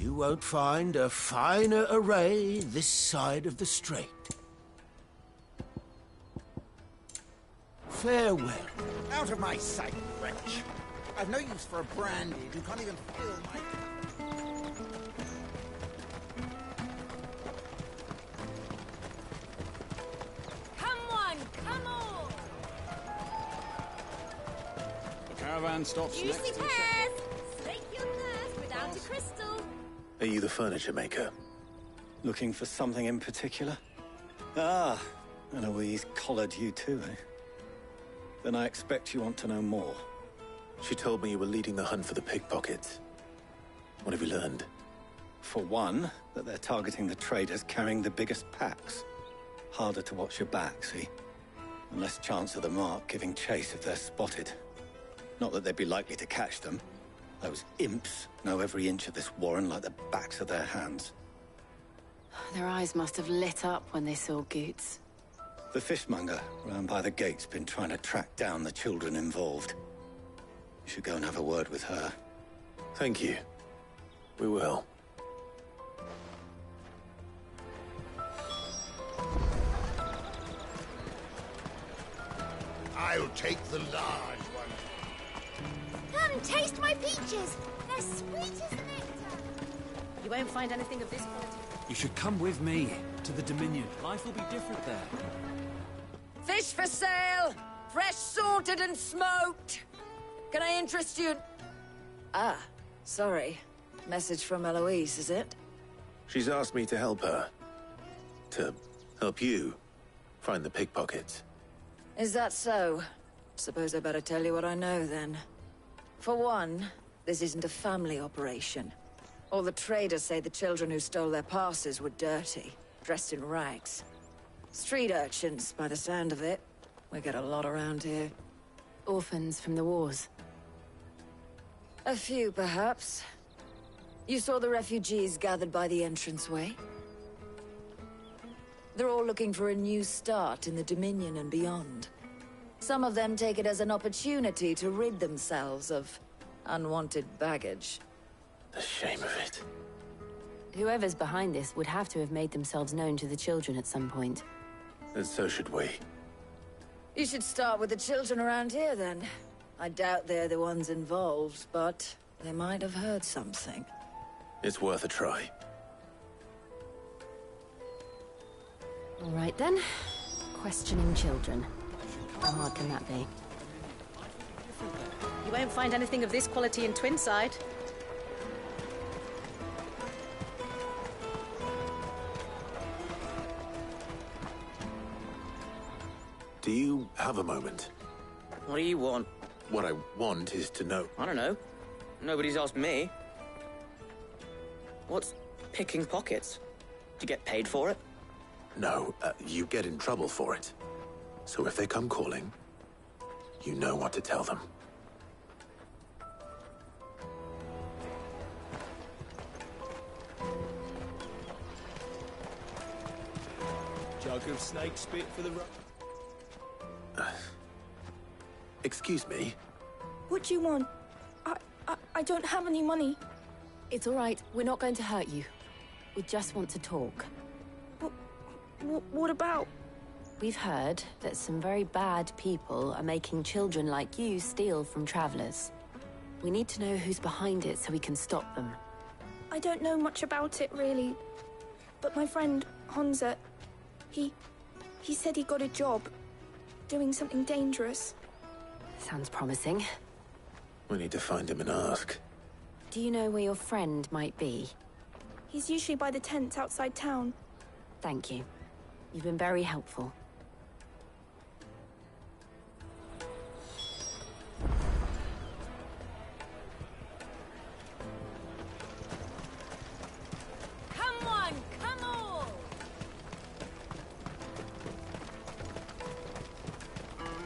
You won't find a finer array this side of the strait. Farewell. Out of my sight, wretch. I've no use for a brandy. You can't even fill my... Caravan stops Use next me to the pairs! Slake your thirst without a crystal. Are you the furniture maker? Looking for something in particular? Ah, and Eloise collared you too, eh? Then I expect you want to know more. She told me you were leading the hunt for the pickpockets. What have you learned? For one, that they're targeting the traders carrying the biggest packs. Harder to watch your back, see? And less chance of the mark giving chase if they're spotted. Not that they'd be likely to catch them. Those imps know every inch of this warren like the backs of their hands. Their eyes must have lit up when they saw Goots. The fishmonger round by the gate's been trying to track down the children involved. You should go and have a word with her. Thank you. We will. I'll take the large one. Come, taste my peaches. They're sweet as nectar. You won't find anything of this quality. You should come with me to the Dominion. Life will be different there. Fish for sale! Fresh salted and smoked! Can I interest you? Ah, sorry. Message from Eloise, is it? She's asked me to help her. To help you find the pickpockets. Is that so? Suppose I better tell you what I know, then. For one, this isn't a family operation. All the traders say the children who stole their passes were dirty, dressed in rags. Street urchins, by the sound of it. We get a lot around here. Orphans from the wars. A few, perhaps. You saw the refugees gathered by the entranceway? They're all looking for a new start in the Dominion and beyond. Some of them take it as an opportunity to rid themselves of unwanted baggage. The shame of it. Whoever's behind this would have to have made themselves known to the children at some point. And so should we. You should start with the children around here, then. I doubt they're the ones involved, but they might have heard something. It's worth a try. All right, then. Questioning children. How hard can that be? You won't find anything of this quality in Twinside. Do you have a moment? What do you want? What I want is to know. I don't know. Nobody's asked me. What's picking pockets? Do you get paid for it? No, you get in trouble for it. So if they come calling, you know what to tell them. Jug of snake spit for the... Excuse me? What do you want? I don't have any money. It's all right. We're not going to hurt you. We just want to talk. What about? We've heard that some very bad people are making children like you steal from travelers. We need to know who's behind it so we can stop them. I don't know much about it, really. But my friend, Honza, he said he got a job doing something dangerous. Sounds promising. We need to find him and ask. Do you know where your friend might be? He's usually by the tents outside town. Thank you. You've been very helpful. Come on, come on!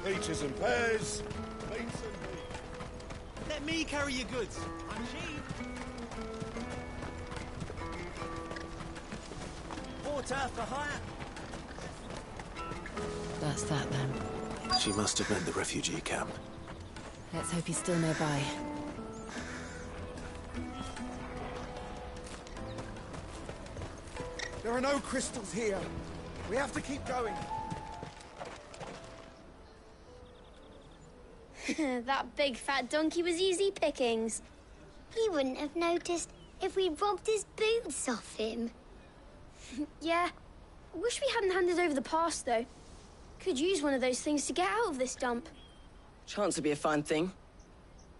Peaches and pears. Let me carry your goods. I'm cheap. Porter for hire. That's that, then. She must have meant the refugee camp. Let's hope he's still nearby. There are no crystals here. We have to keep going. That big fat donkey was easy pickings. He wouldn't have noticed if we'd robbed his boots off him. Yeah. Wish we hadn't handed over the pass, though. Could use one of those things to get out of this dump. Chance would be a fine thing.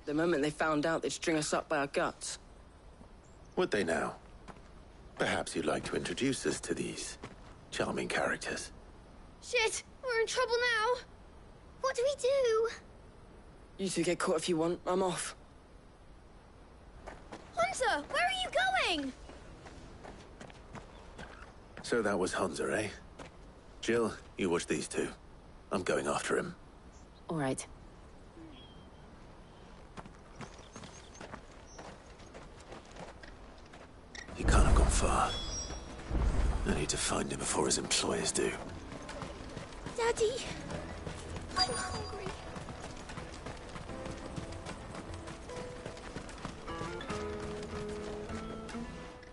The moment they found out, they'd string us up by our guts. Would they now? Perhaps you'd like to introduce us to these charming characters. Shit! We're in trouble now! What do we do? You two get caught if you want. I'm off. Hunter! Where are you going? So that was Hunter, eh? Jill, you watch these two. I'm going after him. All right. He can't have gone far. I need to find him before his employers do. Daddy! I'm hungry.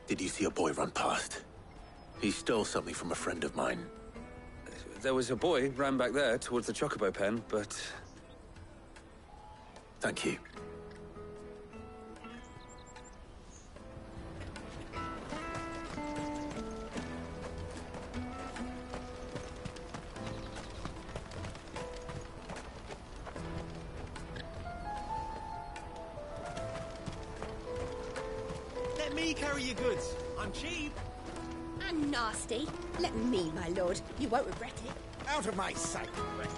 Did you see a boy run past? He stole something from a friend of mine. There was a boy ran back there towards the Chocobo pen, but... Thank you. Let me carry your goods. I'm cheap. And nasty. Let me, my lord. You won't regret it. Out of my sight, wretch.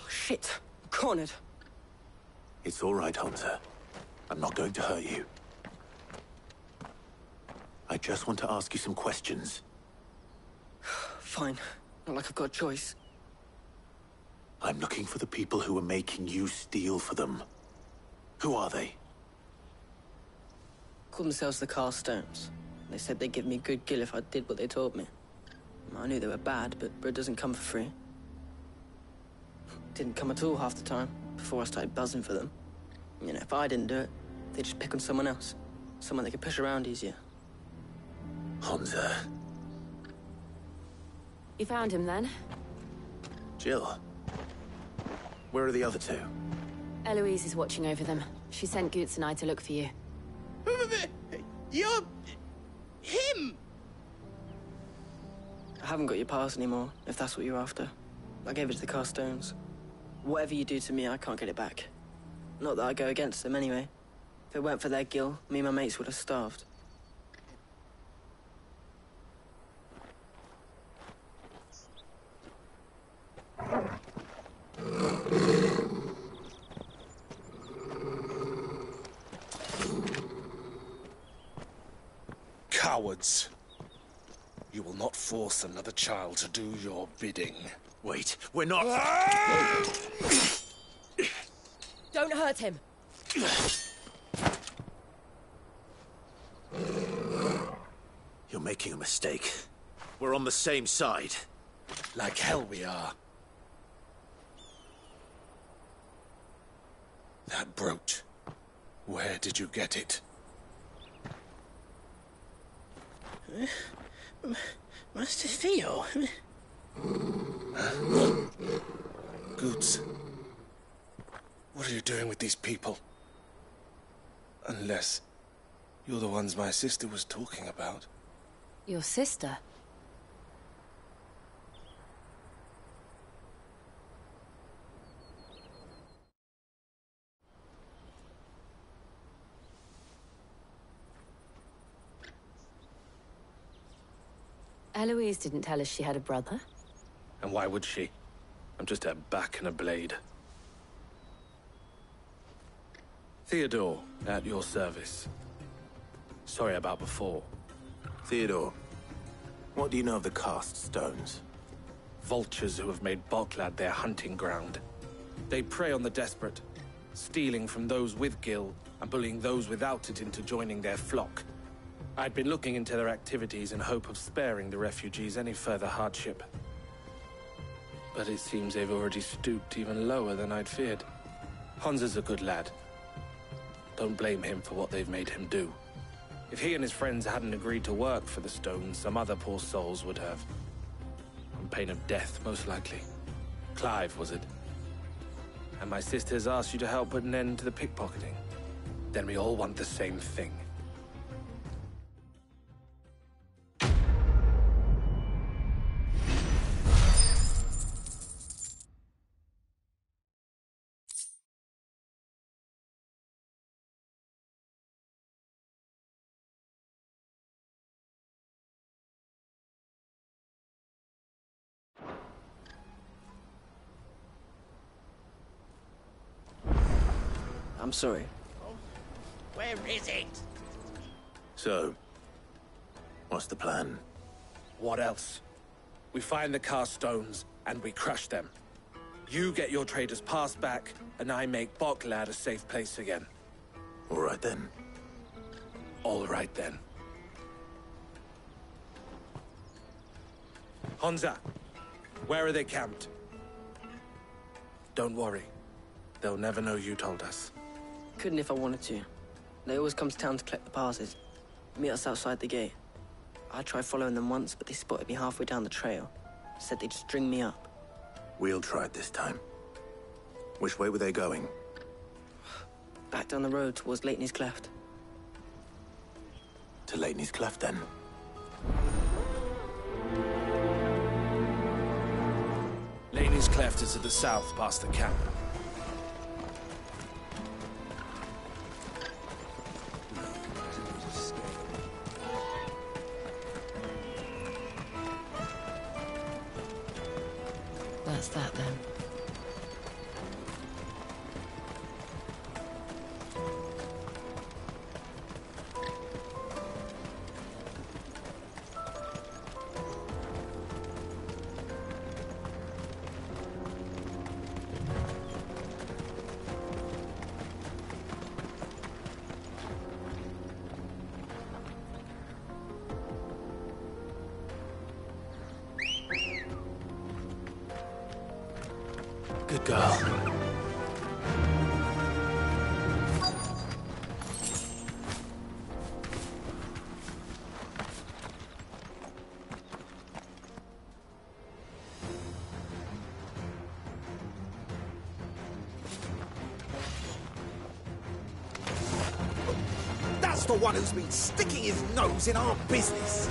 Shit. Cornered. It's all right, Hunter. I'm not going to hurt you. I just want to ask you some questions. Fine. Not like I've got a choice. I'm looking for the people who are making you steal for them. Who are they? Call themselves the Carstones. They said they'd give me a good gill if I did what they told me. I knew they were bad, but bread doesn't come for free. Didn't come at all half the time, before I started buzzing for them. You know, if I didn't do it, they'd just pick on someone else. Someone they could push around easier. Hunter. You found him then? Jill. Where are the other two? Eloise is watching over them. She sent Goots and I to look for you. You're... him! I haven't got your pass anymore, if that's what you're after. I gave it to the Carstones. Whatever you do to me, I can't get it back. Not that I go against them anyway. If it weren't for their gill, me and my mates would have starved. Cowards. You will not force another child to do your bidding. Wait, we're not... Don't hurt him. You're making a mistake. We're on the same side. Like hell we are. That brooch. Where did you get it? Master Theo. Goots. What are you doing with these people? Unless you're the ones my sister was talking about. Your sister? Eloise didn't tell us she had a brother. And why would she? I'm just her back and a blade. Theodore, at your service. Sorry about before. Theodore, what do you know of the cast stones? Vultures who have made Boklad their hunting ground. They prey on the desperate, stealing from those with Gil and bullying those without it into joining their flock. I'd been looking into their activities in hope of sparing the refugees any further hardship. But it seems they've already stooped even lower than I'd feared. Hansa's a good lad. Don't blame him for what they've made him do. If he and his friends hadn't agreed to work for the stones, some other poor souls would have. On pain of death, most likely. Clive, was it? And my sisters asked you to help put an end to the pickpocketing. Then we all want the same thing. I'm sorry. Where is it? So, what's the plan? What else? We find the cast stones, and we crush them. You get your trader's pass back, and I make Boklad a safe place again. All right then. All right then. Hansa, where are they camped? Don't worry. They'll never know you told us. Couldn't if I wanted to. They always come to town to collect the passes. Meet us outside the gate. I tried following them once, but they spotted me halfway down the trail. Said they'd string me up. We'll try it this time. Which way were they going? Back down the road towards Leighton's Cleft. To Leighton's Cleft, then. Leighton's Cleft is to the south, past the camp. That's that then. Good girl. That's the one who's been sticking his nose in our business.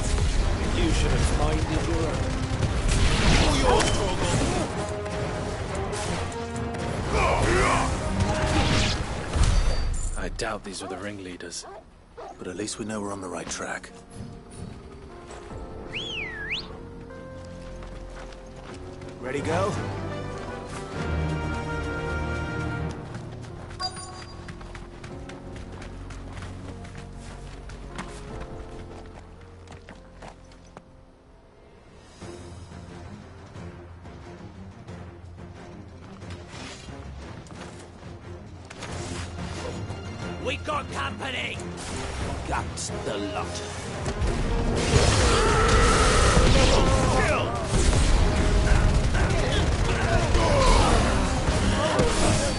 You should have minded your own. Your struggle. I doubt these were the ringleaders. But at least we know we're on the right track. Ready, go? We got company! That's the lot. Kill!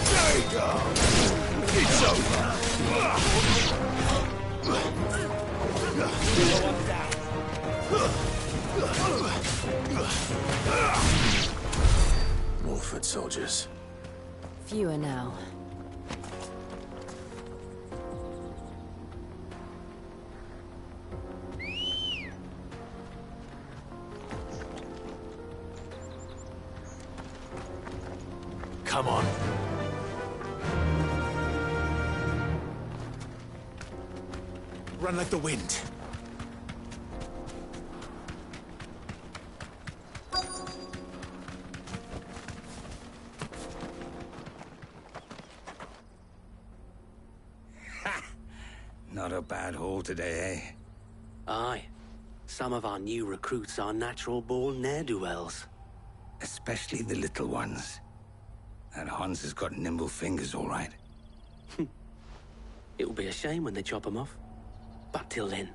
There you go. It's over. More foot soldiers. Fewer now. Come on. Run like the wind. Not a bad haul today, eh? Aye. Some of our new recruits are natural-born ne'er-do-wells. Especially the little ones. That Hans has got nimble fingers, all right. It will be a shame when they chop them off. But till then,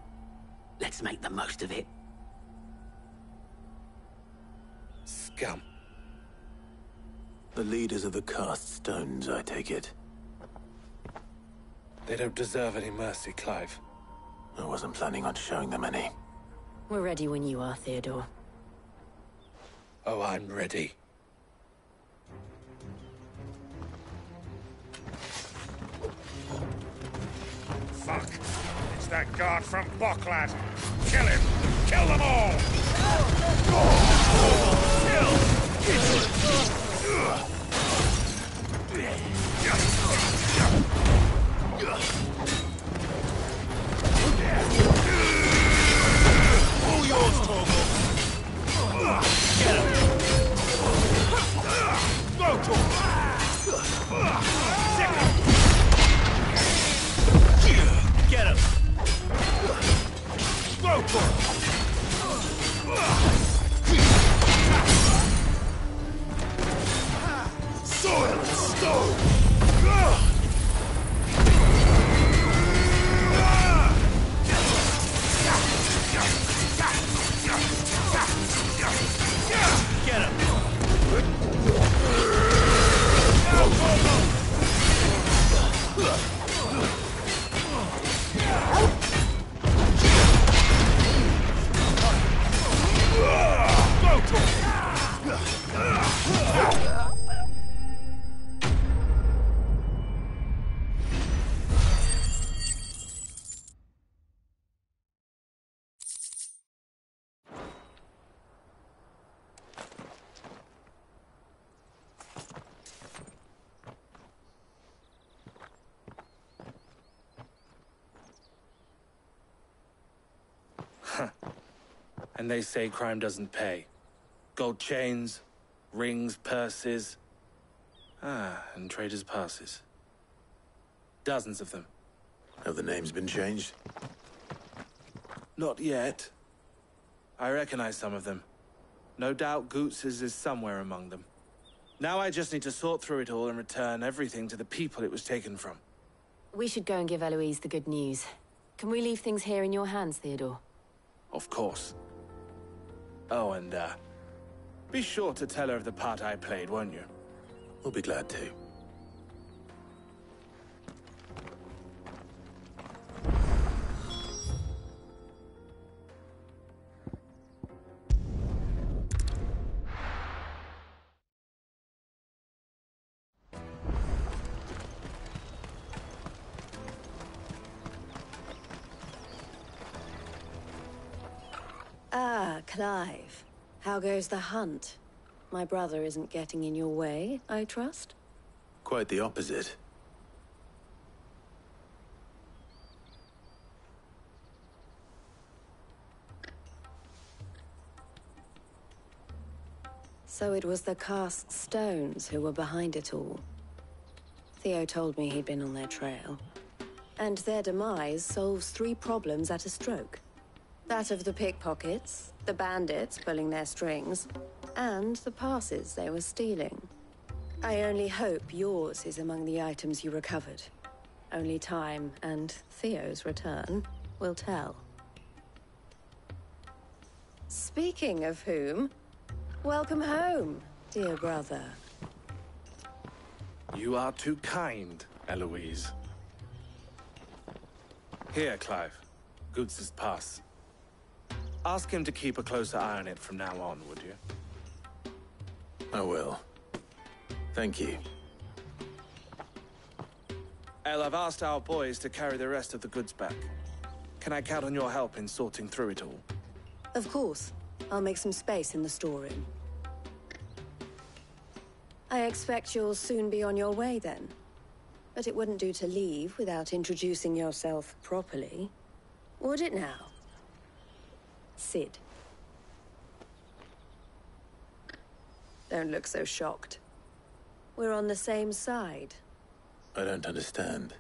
let's make the most of it. Scum. The leaders of the cast stones, I take it. They don't deserve any mercy, Clive. I wasn't planning on showing them any. We're ready when you are, Theodore. Oh, I'm ready. Fuck. It's that guard from Bocklad. Kill him! Kill them all! All yours, Torgal. Get him. Go, Torgal. Get him. Go, Torgal. Soil and stone. Get him! And they say crime doesn't pay. Gold chains, rings, purses. And traders' passes. Dozens of them. Have the names been changed? Not yet. I recognize some of them. No doubt Goots's is somewhere among them. Now I just need to sort through it all and return everything to the people it was taken from. We should go and give Eloise the good news. Can we leave things here in your hands, Theodore? Of course. Oh, and, be sure to tell her of the part I played, won't you? We'll be glad to. Ah, Clive. How goes the hunt? My brother isn't getting in your way, I trust? Quite the opposite. So it was the cast stones who were behind it all. Theo told me he'd been on their trail. And their demise solves 3 problems at a stroke. That of the pickpockets, the bandits pulling their strings, and the passes they were stealing. I only hope yours is among the items you recovered. Only time and Theo's return will tell. Speaking of whom, welcome home, dear brother. You are too kind, Eloise. Here, Clive. Goots's pass. Ask him to keep a closer eye on it from now on, would you? I will. Thank you. El, I've asked our boys to carry the rest of the goods back. Can I count on your help in sorting through it all? Of course. I'll make some space in the storeroom. I expect you'll soon be on your way then. But it wouldn't do to leave without introducing yourself properly. Would it now? Sid. Don't look so shocked. We're on the same side. I don't understand.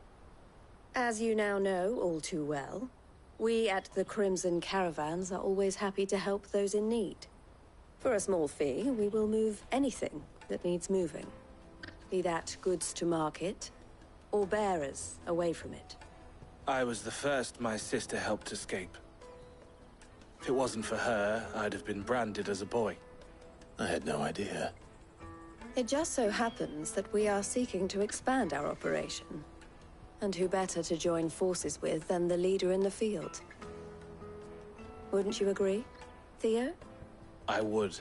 As you now know all too well, We at the Crimson Caravans are always happy to help those in need. For a small fee, we will move anything that needs moving. Be that goods to market, or bearers away from it. I was the first my sister helped escape. If it wasn't for her, I'd have been branded as a boy. I had no idea. It just so happens that we are seeking to expand our operation. And who better to join forces with than the leader in the field? Wouldn't you agree, Theo? I would.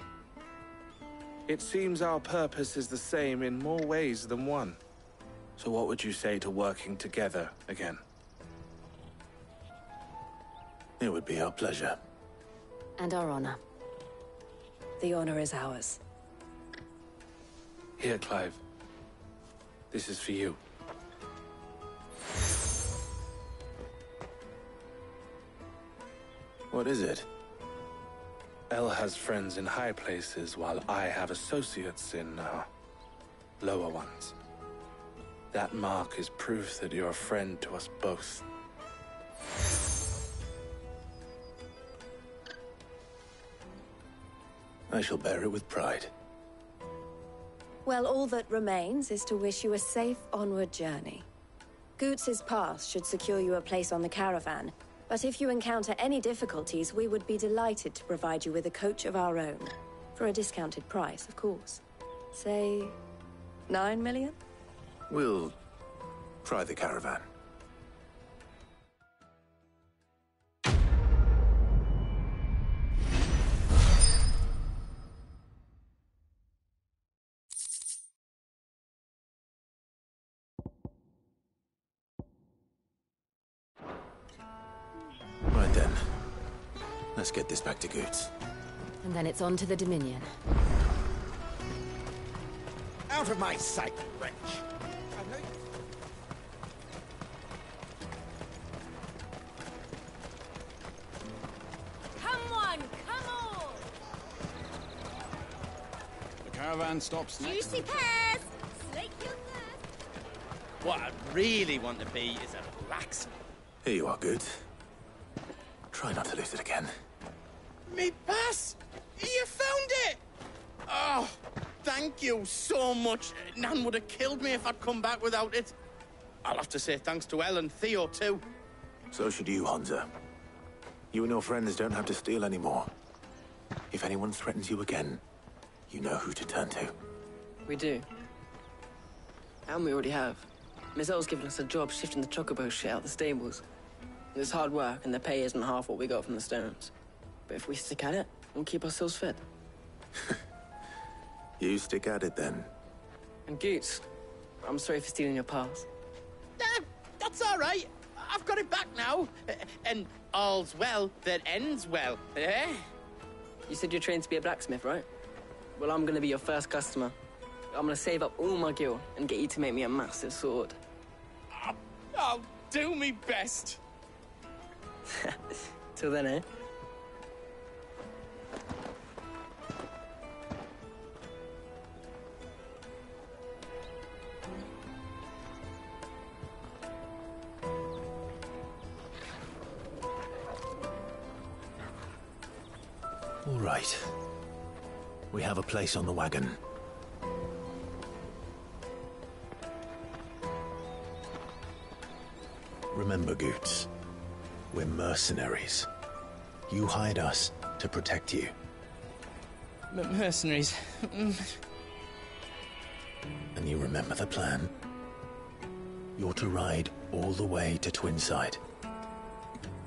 It seems our purpose is the same in more ways than one. So what would you say to working together again? It would be our pleasure. And our honor. The honor is ours. Here, Clive. This is for you. What is it? Elle has friends in high places, while I have associates in, lower ones. That mark is proof that you're a friend to us both. I shall bear it with pride. Well, all that remains is to wish you a safe onward journey. Goots's pass should secure you a place on the caravan, but if you encounter any difficulties, we would be delighted to provide you with a coach of our own. For a discounted price, of course. Say, 9 million? We'll try the caravan. Right then. Let's get this back to Goots. And then it's on to the Dominion. Out of my sight, wretch! I know you... Come on, come on! The caravan stops next. Juicy pears! Slake your thirst! What I'd really want to be is a blacksmith. Here you are, Goots. Try not to lose it again. Me pass! You found it! Oh, thank you so much. Nan would have killed me if I'd come back without it. I'll have to say thanks to Elle and Theo, too. So should you, Hansa. You and your friends don't have to steal anymore. If anyone threatens you again, you know who to turn to. We do. And we already have. Miss Elle's given us a job shifting the chocobo shit out the stables. It's hard work, and the pay isn't half what we got from the Stones. But if we stick at it, we'll keep ourselves fit. You stick at it, then. And Goots, I'm sorry for stealing your pass. That's all right. I've got it back now. And all's well that ends well, eh? You said you're trained to be a blacksmith, right? Well, I'm gonna be your first customer. I'm gonna save up all my gil and get you to make me a massive sword. I'll do me best. Till then, eh? All right. We have a place on the wagon. Remember, Goots, we're mercenaries. You hired us to protect you. Mercenaries. And you remember the plan? You're to ride all the way to Twinside.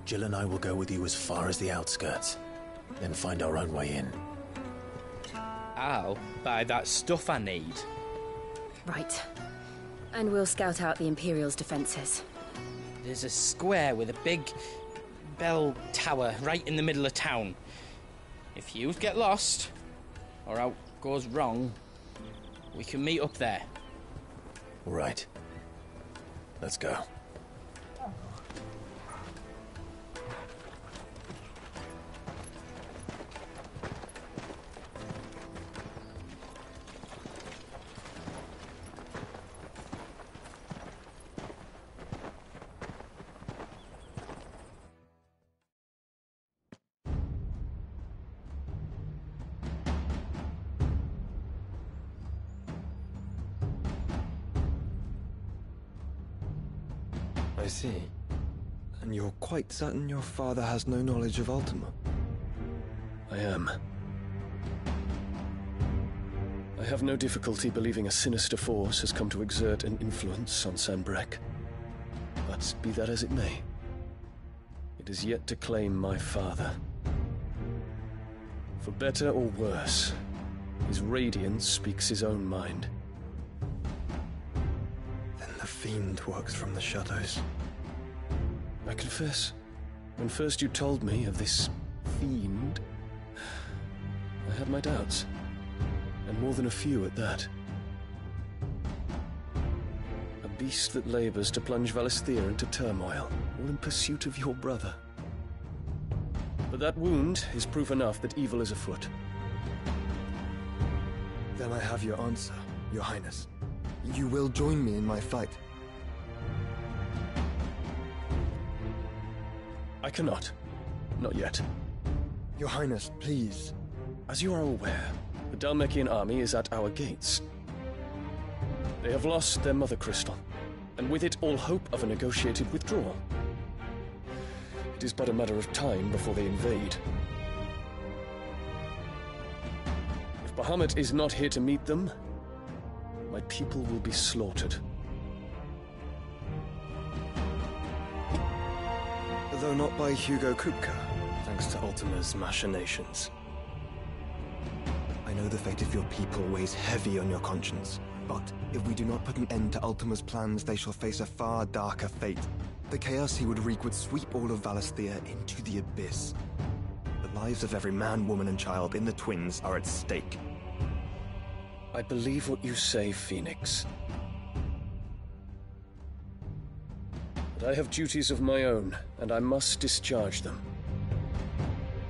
Jill and I will go with you as far as the outskirts, then find our own way in. I'll buy that stuff I need. Right. And we'll scout out the Imperial's defenses. There's a square with a big bell tower right in the middle of town. If you get lost, or out goes wrong, we can meet up there. All right. Let's go. I see. And you're quite certain your father has no knowledge of Ultima? I am. I have no difficulty believing a sinister force has come to exert an influence on Sanbreque. But be that as it may, it is yet to claim my father. For better or worse, his radiance speaks his own mind. Then the fiend works from the shadows. I confess, when first you told me of this fiend, I had my doubts. And more than a few at that. A beast that labors to plunge Valisthea into turmoil, all in pursuit of your brother. But that wound is proof enough that evil is afoot. Then I have your answer, Your Highness. You will join me in my fight. I cannot. Not yet. Your Highness, please. As you are aware, the Dhalmekian army is at our gates. They have lost their mother crystal, and with it all hope of a negotiated withdrawal. It is but a matter of time before they invade. If Bahamut is not here to meet them, my people will be slaughtered. Though not by Hugo Kupka, thanks to Ultima's machinations. I know the fate of your people weighs heavy on your conscience, but if we do not put an end to Ultima's plans, they shall face a far darker fate. The chaos he would wreak would sweep all of Valisthea into the abyss. The lives of every man, woman, and child in the Twins are at stake. I believe what you say, Phoenix. But I have duties of my own, and I must discharge them.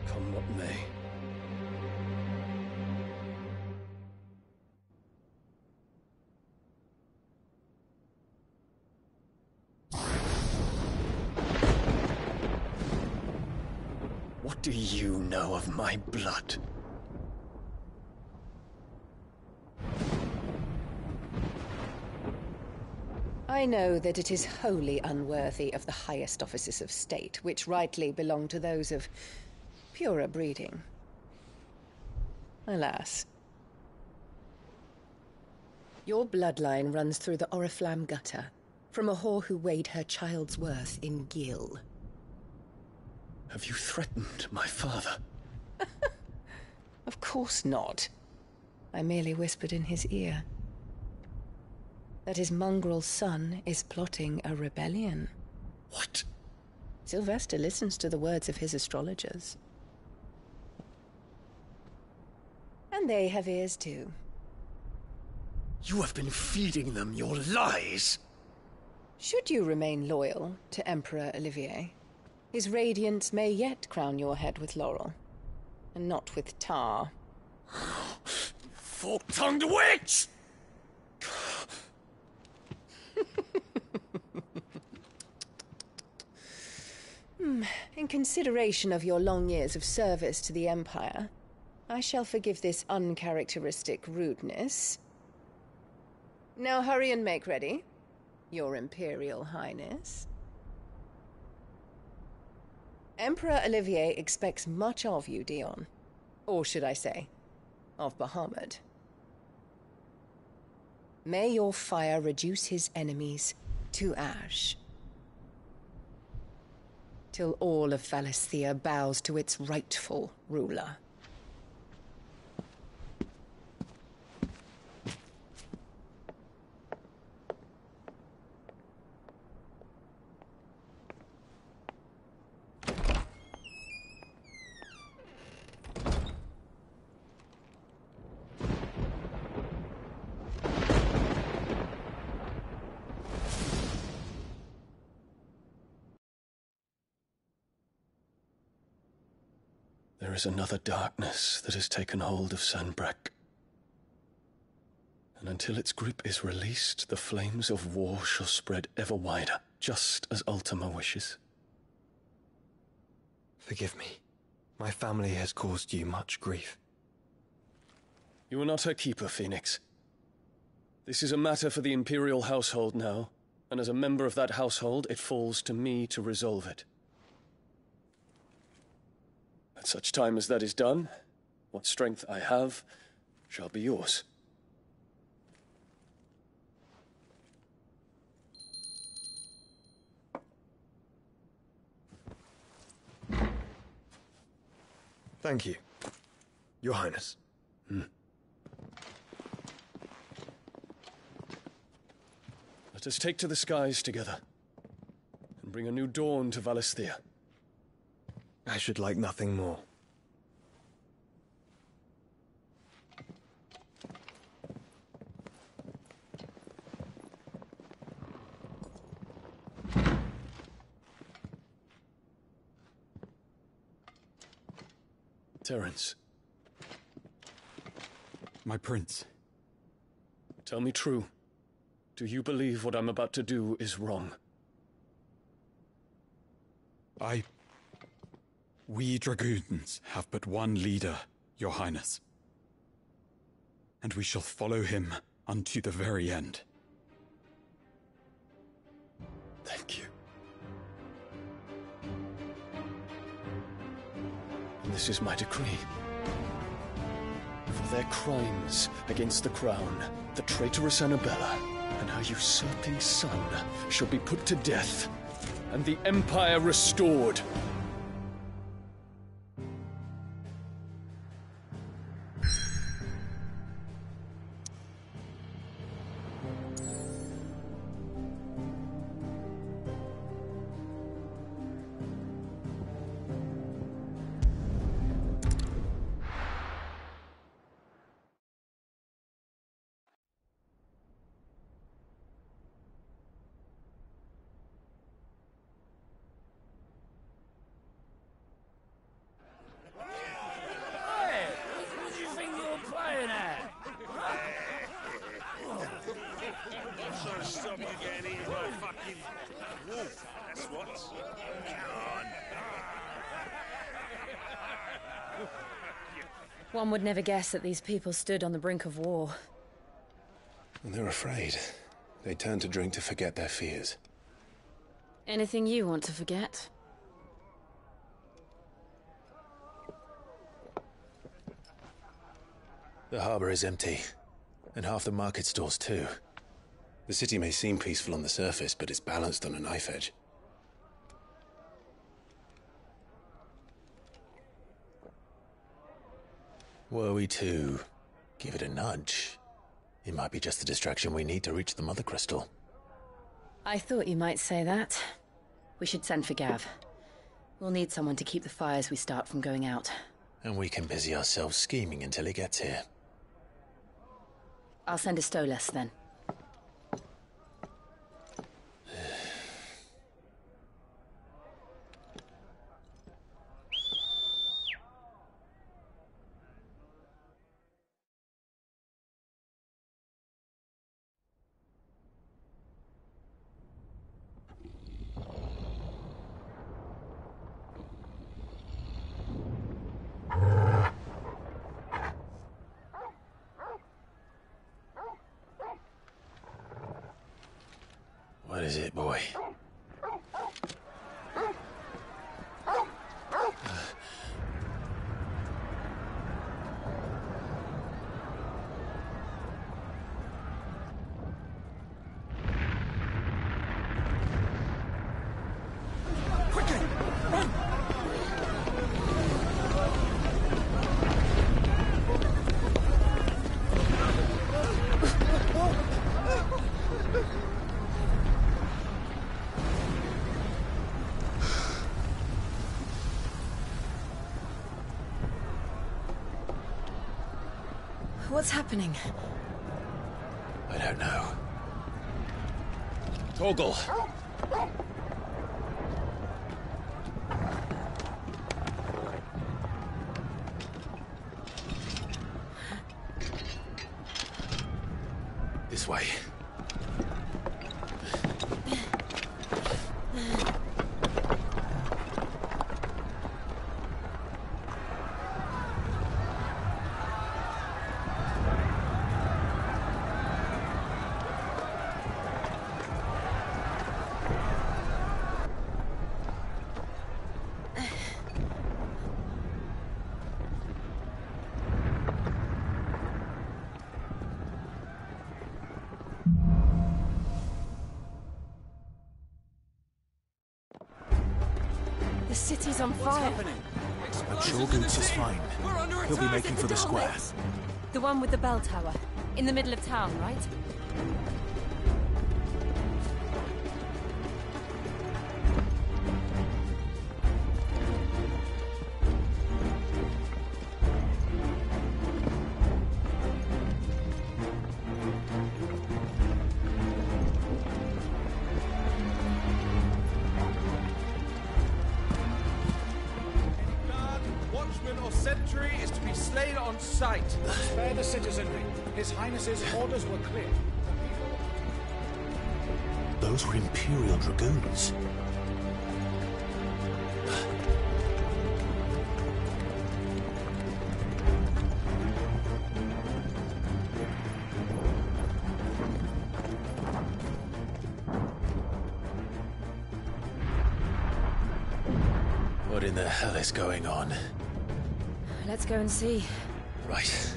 Come what may. What do you know of my blood? I know that it is wholly unworthy of the highest offices of state, which rightly belong to those of purer breeding. Alas. Your bloodline runs through the Oriflamme gutter, from a whore who weighed her child's worth in gil. Have you threatened my father? Of course not. I merely whispered in his ear that his mongrel son is plotting a rebellion. What? Sylvester listens to the words of his astrologers. And they have ears too. You have been feeding them your lies! Should you remain loyal to Emperor Olivier, his radiance may yet crown your head with laurel, and not with tar. Fork-tongued witch! In consideration of your long years of service to the Empire, I shall forgive this uncharacteristic rudeness. Now hurry and make ready, Your Imperial Highness. Emperor Olivier expects much of you, Dion. Or should I say, of Bahamut. May your fire reduce his enemies to ash, till all of Valisthea bows to its rightful ruler. There is another darkness that has taken hold of Sanbreque. And until its grip is released, the flames of war shall spread ever wider, just as Ultima wishes. Forgive me. My family has caused you much grief. You are not her keeper, Phoenix. This is a matter for the Imperial household now, and as a member of that household, it falls to me to resolve it. At such time as that is done, what strength I have shall be yours. Thank you, Your Highness. Let us take to the skies together, and bring a new dawn to Valisthea. I should like nothing more. Terence. My prince. Tell me true. Do you believe what I'm about to do is wrong? We dragoons have but one leader, Your Highness. And we shall follow him unto the very end. Thank you. And this is my decree. For their crimes against the crown, the traitorous Annabella and her usurping son shall be put to death, and the Empire restored. One would never guess that these people stood on the brink of war. And they're afraid. They turn to drink to forget their fears. Anything you want to forget? The harbor is empty, and half the market stalls too. The city may seem peaceful on the surface, but it's balanced on a knife edge. Were we to give it a nudge, it might be just the distraction we need to reach the Mother Crystal. I thought you might say that. We should send for Gav. We'll need someone to keep the fires we start from going out. And we can busy ourselves scheming until he gets here. I'll send a Stolas then. What is it, boy? What's happening? I don't know. Torgal! This way. The city's on fire. I'm sure Goots is fine. He'll be making for the square. The one with the bell tower. In the middle of town, right? Sentry is to be slain on sight. Spare the citizenry. His Highness's orders were clear. Those were Imperial Dragoons. What in the hell is going on? Let's go and see. Right.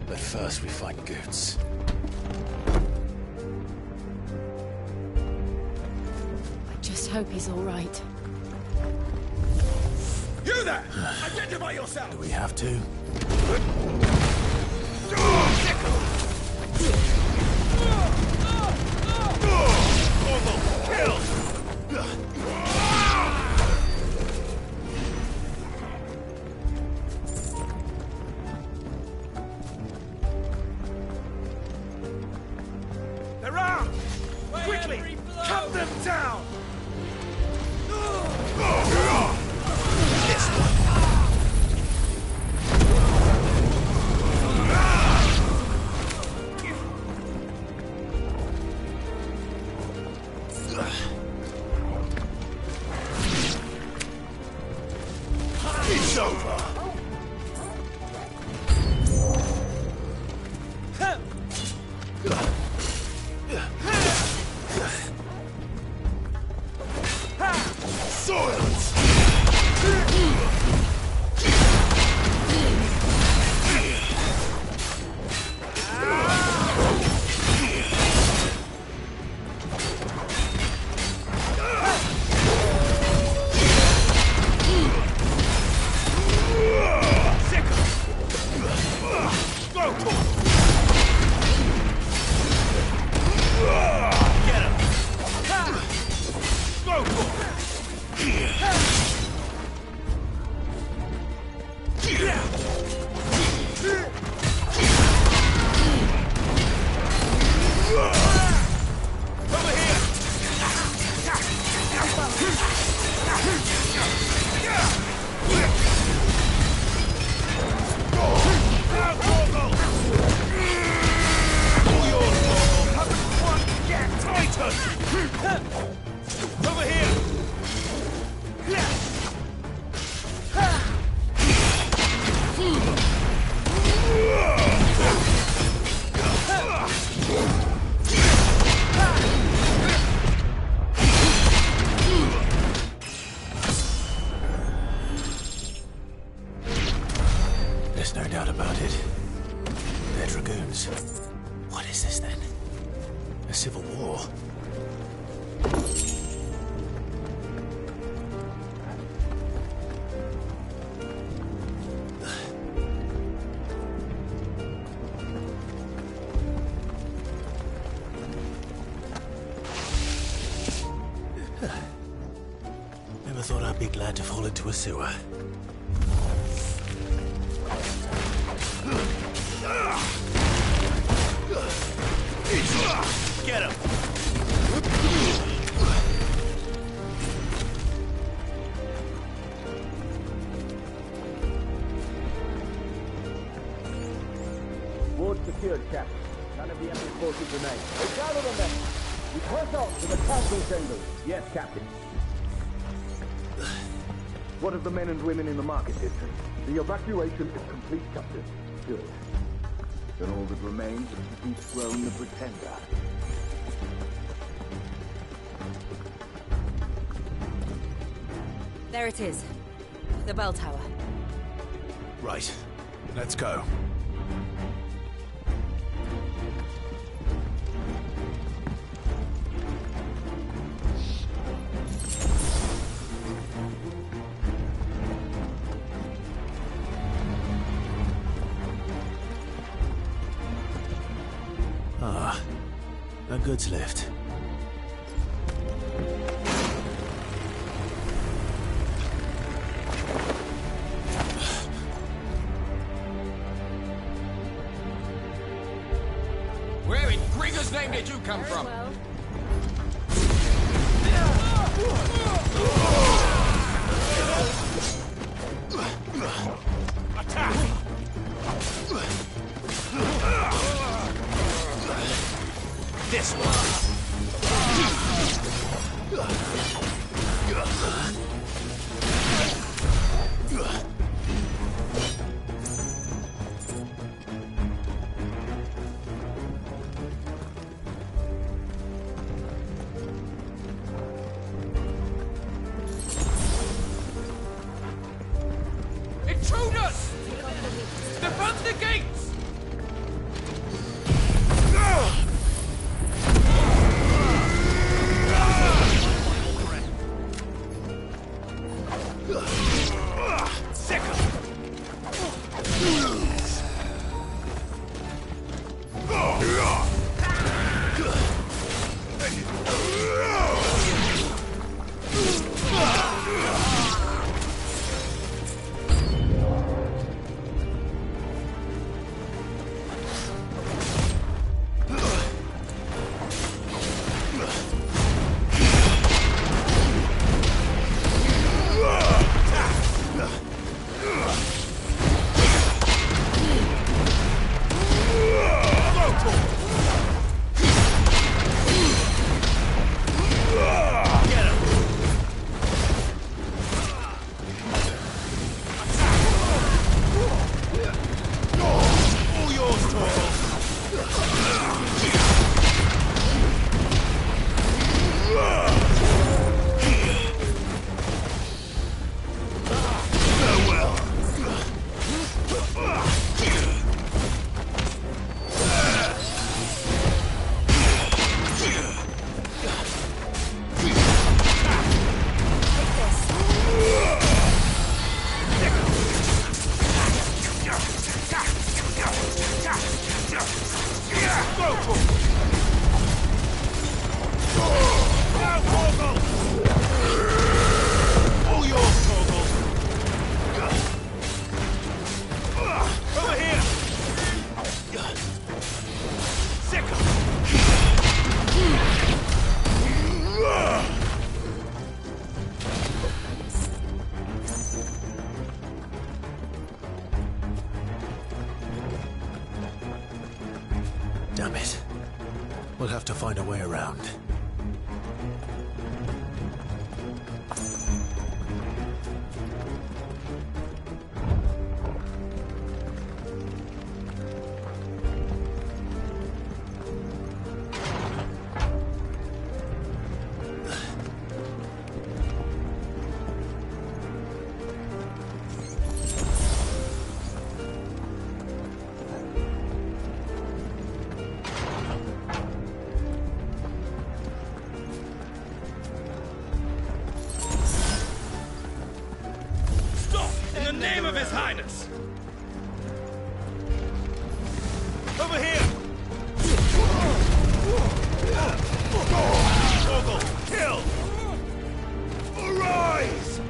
But first we find Goots. I just hope he's all right. You there! Identify yourself! Do we have to? They're armed! Quickly! Cut them down! This one! It's over. Silence! Over here! There's no doubt about it. They're Dragoons. What is this then? A civil war? Never thought I'd be glad to fall into a sewer. Get him! Ward secured, Captain. None of the enemy forces remain. We gather the men. We press on to the council chambers. Yes, Captain. What of the men and women in the market district? The evacuation is complete, Captain. Good. Then all that remains is to dethrone the Pretender. There it is. The bell tower. Right. Let's go. Ah, a goods lift. Where in Gringer's name did you come from? Attack! This one. Intruders! Defend the gates! Damn it. We'll have to find a way around. In the name of His Highness! Over here! Mogul, kill! Arise!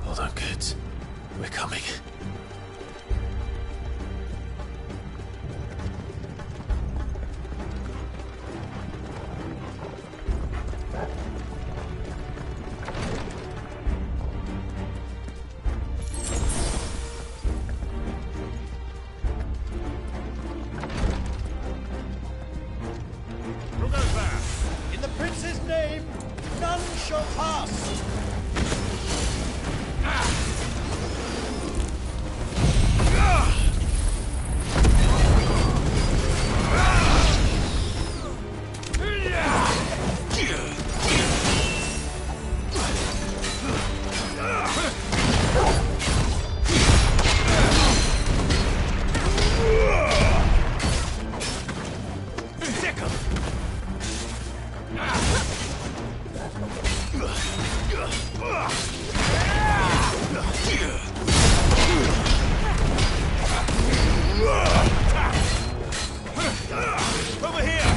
Hold on, kids. We're coming. Who goes there? In the prince's name, None shall pass! Over here!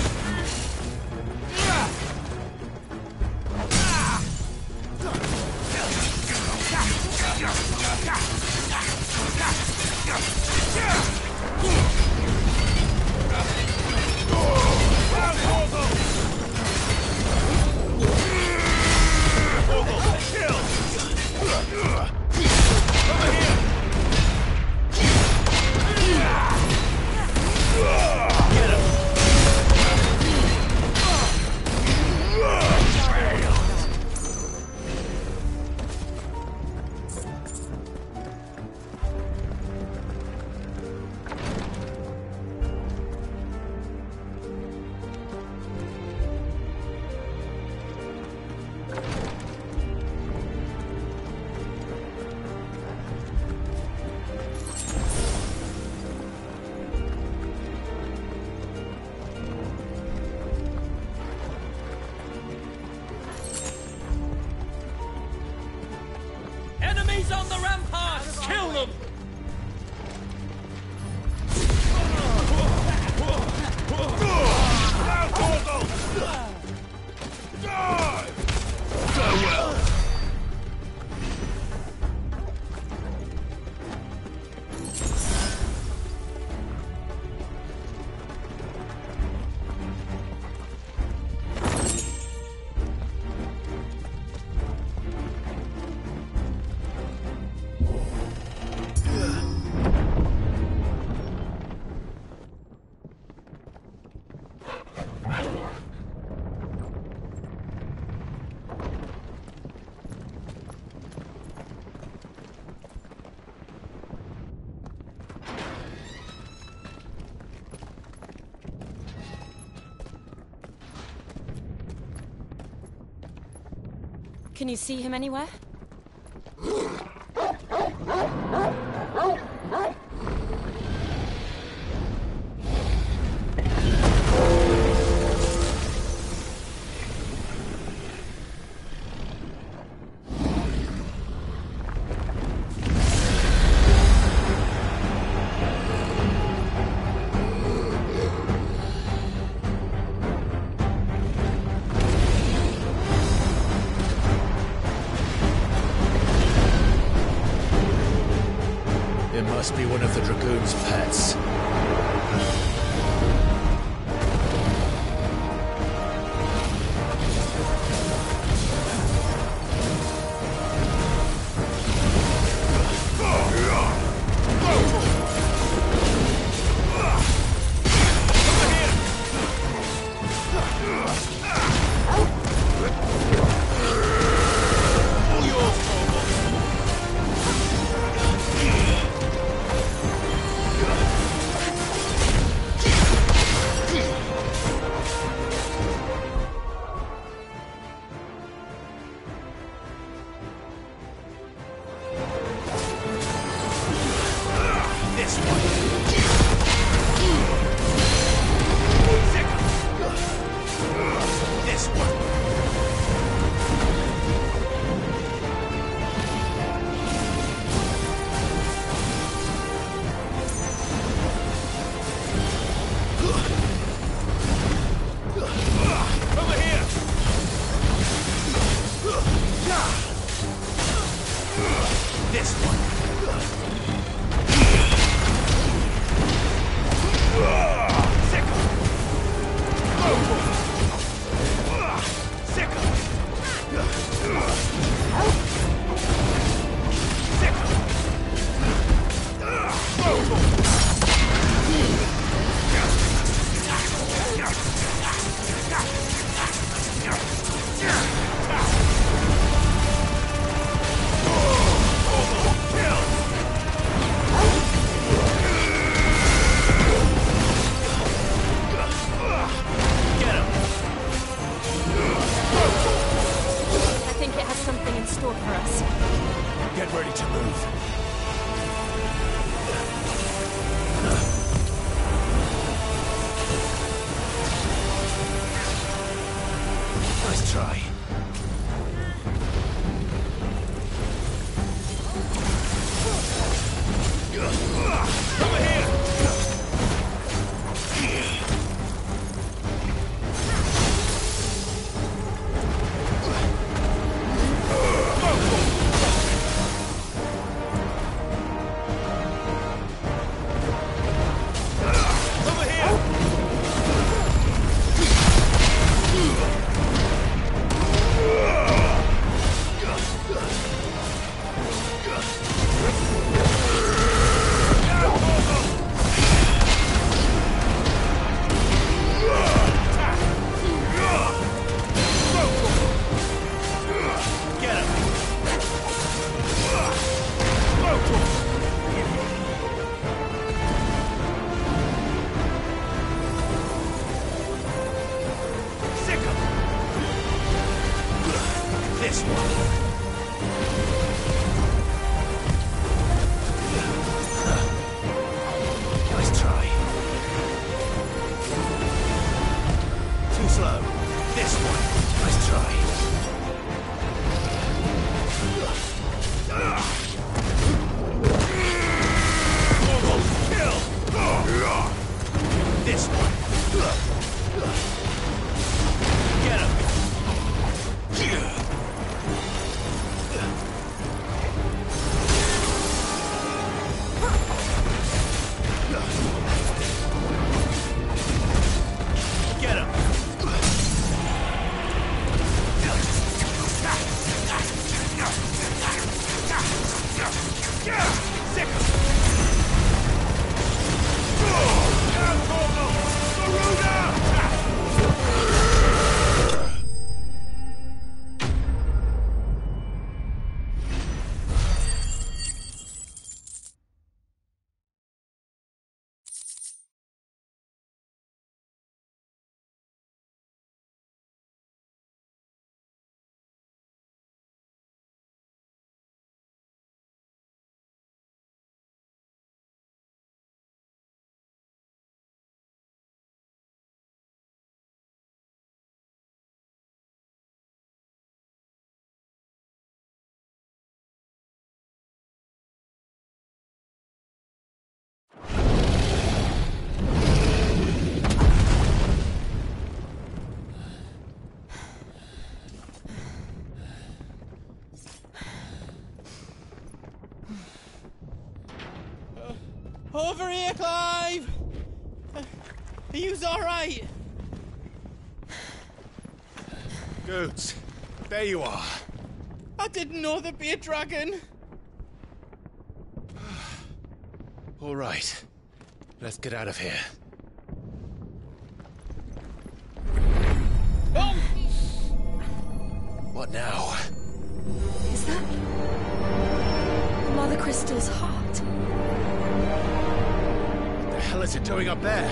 Enemies on the ramparts! Kill them! Farewell! Can you see him anywhere? It must be one of the Dragoon's pets. Nice try. Over here! Over here, Clive! Are yous alright? Goods, there you are. I didn't know there'd be a dragon. All right. Let's get out of here. Oh! What now? Is that Mother Crystal's heart? What the hell is it doing up there?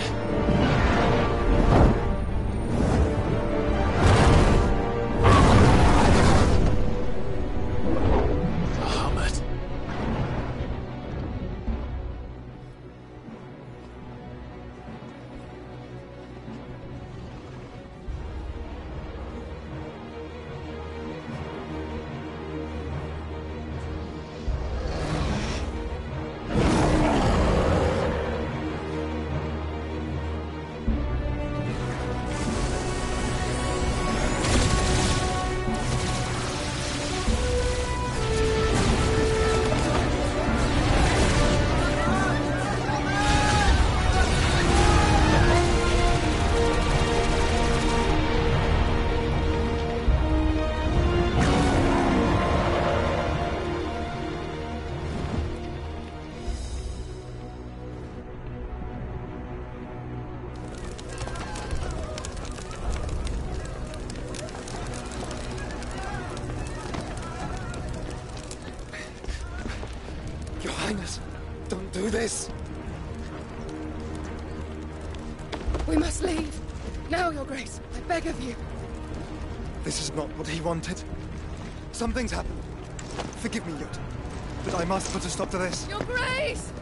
Your Highness, don't do this! We must leave. Now, Your Grace, I beg of you. This is not what he wanted. Something's happened. Forgive me, Yut, but I must put a stop to this. Your Grace!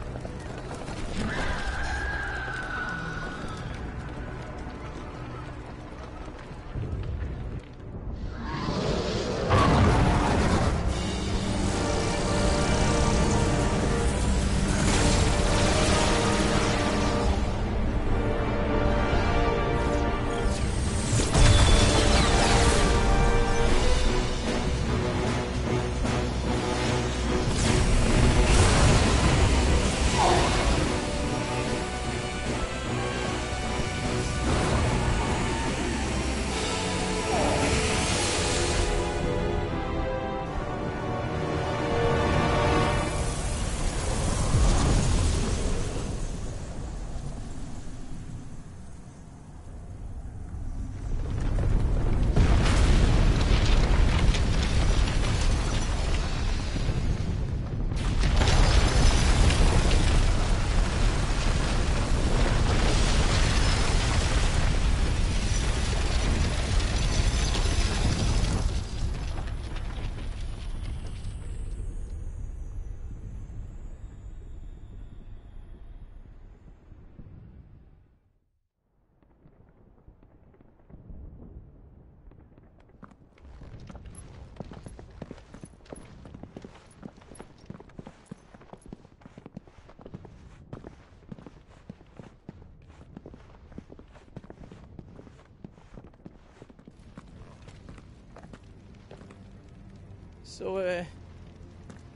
So,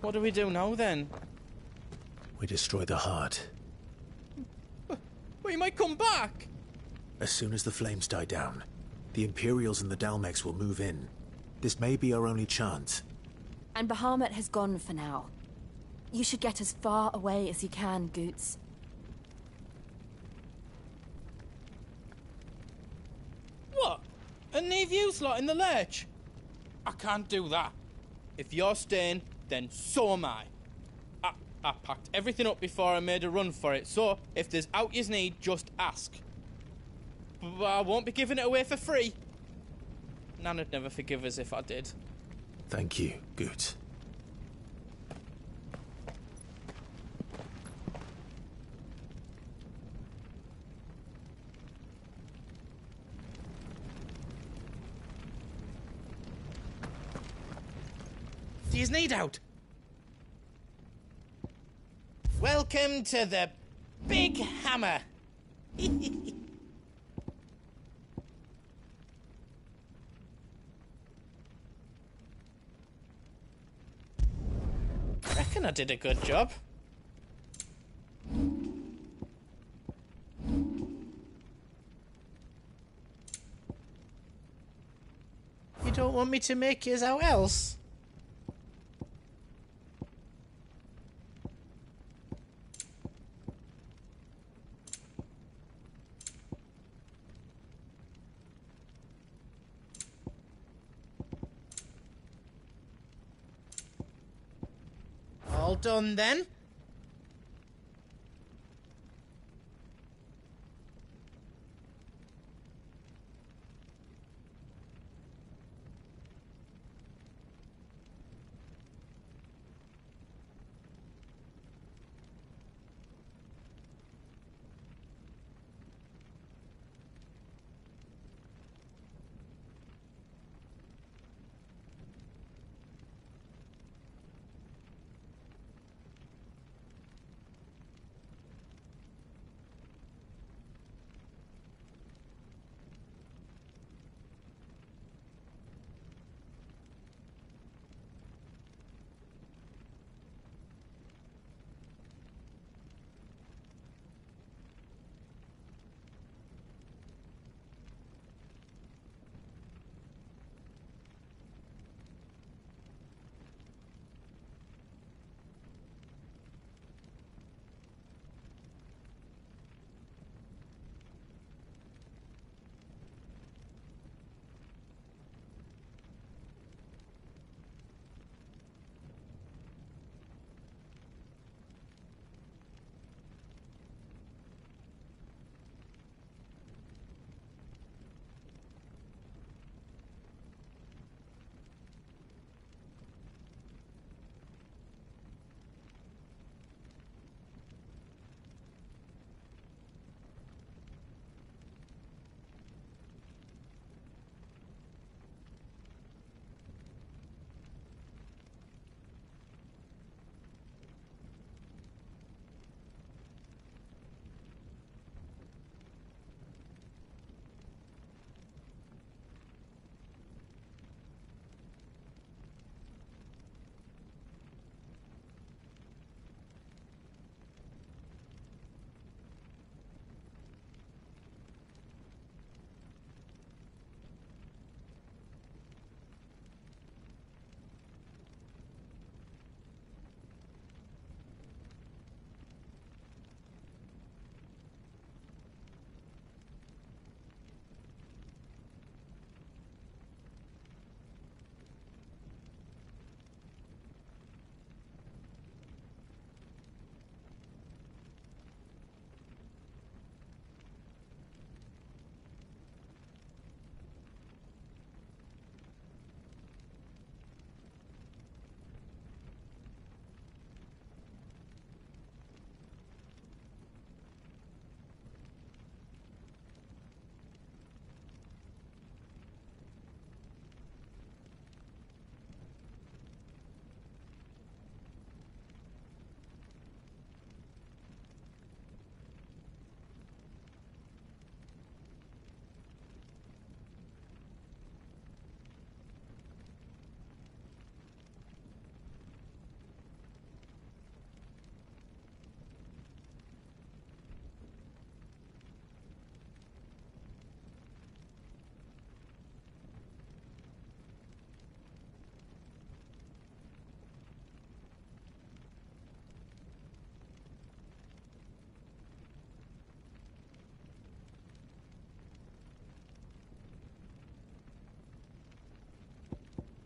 what do we do now, then? We destroy the heart. We might come back! As soon as the flames die down, the Imperials and the Dalmex will move in. This may be our only chance. And Bahamut has gone for now. You should get as far away as you can, Goots. What? And leave you lot in the lurch? I can't do that. If you're staying, then so am I. I packed everything up before I made a run for it, so if there's out yous need, just ask. But I won't be giving it away for free. Nan'd never forgive us if I did. Thank you, Goots. Do yous need out? Welcome to the Big Hammer. Reckon I did a good job. You don't want me to make yous out else? All done then?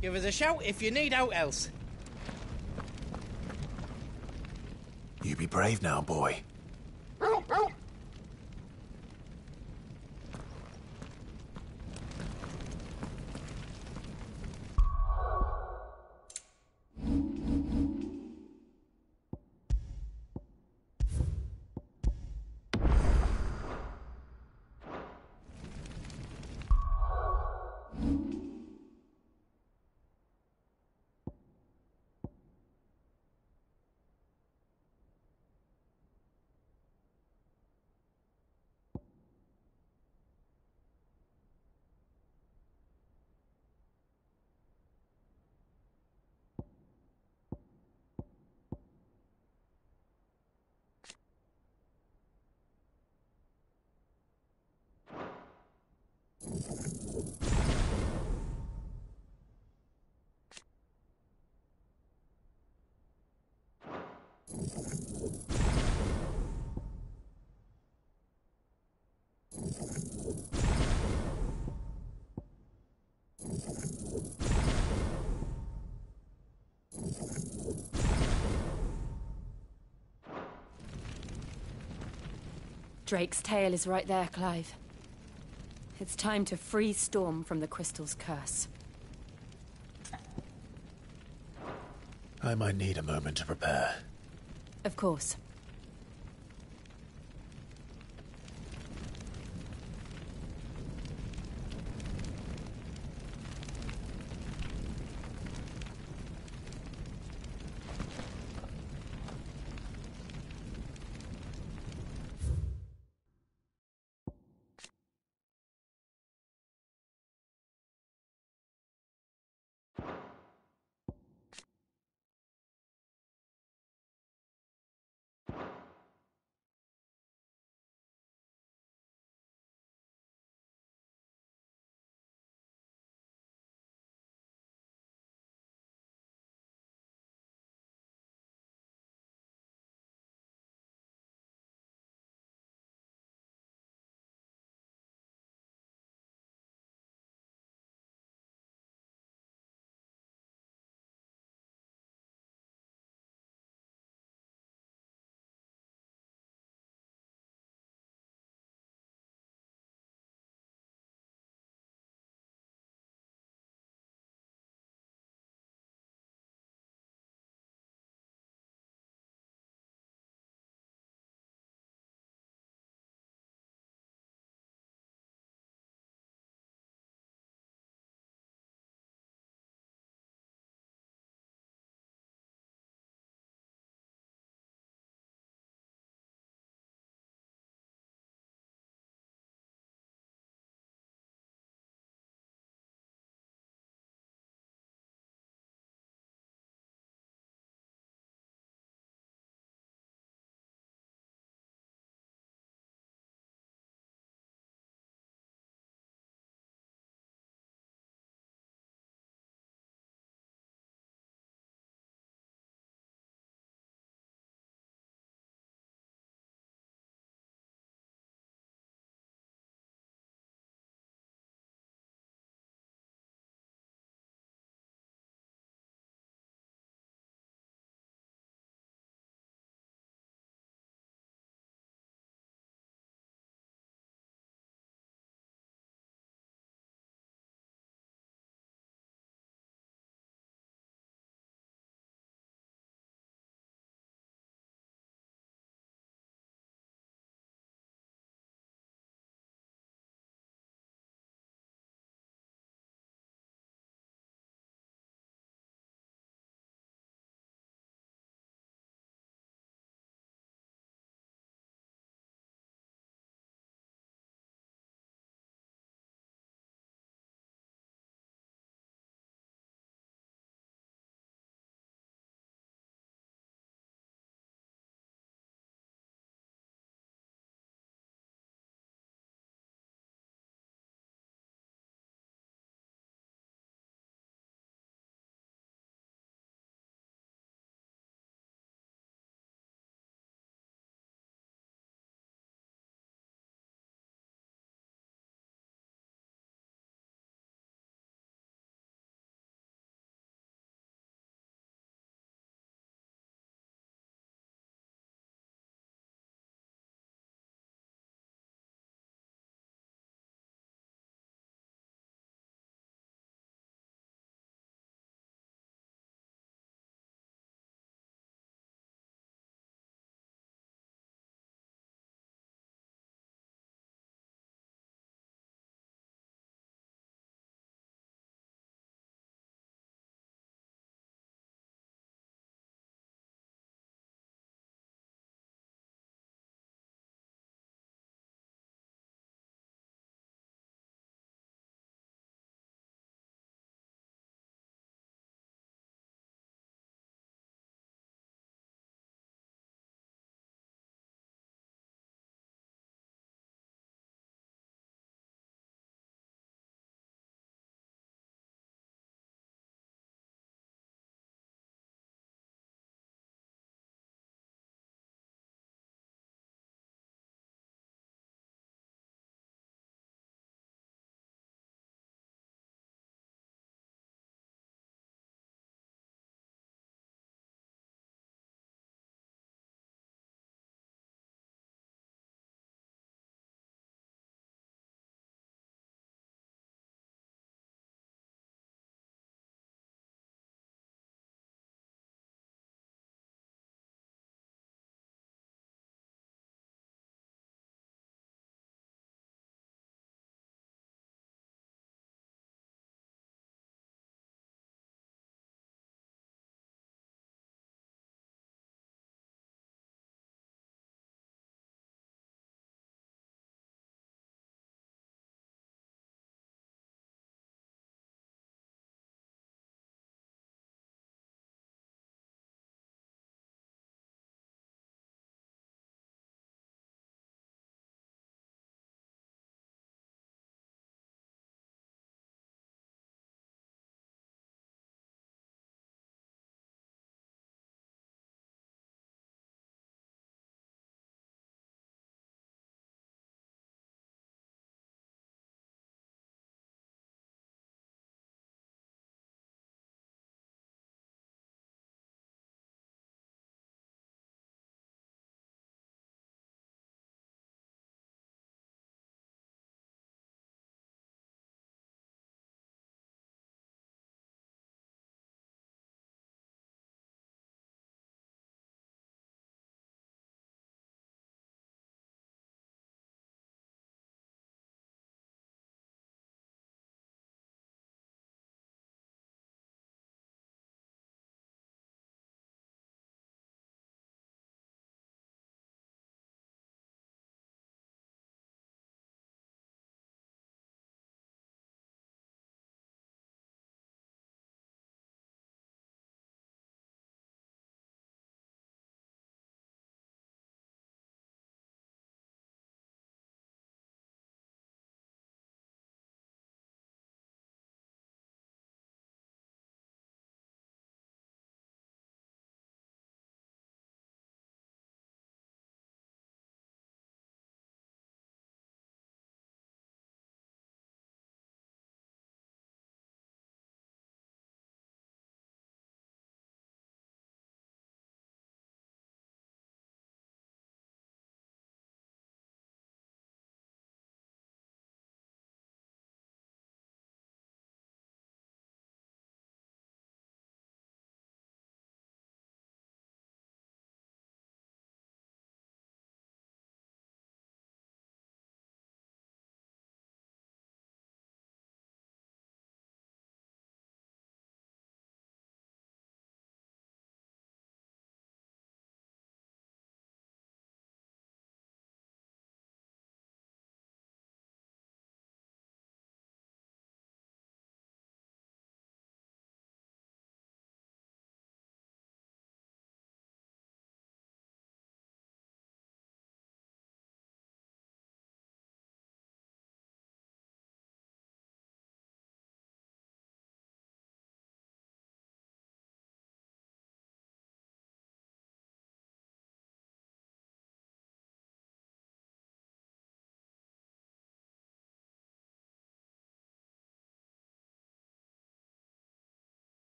Give us a shout if you need out else. You be brave now, boy. Drake's tail is right there, Clive. It's time to free Storm from the Crystal's curse. I might need a moment to prepare. Of course.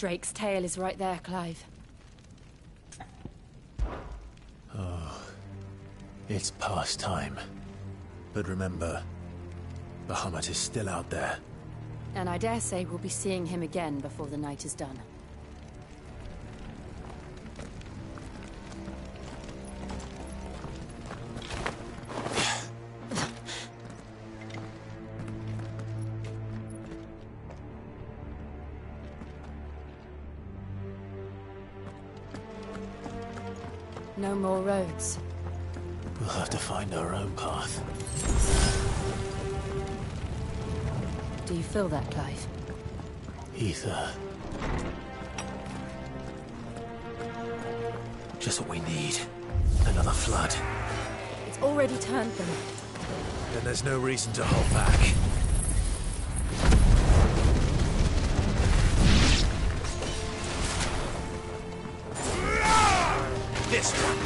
Drake's tail is right there, Clive. Oh, it's past time. But remember, Bahamut is still out there. And I dare say we'll be seeing him again before the night is done. No more roads. We'll have to find our own path. Do you feel that, Clive? Ether. Just what we need. Another flood. It's already turned them. Then there's no reason to hold back. This one.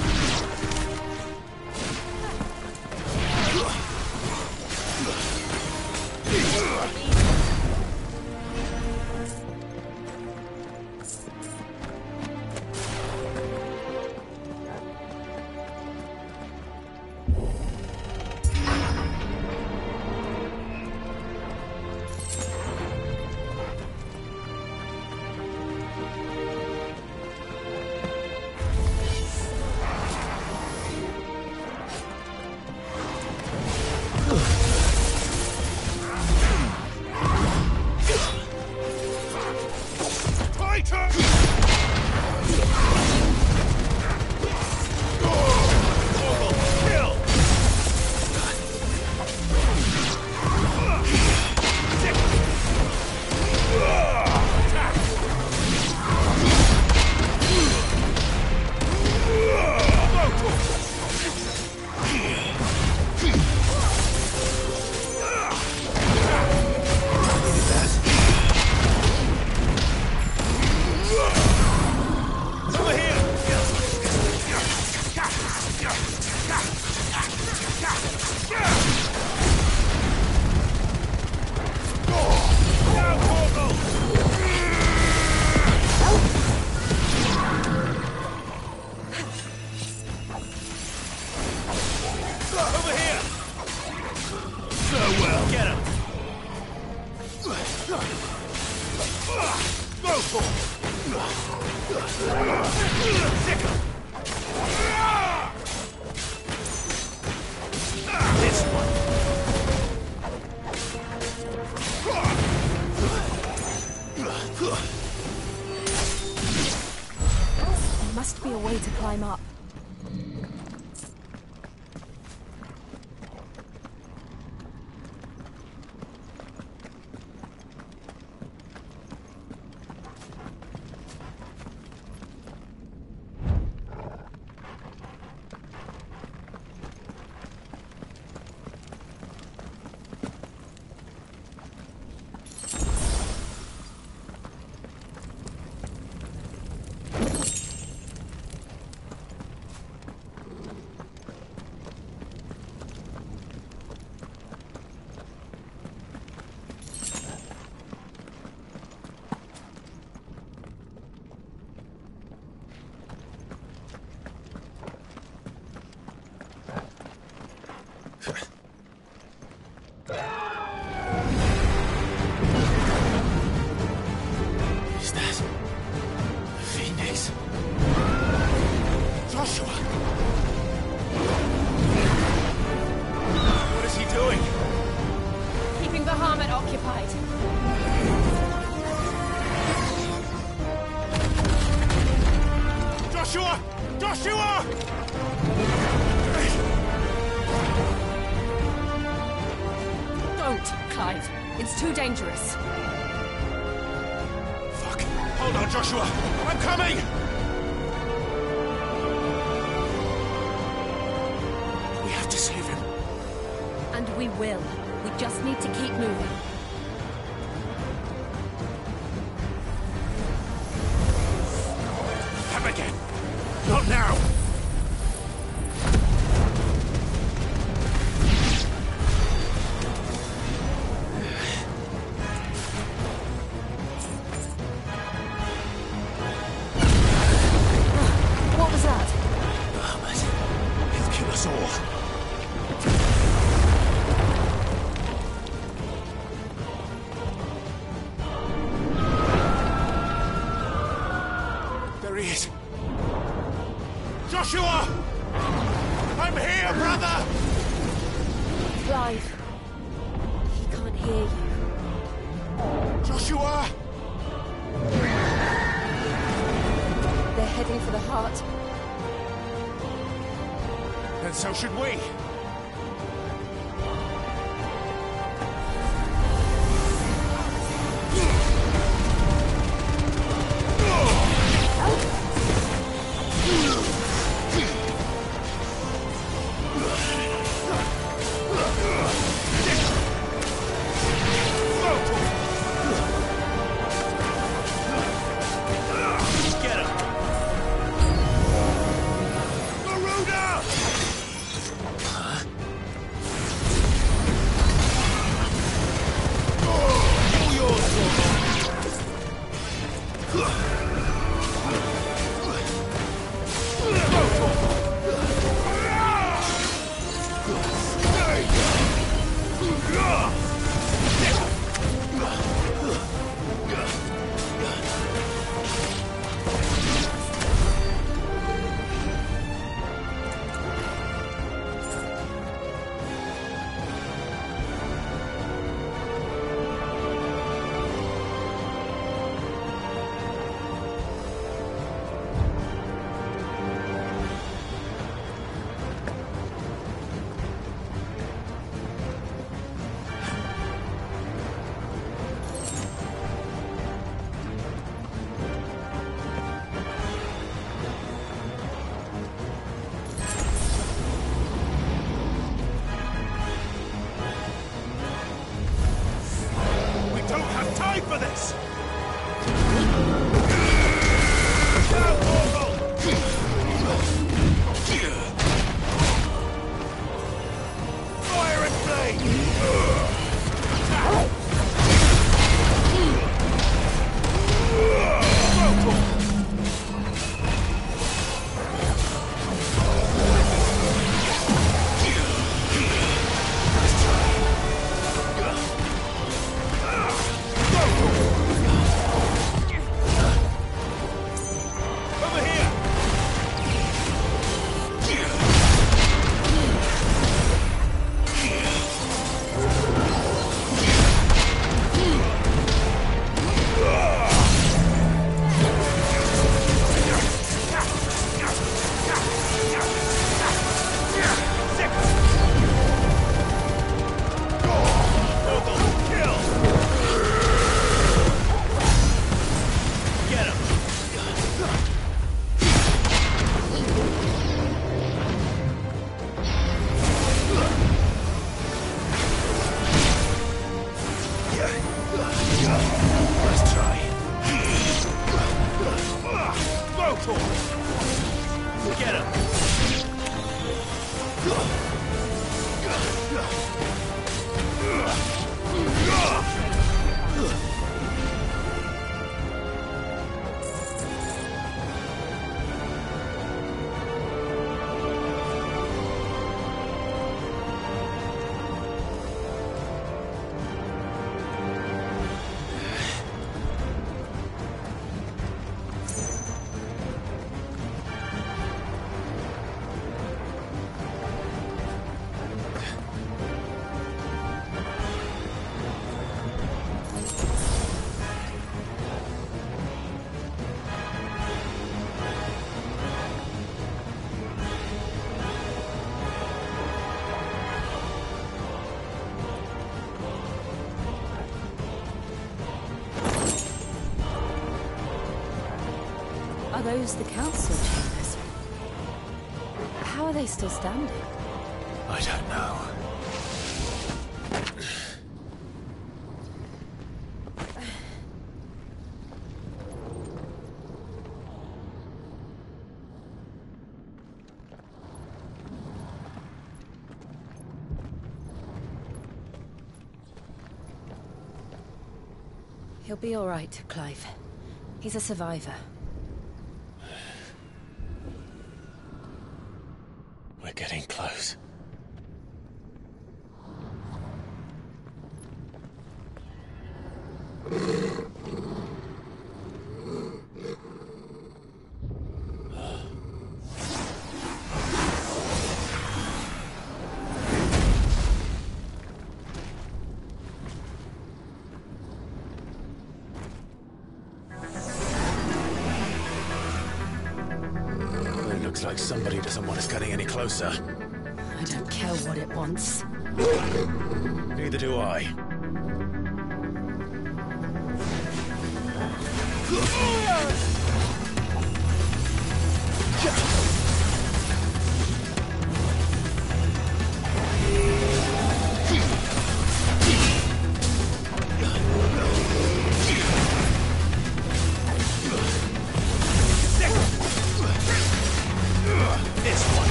There must be a way to climb up. Is that Phoenix? Joshua! What is he doing? Keeping Bahamut occupied. Joshua! Joshua! Don't, Clive. It's too dangerous. Fuck. Hold on, Joshua. I'm coming! We have to save him. And we will. We just need to keep moving. Come again. Not now! Joshua! I'm here, brother! Clive. He can't hear you. Joshua! They're heading for the heart. Then so should we. For this! Fire and flame! Are those the council chambers? How are they still standing? I don't know. He'll be all right, Clive. He's a survivor. We're getting close. Looks like somebody doesn't want us getting any closer. I don't care what it wants. Neither do I.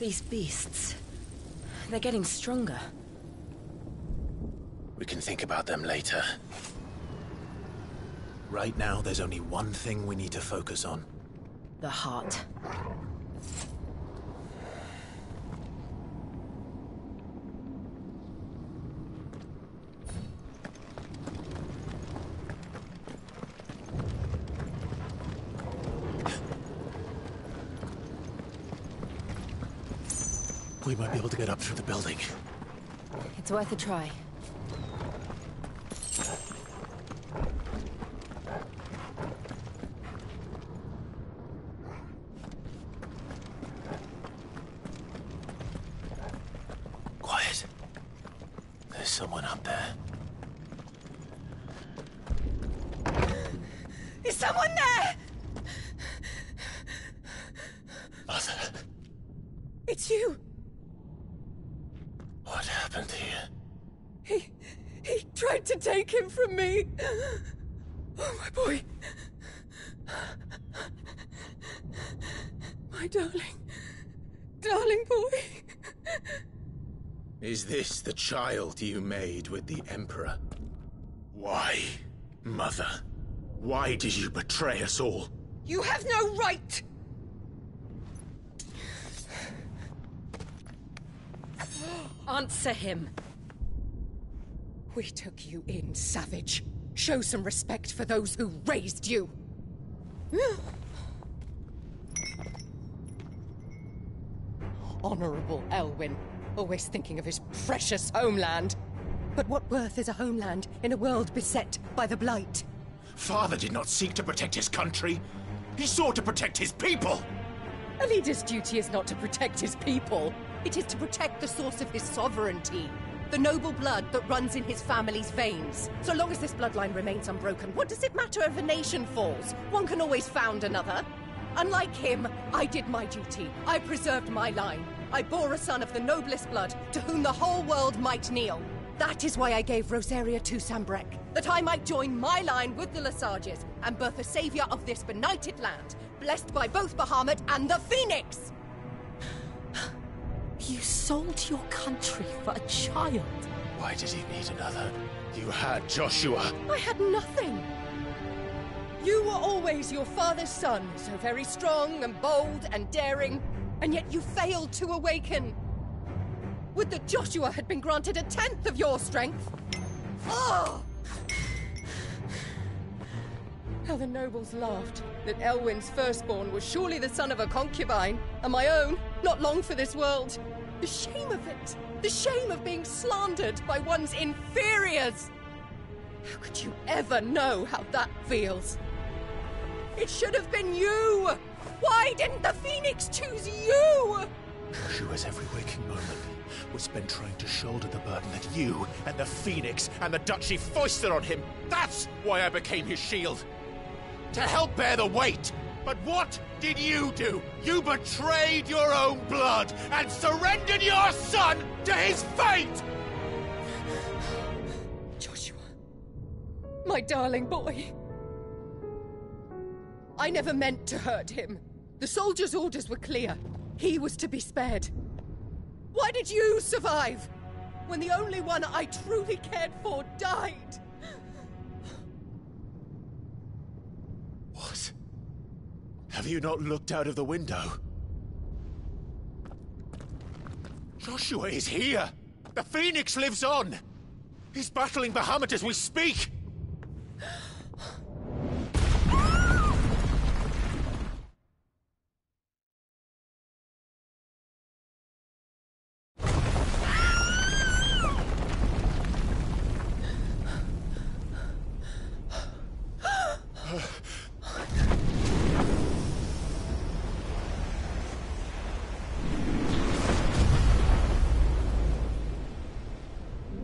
These beasts... they're getting stronger. We can think about them later. Right now, there's only one thing we need to focus on. The heart. we might be able to get up through the building. It's worth a try. Quiet. There's someone up there. Is someone there? Mother. It's you. What happened here? He tried to take him from me. Oh, my boy. My darling boy. Is this the child you made with the Emperor? Why, Mother? Why did you betray us all? You have no right! Answer him. We took you in, savage. Show some respect for those who raised you. Honorable Elwyn, always thinking of his precious homeland. But what worth is a homeland in a world beset by the Blight? Father did not seek to protect his country. He sought to protect his people. A leader's duty is not to protect his people. It is to protect the source of his sovereignty. The noble blood that runs in his family's veins. So long as this bloodline remains unbroken, what does it matter if a nation falls? One can always found another. Unlike him, I did my duty. I preserved my line. I bore a son of the noblest blood, to whom the whole world might kneel. That is why I gave Rosaria to Sambrek, that I might join my line with the Lesages and birth a savior of this benighted land, blessed by both Bahamut and the Phoenix! You sold your country for a child. Why did he need another? You had Joshua. I had nothing. You were always your father's son, so very strong and bold and daring, and yet you failed to awaken. Would that Joshua had been granted 1/10 of your strength? Oh! How the nobles laughed that Elwyn's firstborn was surely the son of a concubine, and my own, not long for this world. The shame of it! The shame of being slandered by one's inferiors! How could you ever know how that feels? It should have been you! Why didn't the Phoenix choose you? Joshua's every waking moment was spent trying to shoulder the burden that you and the Phoenix and the Duchy foisted on him. That's why I became his shield. To help bear the weight. But what did you do? You betrayed your own blood and surrendered your son to his fate! Joshua, my darling boy. I never meant to hurt him. The soldiers' orders were clear. He was to be spared. Why did you survive when the only one I truly cared for died? What? Have you not looked out of the window? Joshua is here! The Phoenix lives on! He's battling Bahamut as we speak!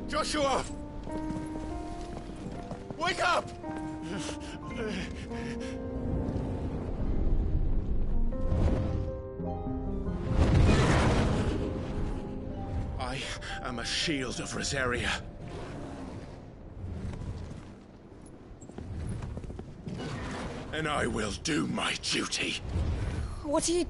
Joshua! Wake up! I am a shield of Rosaria. And I will do my duty. What are you...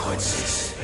consequences.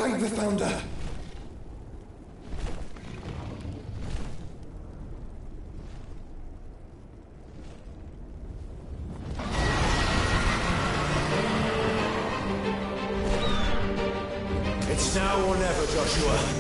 Thank the Founder. It's now or never, Joshua.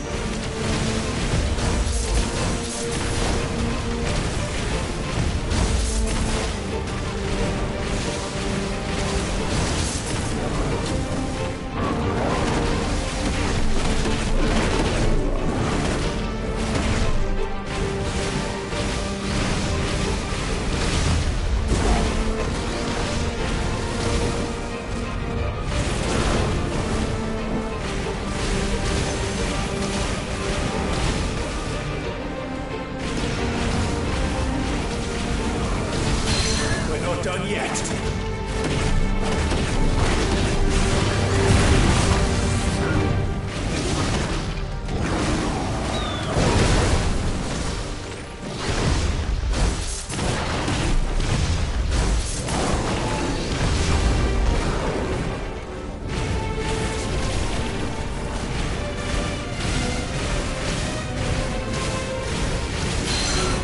Done yet.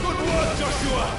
Good work, Joshua!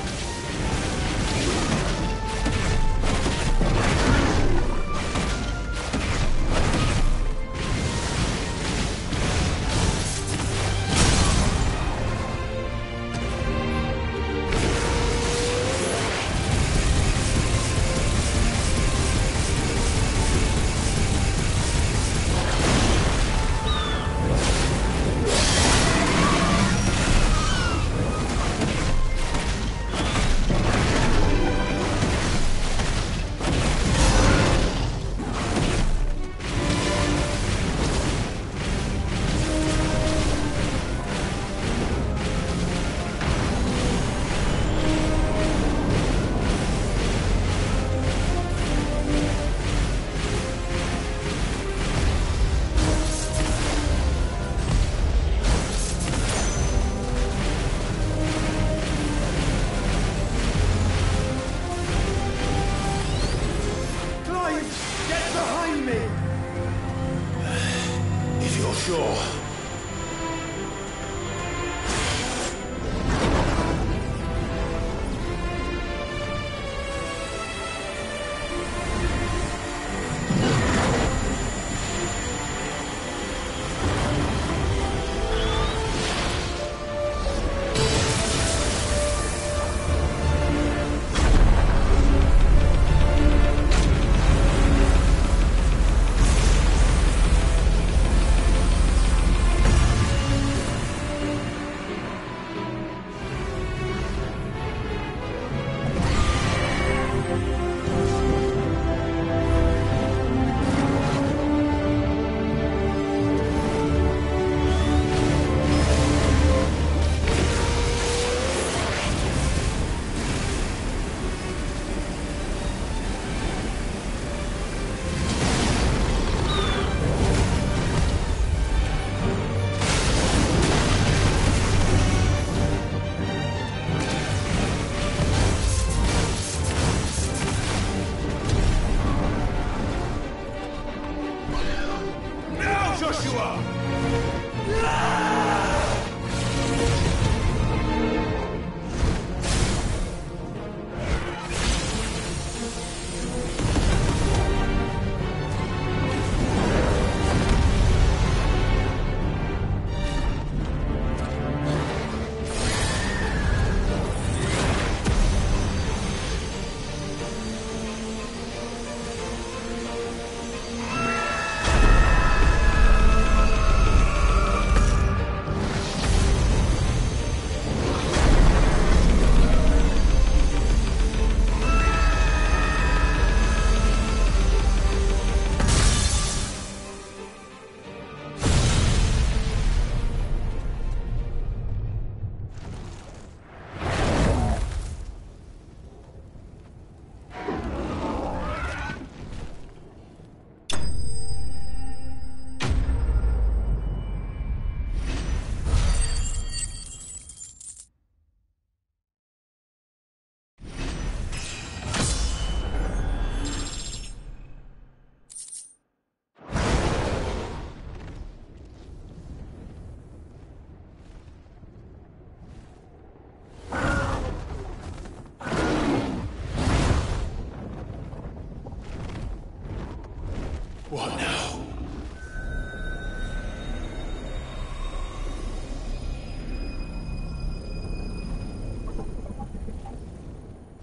Sure.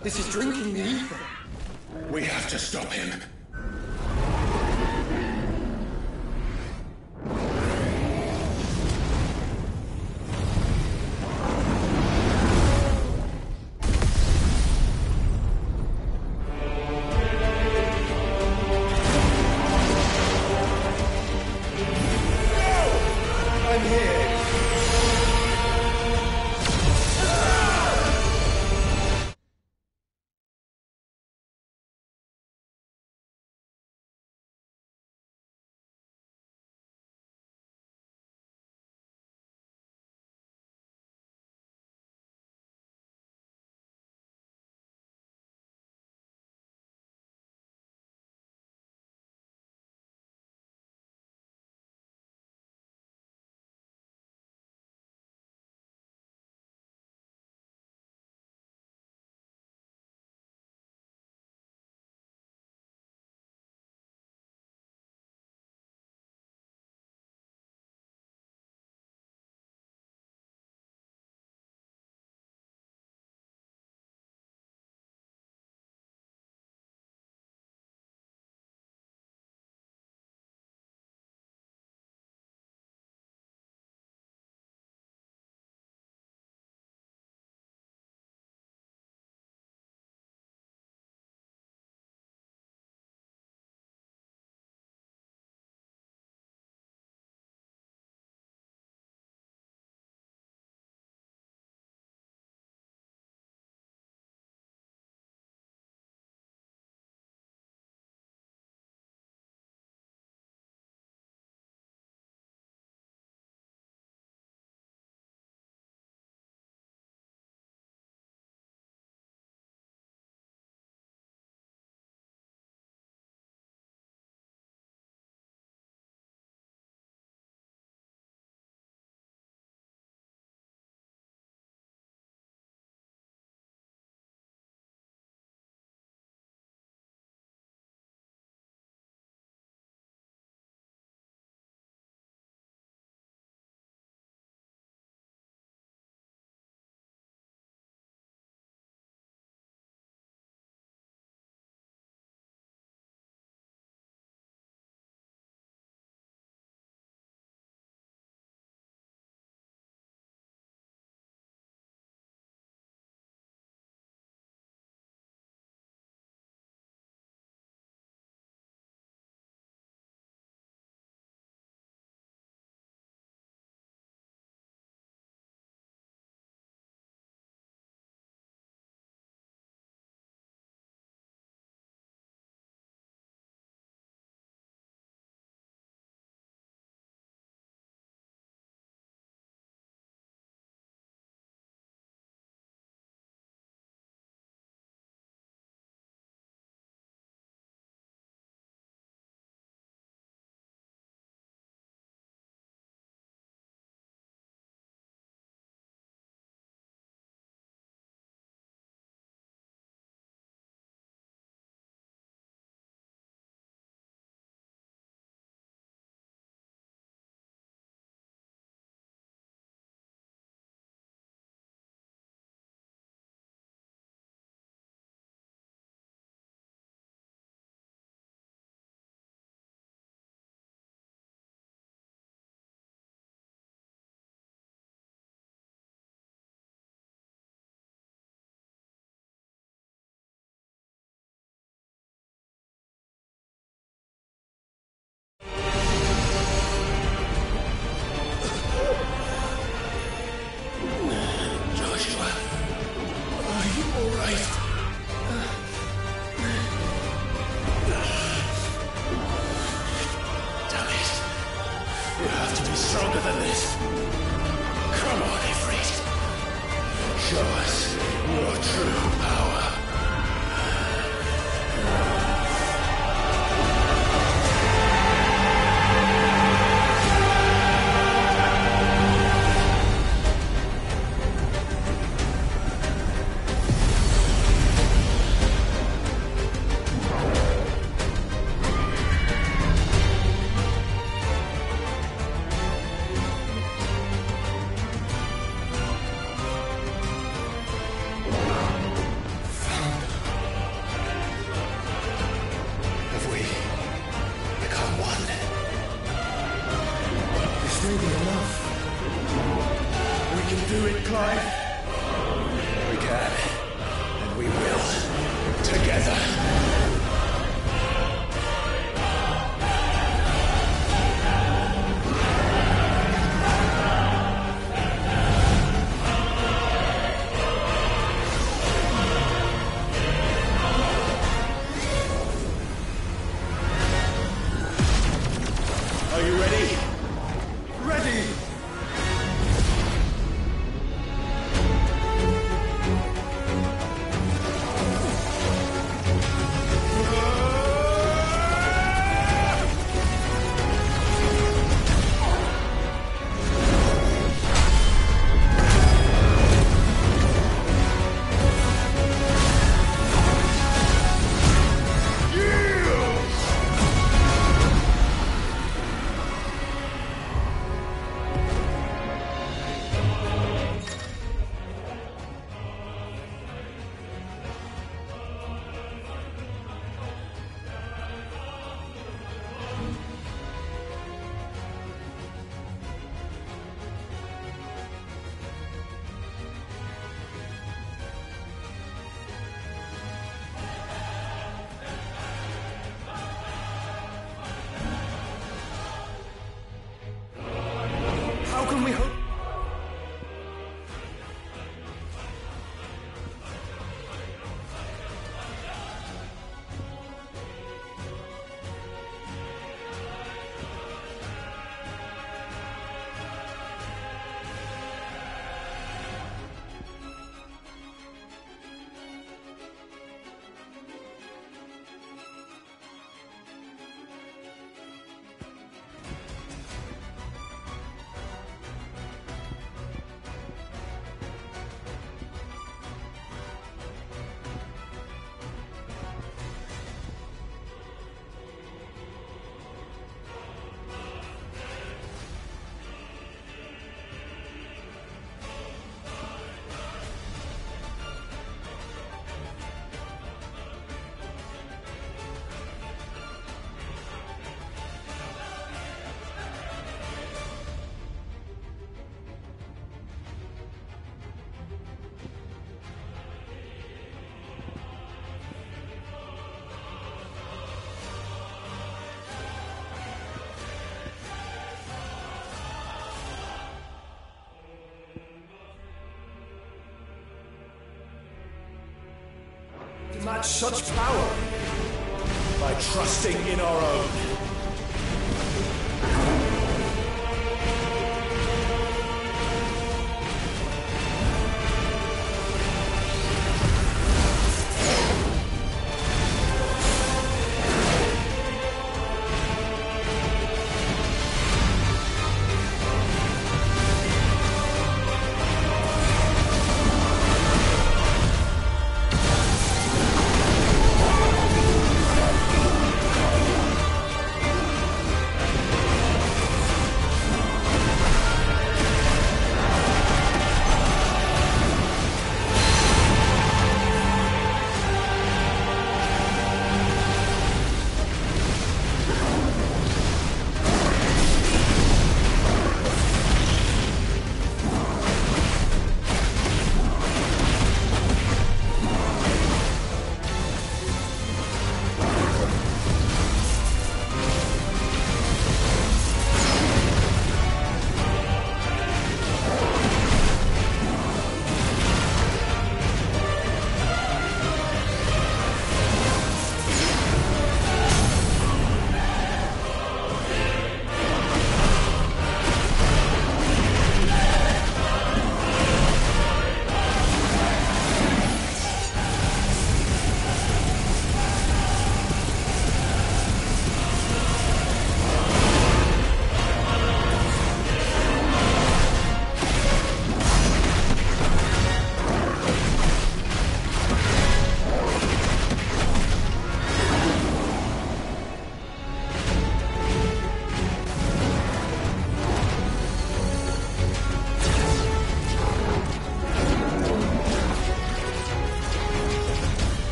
This is drinking the ether. We have to stop him. Stronger than this. Come on, Ifrit. Show us your true power. do it, Clive? We can. And we will. Together. Are you ready? Ready! How can we hope? To match such power by trusting in our own.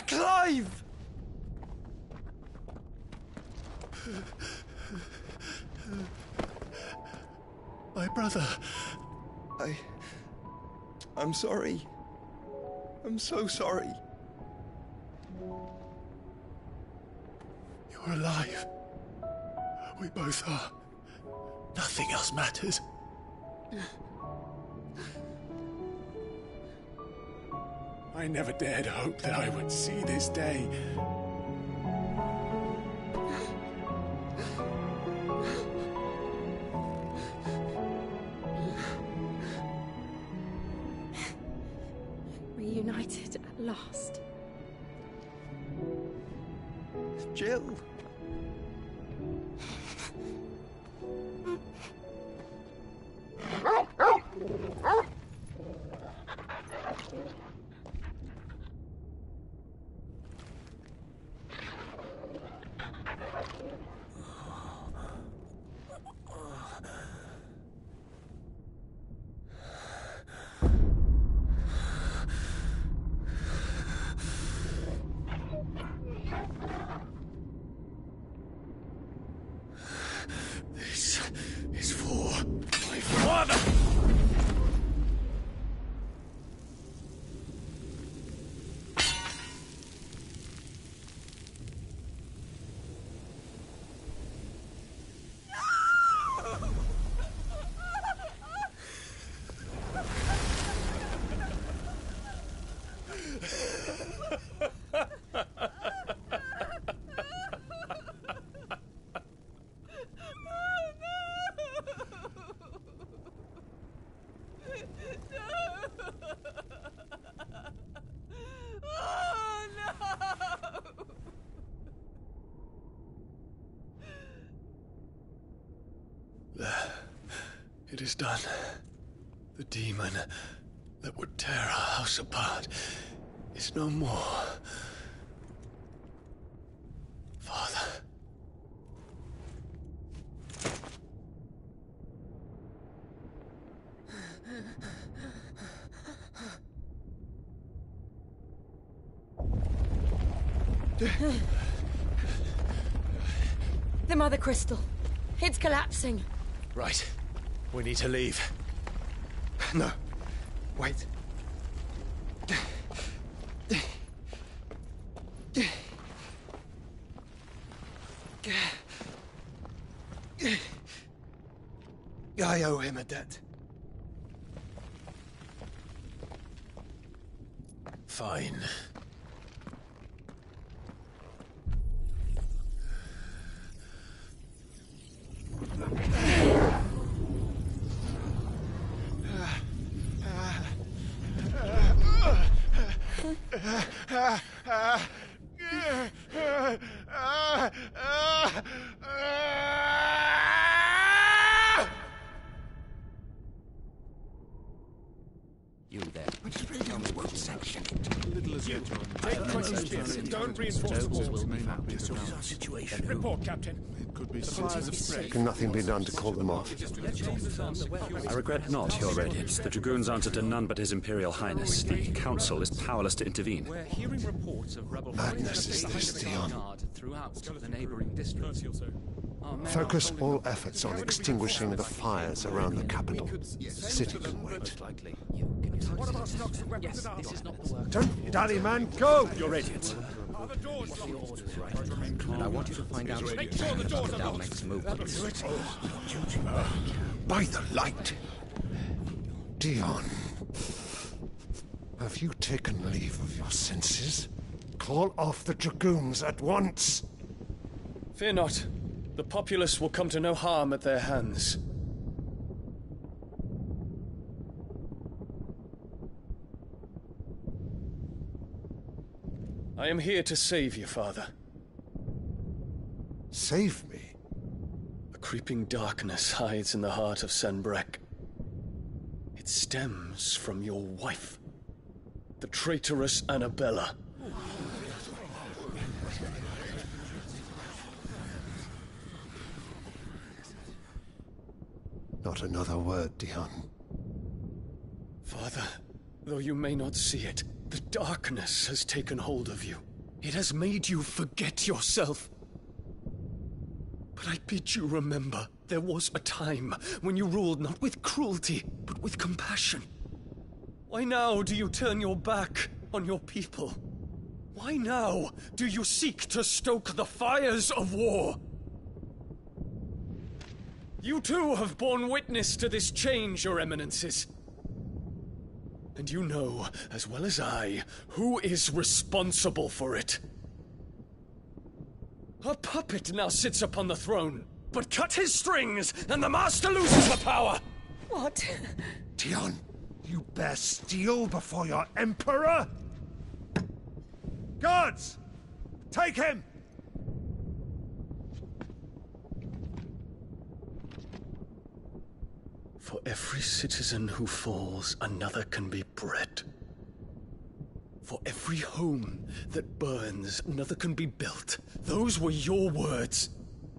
Clive! My brother. I'm sorry. I'm so sorry. You're alive. We both are. Nothing else matters. I never dared hope that I would see this day. Reunited at last. Jill. This is for my father! It is done. The demon that would tear our house apart is no more. Father. The Mother Crystal. It's collapsing. Right. We need to leave. No. Wait. I owe him a debt. Fine. You there. Tell me what section. Little as you. Take questions. Don't reinforce the walls. This is our situation. Report, Captain. It could be supplies of freight. Can nothing be done to call them off? I regret not, Your Radiance. The Dragoons answer to none but His Imperial Highness. The Council is powerless to intervene. We're hearing reports of rebel Madness is this, Dion. throughout the neighboring districts. Focus all efforts on extinguishing the fires around the capital. The city can wait. Don't dally, man, go! Your Radiance. And I want you to find out Make sure the doors are locked. next movements. By the light! Dion, have you taken leave of your senses? Call off the Dragoons at once! Fear not. The populace will come to no harm at their hands. I am here to save you, Father. Save me? A creeping darkness hides in the heart of Senbrek. It stems from your wife, the traitorous Annabella. Not another word, Dion. Father, though you may not see it, The darkness has taken hold of you. It has made you forget yourself. But I bid you remember, there was a time when you ruled not with cruelty, but with compassion. Why now do you turn your back on your people? Why now do you seek to stoke the fires of war? You too have borne witness to this change, Your Eminences. And you know, as well as I, who is responsible for it. A puppet now sits upon the throne, but cut his strings, and the master loses the power! What? Dion, you bear steel before your emperor? Guards! Take him! For every citizen who falls, another can be bred. For every home that burns, another can be built. Those were your words.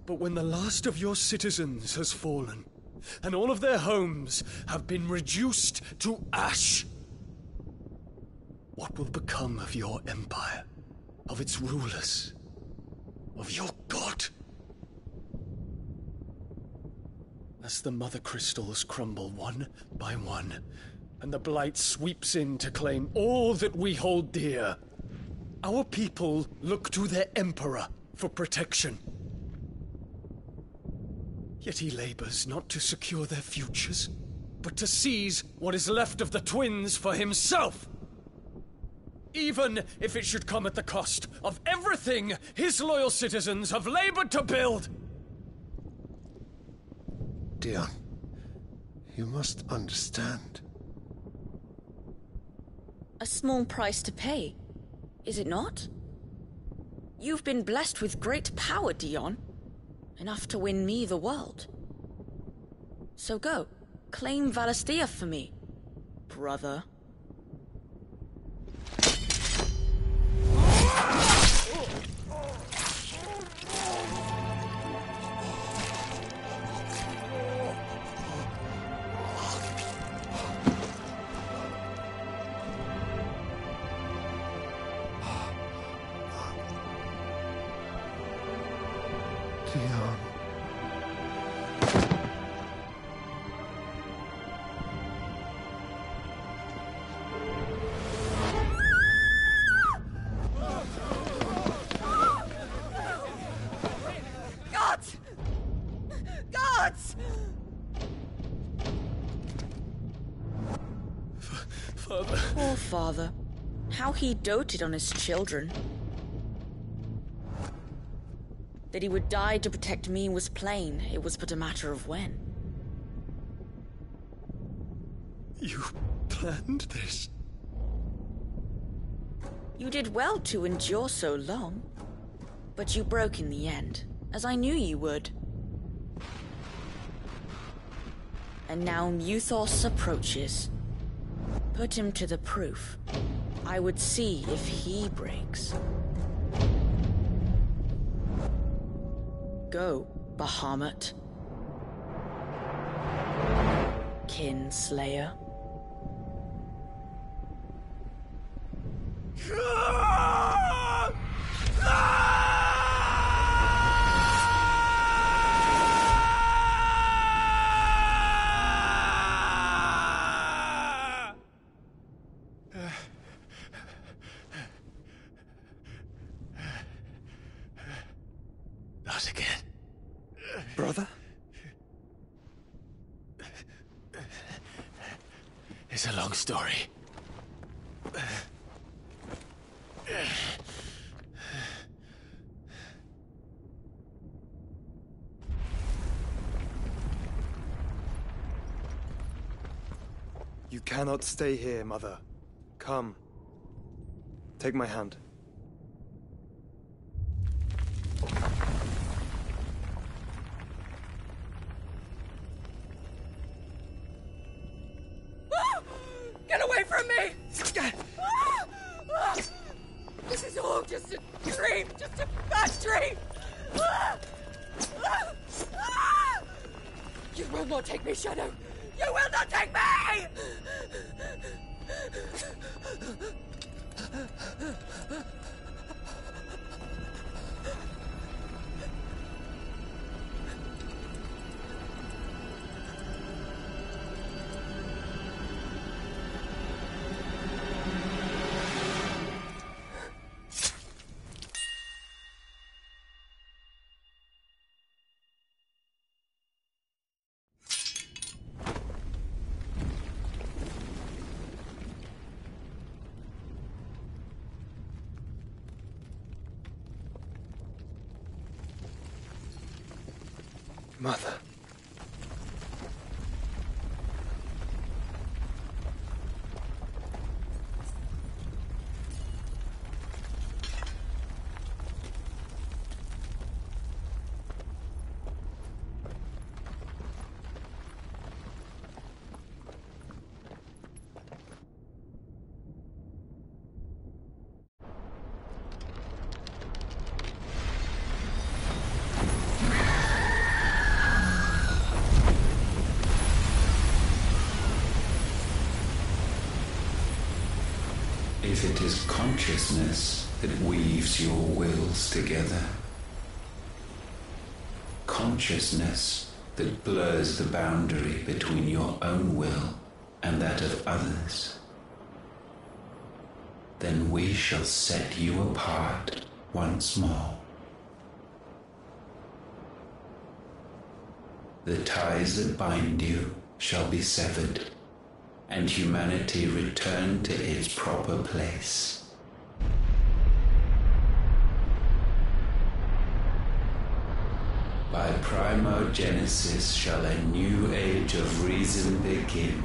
But when the last of your citizens has fallen, and all of their homes have been reduced to ash, what will become of your empire, of its rulers, of your god? As the mother crystals crumble one by one, and the blight sweeps in to claim all that we hold dear, our people look to their emperor for protection. Yet he labors not to secure their futures, but to seize what is left of the twins for himself. Even if it should come at the cost of everything his loyal citizens have labored to build. Dion, you must understand. A small price to pay, is it not? You've been blessed with great power, Dion. Enough to win me the world. So go, claim Valisthea for me, brother. Dion. Gods! Gods! Father. Poor father. How he doted on his children. That he would die to protect me was plain. It was but a matter of when. You planned this? You did well to endure so long. But you broke in the end, as I knew you would. And now Muthos approaches. Put him to the proof. I would see if he breaks. Go, Bahamut. Kinslayer. Not again. Brother? It's a long story. You cannot stay here, Mother. Come. Take my hand. Get away from me! This is all just a dream, just a bad dream! You will not take me, Shadow! You will not take me! Mother. If it is consciousness that weaves your wills together, consciousness that blurs the boundary between your own will and that of others, then we shall set you apart once more. The ties that bind you shall be severed, and humanity return to its proper place. By primogenesis shall a new age of reason begin.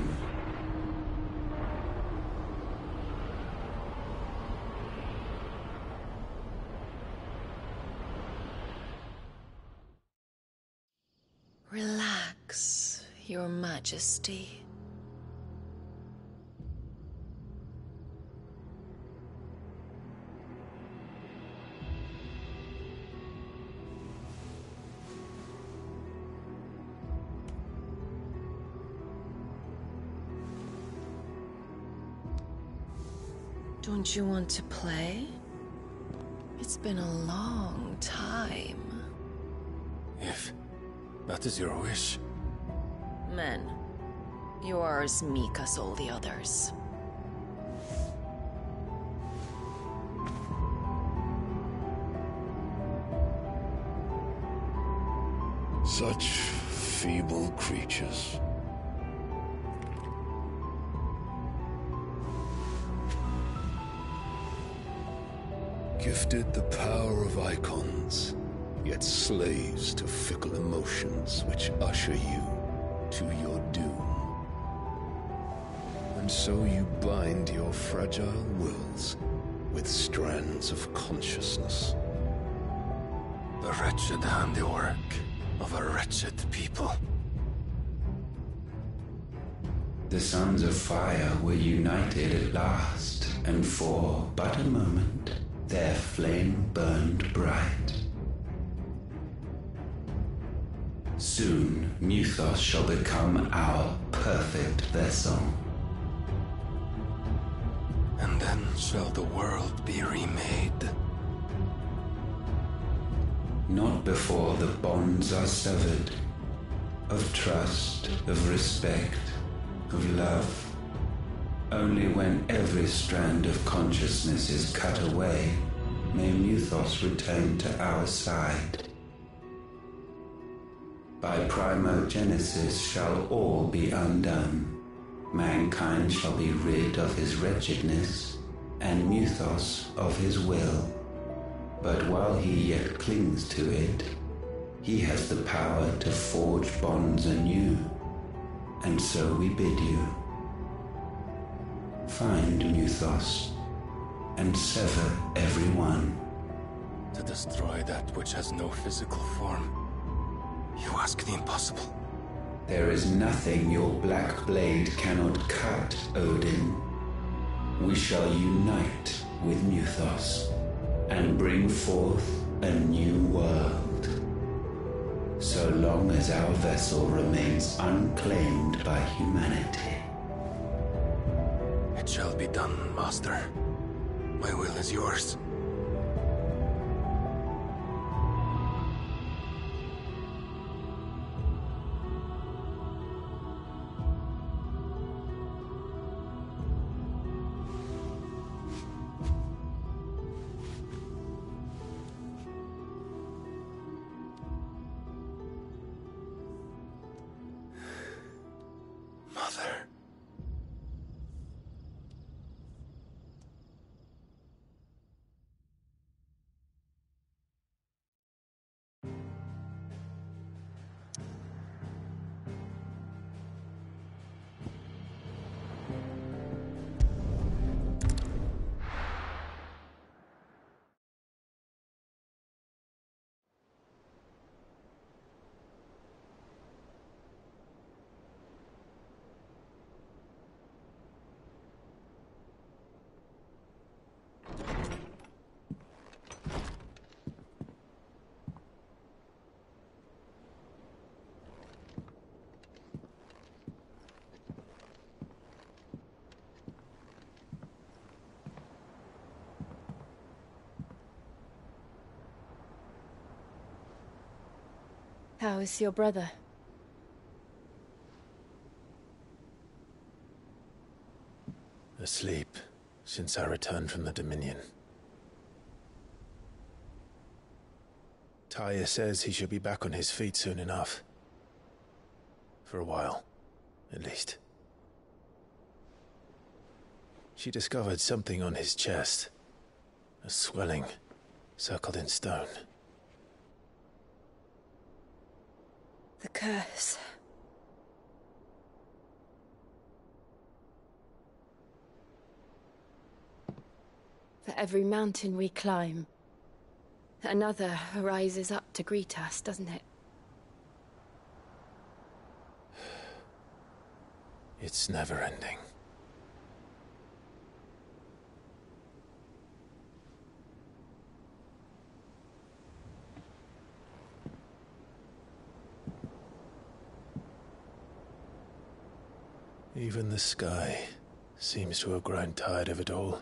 Relax, Your Majesty. Don't you want to play? It's been a long time. If that is your wish. Men, you are as meek as all the others. Such feeble creatures. Gifted the power of icons, yet slaves to fickle emotions which usher you to your doom. And so you bind your fragile wills with strands of consciousness. The wretched handiwork of a wretched people. The Sons of Fire were united at last, and for but a moment their flame burned bright. Soon, Mythos shall become our perfect vessel. And then shall the world be remade. Not before the bonds are severed, of trust, of respect, of love. Only when every strand of consciousness is cut away, may Mythos return to our side. By primogenesis shall all be undone. Mankind shall be rid of his wretchedness, and Mythos of his will. But while he yet clings to it, he has the power to forge bonds anew. And so we bid you, find Mythos, and sever every one. To destroy that which has no physical form. You ask the impossible. There is nothing your black blade cannot cut, Odin. We shall unite with Mythos, and bring forth a new world. So long as our vessel remains unclaimed by humanity. It shall be done, Master. My will is yours. Mother. How is your brother? Asleep since I returned from the Dominion. Taya says he should be back on his feet soon enough. For a while, at least. She discovered something on his chest. A swelling, circled in stone. The curse. For every mountain we climb, another rises up to greet us, doesn't it? It's never ending. Even the sky seems to have grown tired of it all.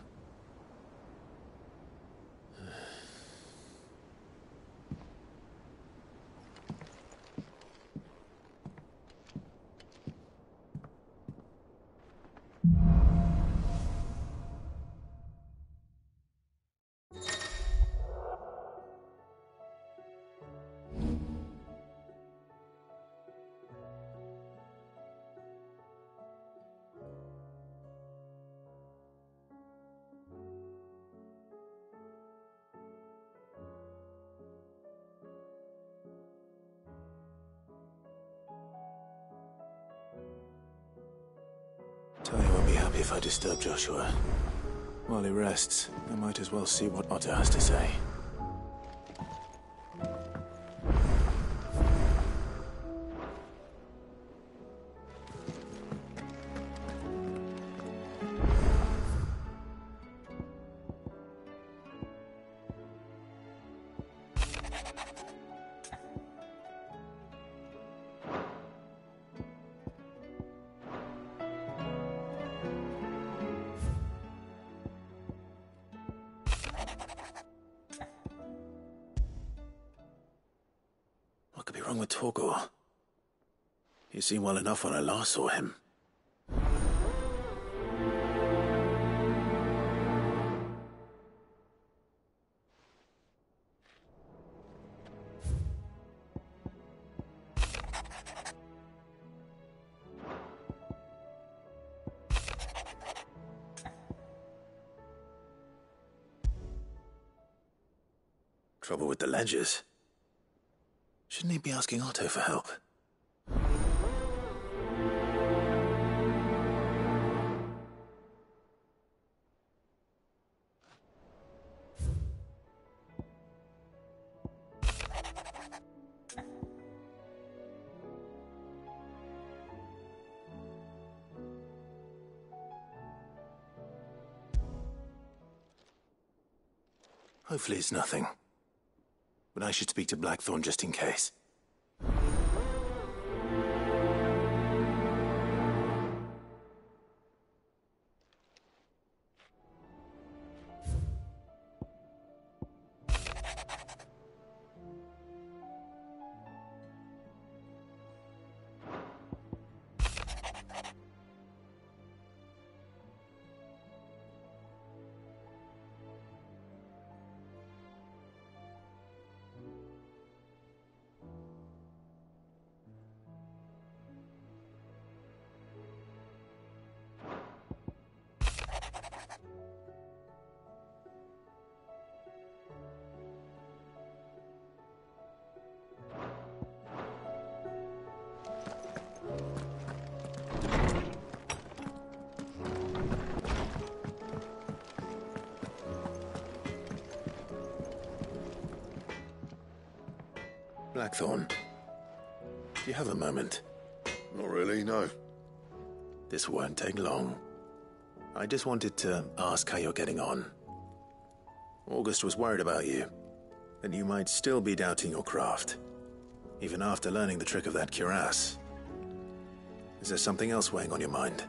Taya won't be happy if I disturb Joshua. While he rests, I might as well see what Otter has to say. What could be wrong with Torgor? He seemed well enough when I last saw him. Trouble with the ledgers. Shouldn't he be asking Otto for help? Hopefully it's nothing. But I should speak to Blackthorn just in case. Blackthorn, do you have a moment? Not really, no. This won't take long. I just wanted to ask how you're getting on. August was worried about you, that you might still be doubting your craft, even after learning the trick of that cuirass. Is there something else weighing on your mind?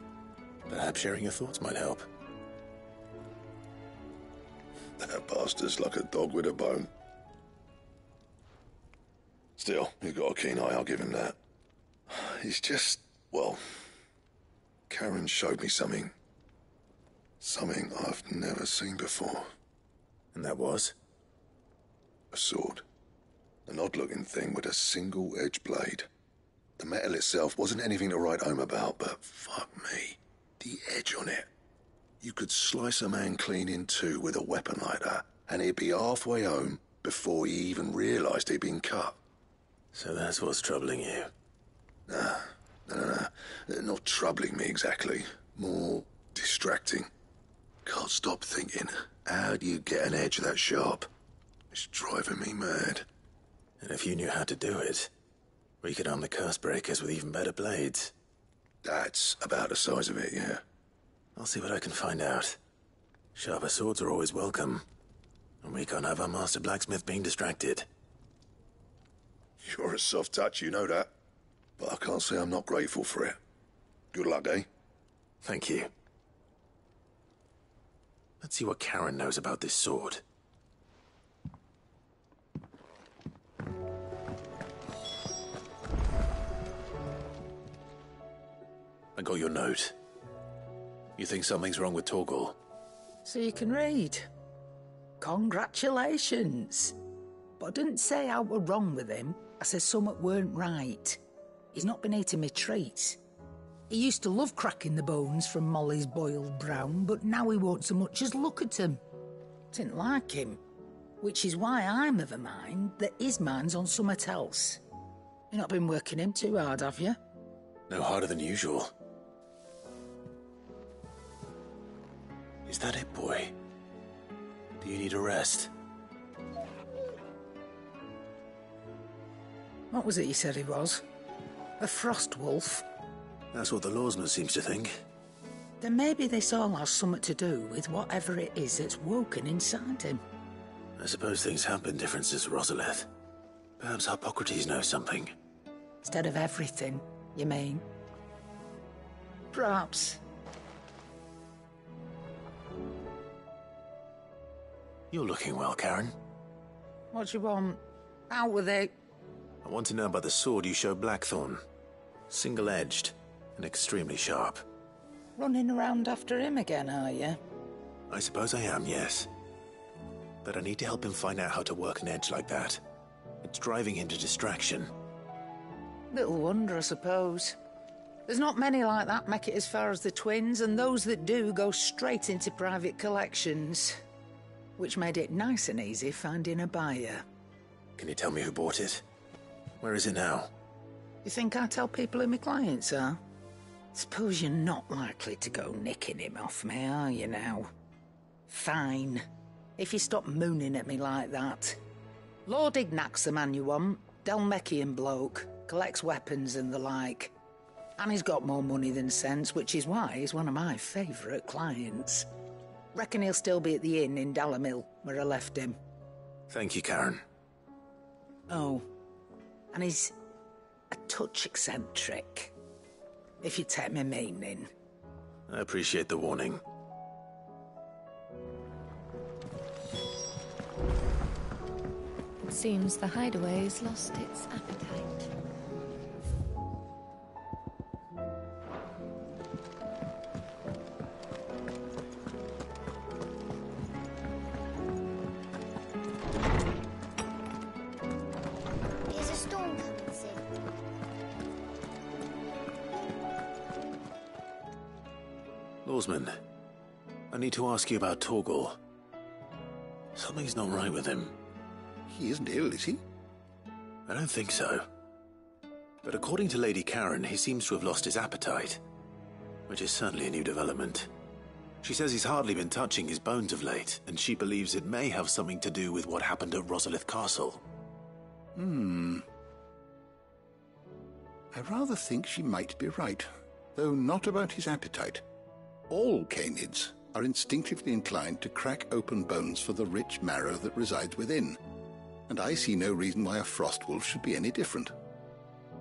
Perhaps sharing your thoughts might help. That bastard's like a dog with a bone. Still, you've got a keen eye, I'll give him that. He's just, well, Karen showed me something. Something I've never seen before. And that was? A sword. An odd-looking thing with a single-edged blade. The metal itself wasn't anything to write home about, but fuck me, the edge on it. You could slice a man clean in two with a weapon like that, and he'd be halfway home before he even realised he'd been cut. So that's what's troubling you? Nah. Not troubling me exactly. More distracting. Can't stop thinking, how do you get an edge that sharp? It's driving me mad. And if you knew how to do it, we could arm the curse breakers with even better blades. That's about the size of it, yeah. I'll see what I can find out. Sharper swords are always welcome. And we can't have our master blacksmith being distracted. You're a soft touch, you know that. But I can't say I'm not grateful for it. Good luck, eh? Thank you. Let's see what Karen knows about this sword. I got your note. You think something's wrong with Torgal? So you can read. Congratulations. But I didn't say I were wrong with him. I said something weren't right. He's not been eating me treats. He used to love cracking the bones from Molly's boiled brown, but now he won't so much as look at them. Didn't like him. Which is why I'm of a mind that his mind's on something else. You've not been working him too hard, have you? No harder than usual. Is that it, boy? Do you need a rest? What was it you said he was? A frost wolf? That's what the lawsman seems to think. Then maybe this all has something to do with whatever it is that's woken inside him. I suppose things have been different since Rosalith. Perhaps Hippocrates knows something. Instead of everything, you mean? Perhaps. You're looking well, Karen. What do you want? Out with it. I want to know about the sword you showed Blackthorn. Single-edged and extremely sharp. Running around after him again, are you? I suppose I am, yes. But I need to help him find out how to work an edge like that. It's driving him to distraction. Little wonder, I suppose. There's not many like that make it as far as the twins, and those that do go straight into private collections. Which made it nice and easy finding a buyer. Can you tell me who bought it? Where is it now? You think I tell people who my clients are? Suppose you're not likely to go nicking him off me, are you now? Fine. If you stop mooning at me like that. Lord Ignac's the man you want. Dalmekian bloke. Collects weapons and the like. And he's got more money than sense, which is why he's one of my favourite clients. Reckon he'll still be at the inn in Dalamil, where I left him. Thank you, Karen. Oh. And he's a touch eccentric. If you take my meaning. I appreciate the warning. It seems the hideaway's lost its appetite. There's a storm coming soon. Lawsman, I need to ask you about Torgal. Something's not right with him. He isn't ill, is he? I don't think so. But according to Lady Karen, he seems to have lost his appetite. Which is certainly a new development. She says he's hardly been touching his bones of late, and she believes it may have something to do with what happened at Rosalith Castle. I rather think she might be right, though not about his appetite. All canids are instinctively inclined to crack open bones for the rich marrow that resides within, and I see no reason why a frostwolf should be any different.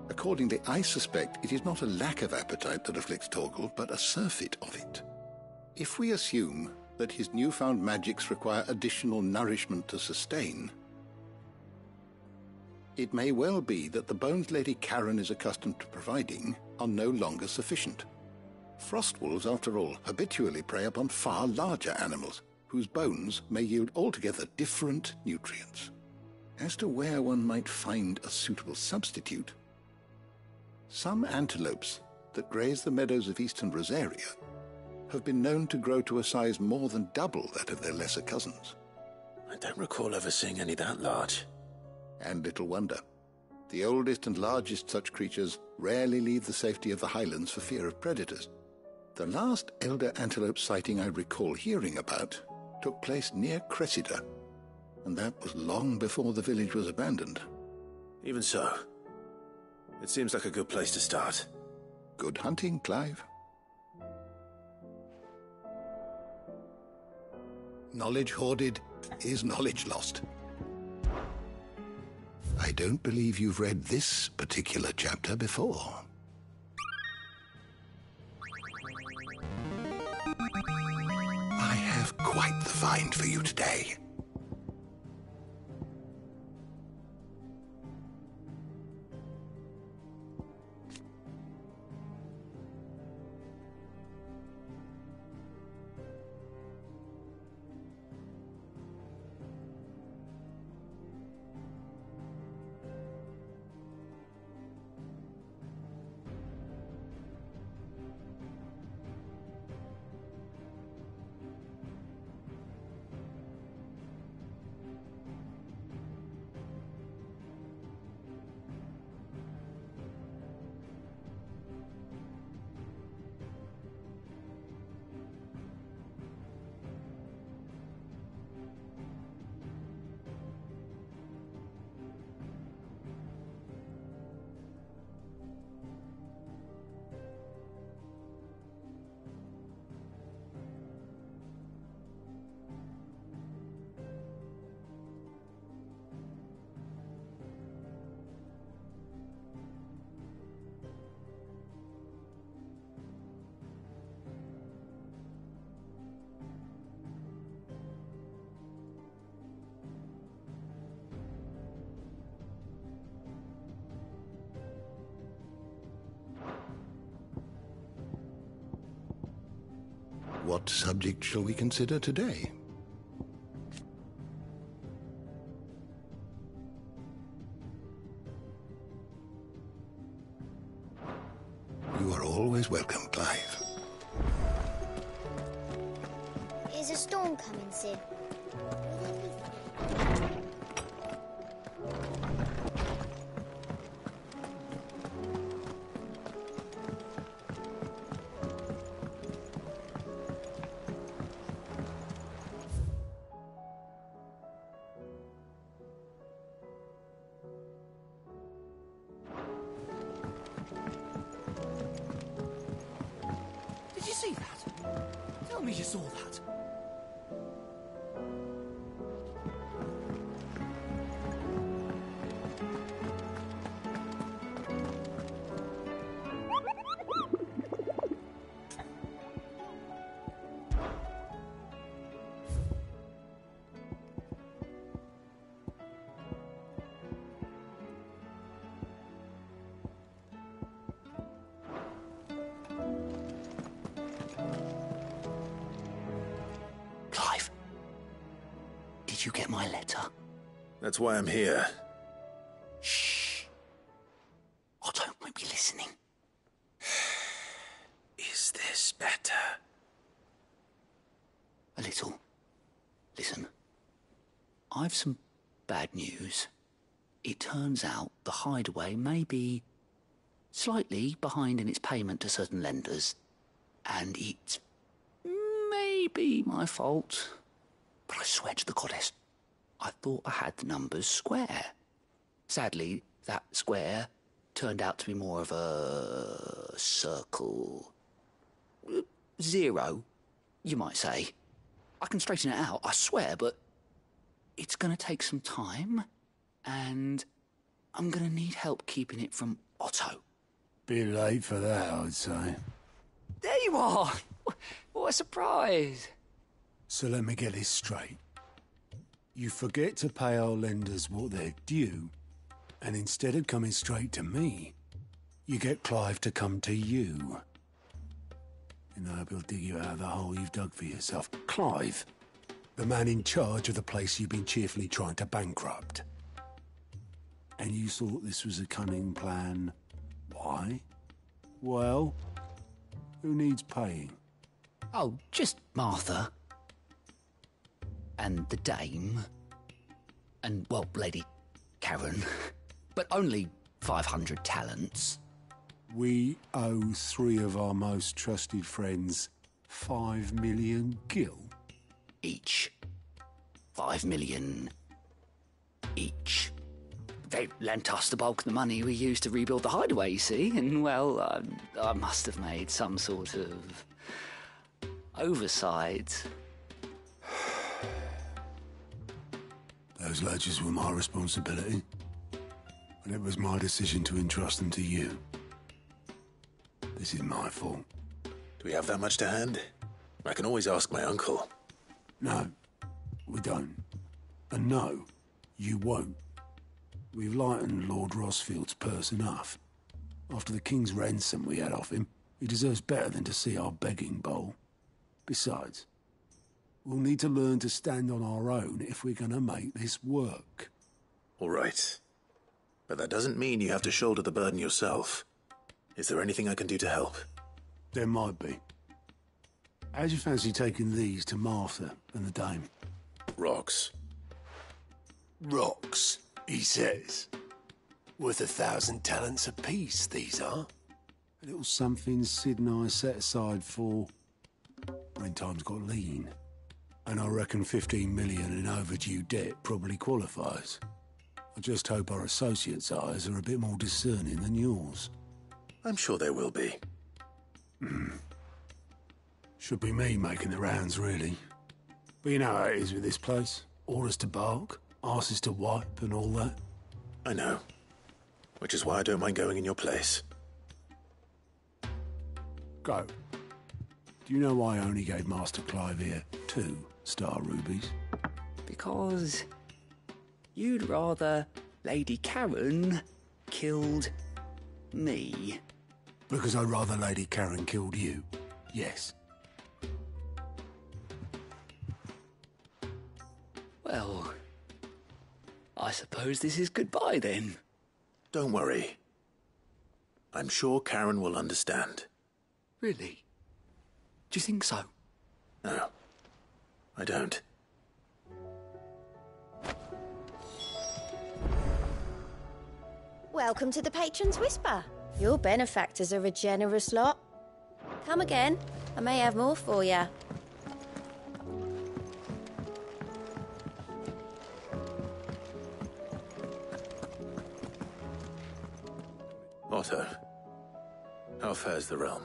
Accordingly, I suspect it is not a lack of appetite that afflicts Torgal, but a surfeit of it. If we assume that his newfound magics require additional nourishment to sustain, it may well be that the bones Lady Karen is accustomed to providing are no longer sufficient. Frostwolves, after all, habitually prey upon far larger animals, whose bones may yield altogether different nutrients. As to where one might find a suitable substitute, some antelopes that graze the meadows of eastern Rosaria have been known to grow to a size more than double that of their lesser cousins. I don't recall ever seeing any that large. And little wonder. The oldest and largest such creatures rarely leave the safety of the highlands for fear of predators. The last elder antelope sighting I recall hearing about took place near Cressida, and that was long before the village was abandoned. Even so, it seems like a good place to start. Good hunting, Clive. Knowledge hoarded is knowledge lost. I don't believe you've read this particular chapter before. I have quite the find for you today. What subject shall we consider today? You are always welcome, Clive. Is a storm coming, Sid? Did you see that? Tell me you saw that. Clive, did you get my letter? That's why I'm here. Shh. I don't want to be listening. Is this better? A little. Listen. I've some bad news. It turns out the hideaway may be slightly behind in its payment to certain lenders, and it may be my fault. But I swear to the goddess, I thought I had the numbers square. Sadly, that square turned out to be more of a circle. Zero, you might say. I can straighten it out, I swear, but it's going to take some time, and I'm going to need help keeping it from Otto. Bit late for that, I'd say. There you are! What a surprise! So let me get this straight. You forget to pay our lenders what they're due, and instead of coming straight to me, you get Clive to come to you. In the hope he'll dig you out of the hole you've dug for yourself. Clive, the man in charge of the place you've been cheerfully trying to bankrupt. And you thought this was a cunning plan. Why? Well, who needs paying? Oh, just Martha. And the dame. And, well, Lady Karen. But only 500 talents. We owe 3 of our most trusted friends 5 million gil. Each. 5 million each. They lent us the bulk of the money we used to rebuild the hideaway, you see, and, well, I must have made some sort of oversight. Those ledgers were my responsibility, and it was my decision to entrust them to you. This is my fault. Do we have that much to hand? I can always ask my uncle. No, we don't. And no, you won't. We've lightened Lord Rosfield's purse enough. After the king's ransom we had off him, he deserves better than to see our begging bowl. Besides, we'll need to learn to stand on our own if we're going to make this work. All right. But that doesn't mean you have to shoulder the burden yourself. Is there anything I can do to help? There might be. How'd you fancy taking these to Martha and the dame? Rocks. Rocks, he says. Worth 1,000 talents apiece, these are. A little something Sid and I set aside for when times got lean. And I reckon 15 million in overdue debt probably qualifies. I just hope our associates' eyes are a bit more discerning than yours. I'm sure there will be. Should be me making the rounds, really. But you know how it is with this place. Orders to bark, arses to wipe, and all that. I know. Which is why I don't mind going in your place. Go. Do you know why I only gave Master Clive here 2 star rubies? Because you'd rather Lady Karen killed me. Because I'd rather Lady Karen killed you. Yes. Well, I suppose this is goodbye then. Don't worry. I'm sure Karen will understand. Really? Do you think so? No, I don't. Welcome to the Patron's Whisper. Your benefactors are a generous lot. Come again. I may have more for you. Otto, how fares the realm?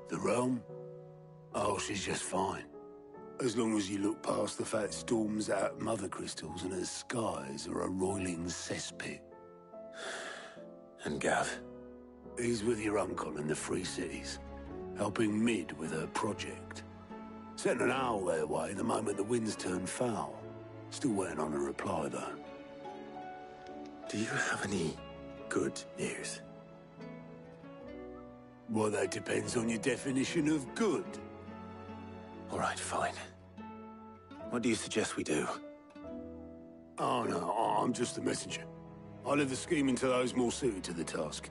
The realm? Oh, she's just fine. As long as you look past the fat storms out mother crystals and her skies are a roiling cesspit. And Gav? He's with your uncle in the Free Cities, helping Mid with her project. Sent an owl their way the moment the winds turned foul. Still waiting on a reply, though. Do you have any good news? Well, that depends on your definition of good. All right, fine. What do you suggest we do? Oh, no, I'm just the messenger. I'll leave the scheming to those more suited to the task.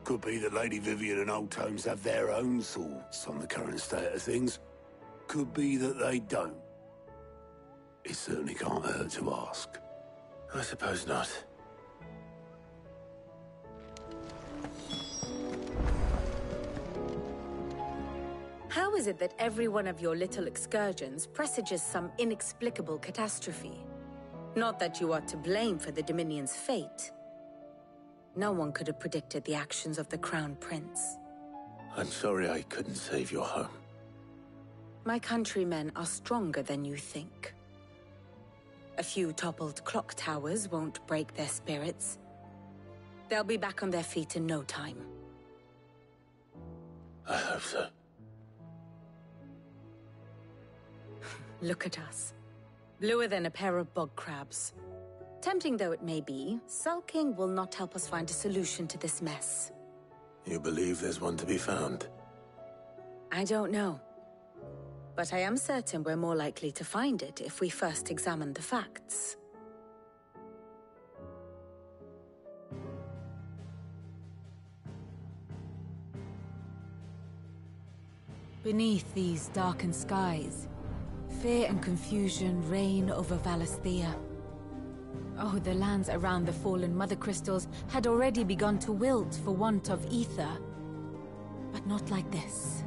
Could be that Lady Vivian and Old Tomes have their own thoughts on the current state of things. Could be that they don't. It certainly can't hurt to ask. I suppose not. How is it that every one of your little excursions presages some inexplicable catastrophe? Not that you are to blame for the Dominion's fate. No one could have predicted the actions of the Crown Prince. I'm sorry I couldn't save your home. My countrymen are stronger than you think. A few toppled clock towers won't break their spirits. They'll be back on their feet in no time. I hope so. Look at us. Bluer than a pair of bog crabs. Tempting though it may be, sulking will not help us find a solution to this mess. You believe there's one to be found? I don't know. But I am certain we're more likely to find it if we first examine the facts. Beneath these darkened skies, fear and confusion reign over Valisthea. Oh, the lands around the fallen Mother Crystals had already begun to wilt for want of ether. But not like this.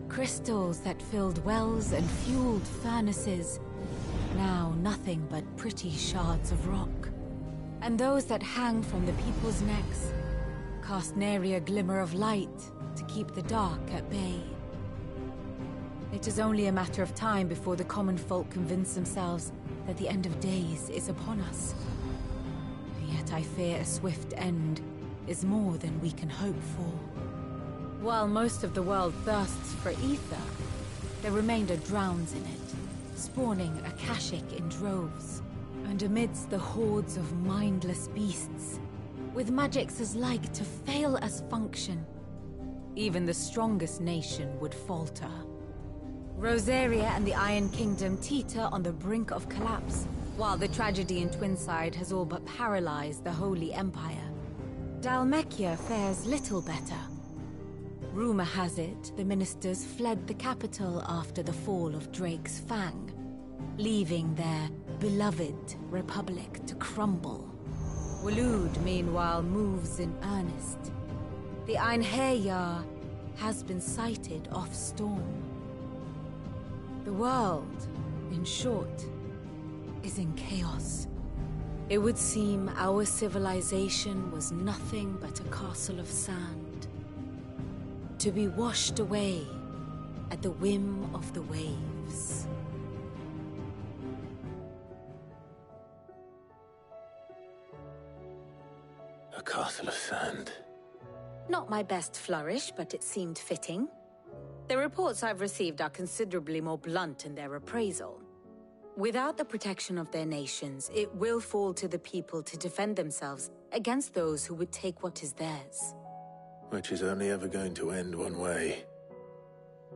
Crystals that filled wells and fueled furnaces, now nothing but pretty shards of rock. And those that hang from the people's necks cast nary a glimmer of light to keep the dark at bay. It is only a matter of time before the common folk convince themselves that the end of days is upon us. Yet I fear a swift end is more than we can hope for. While most of the world thirsts for ether, the remainder drowns in it, spawning Akashic in droves. And amidst the hordes of mindless beasts, with magics as like to fail as function, even the strongest nation would falter. Rosaria and the Iron Kingdom teeter on the brink of collapse, while the tragedy in Twinside has all but paralyzed the Holy Empire. Dhalmekia fares little better. Rumor has it the ministers fled the capital after the fall of Drake's Fang, leaving their beloved republic to crumble. Waloed, meanwhile, moves in earnest. The Einherjar has been sighted off Storm. The world, in short, is in chaos. It would seem our civilization was nothing but a castle of sand, to be washed away at the whim of the waves. A castle of sand. Not my best flourish, but it seemed fitting. The reports I've received are considerably more blunt in their appraisal. Without the protection of their nations, it will fall to the people to defend themselves against those who would take what is theirs. Which is only ever going to end one way.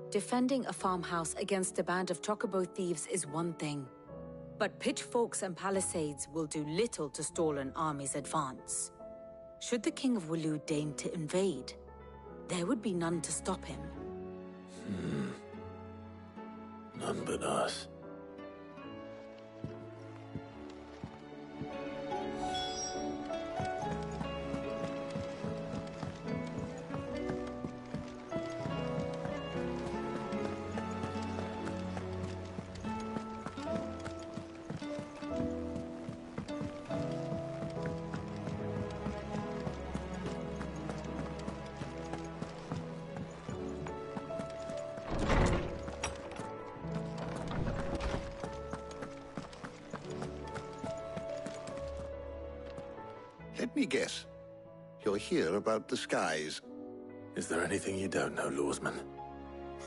Defending a farmhouse against a band of chocobo thieves is one thing, but pitchforks and palisades will do little to stall an army's advance. Should the King of Waloed deign to invade, there would be none to stop him. None but us. Let me guess. You're here about the skies. Is there anything you don't know, Lawsman?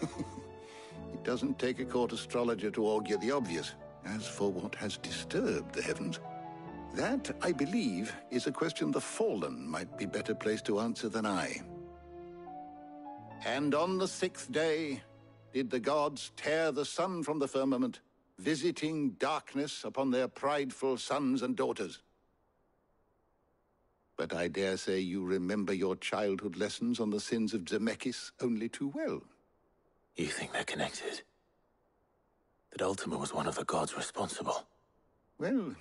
It doesn't take a court astrologer to augur the obvious. As for what has disturbed the heavens, that, I believe, is a question the Fallen might be better placed to answer than I. And on the 6th day did the gods tear the sun from the firmament, visiting darkness upon their prideful sons and daughters. But I dare say you remember your childhood lessons on the sins of Zemeckis only too well. You think they're connected? That Ultima was one of the gods responsible? Well,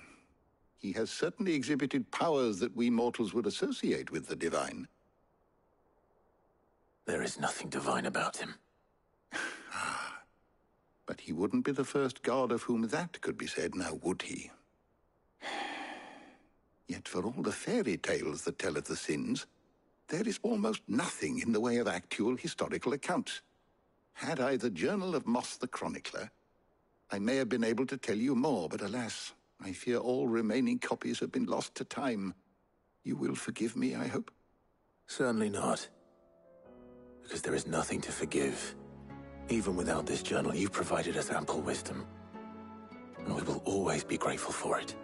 he has certainly exhibited powers that we mortals would associate with the divine. There is nothing divine about him. But he wouldn't be the first god of whom that could be said, now would he? Yet for all the fairy tales that tell of the sins, there is almost nothing in the way of actual historical accounts. Had I the Journal of Moss the Chronicler, I may have been able to tell you more, but alas, I fear all remaining copies have been lost to time. You will forgive me, I hope? Certainly not. Because there is nothing to forgive. Even without this journal, you've provided us ample wisdom. And we will always be grateful for it.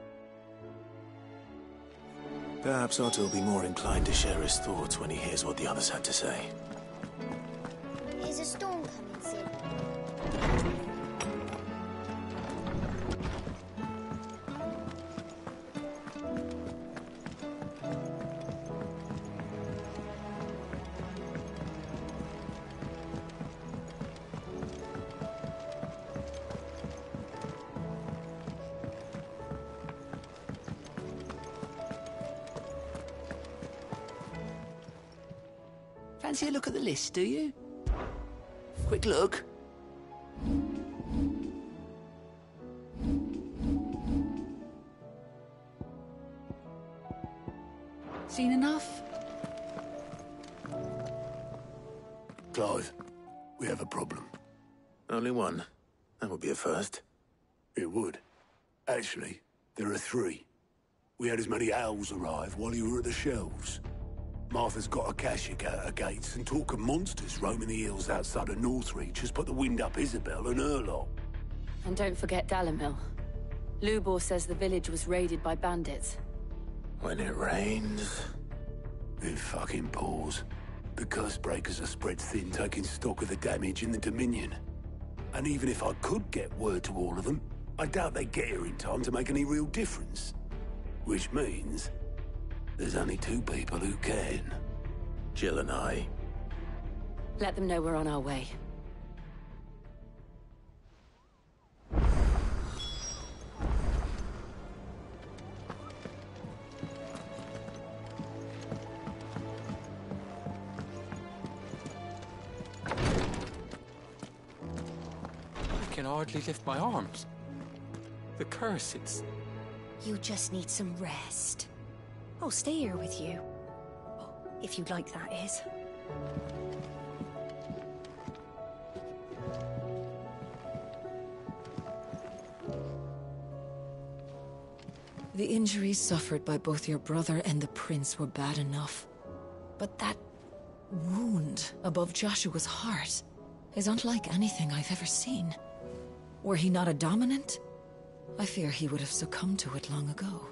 Perhaps Otto will be more inclined to share his thoughts when he hears what the others had to say. Is a storm coming, Sid? Fancy a look at the list, do you? Quick look. Seen enough? Clive, we have a problem. Only one. That would be a first. It would. Actually, there are three. We had as many owls arrive while you were at the shelves. Martha's got a Kashik out her gates, and talk of monsters roaming the hills outside of Northreach has put the wind up Isabel and her lot. And don't forget Dalimil. Lubor says the village was raided by bandits. When it rains... It fucking pours. The curse breakers are spread thin, taking stock of the damage in the Dominion. And even if I could get word to all of them, I doubt they'd get here in time to make any real difference. Which means... there's only two people who can. Jill and I. Let them know we're on our way. I can hardly lift my arms. The curse, it's... You just need some rest. I'll stay here with you. If you'd like, that is. The injuries suffered by both your brother and the prince were bad enough. But that wound above Joshua's heart is unlike anything I've ever seen. Were he not a dominant, I fear he would have succumbed to it long ago.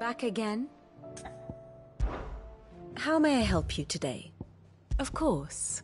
Back again? How may I help you today? Of course.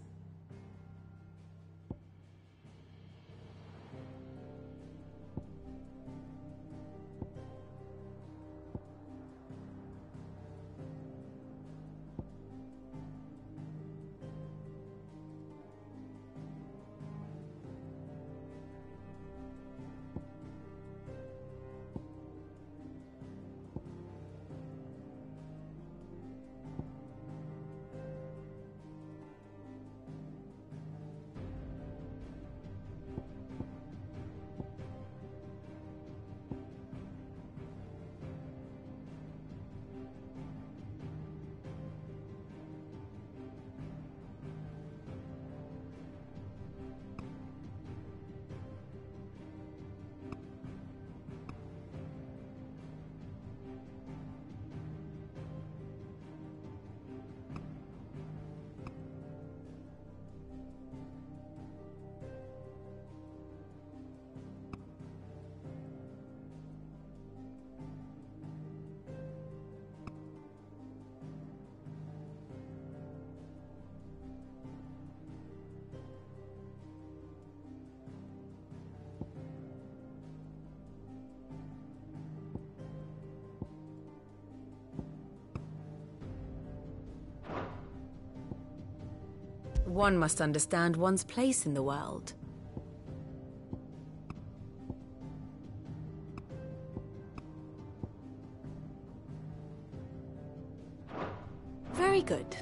One must understand one's place in the world. Very good.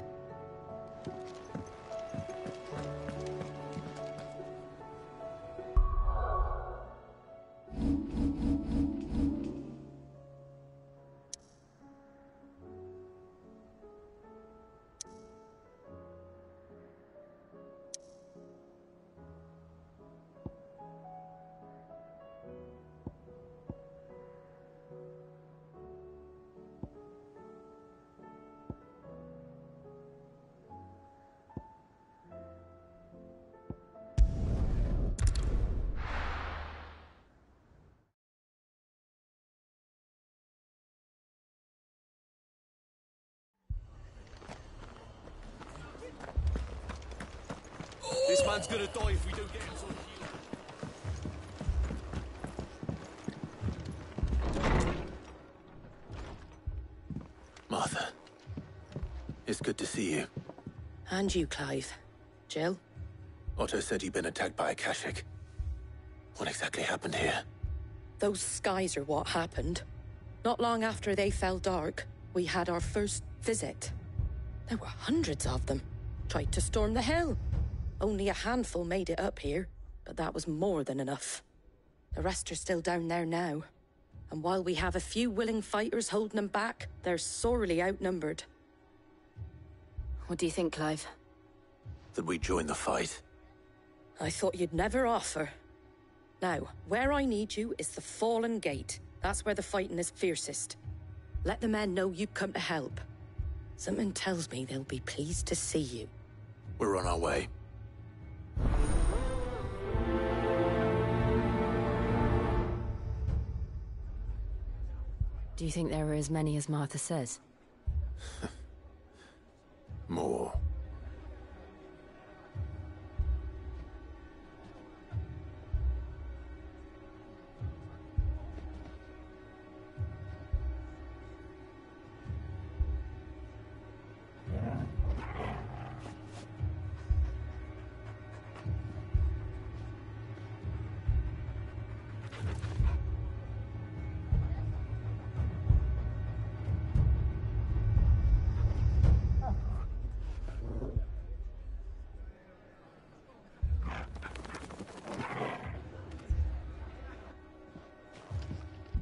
This man's gonna die if we don't get him to heal. Martha, it's good to see you. And you, Clive. Jill? Otto said you'd been attacked by a Kashik. What exactly happened here? Those skies are what happened. Not long after they fell dark, we had our first visit. There were hundreds of them. Tried to storm the hill. Only a handful made it up here, but that was more than enough. The rest are still down there now. And while we have a few willing fighters holding them back, they're sorely outnumbered. What do you think, Clive? That we join the fight. I thought you'd never offer. Now, where I need you is the Fallen Gate. That's where the fighting is fiercest. Let the men know you've come to help. Something tells me they'll be pleased to see you. We're on our way. Do you think there were as many as Martha says? More.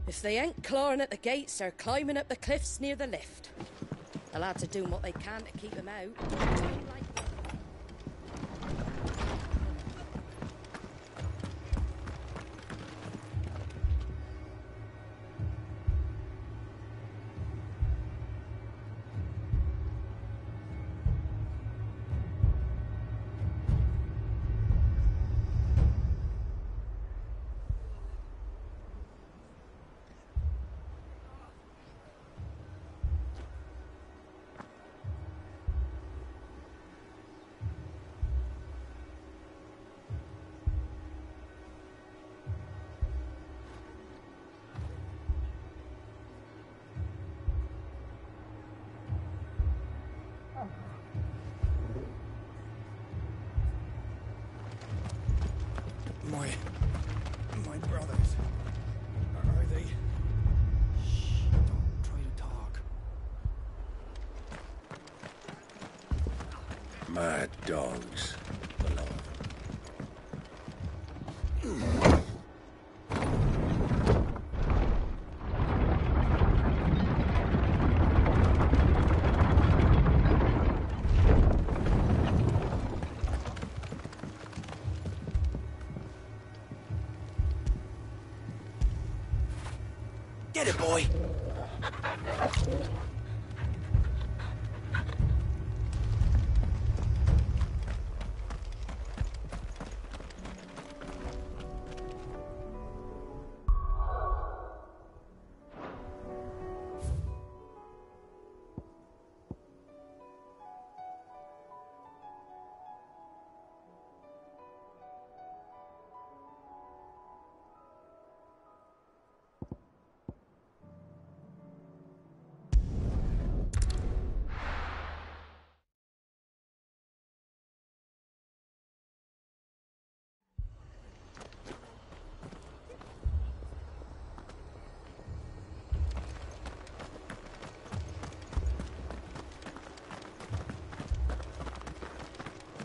If they ain't clawing at the gates, they're climbing up the cliffs near the lift. The lads are doing what they can to keep them out. Mad dogs. Get it, boy!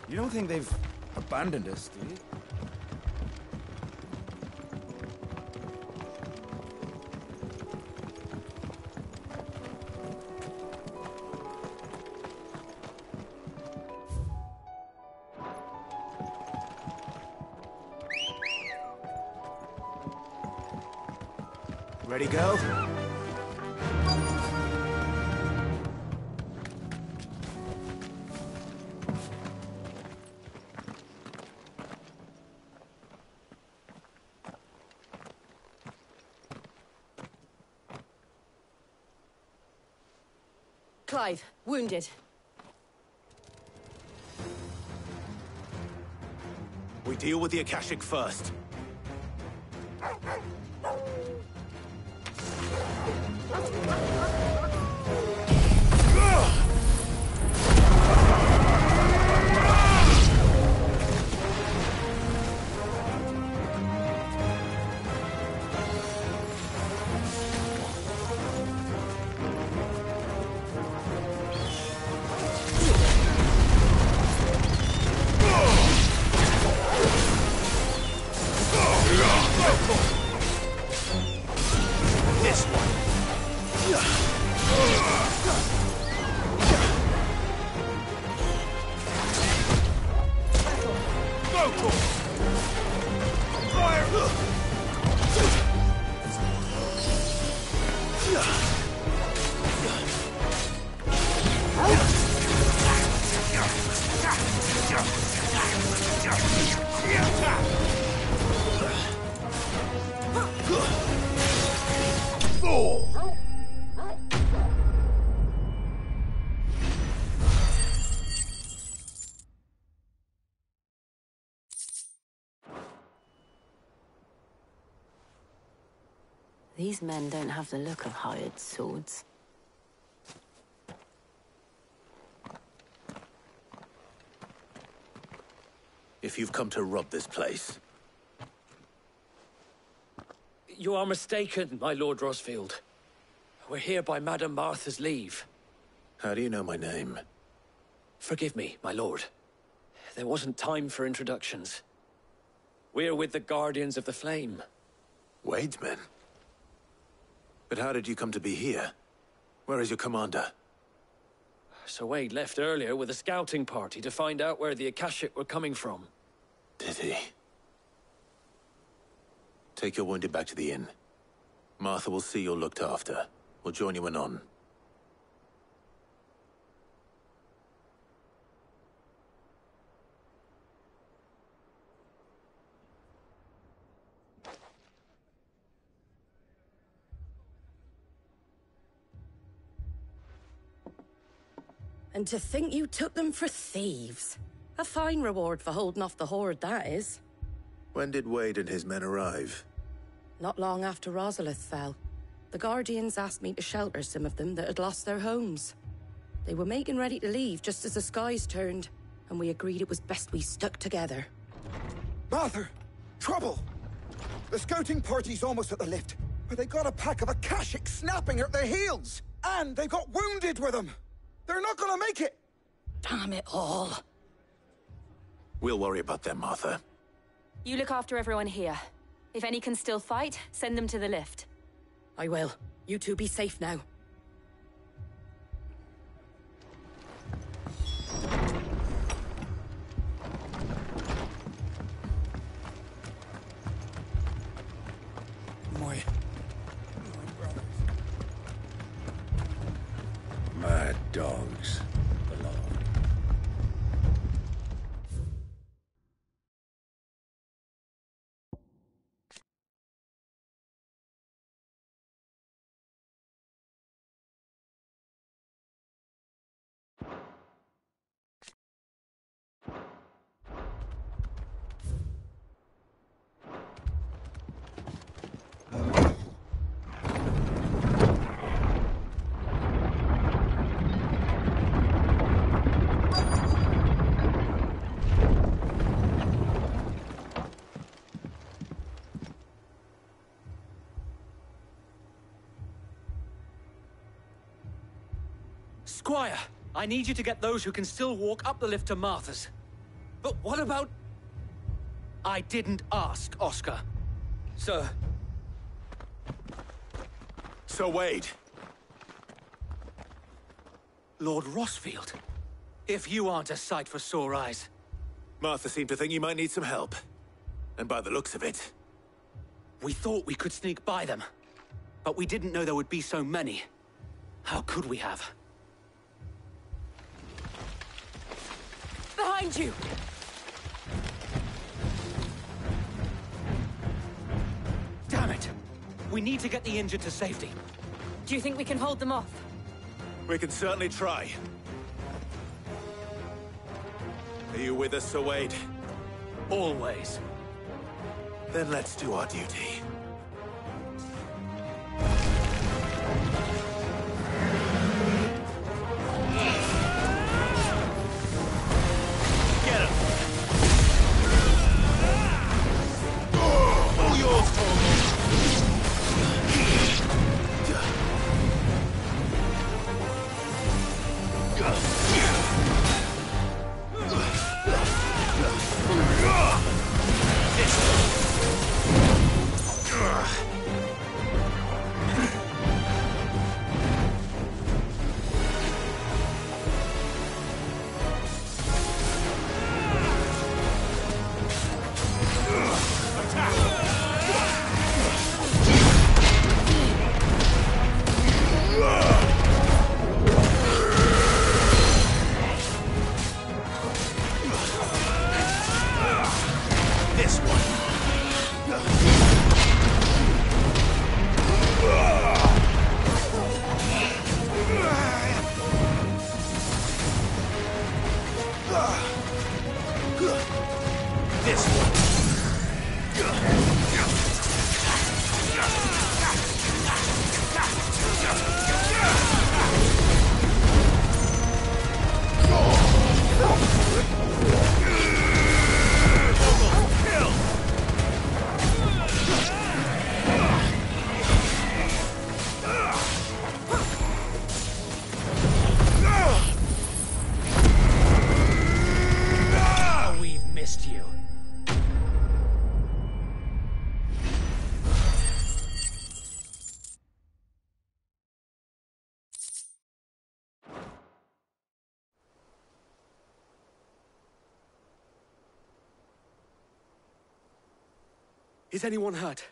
You don't think they've abandoned us, do you? Ready, go? Clive, wounded. We deal with the Akashic first. This one. These men don't have the look of hired swords. If you've come to rob this place, You are mistaken, my Lord Rosfield. We're here by Madame Martha's leave. how do you know my name? Forgive me, my lord. There wasn't time for introductions. We're with the Guardians of the Flame. Wade's men? But how did you come to be here? Where is your commander? Sir Wade left earlier with a scouting party to find out where the Akashic were coming from. Did he? Take your wounded back to the inn. Martha will see you're looked after. We'll join you anon. And to think you took them for thieves. A fine reward for holding off the horde, that is. When did Wade and his men arrive? Not long after Rosalith fell. The Guardians asked me to shelter some of them that had lost their homes. They were making ready to leave just as the skies turned, and we agreed it was best we stuck together. Martha! Trouble! The scouting party's almost at the lift, but they got a pack of Akashic snapping at their heels! And they've got wounded with them! They're not gonna make it! Damn it all. We'll worry about them, Martha. You look after everyone here. If any can still fight, send them to the lift. I will. You two be safe now. My brothers. Mad dogs. Squire, I need you to get those who can still walk up the lift to Martha's. But what about... I didn't ask, Oscar. Sir. Sir Wade. Lord Rossfield. If you aren't a sight for sore eyes. Martha seemed to think you might need some help. And by the looks of it... We thought we could sneak by them. But we didn't know there would be so many. How could we have? Behind you! Damn it! We need to get the injured to safety. Do you think we can hold them off? We can certainly try. Are you with us, Sir Wade? Always. Then let's do our duty. Is anyone hurt?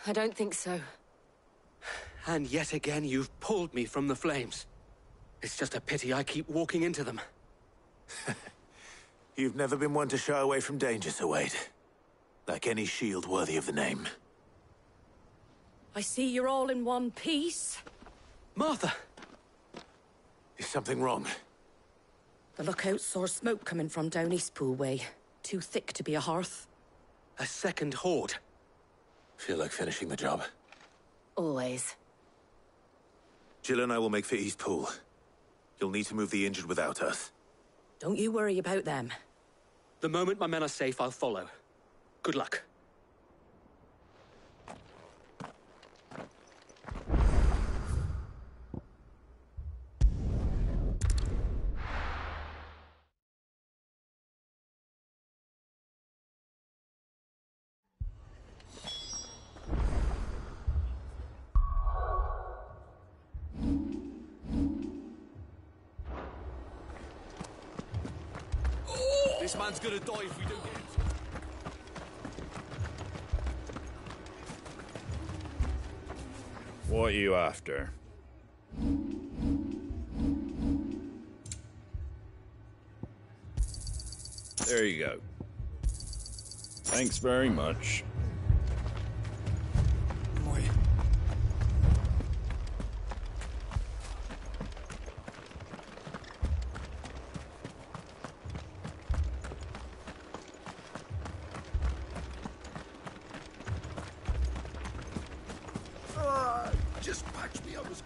I don't think so. And yet again, you've pulled me from the flames. It's just a pity I keep walking into them. You've never been one to shy away from danger, Sir Wade. Like any shield worthy of the name. I see you're all in one piece. Martha! Is something wrong? The lookout saw smoke coming from down Eastpool way. Too thick to be a hearth. A second horde. Feel like finishing the job. Always. Jill and I will make for Eastpool. You'll need to move the injured without us. Don't you worry about them. The moment my men are safe, I'll follow. Good luck. This man's gonna die if we don't get him. What are you after? There you go. Thanks very much. Just patch me up as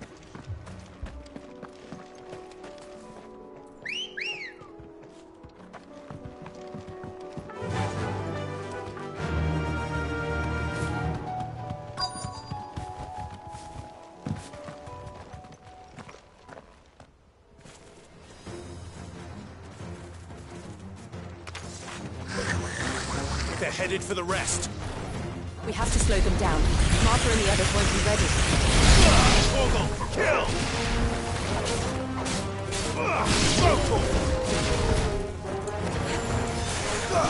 They're headed for the rest. We have to slow them down. Martha and the others won't be ready. Kill!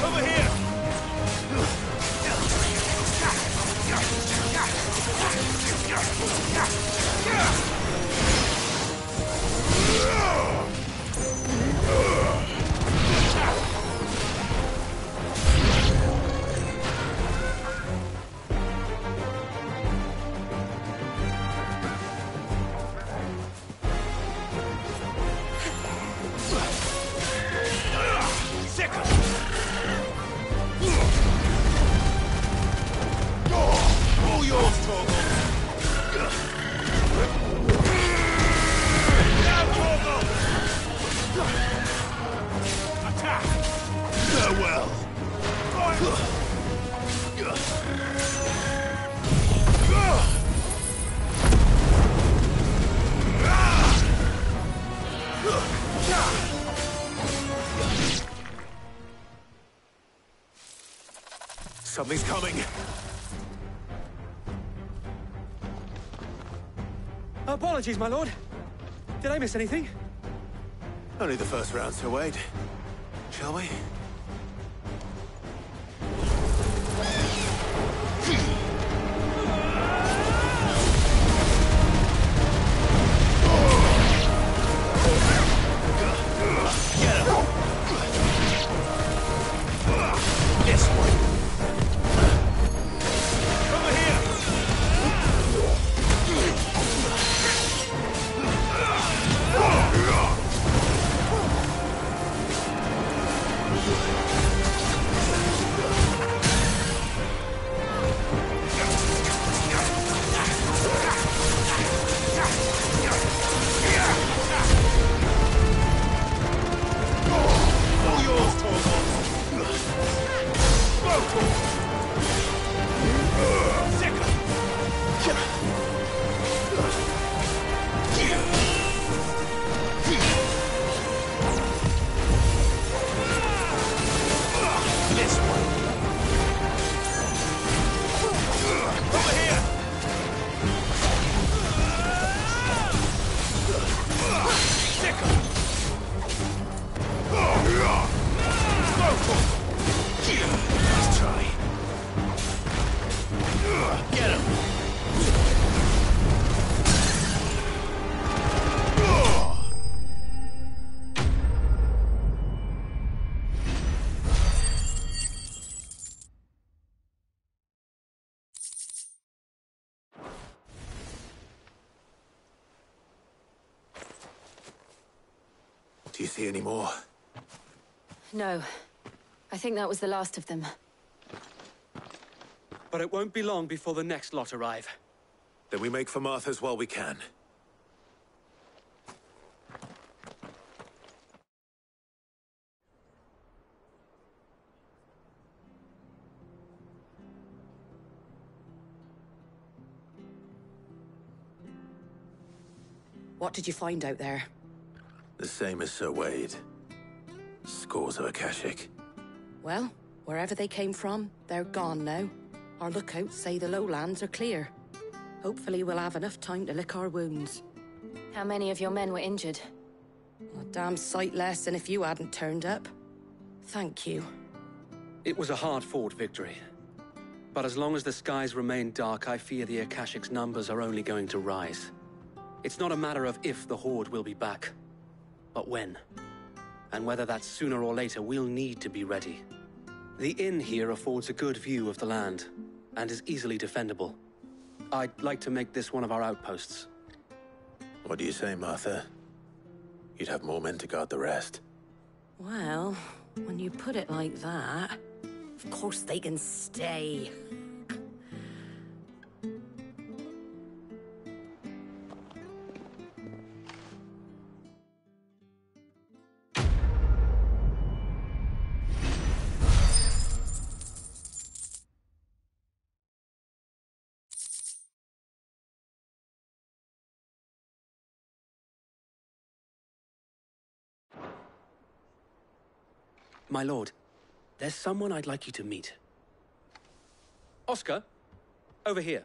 Over here! Something's coming. Apologies, my lord. Did I miss anything? Only the first round, Sir Wade. Shall we? Do you see any more? No. I think that was the last of them. But it won't be long before the next lot arrive. Then we make for Martha's while we can. What did you find out there? The same as Sir Wade. Scores of Akashic. Well, wherever they came from, they're gone now. Our lookouts say the lowlands are clear. Hopefully we'll have enough time to lick our wounds. How many of your men were injured? A damn sight less than if you hadn't turned up. Thank you. It was a hard-fought victory. But as long as the skies remain dark, I fear the Akashic's numbers are only going to rise. It's not a matter of if the Horde will be back, but when. And whether that's sooner or later, we'll need to be ready. The inn here affords a good view of the land, and is easily defendable. I'd like to make this one of our outposts. What do you say, Martha? You'd have more men to guard the rest. Well, when you put it like that, of course they can stay. My lord, there's someone I'd like you to meet. Oscar, over here.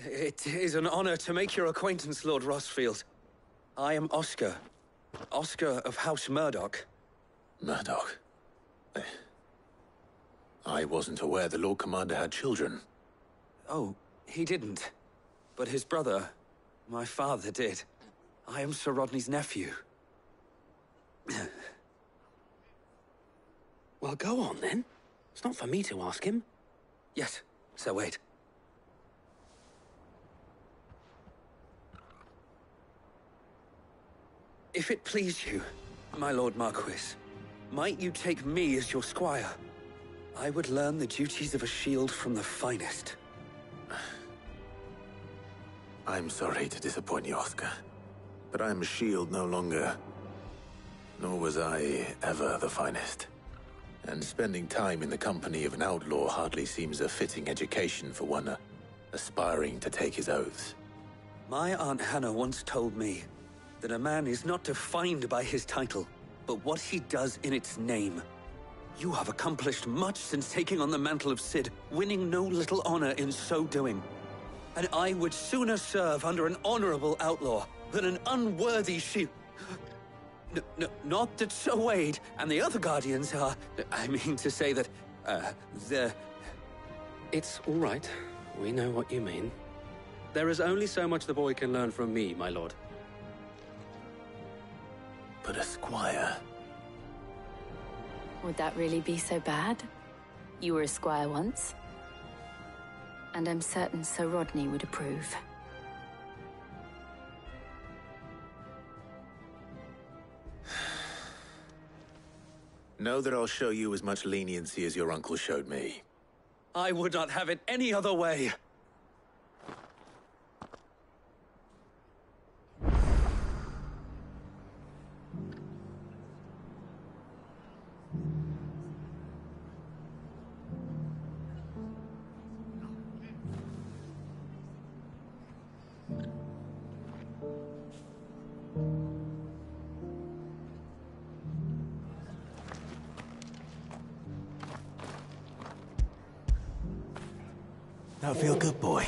It is an honor to make your acquaintance, Lord Rossfield. I am Oscar. Oscar of House Murdoch. Murdoch? I wasn't aware the Lord Commander had children. Oh, he didn't. But his brother, my father, did. I am Sir Rodney's nephew. Well, go on then. It's not for me to ask him. Yes, Sir Wade. If it please you, my Lord Marquis, might you take me as your squire? I would learn the duties of a shield from the finest. I'm sorry to disappoint you, Oscar, but I'm a shield no longer. Nor was I ever the finest. And spending time in the company of an outlaw hardly seems a fitting education for one aspiring to take his oaths. My Aunt Hannah once told me that a man is not defined by his title, but what he does in its name. You have accomplished much since taking on the mantle of Cid, winning no little honor in so doing. And I would sooner serve under an honorable outlaw than an unworthy shield. Not that Sir Wade and the other Guardians are... I mean to say that, they're... It's all right. We know what you mean. There is only so much the boy can learn from me, my lord. But a squire... Would that really be so bad? You were a squire once. And I'm certain Sir Rodney would approve. Know that I'll show you as much leniency as your uncle showed me. I would not have it any other way. That feel good, boy?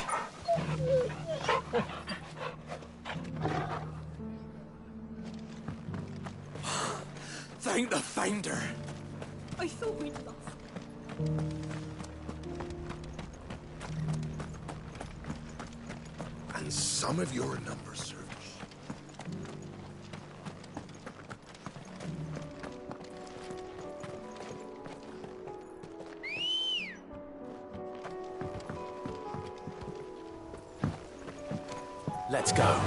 Thank the Finder. I thought we'd lost. And some of your numbers, sir. Let's go.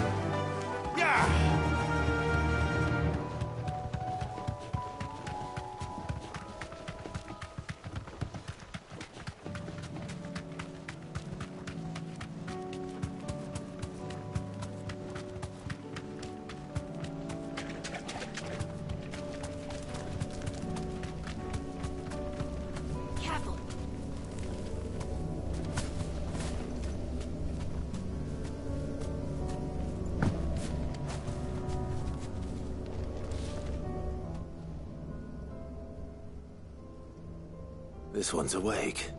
This one's awake.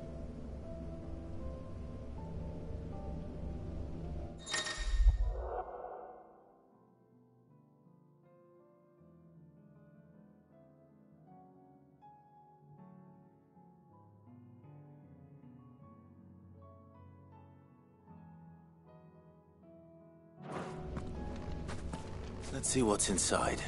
Let's see what's inside.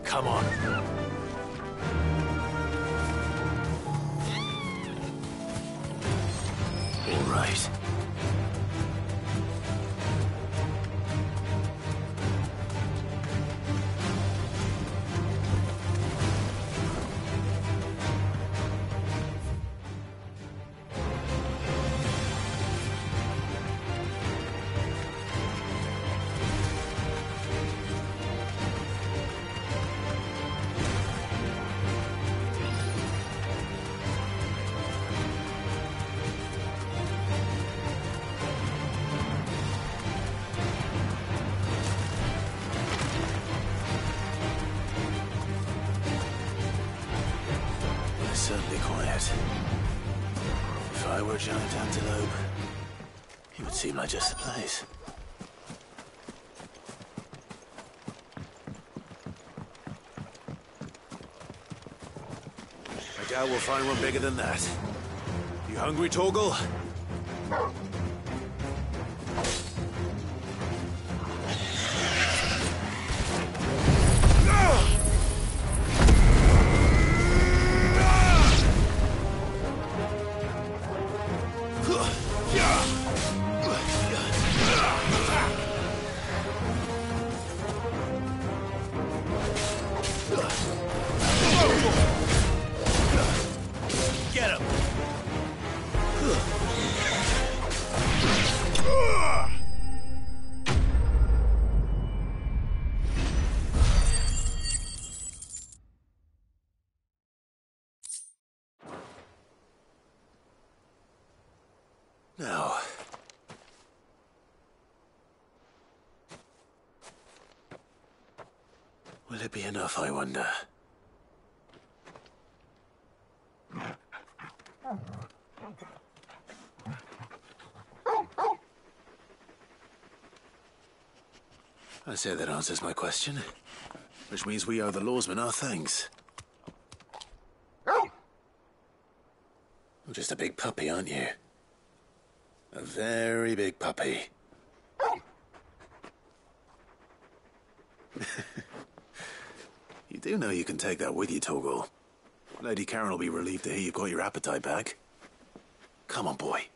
Come on. All right. Certainly quiet. If I were a giant antelope, it would seem like just the place. I doubt we'll find one bigger than that. You hungry, Torgal? Get him! Now, will it be enough, I wonder? I say that answers my question, which means we owe the lawsmen our thanks. You're just a big puppy, aren't you? A very big puppy. You do know you can take that with you, Torgal. Lady Karen will be relieved to hear you've got your appetite back. Come on, boy.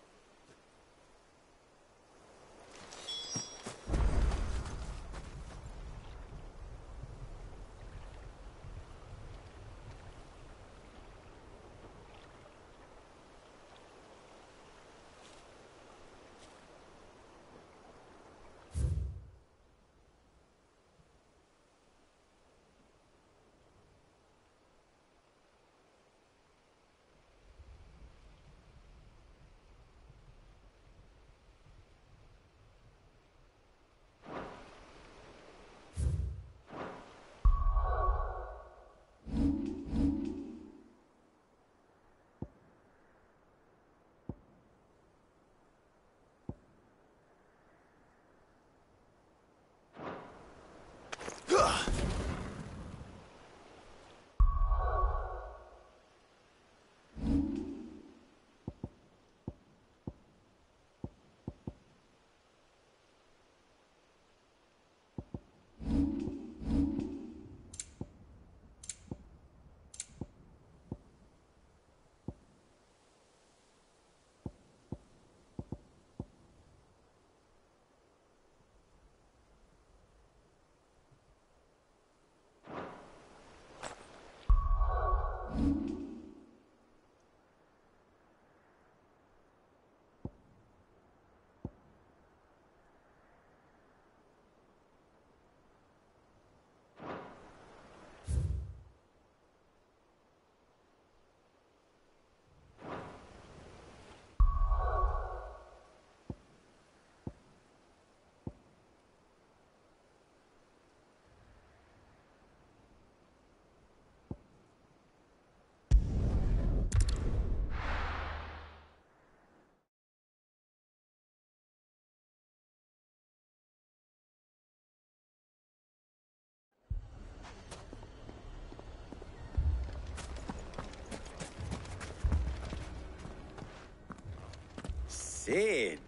Sid.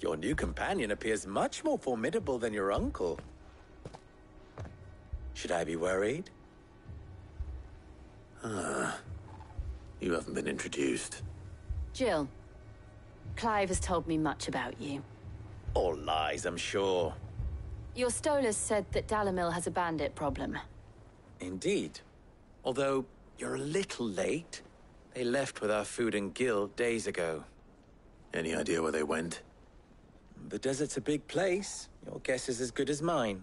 Your new companion appears much more formidable than your uncle. Should I be worried? You haven't been introduced. Jill, Clive has told me much about you. All lies, I'm sure. Your Stolas said that Dalamil has a bandit problem. Indeed. Although, you're a little late. They left with our food and guild days ago. Any idea where they went? The desert's a big place. Your guess is as good as mine.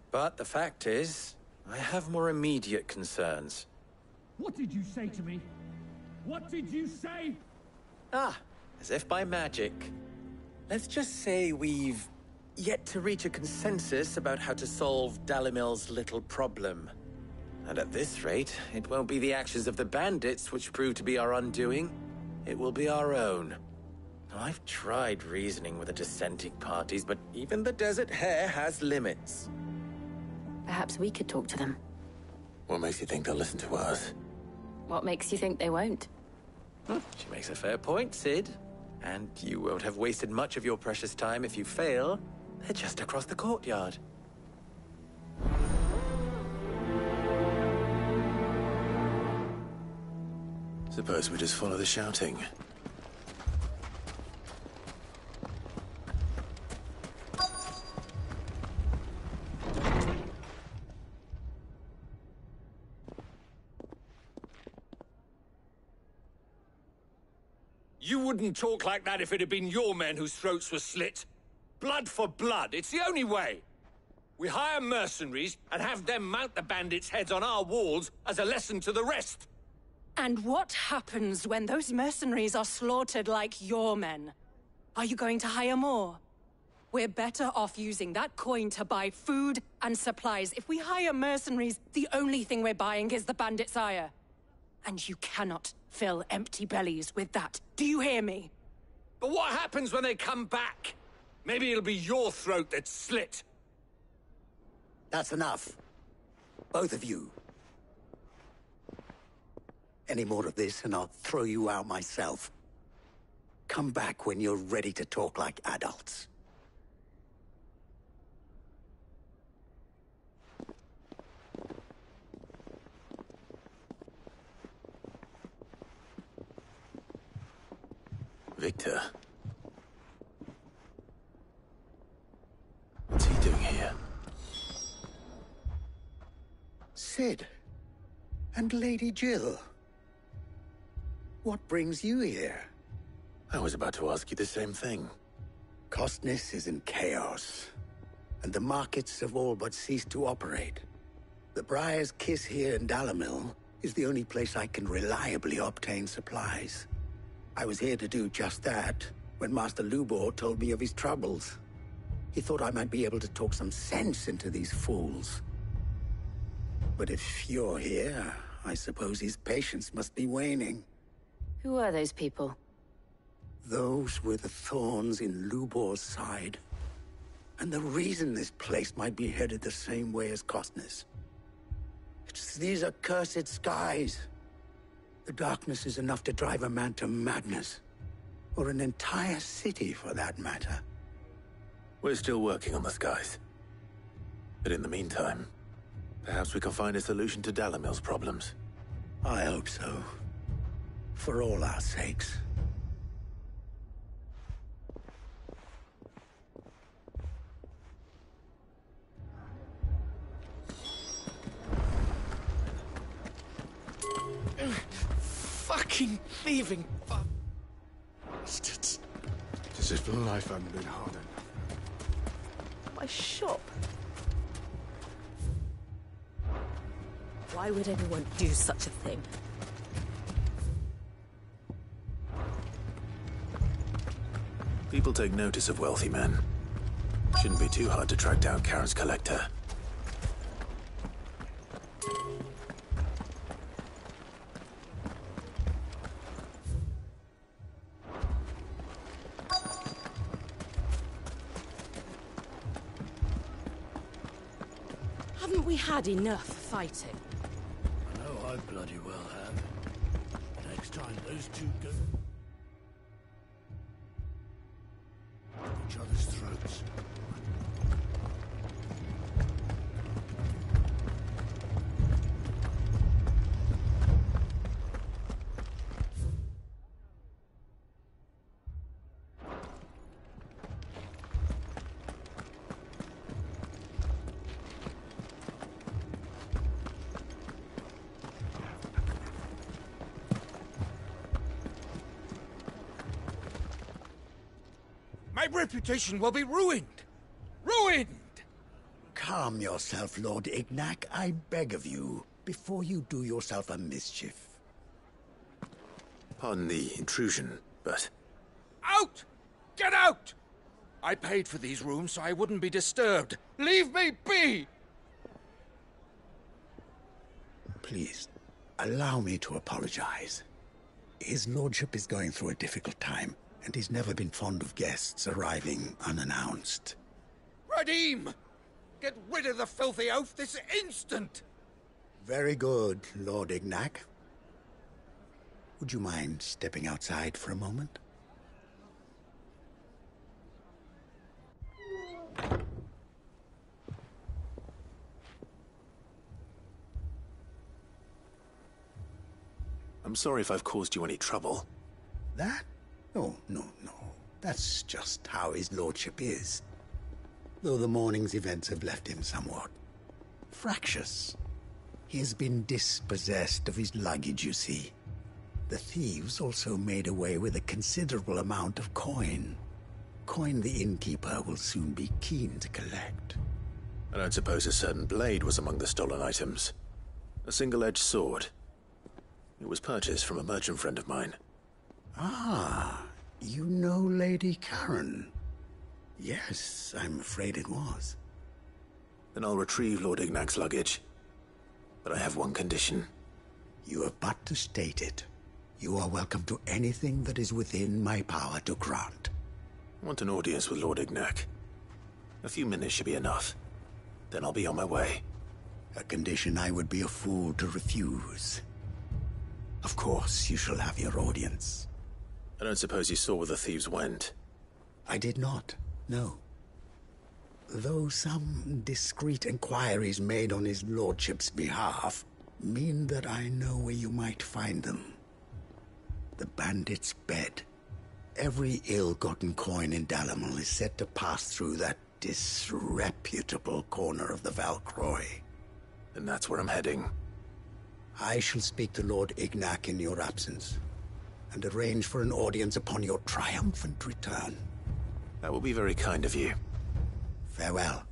But the fact is, I have more immediate concerns. What did you say to me? What did you say? As if by magic. Let's just say we've yet to reach a consensus about how to solve Dalamil's little problem. And at this rate, it won't be the actions of the bandits which prove to be our undoing. It will be our own. I've tried reasoning with the dissenting parties, but even the Desert Hare has limits. Perhaps we could talk to them. What makes you think they'll listen to us? What makes you think they won't? She makes a fair point, Sid. And you won't have wasted much of your precious time if you fail. They're just across the courtyard. Suppose we just follow the shouting. You wouldn't talk like that if it had been your men whose throats were slit. Blood for blood, it's the only way. We hire mercenaries and have them mount the bandits' heads on our walls as a lesson to the rest. And what happens when those mercenaries are slaughtered like your men? Are you going to hire more? We're better off using that coin to buy food and supplies. If we hire mercenaries, the only thing we're buying is the bandits' ire. And you cannot fill empty bellies with that. Do you hear me? But what happens when they come back? Maybe it'll be your throat that's slit. That's enough. Both of you. Any more of this and I'll throw you out myself. Come back when you're ready to talk like adults. Victor. What's he doing here? Sid. And Lady Jill. What brings you here? I was about to ask you the same thing. Costness is in chaos, and the markets have all but ceased to operate. The Briar's Kiss here in Dalamil is the only place I can reliably obtain supplies. I was here to do just that when Master Lubor told me of his troubles. He thought I might be able to talk some sense into these fools. But if you're here, I suppose his patience must be waning. Who are those people? Those were the thorns in Lubor's side. And the reason this place might be headed the same way as Costness. It's these accursed skies. The darkness is enough to drive a man to madness. Or an entire city, for that matter. We're still working on the skies. But in the meantime, perhaps we can find a solution to Dalamil's problems. I hope so. For all our sakes. Fucking thieving bastards. As if life hadn't been hard enough. My shop. Why would anyone do such a thing? People take notice of wealthy men. Shouldn't be too hard to track down Karen's collector. Haven't we had enough fighting? I know I bloody well have. Next time those two go... My reputation will be ruined! Ruined! Calm yourself, Lord Ignac, I beg of you, before you do yourself a mischief. Pardon the intrusion, but... Out! Get out! I paid for these rooms so I wouldn't be disturbed. Leave me be! Please, allow me to apologize. His lordship is going through a difficult time, and he's never been fond of guests arriving unannounced. Radim! Get rid of the filthy oaf this instant! Very good, Lord Ignac. Would you mind stepping outside for a moment? I'm sorry if I've caused you any trouble. That? Oh, no. That's just how his lordship is. Though the morning's events have left him somewhat fractious. He has been dispossessed of his luggage, you see. The thieves also made away with a considerable amount of coin. Coin the innkeeper will soon be keen to collect. I don't suppose a certain blade was among the stolen items. A single-edged sword. It was purchased from a merchant friend of mine. Ah, you know Lady Karen. Yes, I'm afraid it was. Then I'll retrieve Lord Ignac's luggage. But I have one condition. You have but to state it. You are welcome to anything that is within my power to grant. I want an audience with Lord Ignac. A few minutes should be enough. Then I'll be on my way. A condition I would be a fool to refuse. Of course, you shall have your audience. I don't suppose you saw where the thieves went? I did not, no. Though some discreet inquiries made on his lordship's behalf mean that I know where you might find them. The bandit's bed. Every ill-gotten coin in Dalamil is said to pass through that disreputable corner of the Valcroy. And that's where I'm heading. I shall speak to Lord Ignac in your absence, and arrange for an audience upon your triumphant return. That will be very kind of you. Farewell,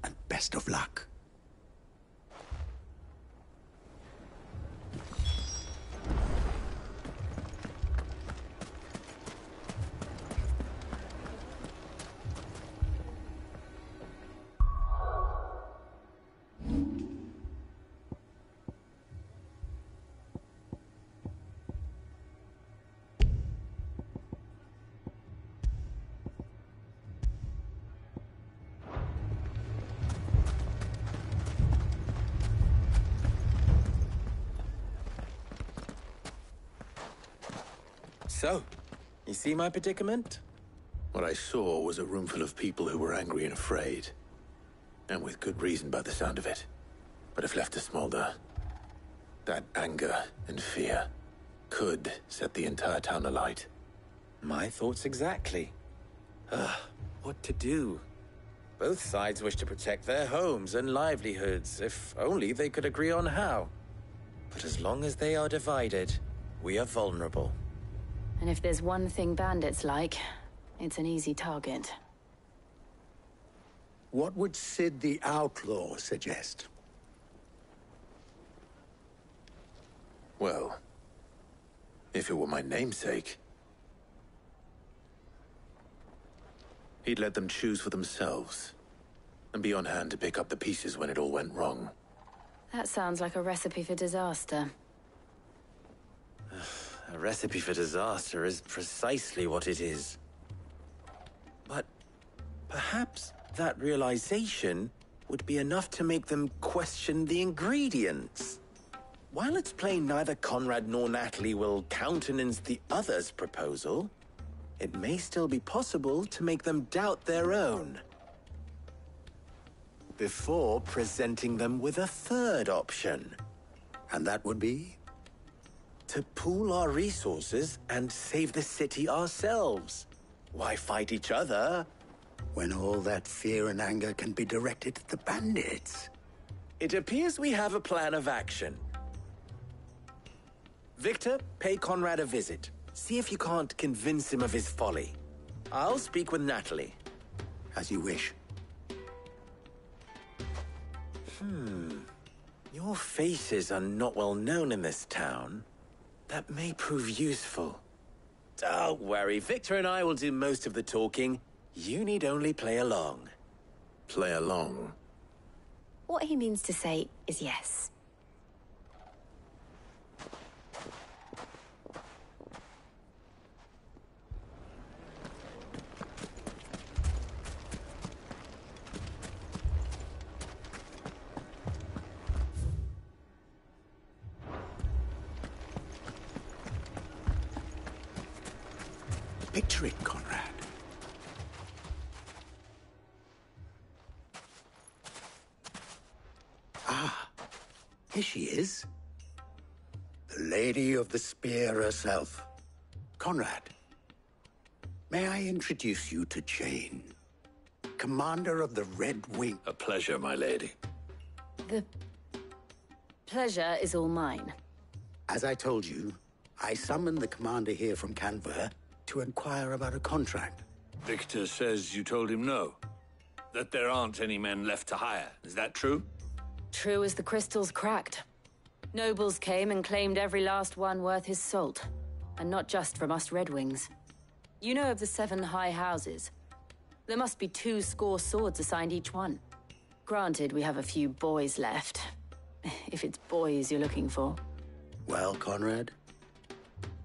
and best of luck. So, you see my predicament? What I saw was a room full of people who were angry and afraid. And with good reason by the sound of it. But if left to smolder, that anger and fear could set the entire town alight. My thoughts exactly. What to do? Both sides wish to protect their homes and livelihoods, if only they could agree on how. But as long as they are divided, we are vulnerable. And if there's one thing bandits like, it's an easy target. What would Sid the Outlaw suggest? Well, if it were my namesake, he'd let them choose for themselves, and be on hand to pick up the pieces when it all went wrong. That sounds like a recipe for disaster. A recipe for disaster is precisely what it is. But perhaps that realization would be enough to make them question the ingredients. While it's plain neither Conrad nor Natalie will countenance the other's proposal, it may still be possible to make them doubt their own. Before presenting them with a third option. And that would be? To pool our resources and save the city ourselves. Why fight each other? When all that fear and anger can be directed at the bandits. It appears we have a plan of action. Victor, pay Conrad a visit. See if you can't convince him of his folly. I'll speak with Natalie. As you wish. Your faces are not well known in this town. That may prove useful. Don't worry, Victor and I will do most of the talking. You need only play along. Play along? What he means to say is yes. Picture it, Conrad. Ah, here she is. The Lady of the Spear herself. Conrad, may I introduce you to Jane, Commander of the Red Wing? A pleasure, my lady. The pleasure is all mine. As I told you, I summoned the commander here from Canver to inquire about a contract. Victor says you told him no. That there aren't any men left to hire. Is that true? True as the crystals cracked. Nobles came and claimed every last one worth his salt. And not just from us Red Wings. You know of the 7 high houses. There must be 2 swords assigned each one. Granted, we have a few boys left. If it's boys you're looking for. Well, Conrad,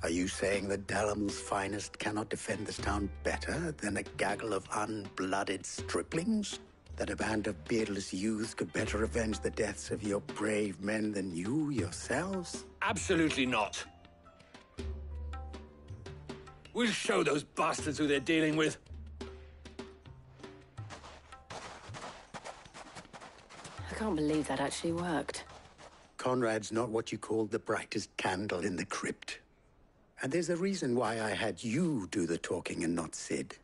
are you saying that Dalamil's finest cannot defend this town better than a gaggle of unblooded striplings? That a band of beardless youths could better avenge the deaths of your brave men than you yourselves? Absolutely not. We'll show those bastards who they're dealing with. I can't believe that actually worked. Conrad's not what you called the brightest candle in the crypt. And there's a reason why I had you do the talking and not Sid.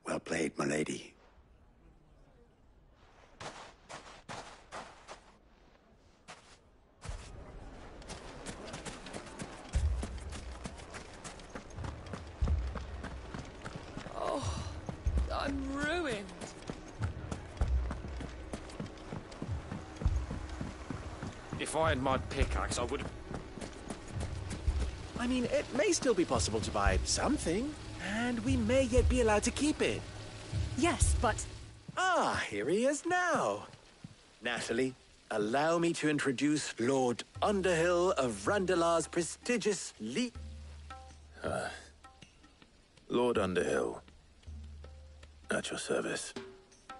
Well played, my lady. Oh, I'm ruined. If I had my pickaxe, I would have... I mean, it may still be possible to buy something, and we may yet be allowed to keep it. Yes, but... Ah, here he is now. Natalie, allow me to introduce Lord Underhill of Randalar's prestigious Lord Underhill. At your service.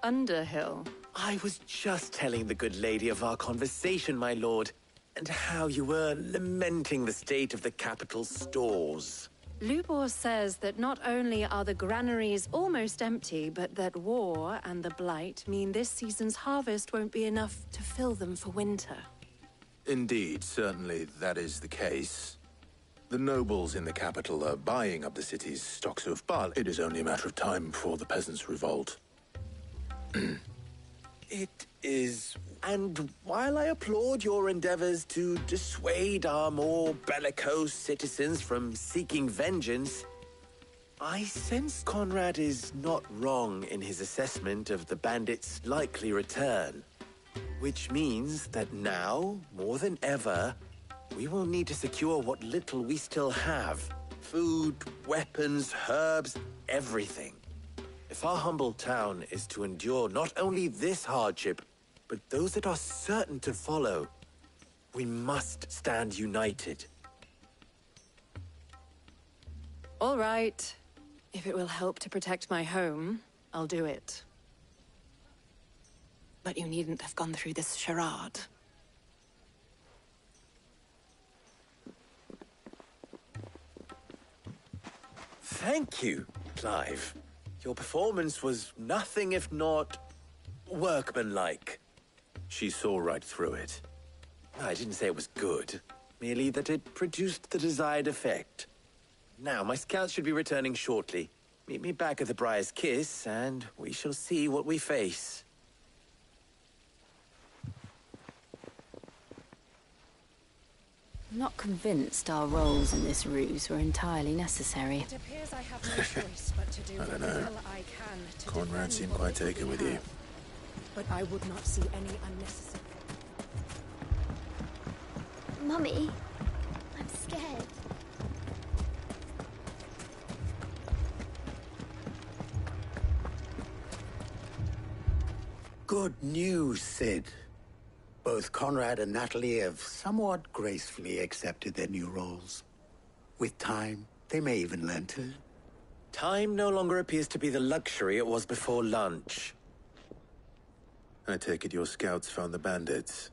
Underhill? I was just telling the good lady of our conversation, my lord, and how you were lamenting the state of the capital's stores. Lubor says that not only are the granaries almost empty, but that war and the Blight mean this season's harvest won't be enough to fill them for winter. Indeed, certainly that is the case. The nobles in the capital are buying up the city's stocks of barley. It is only a matter of time before the peasants revolt. It is. And while I applaud your endeavors to dissuade our more bellicose citizens from seeking vengeance, I sense Conrad is not wrong in his assessment of the bandits' likely return. Which means that now, more than ever, we will need to secure what little we still have. Food, weapons, herbs, everything. If our humble town is to endure not only this hardship, but those that are certain to follow, we must stand united. All right. If it will help to protect my home, I'll do it. But you needn't have gone through this charade. Thank you, Clive. Your performance was nothing if not workmanlike. She saw right through it. I didn't say it was good, merely that it produced the desired effect. Now, my scouts should be returning shortly. Meet me back at the Briar's Kiss, and we shall see what we face. I'm not convinced our roles in this ruse were entirely necessary. It appears I have no choice but to do I don't what know. little I can to Conrad defend seemed what quite little taken we with you. have. But I would not see any unnecessary... Mummy, I'm scared. Good news, Sid. Both Conrad and Natalie have somewhat gracefully accepted their new roles. With time, they may even learn to. Time no longer appears to be the luxury it was before lunch. I take it your scouts found the bandits.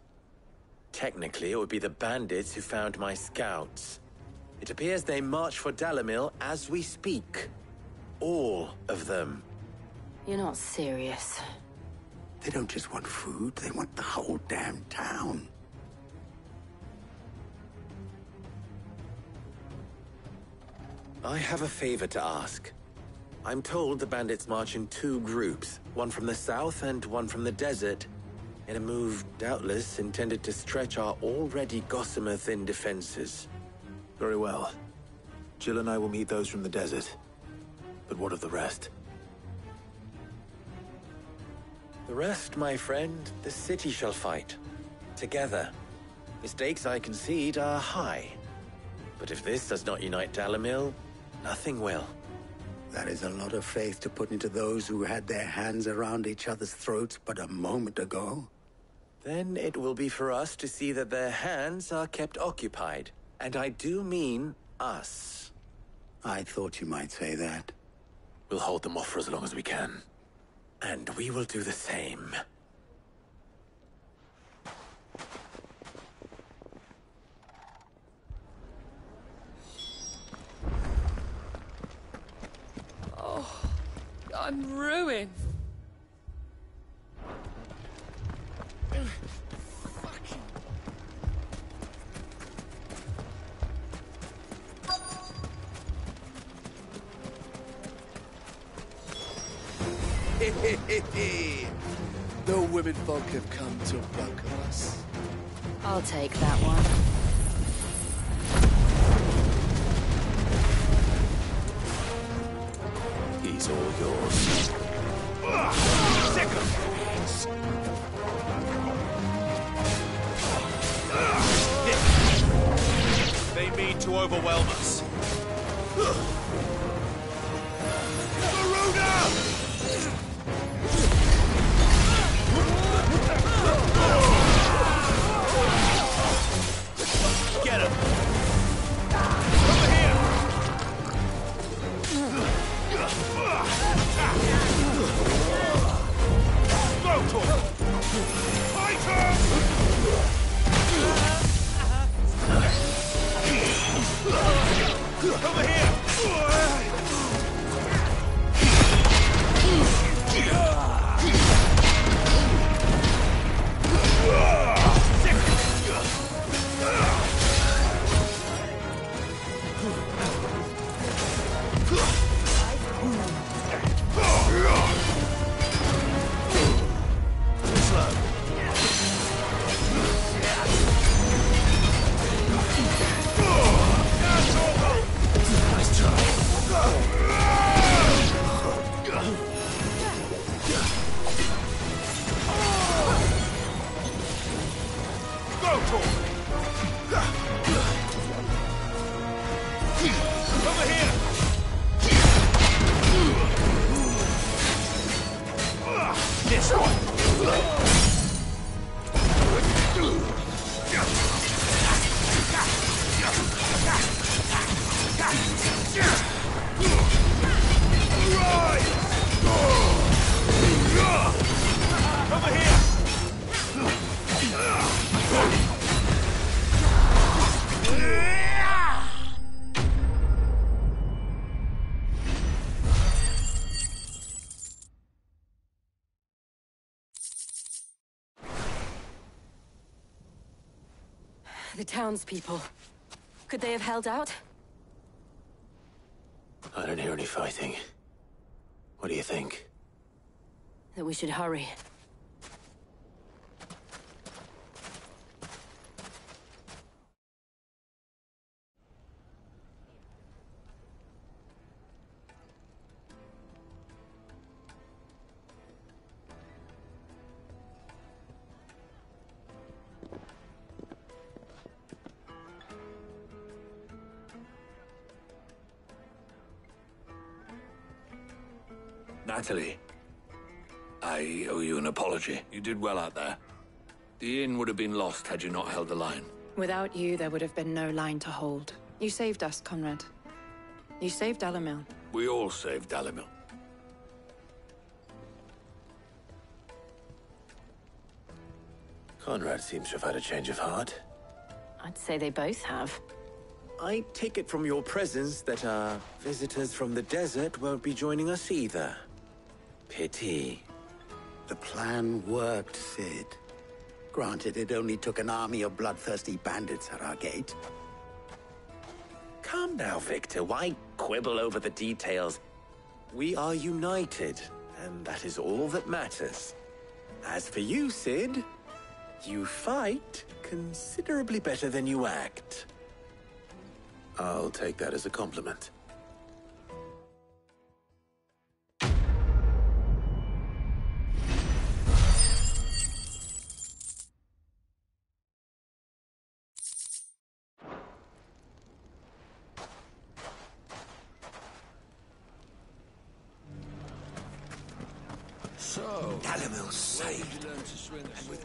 Technically, it would be the bandits who found my scouts. It appears they march for Dalamil as we speak. All of them. You're not serious. They don't just want food, they want the whole damn town. I have a favor to ask. I'm told the bandits march in two groups, one from the south and one from the desert, in a move doubtless intended to stretch our already gossamer-thin defenses. Very well. Jill and I will meet those from the desert. But what of the rest? The rest, my friend, the city shall fight. Together. The stakes, I concede, are high. But if this does not unite Dalamil, nothing will. That is a lot of faith to put into those who had their hands around each other's throats but a moment ago. Then it will be for us to see that their hands are kept occupied. And I do mean us. I thought you might say that. We'll hold them off for as long as we can. And we will do the same. Oh, I'm ruined. The women folk have come to welcome us. I'll take that one. He's all yours. Sick of They mean to overwhelm us. Get him! Over here! Go to him! Fight him! Over here! The townspeople. Could they have held out? I don't hear any fighting. What do you think? That we should hurry. Natalie, I owe you an apology. You did well out there. The inn would have been lost had you not held the line. Without you, there would have been no line to hold. You saved us, Conrad. You saved Dalamil. We all saved Dalamil. Conrad seems to have had a change of heart. I'd say they both have. I take it from your presence that our visitors from the desert won't be joining us either. Pity. The plan worked, Sid. Granted, it only took an army of bloodthirsty bandits at our gate. Calm now, Victor. Why quibble over the details? We are united, and that is all that matters. As for you, Sid, you fight considerably better than you act. I'll take that as a compliment. So, Dalamil's saved. learn to swing a sword.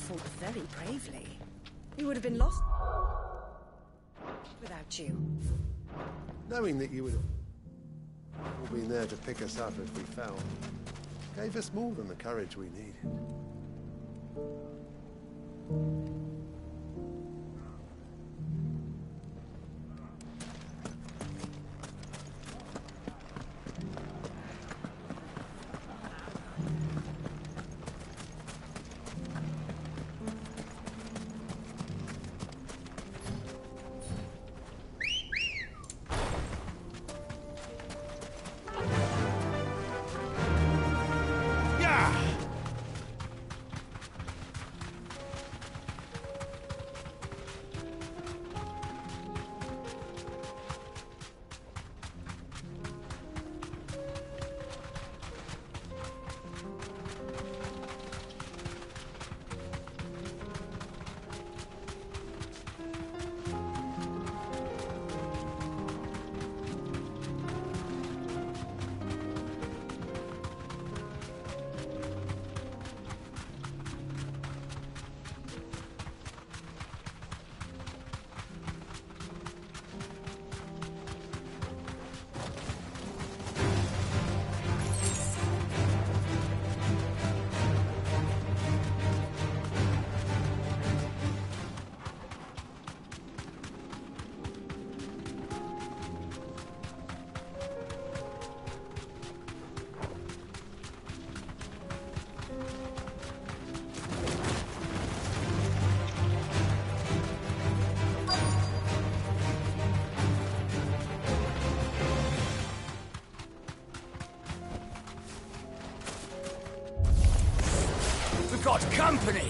fought very bravely. We would have been lost without you. Knowing that you would have all been there to pick us up if we fell gave us more than the courage we needed. Got company!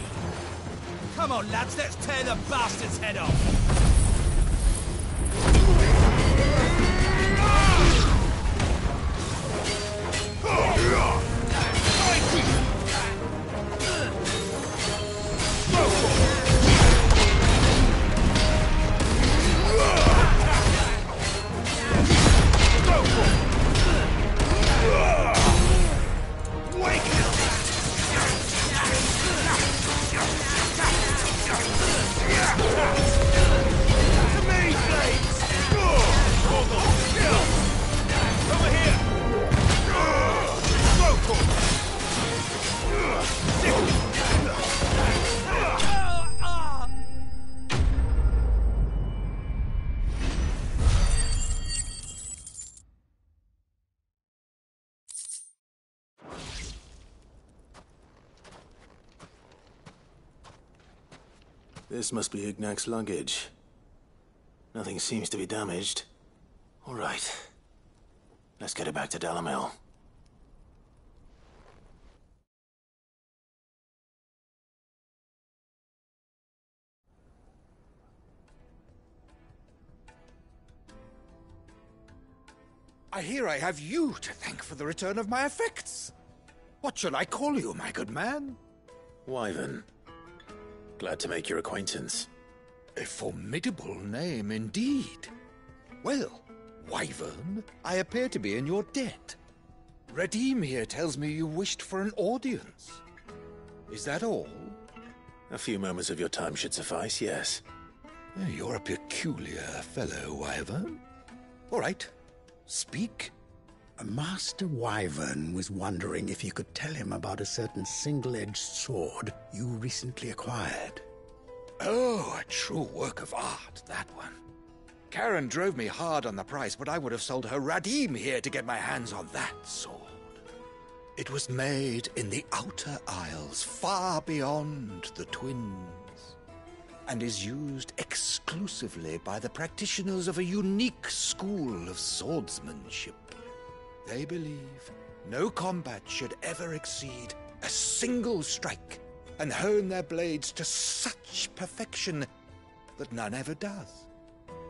Come on, lads, let's tear the bastard's head off! This must be Ignac's luggage. Nothing seems to be damaged. All right. Let's get it back to Dalamil. I hear I have you to thank for the return of my effects. What shall I call you, my good man? Wyvern. Glad to make your acquaintance. A formidable name indeed. Well, Wyvern, I appear to be in your debt. Redeem here tells me you wished for an audience. Is that all? A few moments of your time should suffice, yes. You're a peculiar fellow, Wyvern. All right, speak. Master Wyvern was wondering if you could tell him about a certain single-edged sword you recently acquired. Oh, a true work of art, that one. Karen drove me hard on the price, but I would have sold her Radim here to get my hands on that sword. It was made in the Outer Isles, far beyond the Twins, and is used exclusively by the practitioners of a unique school of swordsmanship. They believe no combat should ever exceed a single strike, and hone their blades to such perfection that none ever does.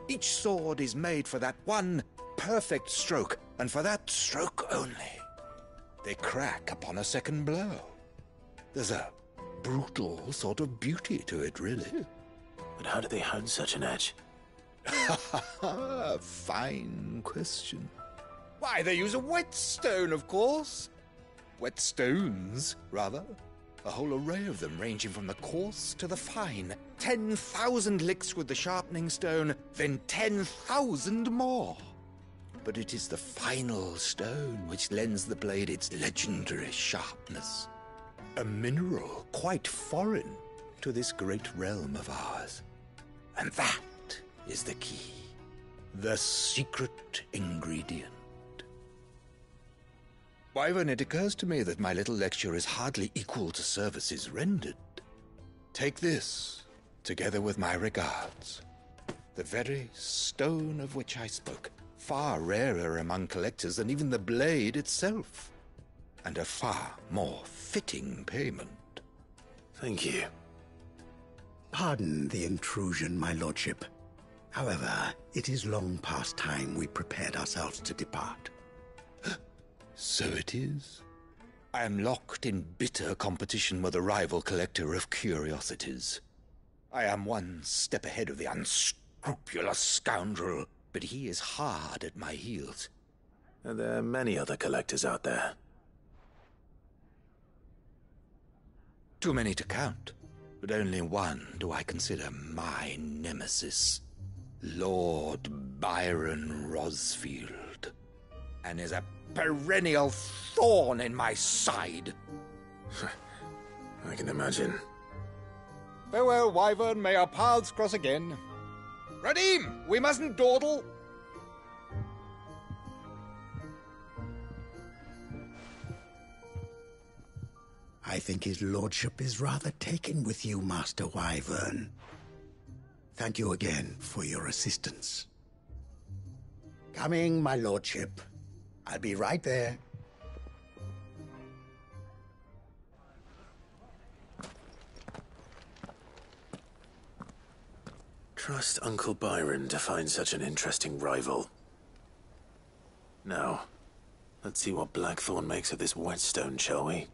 Each sword is made for that one perfect stroke, and for that stroke only. They crack upon a second blow. There's a brutal sort of beauty to it, really. But how do they hone such an edge? Fine question. Why, they use a whetstone, of course. Whetstones, rather. A whole array of them, ranging from the coarse to the fine. 10,000 licks with the sharpening stone, then 10,000 more. But it is the final stone which lends the blade its legendary sharpness. A mineral quite foreign to this great realm of ours. And that is the key. The secret ingredient. Wyvern, it occurs to me that my little lecture is hardly equal to services rendered. Take this, together with my regards. The very stone of which I spoke, far rarer among collectors than even the blade itself, and a far more fitting payment. Thank you. Pardon the intrusion, my lordship. However, it is long past time we prepared ourselves to depart. So it is. I am locked in bitter competition with a rival collector of curiosities. I am one step ahead of the unscrupulous scoundrel, but he is hard at my heels. And there are many other collectors out there. Too many to count, but only one do I consider my nemesis. Lord Byron Rosfield, and is a perennial thorn in my side. I can imagine. Farewell, Wyvern. May our paths cross again. Radim, we mustn't dawdle. I think his lordship is rather taken with you, Master Wyvern. Thank you again for your assistance. Coming, my lordship. I'll be right there. Trust Uncle Byron to find such an interesting rival. Now, let's see what Blackthorn makes of this whetstone, shall we?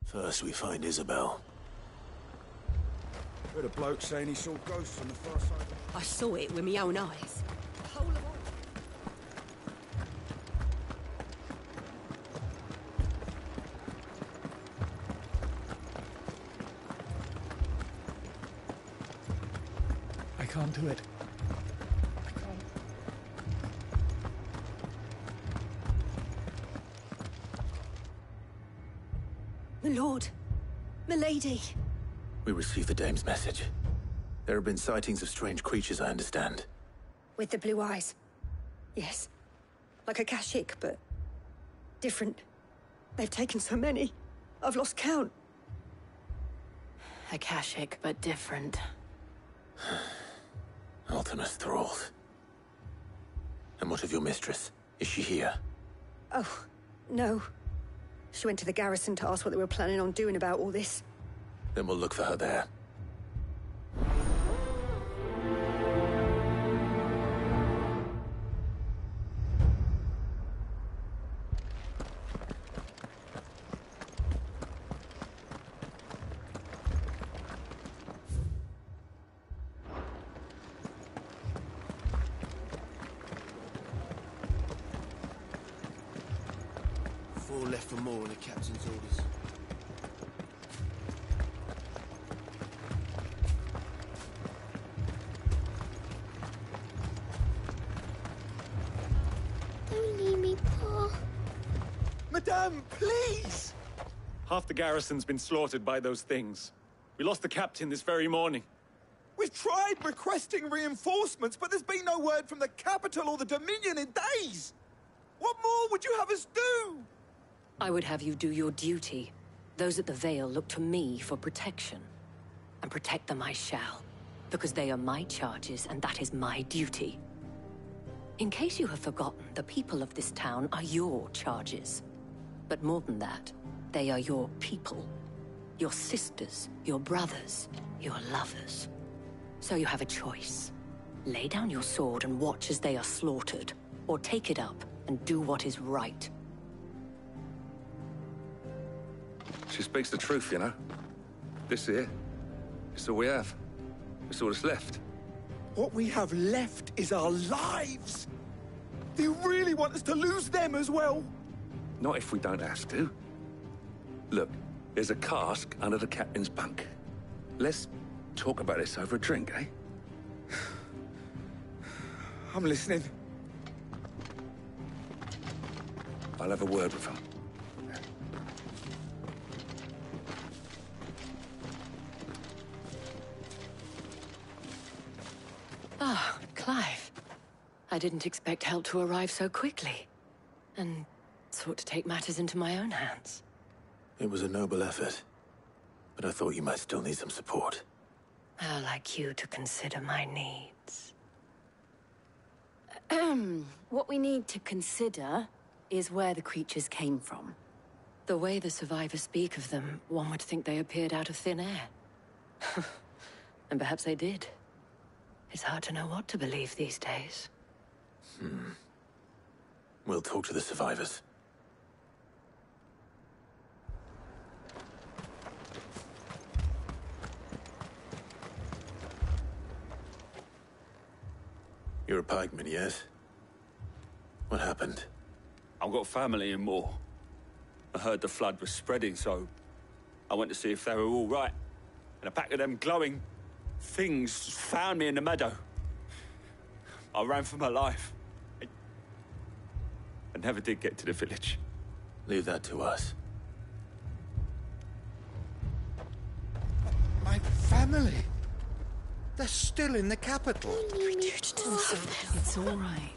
First we find Isabel. Heard a bloke saying he saw ghosts on the far side. I saw it with my own eyes. I can't do it. My lord, milady. We received the dame's message. There have been sightings of strange creatures, I understand. With the blue eyes. Yes. Like a Kashik, but different. They've taken so many. I've lost count. Akashic, but different. Ultimus thralls. And what of your mistress? Is she here? Oh, no. She went to the garrison to ask what they were planning on doing about all this. Then we'll look for her there. Four left for more in the captain's orders. Don't leave me, Pa. Madame, please! Half the garrison's been slaughtered by those things. We lost the captain this very morning. We've tried requesting reinforcements, but there's been no word from the capital or the Dominion in days! What more would you have us do? I would have you do your duty. Those at the Vale look to me for protection. And protect them I shall. Because they are my charges, and that is my duty. In case you have forgotten, the people of this town are your charges. But more than that, they are your people. your sisters, your brothers, your lovers. So you have a choice. Lay down your sword and watch as they are slaughtered, or take it up and do what is right. She speaks the truth, you know. This here, it's all we have. It's all that's left. What we have left is our lives! Do you really want us to lose them as well? Not if we don't have to. Look, there's a cask under the captain's bunk. Let's talk about this over a drink, eh? I'm listening. I'll have a word with him. Ah, Clive. I didn't expect help to arrive so quickly. And sought to take matters into my own hands. It was a noble effort, but I thought you might still need some support. How like you to consider my needs. What we need to consider is where the creatures came from. The way the survivors speak of them, one would think they appeared out of thin air. And perhaps they did. It's hard to know what to believe these days. We'll talk to the survivors. You're a pikeman, yes? What happened? I've got family in Moor. I heard the flood was spreading, so I went to see if they were all right. And a pack of them glowing things found me in the meadow. I ran for my life. I never did get to the village. Leave that to us. My family. They're still in the capital. It's all right.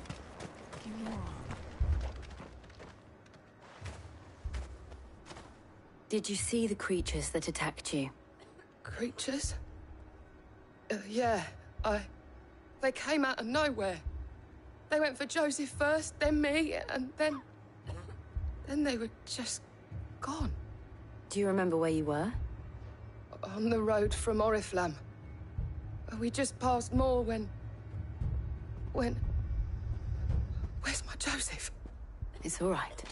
Did you see the creatures that attacked you? Creatures? Yeah, They came out of nowhere. They went for Joseph first, then me, and then they were just gone. Do you remember where you were? On the road from Oriflamme. We just passed Moor when... Where's my Joseph? It's all right.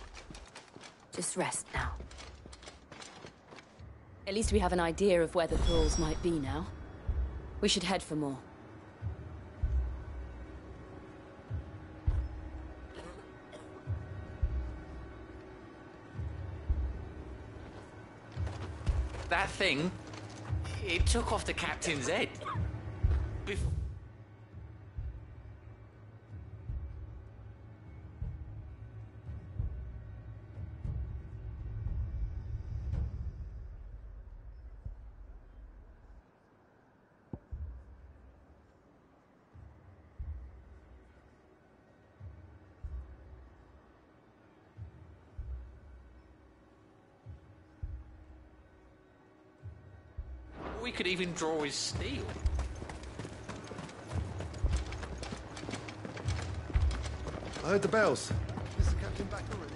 Just rest now. At least we have an idea of where the thralls might be now. We should head for more. That thing, it took off the captain's head. We could even draw his steel. I heard the bells. Is the captain back already?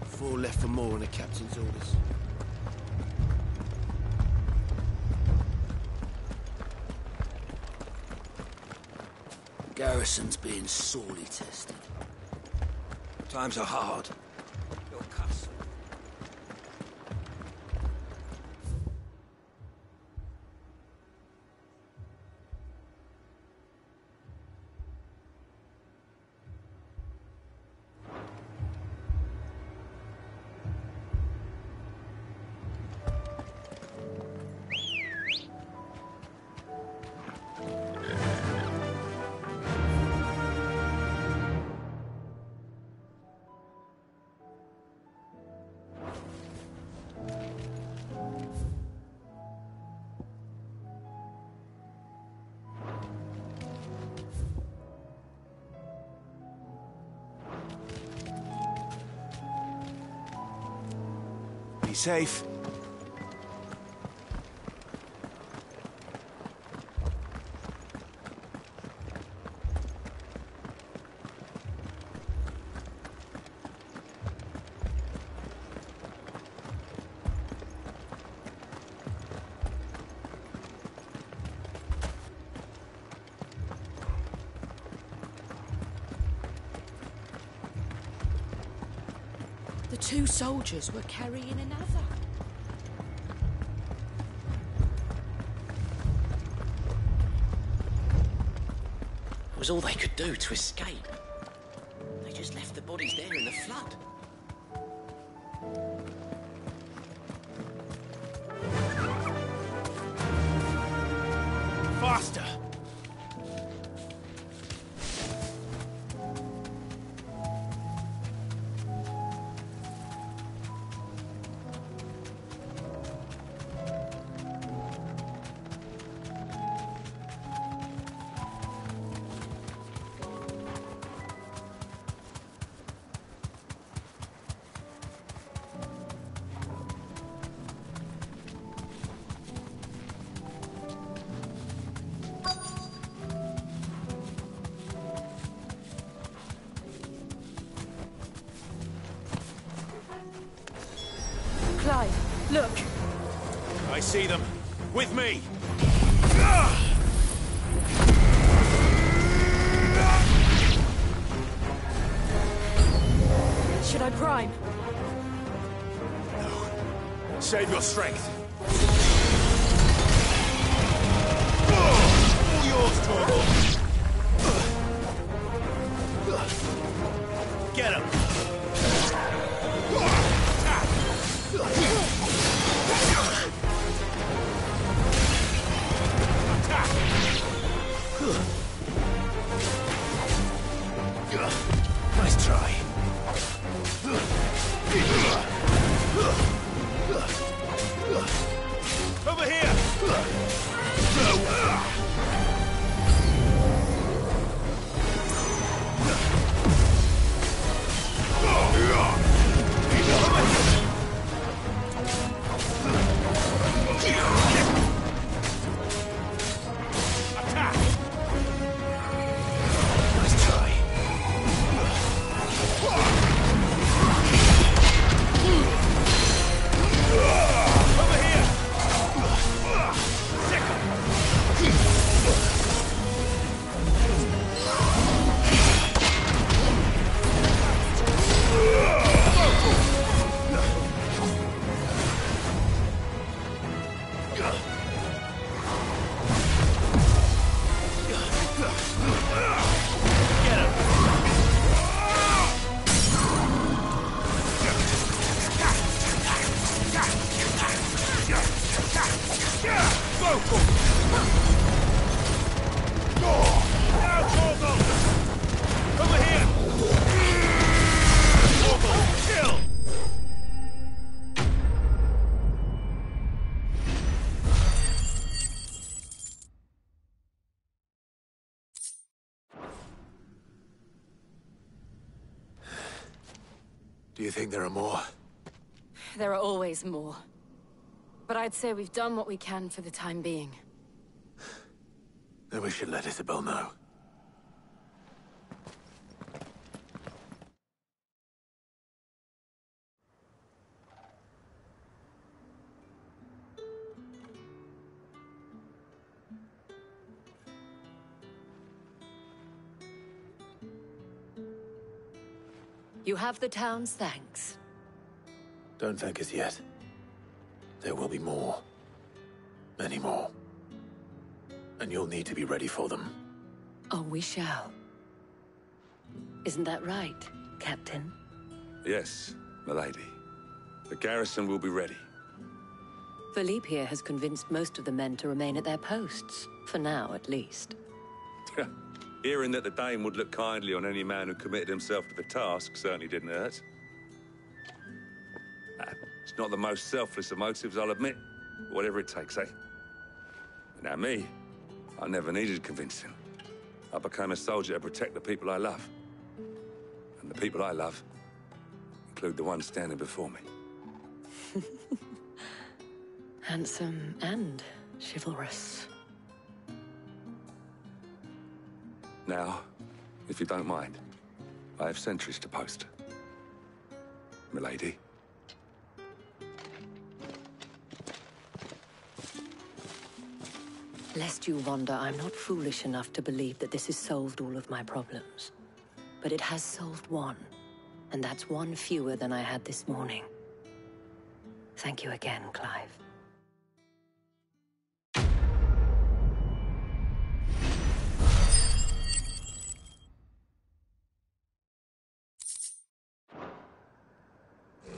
4 left for more on the captain's orders. Garrison's being sorely tested. Times are hard. Your castle. Be safe. The two soldiers were carrying another. It was all they could do to escape. They just left the bodies there in the flood. Faster! Clive, look! I see them. With me! Should I prime? No. Save your strength. All yours, Torgal. Get him! Nice try. Over here! Do you think there are more? There are always more. But I'd say we've done what we can for the time being. Then we should let Isabel know. You have the town's thanks. Don't thank us yet. There will be more. Many more. And you'll need to be ready for them. Oh, we shall. Isn't that right, Captain? Yes, milady. The garrison will be ready. Philippe here has convinced most of the men to remain at their posts. For now, at least. Hearing that the Dane would look kindly on any man who committed himself to the task certainly didn't hurt. It's not the most selfless of motives, I'll admit. Whatever it takes, eh? Now me, I never needed convincing. I became a soldier to protect the people I love. And the people I love include the ones standing before me. Handsome and chivalrous. Now, if you don't mind, I have sentries to post. Milady. Lest you wonder, I'm not foolish enough to believe that this has solved all of my problems. But it has solved one, And that's one fewer than I had this morning. Thank you again, Clive.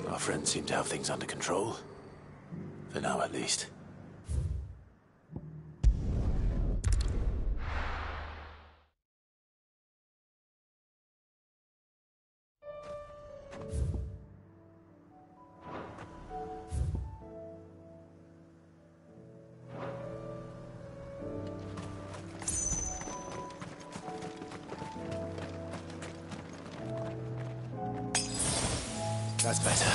Our friends seem to have things under control. For now, at least. That's better.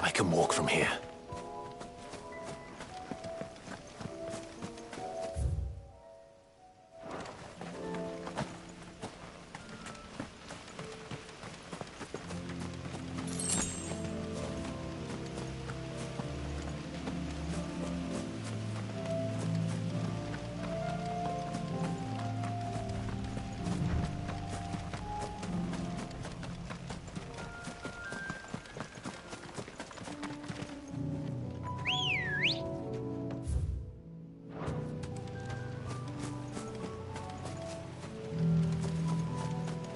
I can walk from here.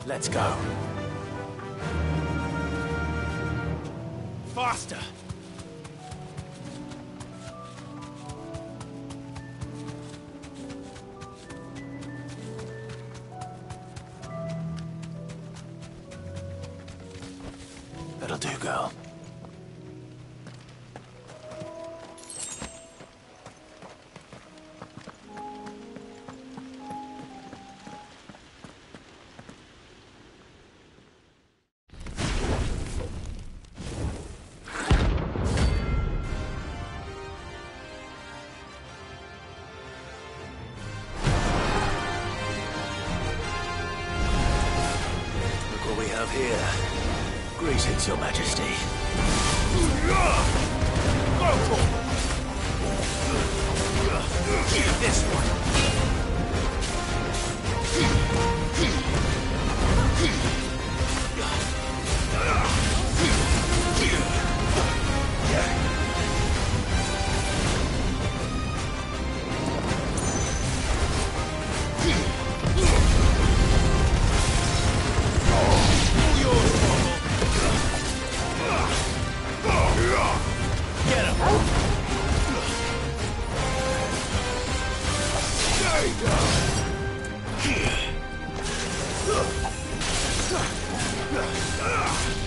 Let's go. Faster! That'll do, girl. Here. Greetings, Your Majesty. This one.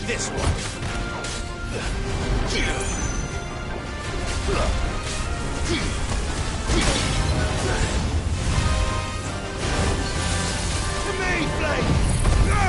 This one. To me, Blade! Go!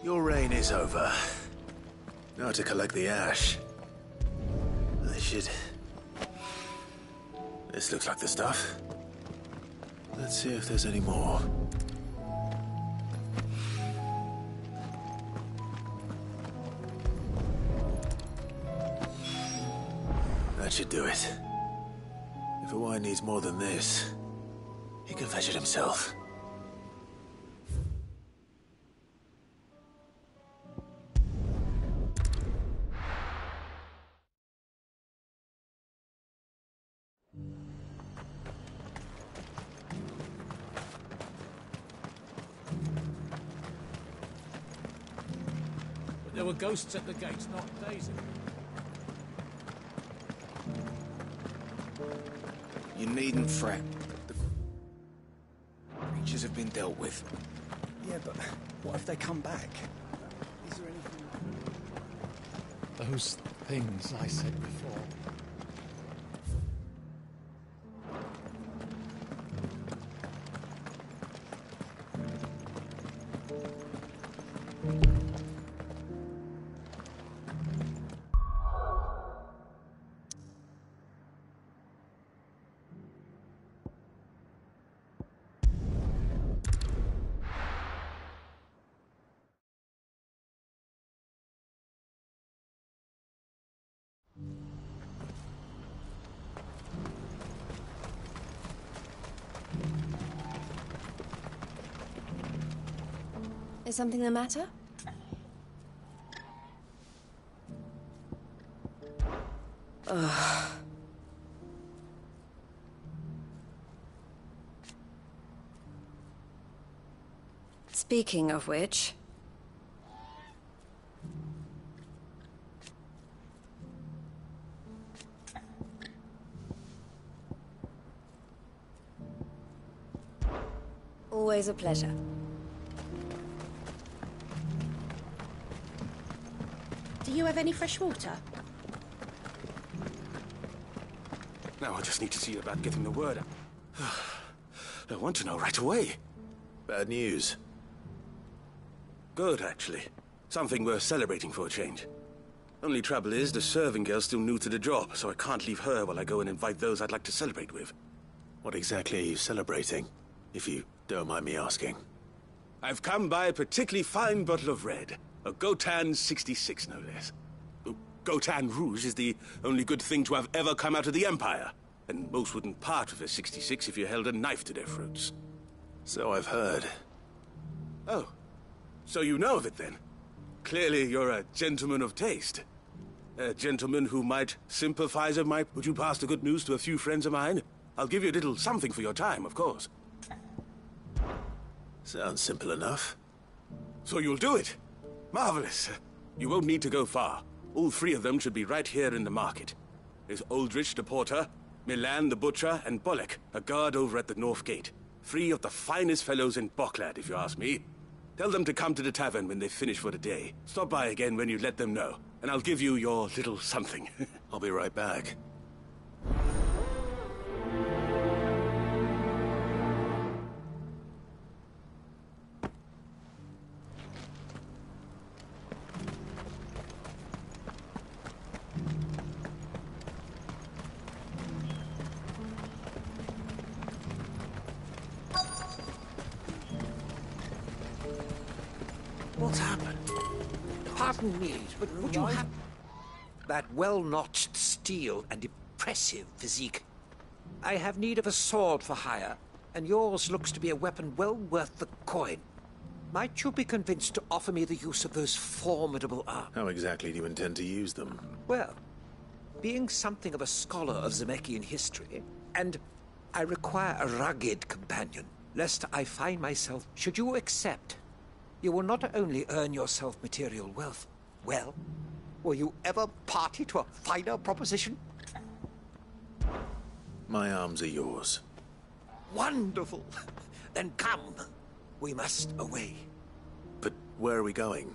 Your reign is over. Now to collect the ash. I should... This looks like the stuff. Let's see if there's any more. That should do it. If Hawaii needs more than this, he can fetch it himself. But there were ghosts at the gates not days ago. You needn't fret. The creatures have been dealt with. Yeah, but what if they come back? Is there anything... Those things I said before. Is something the matter? Ugh. Speaking of which... Always a pleasure. Do you have any fresh water? Now I just need to see about getting the word out. I want to know right away. Bad news. Good, actually. Something worth celebrating for a change. Only trouble is, the serving girl's still new to the job, so I can't leave her while I go and invite those I'd like to celebrate with. What exactly are you celebrating, if you don't mind me asking? I've come by a particularly fine bottle of red. A Gotan 66, no less. Gotan Rouge is the only good thing to have ever come out of the Empire, and most wouldn't part with a 66 if you held a knife to their throats. So I've heard. Oh, so you know of it then? Clearly you're a gentleman of taste. A gentleman who might sympathize of my... Would you pass the good news to a few friends of mine? I'll give you a little something for your time, of course. Sounds simple enough. So you'll do it? Marvelous. You won't need to go far. All three of them should be right here in the market. There's Aldrich the porter, Milan the butcher, and Bolek, a guard over at the north gate. Three of the finest fellows in Boklad, if you ask me. Tell them to come to the tavern when they've finished for the day. Stop by again when you let them know, and I'll give you your little something. I'll be right back. What's happened? Pardon me, but would you have... That well-notched steel and impressive physique. I have need of a sword for hire, and yours looks to be a weapon well worth the coin. Might you be convinced to offer me the use of those formidable arms? How exactly do you intend to use them? Well, being something of a scholar of Zemeckyan history, and I require a rugged companion, lest I find myself... Should you accept, you will not only earn yourself material wealth, well, will you ever party to a finer proposition? My arms are yours. Wonderful! Then come. We must away. But where are we going?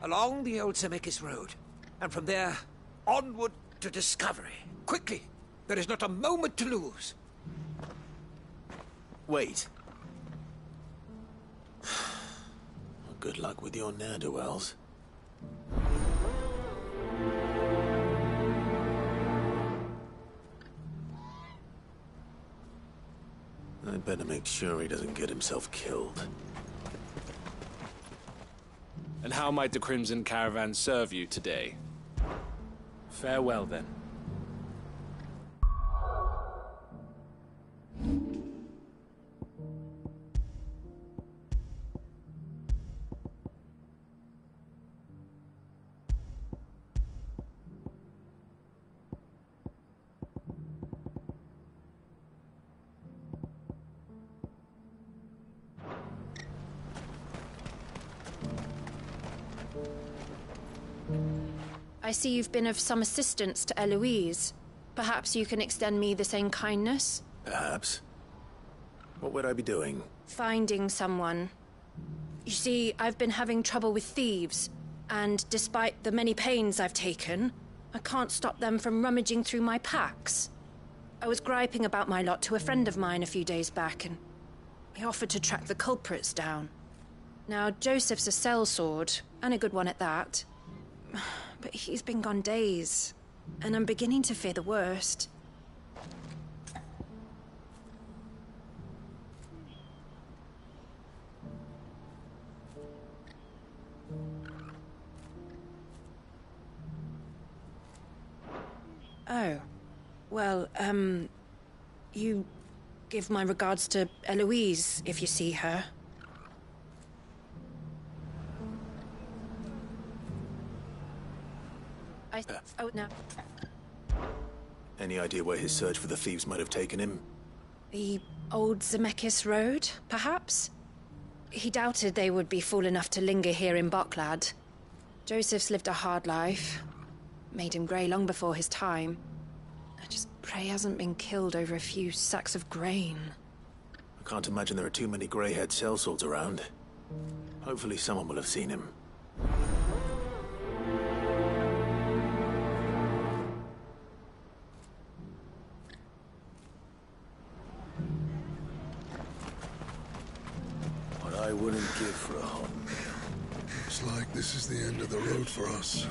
Along the old Zemeckis Road, and from there, onward to discovery. Quickly! There is not a moment to lose. Wait. Good luck with your ne'er-do-wells. I'd better make sure he doesn't get himself killed. And how might the Crimson Caravan serve you today? Farewell, then. I see you've been of some assistance to Eloise. Perhaps you can extend me the same kindness? Perhaps. What would I be doing? Finding someone. You see, I've been having trouble with thieves, and despite the many pains I've taken, I can't stop them from rummaging through my packs. I was griping about my lot to a friend of mine a few days back, and he offered to track the culprits down. Now, Joseph's a sellsword, and a good one at that. But he's been gone days, and I'm beginning to fear the worst. Oh. Well, you give my regards to Eloise if you see her. Oh, no. Any idea where his search for the thieves might have taken him? The old Zemeckis Road, perhaps? He doubted they would be fool enough to linger here in Boklad. Joseph's lived a hard life. Made him grey long before his time. I just pray he hasn't been killed over a few sacks of grain. I can't imagine there are too many grey-haired sellswords around. Hopefully someone will have seen him. I wouldn't give for a hot meal. Looks like this is the end of the road for us.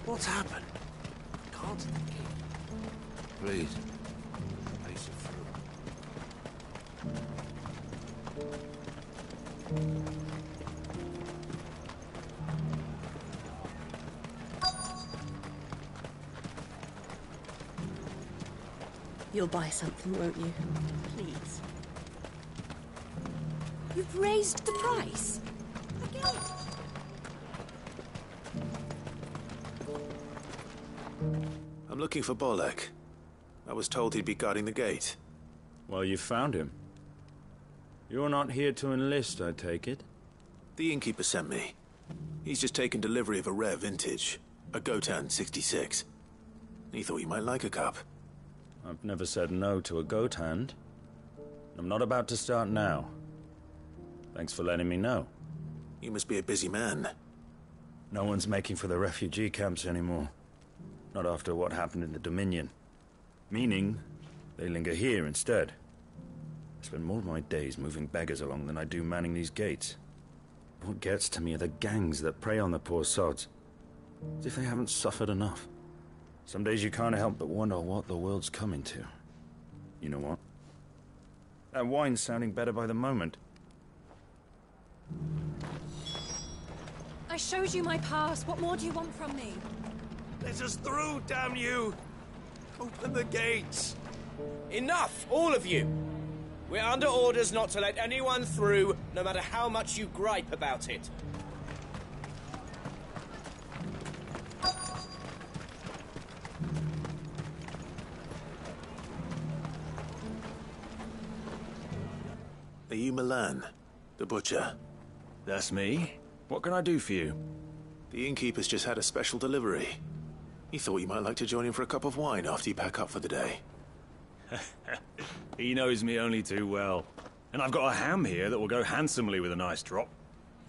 What's happened? Can't the gate. Please. Pace it through. You'll buy something, won't you? Please. You've raised the price. Again. I'm looking for Bolek. I was told he'd be guarding the gate. Well, you found him. You're not here to enlist, I take it? The innkeeper sent me. He's just taken delivery of a rare vintage, a Gotan 66. He thought you might like a cup. I've never said no to a goat hand. I'm not about to start now. Thanks for letting me know. You must be a busy man. No one's making for the refugee camps anymore. Not after what happened in the Dominion. Meaning, they linger here instead. I spend more of my days moving beggars along than I do manning these gates. What gets to me are the gangs that prey on the poor sods. As if they haven't suffered enough. Some days you can't help but wonder what the world's coming to. You know what? That wine's sounding better by the moment. I showed you my pass. What more do you want from me? Let us through, damn you! Open the gates! Enough, all of you! We're under orders not to let anyone through, no matter how much you gripe about it. Are you Milan, the butcher? That's me. What can I do for you? The innkeeper's just had a special delivery. He thought you might like to join him for a cup of wine after you pack up for the day. He knows me only too well. And I've got a ham here that will go handsomely with a nice drop.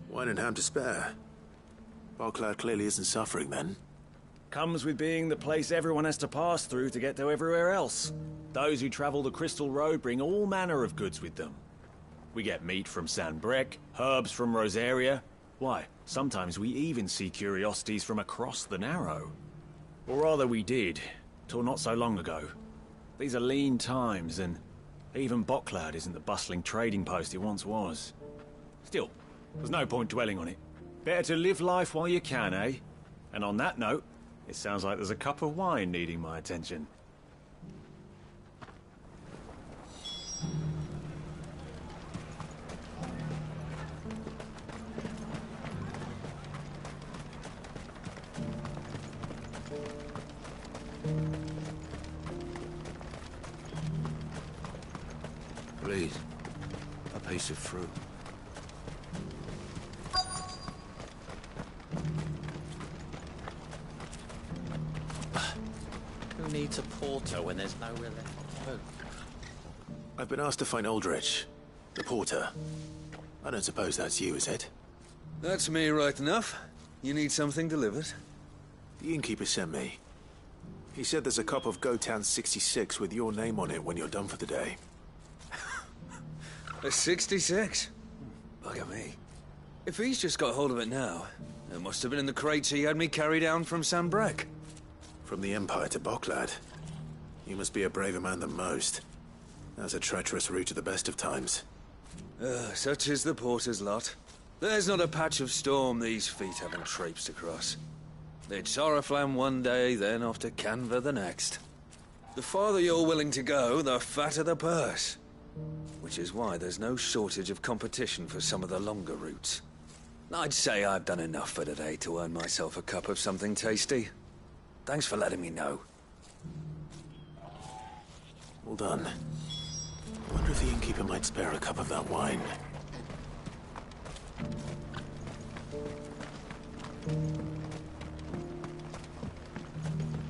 Wine and ham to spare. Boklad clearly isn't suffering then. Comes with being the place everyone has to pass through to get to everywhere else. Those who travel the Crystal Road bring all manner of goods with them. We get meat from San Brec, herbs from Rosaria. Why, sometimes we even see curiosities from across the Narrow. Or rather we did, till not so long ago. These are lean times, and even Boklad isn't the bustling trading post it once was. Still, there's no point dwelling on it. Better to live life while you can, eh? And on that note, it sounds like there's a cup of wine needing my attention. Please, a piece of fruit. Who needs a porter when there's nowhere left for food? I've been asked to find Aldrich, the porter. I don't suppose that's you, is it? That's me right enough. You need something delivered? The innkeeper sent me. He said there's a cup of Gotan 66 with your name on it when you're done for the day. A 66? Bugger me. If he's just got hold of it now, it must have been in the crates he had me carry down from San Brec. From the Empire to Boklad. You must be a braver man than most. That's a treacherous route at the best of times. Such is the porter's lot. There's not a patch of storm these feet haven't traipsed across. It's Oriflamme one day, then off to Canva the next. The farther you're willing to go, the fatter the purse. Which is why there's no shortage of competition for some of the longer routes. I'd say I've done enough for today to earn myself a cup of something tasty. Thanks for letting me know. Well done. I wonder if the innkeeper might spare a cup of that wine.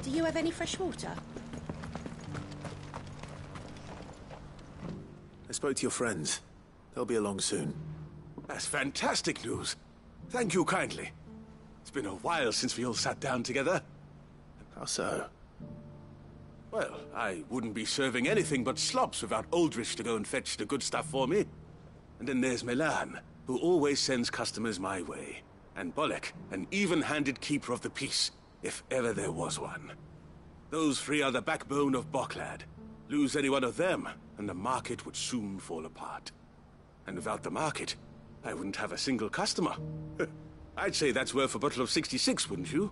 Do you have any fresh water? I spoke to your friends. They'll be along soon. That's fantastic news. Thank you kindly. It's been a while since we all sat down together. How so? Well, I wouldn't be serving anything but slops without Aldrich to go and fetch the good stuff for me. And then there's Milan, who always sends customers my way. And Bolek, an even-handed keeper of the peace, if ever there was one. Those three are the backbone of Boklad. Lose any one of them, and the market would soon fall apart. And without the market, I wouldn't have a single customer. I'd say that's worth a bottle of 66, wouldn't you?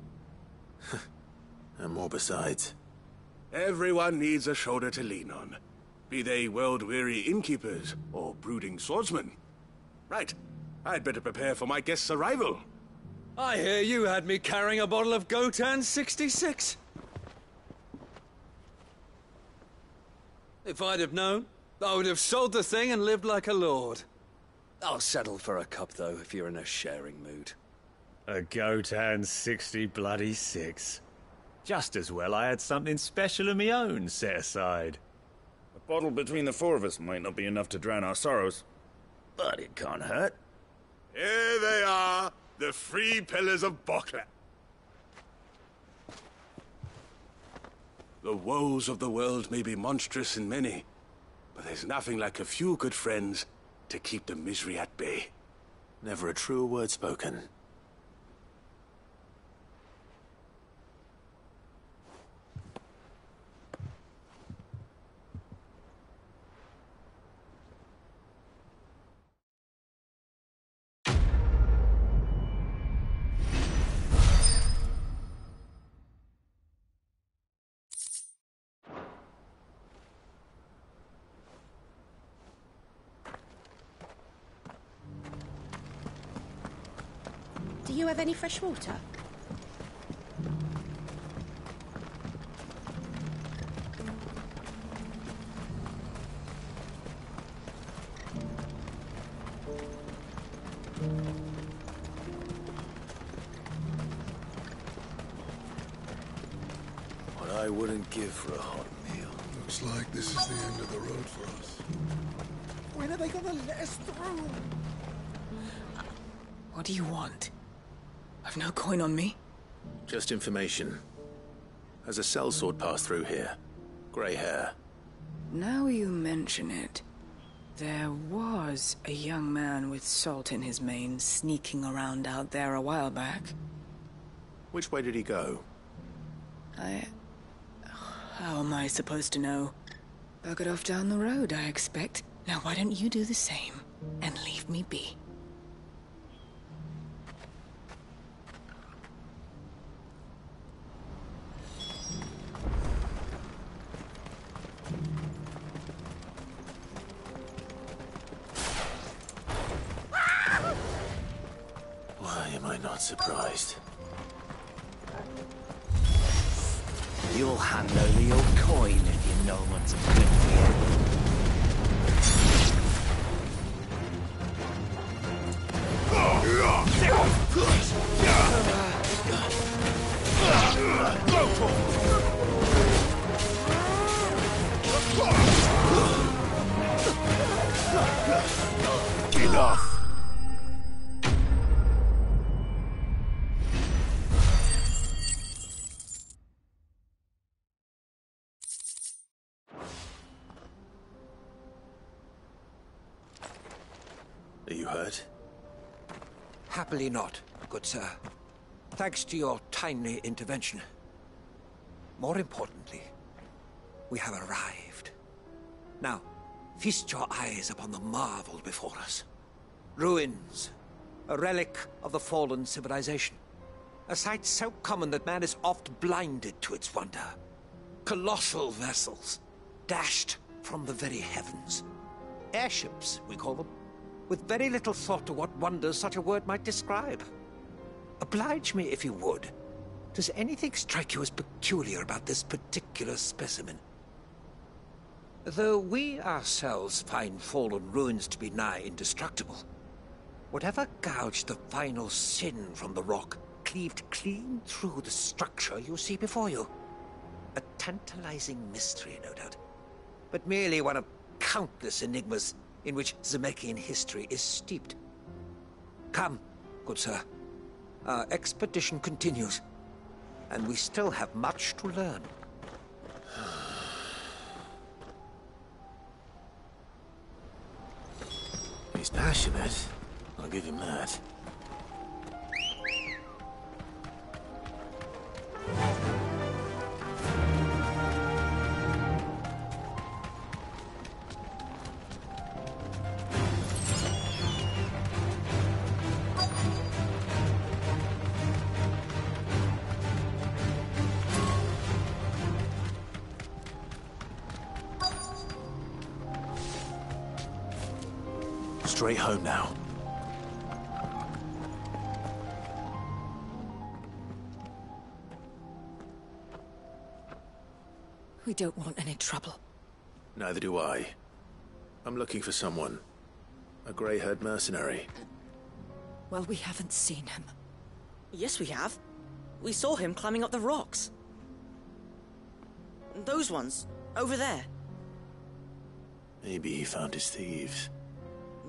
And more besides. Everyone needs a shoulder to lean on. Be they world-weary innkeepers or brooding swordsmen. Right. I'd better prepare for my guest's arrival. I hear you had me carrying a bottle of Gotan 66. If I'd have known, I would have sold the thing and lived like a lord. I'll settle for a cup, though, if you're in a sharing mood. A Gotan 66. Just as well I had something special of my own set aside. A bottle between the four of us might not be enough to drown our sorrows, but it can't hurt. Here they are, the three pillars of Boklad. The woes of the world may be monstrous and many, but there's nothing like a few good friends to keep the misery at bay. Never a truer word spoken. Do you have any fresh water? don't give for a hot meal. Looks like this is the end of the road for us. When are they gonna let us through? What do you want? I've no coin on me. Just information. Has a sellsword passed through here? Grey hair. Now you mention it, there was a young man with salt in his mane sneaking around out there a while back. Which way did he go? How am I supposed to know? Buggered off down the road, I expect. Now why don't you do the same, and leave me be? Why am I not surprised? You'll hand over your coin if you know what's good for you. Enough! Are you hurt? Happily not, good sir. Thanks to your timely intervention. More importantly, we have arrived. Now, feast your eyes upon the marvel before us. Ruins, a relic of the fallen civilization. A sight so common that man is oft blinded to its wonder. Colossal vessels, dashed from the very heavens. Airships, we call them, with very little thought to what wonders such a word might describe. Oblige me, if you would. Does anything strike you as peculiar about this particular specimen? Though we ourselves find fallen ruins to be nigh indestructible, whatever gouged the final sin from the rock cleaved clean through the structure you see before you. A tantalizing mystery, no doubt, but merely one of countless enigmas in which Zemeckis history is steeped. Come, good sir. Our expedition continues, and we still have much to learn. He's passionate. I'll give him that. Straight home now. We don't want any trouble. Neither do I. I'm looking for someone. A grey-haired mercenary. Well, we haven't seen him. Yes, we have. We saw him climbing up the rocks. Those ones, over there. Maybe he found his thieves.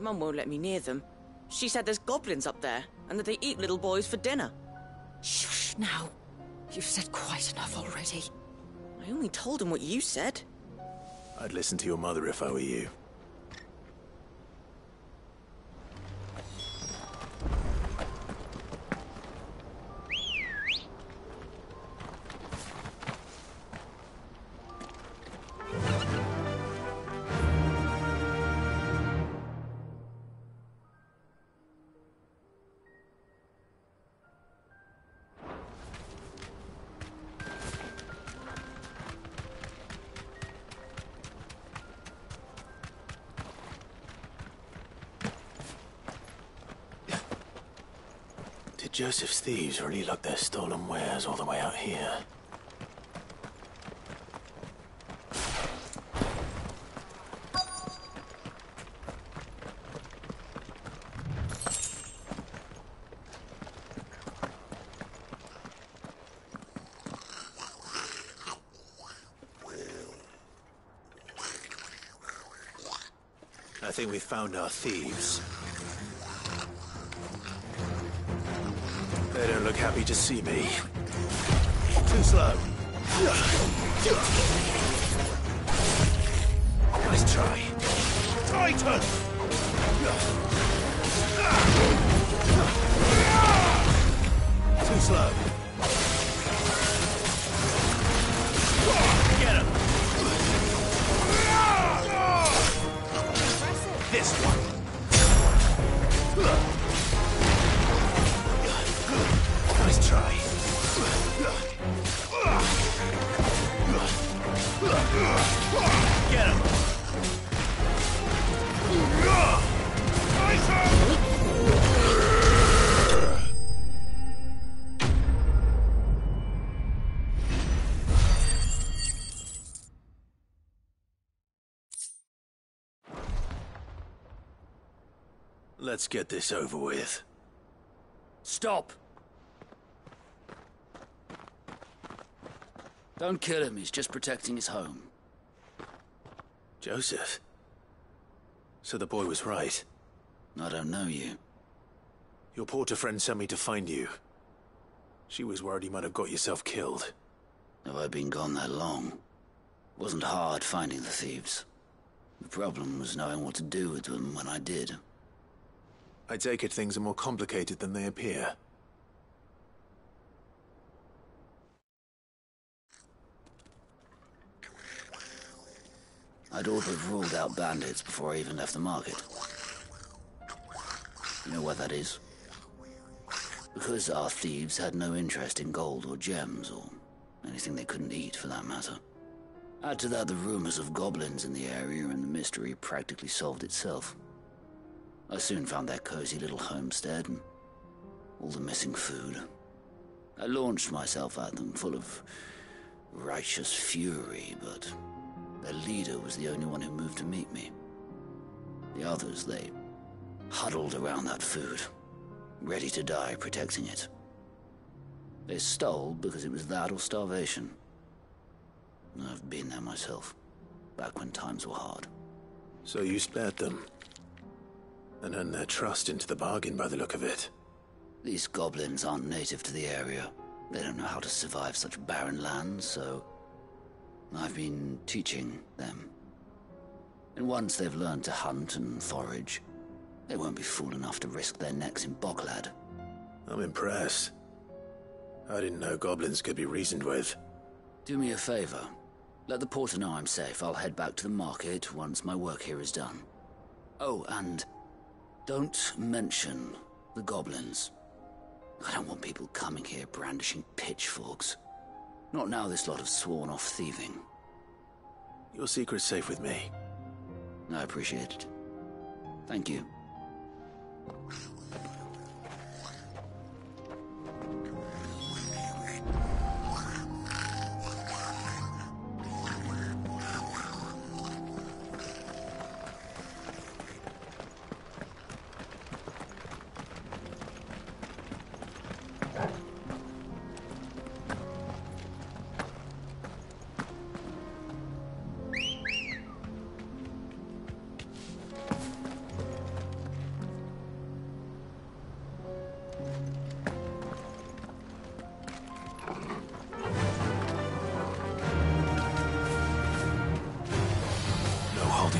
Mum won't let me near them. She said there's goblins up there, and that they eat little boys for dinner. Shush now. You've said quite enough already. I only told him what you said. I'd listen to your mother if I were you. Did Joseph's thieves really lug their stolen wares all the way out here? I think we found our thieves. They don't look happy to see me. Too slow. Nice try. Titan! Too slow. Get him! This one. Nice try. Get him! Let's get this over with. Stop! Don't kill him, he's just protecting his home. Joseph? So the boy was right. I don't know you. Your porter friend sent me to find you. She was worried you might have got yourself killed. Have I been gone that long? It wasn't hard finding the thieves. The problem was knowing what to do with them when I did. I take it things are more complicated than they appear. I'd ought to have ruled out bandits before I even left the market. You know why that is? Because our thieves had no interest in gold or gems, or anything they couldn't eat for that matter. Add to that the rumors of goblins in the area, and the mystery practically solved itself. I soon found their cozy little homestead and all the missing food. I launched myself at them full of righteous fury, but their leader was the only one who moved to meet me. The others, they huddled around that food, ready to die protecting it. They stole because it was that or starvation. I've been there myself, back when times were hard. So you spared them? And earned their trust into the bargain by the look of it. These goblins aren't native to the area. They don't know how to survive such barren lands, so I've been teaching them. And once they've learned to hunt and forage, they won't be fool enough to risk their necks in Boklad. I'm impressed. I didn't know goblins could be reasoned with. Do me a favor. Let the porter know I'm safe. I'll head back to the market once my work here is done. Oh, and don't mention the goblins. I don't want people coming here brandishing pitchforks. Not now this lot have sworn off thieving. Your secret's safe with me. I appreciate it. Thank you.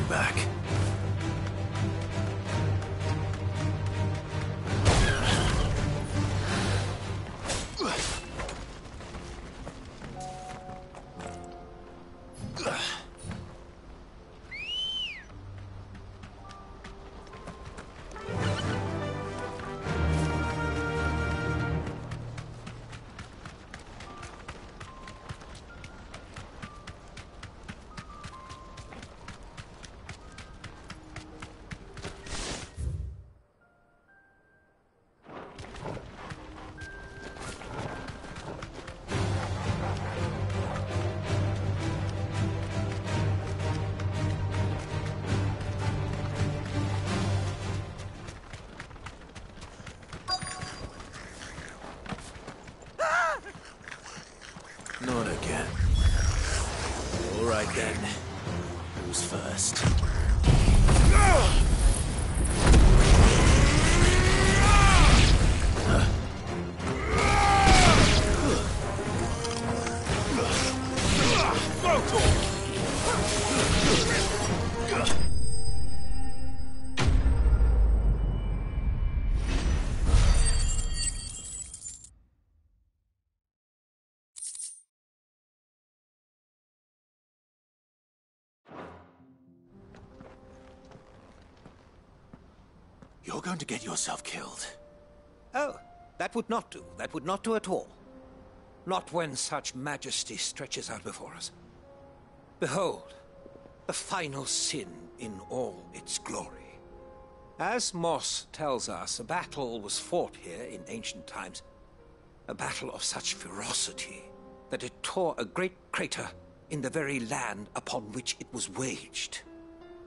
Back. Not again. All right then. Who's first? You're going to get yourself killed. Oh, that would not do. That would not do at all. Not when such majesty stretches out before us. Behold, the final sin in all its glory. As Moss tells us, a battle was fought here in ancient times. A battle of such ferocity that it tore a great crater in the very land upon which it was waged.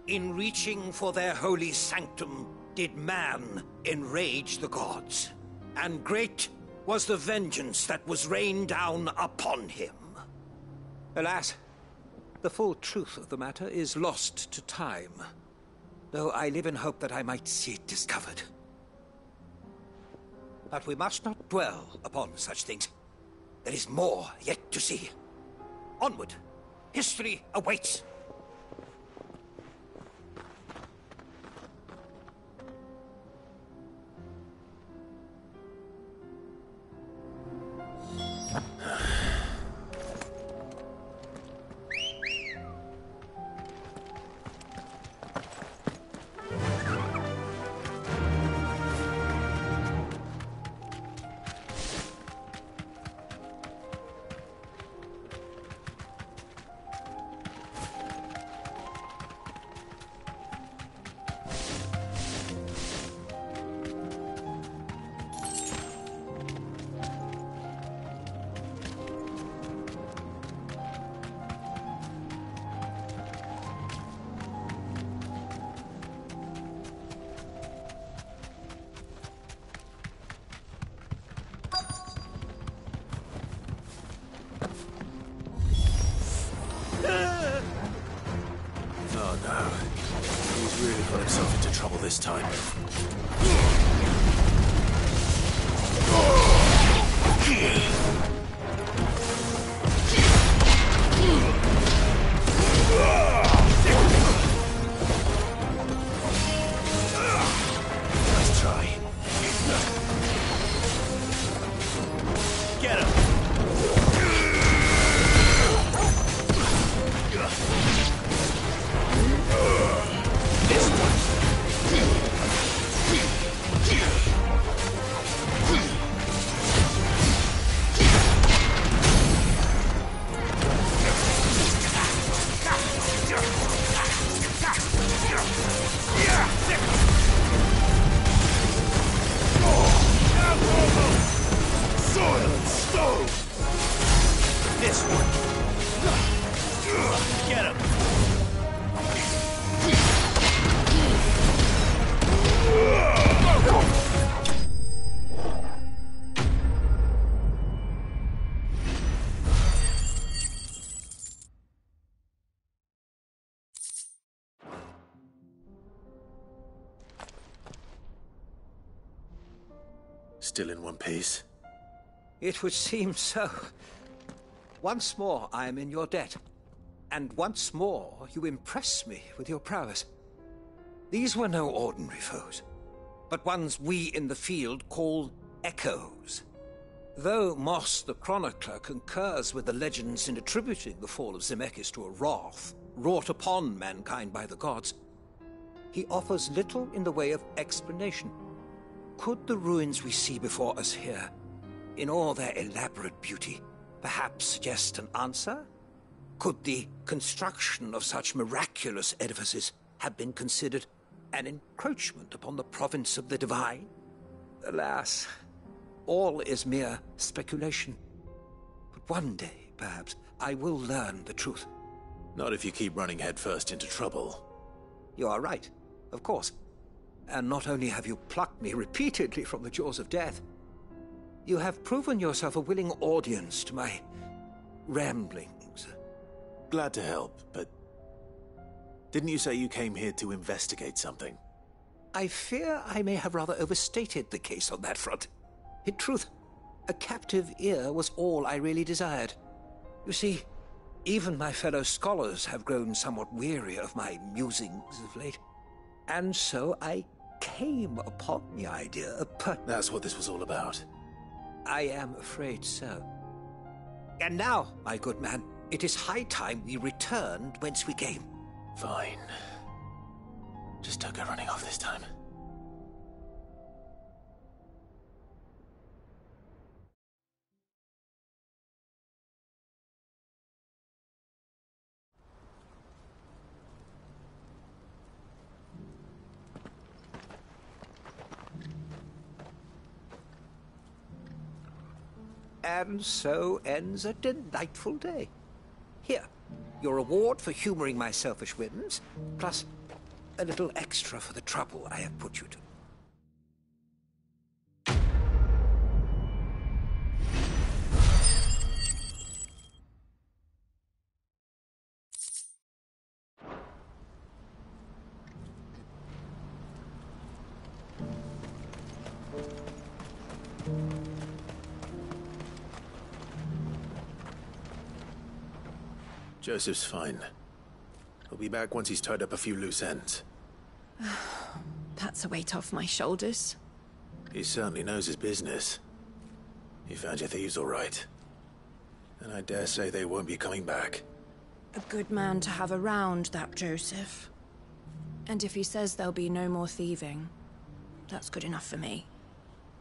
In reaching for their holy sanctum, did man enrage the gods, and great was the vengeance that was rained down upon him. Alas, the full truth of the matter is lost to time, though I live in hope that I might see it discovered. But we must not dwell upon such things. There is more yet to see. Onward! History awaits! Oh no. He's really got himself into trouble this time. Nice try. Get him! This one. Get him. Still in one piece? It would seem so. Once more I am in your debt, and once more you impress me with your prowess. These were no ordinary foes, but ones we in the field call echoes. Though Moss the Chronicler concurs with the legends in attributing the fall of Zemeckis to a wrath wrought upon mankind by the gods, he offers little in the way of explanation. Could the ruins we see before us here, in all their elaborate beauty, perhaps suggest an answer? Could the construction of such miraculous edifices have been considered an encroachment upon the province of the divine? Alas, all is mere speculation. But one day, perhaps, I will learn the truth. Not if you keep running headfirst into trouble. You are right, of course. And not only have you plucked me repeatedly from the jaws of death, you have proven yourself a willing audience to my ramblings. Glad to help, but Didn't you say you came here to investigate something? I fear I may have rather overstated the case on that front. In truth, a captive ear was all I really desired. You see, even my fellow scholars have grown somewhat weary of my musings of late. And so I came upon the idea of That's what this was all about. I am afraid so. And now, my good man, it is high time we returned whence we came. Fine. Just don't go running off this time. And so ends a delightful day. Here, your reward for humoring my selfish whims, plus a little extra for the trouble I have put you to. Joseph's fine. He'll be back once he's tied up a few loose ends. That's a weight off my shoulders. He certainly knows his business. He found your thieves all right. And I dare say they won't be coming back. A good man to have around, that Joseph. And if he says there'll be no more thieving, that's good enough for me.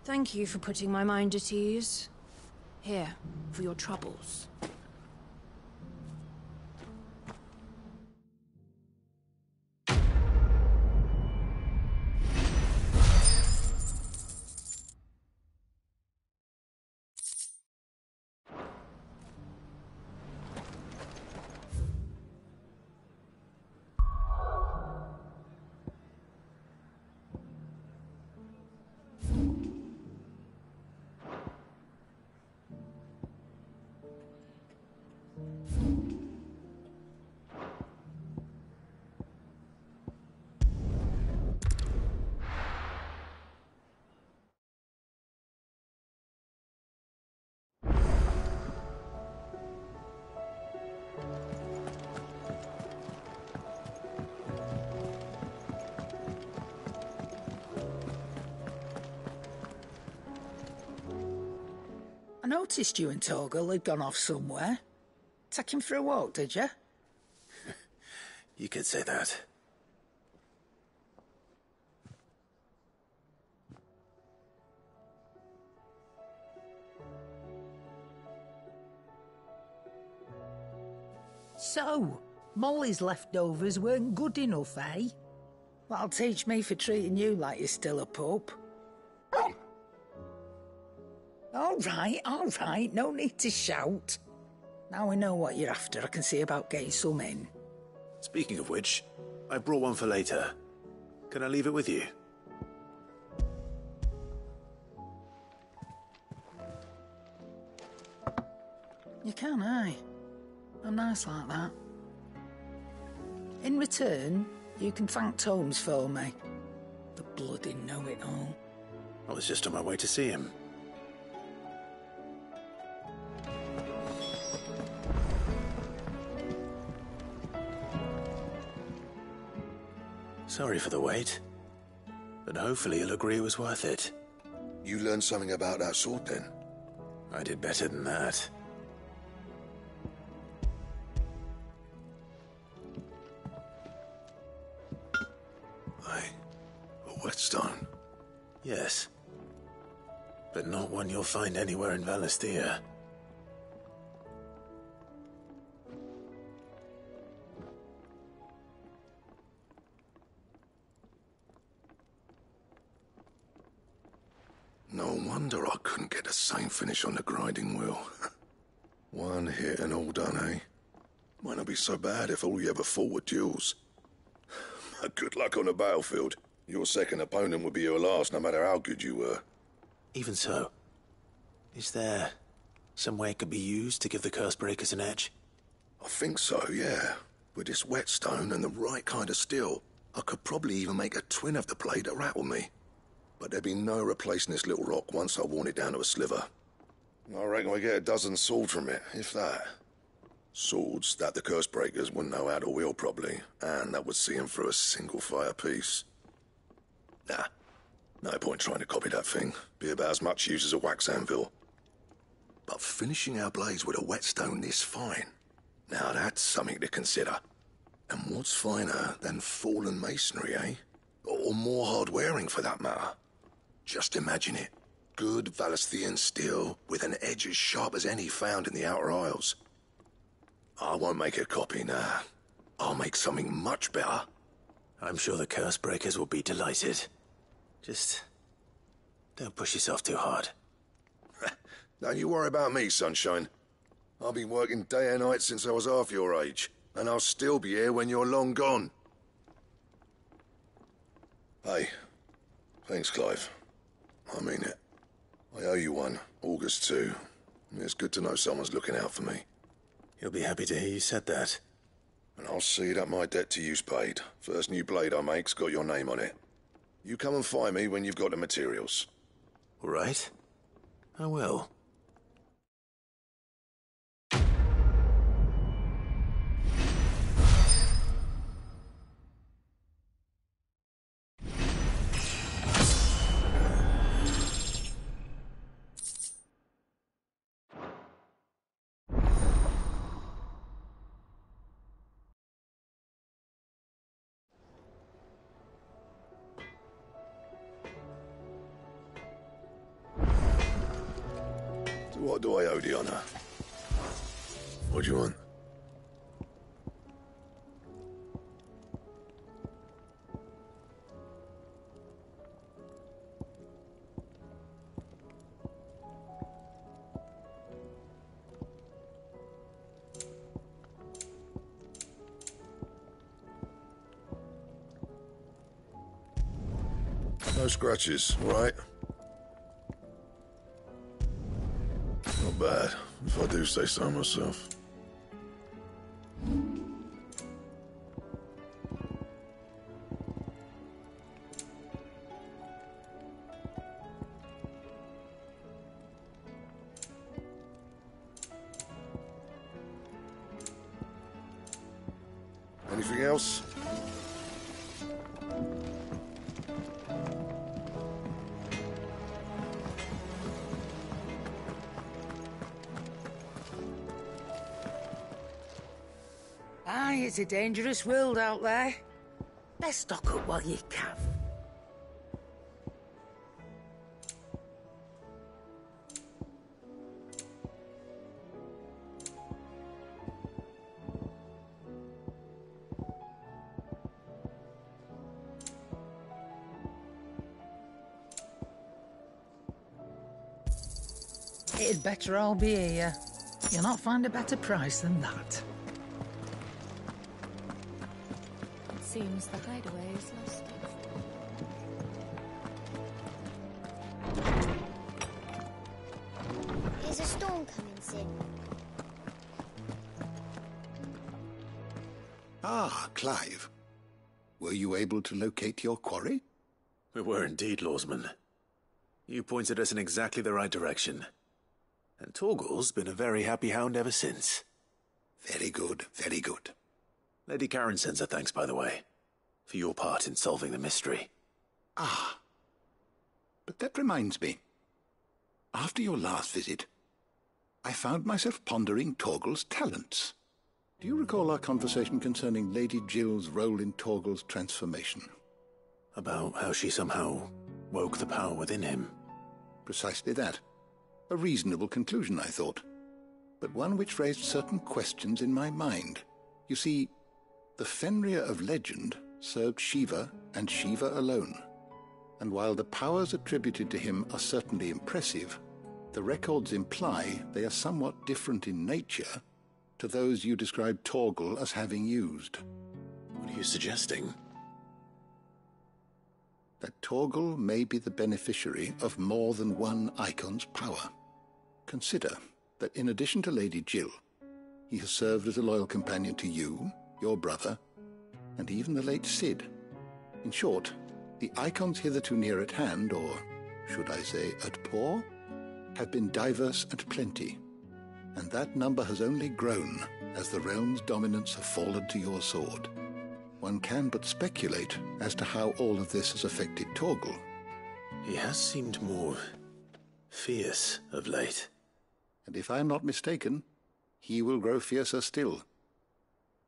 Thank you for putting my mind at ease. Here, for your troubles. I noticed you and Torgal had gone off somewhere. Take him for a walk, did you? You could say that. So, Molly's leftovers weren't good enough, eh? That'll teach me for treating you like you're still a pup. All right, no need to shout. Now we know what you're after, I can see about getting some in. Speaking of which, I brought one for later. Can I leave it with you? You can, aye. I'm nice like that. In return, you can thank Tomes for me. The bloody know-it-all. I was just on my way to see him. Sorry for the wait, but hopefully he'll agree it was worth it. You learned something about that sword, then? I did better than that. A whetstone? Yes, but not one you'll find anywhere in Valisthea. No wonder I couldn't get the same finish on the grinding wheel. One hit and all done, eh? Might not be so bad if all you ever fought were duels. Good luck on the battlefield. Your second opponent would be your last, no matter how good you were. Even so, is there some way it could be used to give the Cursebreakers an edge? I think so, yeah. With this whetstone and the right kind of steel, I could probably even make a twin of the blade that rattled me. But there'd be no replacing this little rock once I worn it down to a sliver. I reckon we get a dozen swords from it, if that. Swords that the curse breakers wouldn't know how to wield properly, and that would see them through a single fire piece. Nah, no point trying to copy that thing. Be about as much use as a wax anvil. But finishing our blades with a whetstone this fine, now that's something to consider. And what's finer than fallen masonry, eh? Or more hard-wearing, for that matter. Just imagine it. Good Valisthian steel with an edge as sharp as any found in the Outer Isles. I won't make a copy, nah. I'll make something much better. I'm sure the curse breakers will be delighted. Just don't push yourself too hard. Don't you worry about me, Sunshine. I've been working day and night since I was half your age, and I'll still be here when you're long gone. Hey, thanks, Clive. I mean it. I owe you one, August too. It's good to know someone's looking out for me. He'll be happy to hear you said that. And I'll see that my debt to you's paid. First new blade I make's got your name on it. You come and find me when you've got the materials. All right. I will. What do I owe the honor? What do you want? No scratches, right? Not bad, if I do say so myself. Anything else? Aye, it's a dangerous world out there. Best stock up while you can. It'd better all be here. You'll not find a better price than that. Seems the hideaway is lost. There's a storm coming soon. Ah, Clive. Were you able to locate your quarry? We were indeed, Lawsman. You pointed us in exactly the right direction. And Torgal's been a very happy hound ever since. Very good, very good. Lady Karen sends her thanks, by the way, for your part in solving the mystery. Ah. But that reminds me. After your last visit, I found myself pondering Torgal's talents. Do you recall our conversation concerning Lady Jill's role in Torgal's transformation? About how she somehow woke the power within him. Precisely that. A reasonable conclusion, I thought, but one which raised certain questions in my mind. You see, the Fenrir of legend served Shiva and Shiva alone, and while the powers attributed to him are certainly impressive, the records imply they are somewhat different in nature to those you described Torgal as having used. What are you suggesting? That Torgal may be the beneficiary of more than one icon's power. Consider that in addition to Lady Jill, he has served as a loyal companion to you, your brother, and even the late Cid. In short, the icons hitherto near at hand, or should I say at paw, have been diverse and plenty, and that number has only grown as the realm's dominance have fallen to your sword. One can but speculate as to how all of this has affected Torgal. He has seemed more fierce of late. And if I am not mistaken, he will grow fiercer still.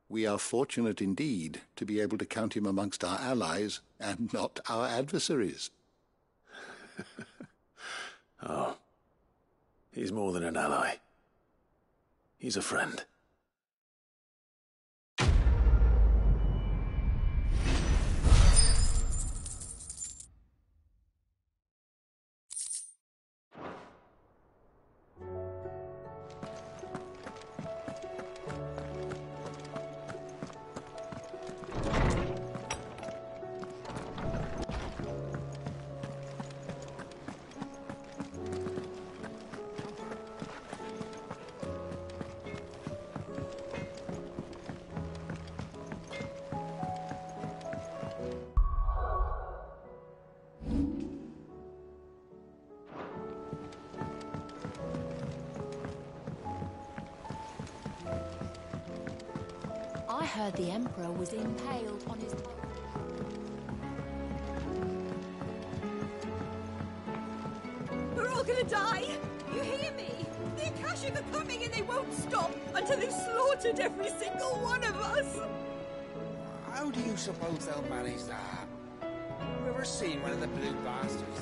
We are fortunate indeed to be able to count him amongst our allies and not our adversaries. Oh, he's more than an ally. He's a friend. I heard the Emperor was impaled on his... We're all gonna die! You hear me? The Akashic are coming and they won't stop until they've slaughtered every single one of us! How do you suppose they'll manage that? Have you ever seen one of the blue bastards?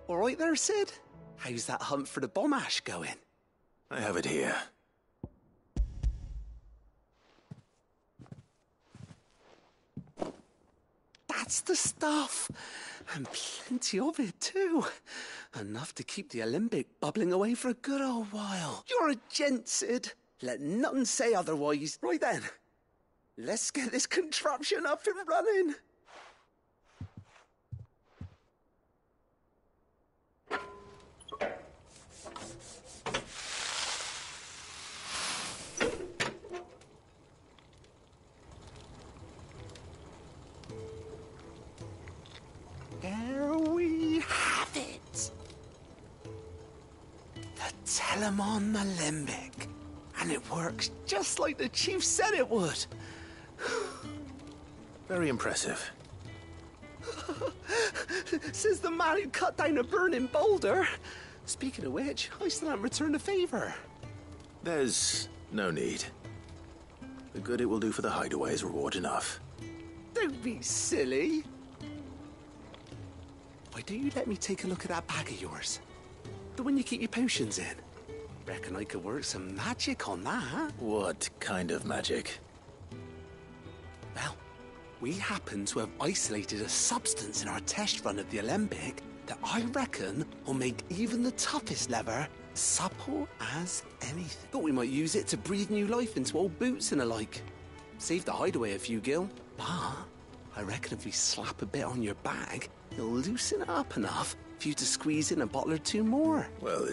All right there, Cid. How's that hunt for the bomb ash going? I have it here. That's the stuff. And plenty of it, too. Enough to keep the Olympic bubbling away for a good old while. You're a gent, Cid. Let nothing say otherwise. Right then, let's get this contraption up and running. There we have it. The Telemon Alembic. And it works just like the chief said it would. Very impressive. Says the man who cut down a burning boulder. Speaking of which, I still haven't returned the favor. There's no need. The good it will do for the hideaway is reward enough. Don't be silly. Why don't you let me take a look at that bag of yours? The one you keep your potions in. Reckon I could work some magic on that. What kind of magic? Well, we happen to have isolated a substance in our test run of the Alembic that I reckon will make even the toughest leather supple as anything. Thought we might use it to breathe new life into old boots and the like. Save the hideaway a few gil. But I reckon if we slap a bit on your bag, it'll loosen it up enough for you to squeeze in a bottle or two more. Well,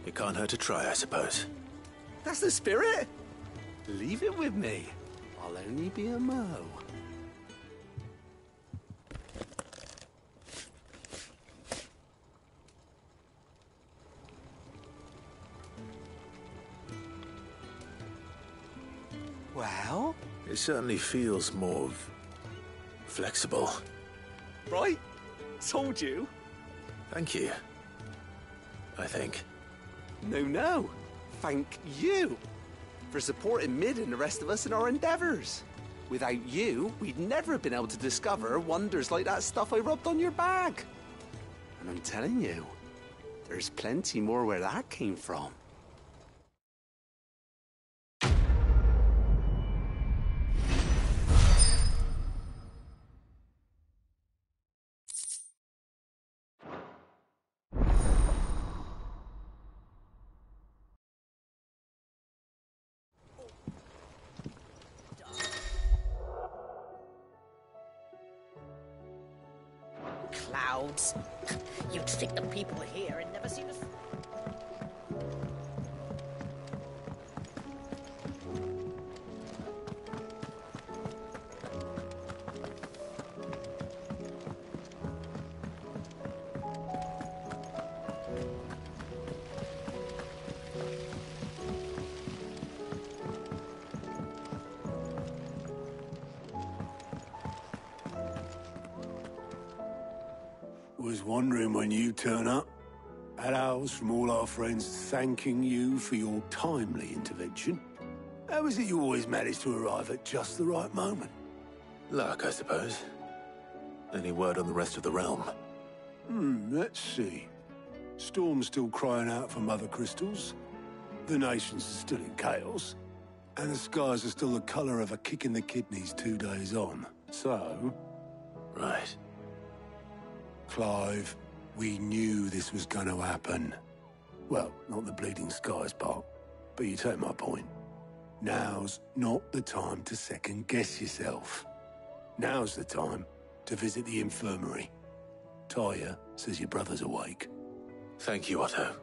it can't hurt to try, I suppose. That's the spirit. Leave it with me. I'll only be a mo. Well? It certainly feels more flexible. Right? Told you. Thank you. I think. No. Thank you for supporting Mid and the rest of us in our endeavors. Without you, we'd never have been able to discover wonders like that stuff I rubbed on your bag. And I'm telling you, there's plenty more where that came from. clouds. You'd think the people here had never seen us. Was wondering when you turn up. Had owls from all our friends thanking you for your timely intervention. How is it you always manage to arrive at just the right moment? Luck, I suppose. Any word on the rest of the realm? Let's see. Storm's still crying out for mother crystals. The nations are still in chaos. And the skies are still the colour of a kick in the kidneys 2 days on. So... Right. Clive, we knew this was going to happen. Well, not the bleeding skies part, but you take my point. Now's not the time to second-guess yourself. Now's the time to visit the infirmary. Tyre says your brother's awake. Thank you, Otto.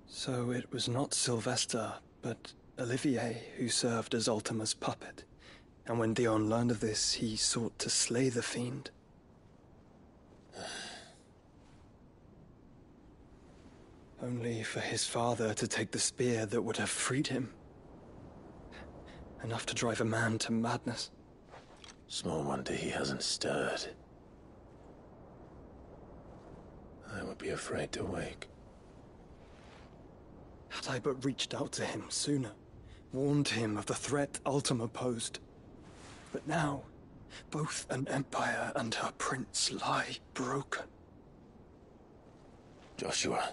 So it was not Sylvester, but Olivier who served as Ultima's puppet. And when Dion learned of this, he sought to slay the fiend. Only for his father to take the spear that would have freed him. Enough to drive a man to madness. Small wonder he hasn't stirred. I would be afraid to wake. Had I but reached out to him sooner, warned him of the threat Ultima posed. But now, both an empire and her prince lie broken. Joshua,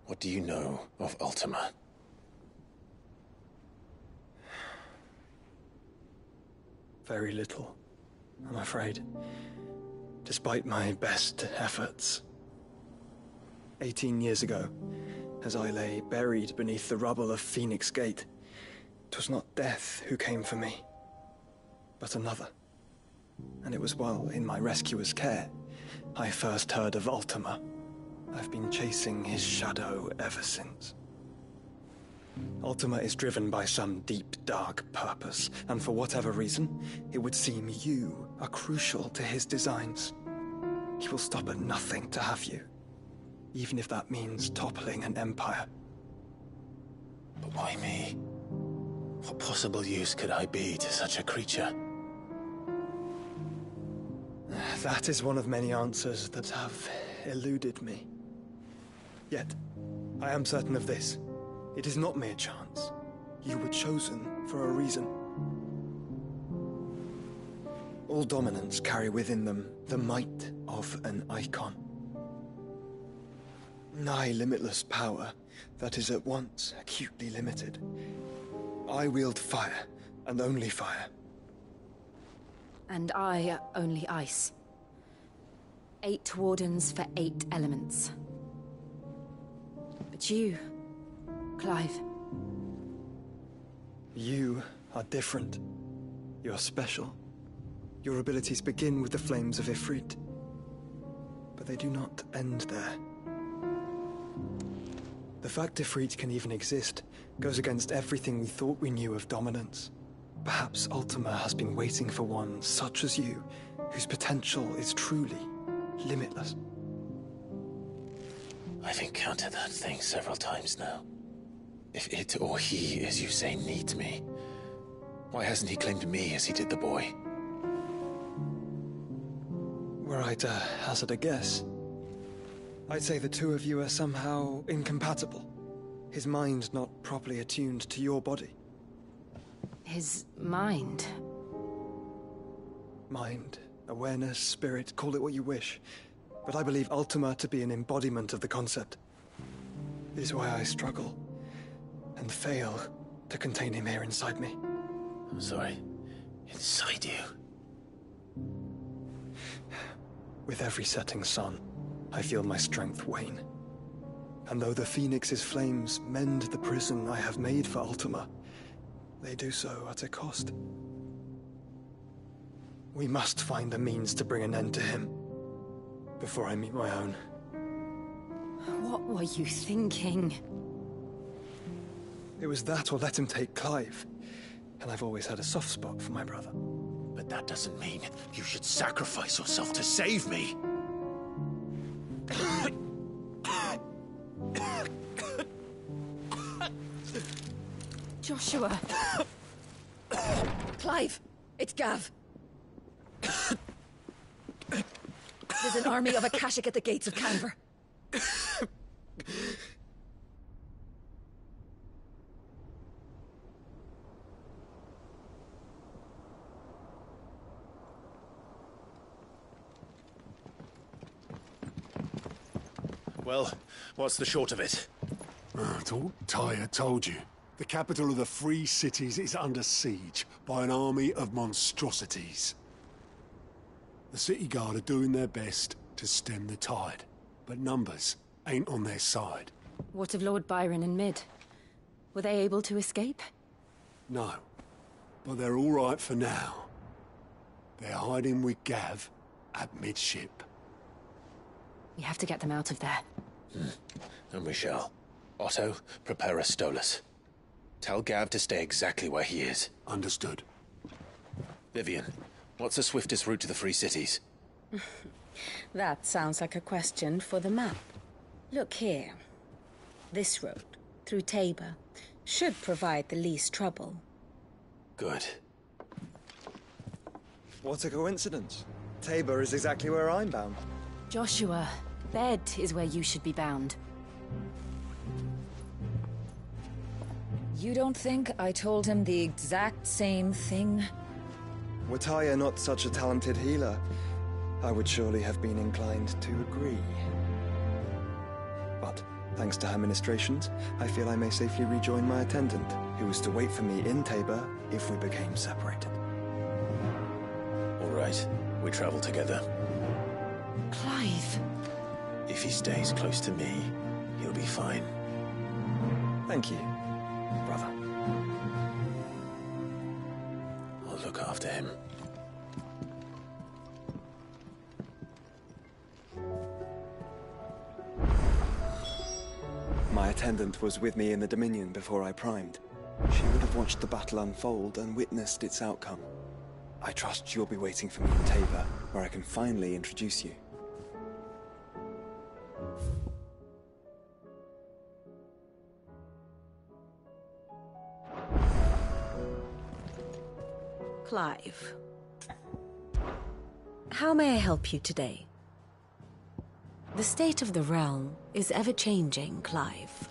what do you know of Ultima? Very little, I'm afraid. Despite my best efforts. 18 years ago, as I lay buried beneath the rubble of Phoenix Gate, 'twas not death who came for me, but another. And it was while in my rescuer's care, I first heard of Ultima. I've been chasing his shadow ever since. Ultima is driven by some deep, dark purpose, and for whatever reason, it would seem you are crucial to his designs. He will stop at nothing to have you, even if that means toppling an empire. But why me? What possible use could I be to such a creature? That is one of many answers that have eluded me. Yet, I am certain of this. It is not mere chance. You were chosen for a reason. All dominants carry within them the might of an icon. Nigh limitless power that is at once acutely limited. I wield fire, and only fire. And I only ice. 8 wardens for 8 elements. But you, Clive. You are different. You're special. Your abilities begin with the flames of Ifrit. But they do not end there. The fact Ifrit can even exist goes against everything we thought we knew of dominance. Perhaps Ultima has been waiting for one such as you, whose potential is truly limitless. I've encountered that thing several times now. If it or he, as you say, needs me, why hasn't he claimed me as he did the boy? Were I to hazard a guess, I'd say the two of you are somehow incompatible. His mind not properly attuned to your body. His mind? Mind, awareness, spirit, call it what you wish. But I believe Ultima to be an embodiment of the concept. This is why I struggle and fail to contain him here inside me. I'm sorry. Inside you? With every setting sun, I feel my strength wane. And though the Phoenix's flames mend the prison I have made for Ultima, they do so at a cost. We must find a means to bring an end to him before I meet my own. What were you thinking? It was that or let him take Clive. And I've always had a soft spot for my brother. But that doesn't mean you should sacrifice yourself to save me. Joshua! Clive! It's Gav! There's an army of Akashic at the gates of Canver. Well, what's the short of it? It's all Tyre told you. The capital of the Free Cities is under siege by an army of monstrosities. The city guard are doing their best to stem the tide, but numbers ain't on their side. What of Lord Byron and Mid? Were they able to escape? No, but they're all right for now. They're hiding with Gav at midship. We have to get them out of there. And we shall. Otto, prepare a Stolas. Tell Gav to stay exactly where he is. Understood. Vivian, what's the swiftest route to the Free Cities? That sounds like a question for the map. Look here. This road, through Tabor, should provide the least trouble. Good. What a coincidence. Tabor is exactly where I'm bound. Joshua, Bed is where you should be bound. You don't think I told him the exact same thing? Were Tyre not such a talented healer, I would surely have been inclined to agree. But, thanks to her ministrations, I feel I may safely rejoin my attendant, who was to wait for me in Tabor if we became separated. All right, we travel together. Clive! If he stays close to me, he'll be fine. Thank you, brother. I'll look after him. My attendant was with me in the Dominion before I primed. She would have watched the battle unfold and witnessed its outcome. I trust you'll be waiting for me in Tabor, where I can finally introduce you. Clive. How may I help you today? The state of the realm is ever-changing, Clive.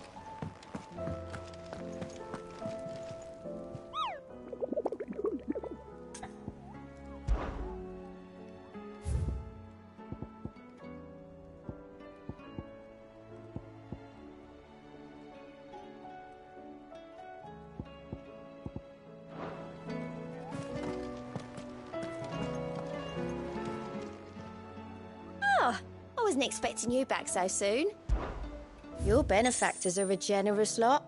I wasn't expecting you back so soon. Your benefactors are a generous lot.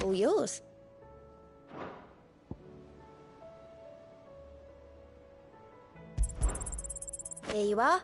All yours. Here you are.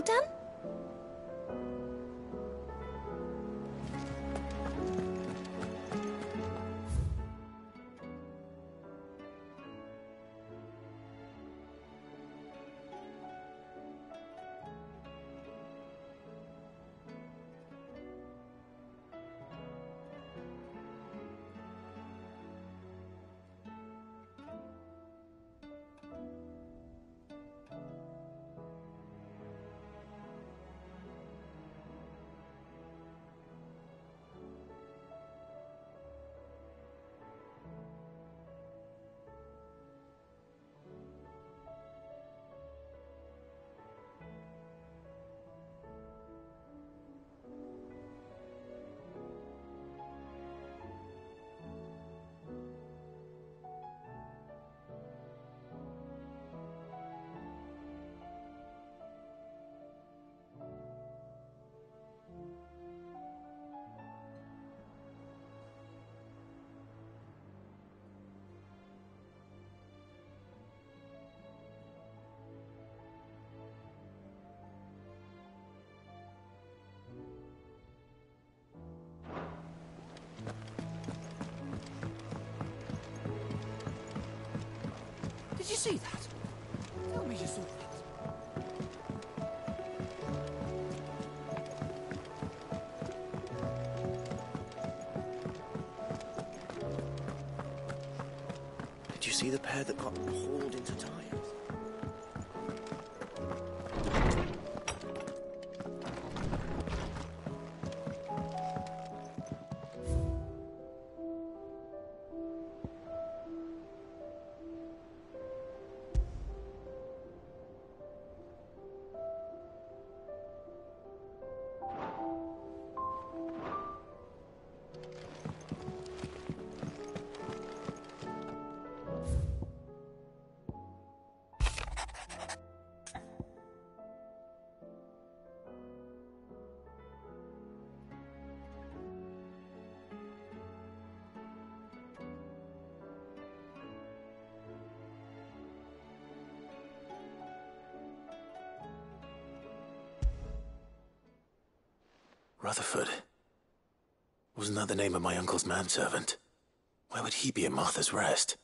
done? Did you see that? Tell me you saw that. Did you see the pair that got hauled into tires? Rutherford. Wasn't that the name of my uncle's manservant? Why would he be at Martha's Rest?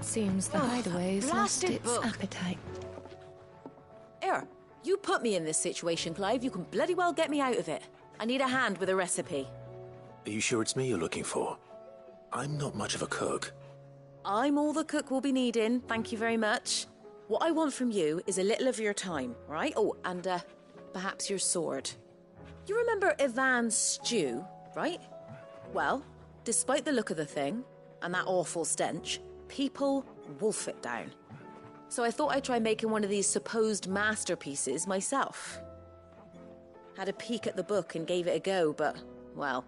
Seems the hideaway's lost blasted its book. appetite. Here, you put me in this situation, Clive. You can bloody well get me out of it. I need a hand with a recipe. Are you sure it's me you're looking for? I'm not much of a cook. I'm all the cook will be needing, thank you very much. What I want from you is a little of your time, right? Oh, and perhaps your sword. You remember Ivan's stew, right? Well, despite the look of the thing, and that awful stench, people wolf it down. So I thought I'd try making one of these supposed masterpieces myself. Had a peek at the book and gave it a go, but, well...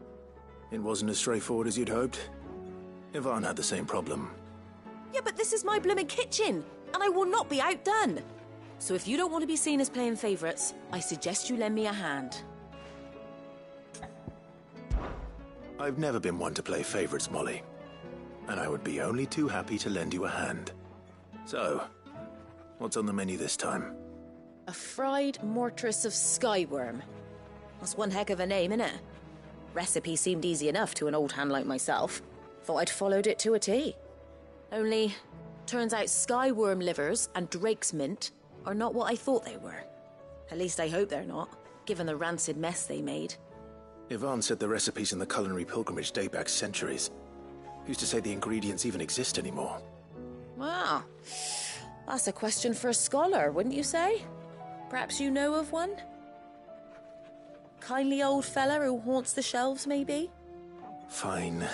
It wasn't as straightforward as you'd hoped. Ivan had the same problem. Yeah, but this is my blimmin' kitchen, and I will not be outdone. So if you don't want to be seen as playing favourites, I suggest you lend me a hand. I've never been one to play favourites, Molly. And I would be only too happy to lend you a hand. So, what's on the menu this time? A fried mortress of skyworm. That's one heck of a name, innit? Recipe seemed easy enough to an old hand like myself. Thought I'd followed it to a T. Only, turns out skyworm livers and drake's mint are not what I thought they were. At least I hope they're not, given the rancid mess they made. Yvonne said the recipes in the culinary pilgrimage date back centuries. Who's to say the ingredients even exist anymore? Wow. That's a question for a scholar, wouldn't you say? Perhaps you know of one? Kindly old fella who haunts the shelves, maybe? Fine.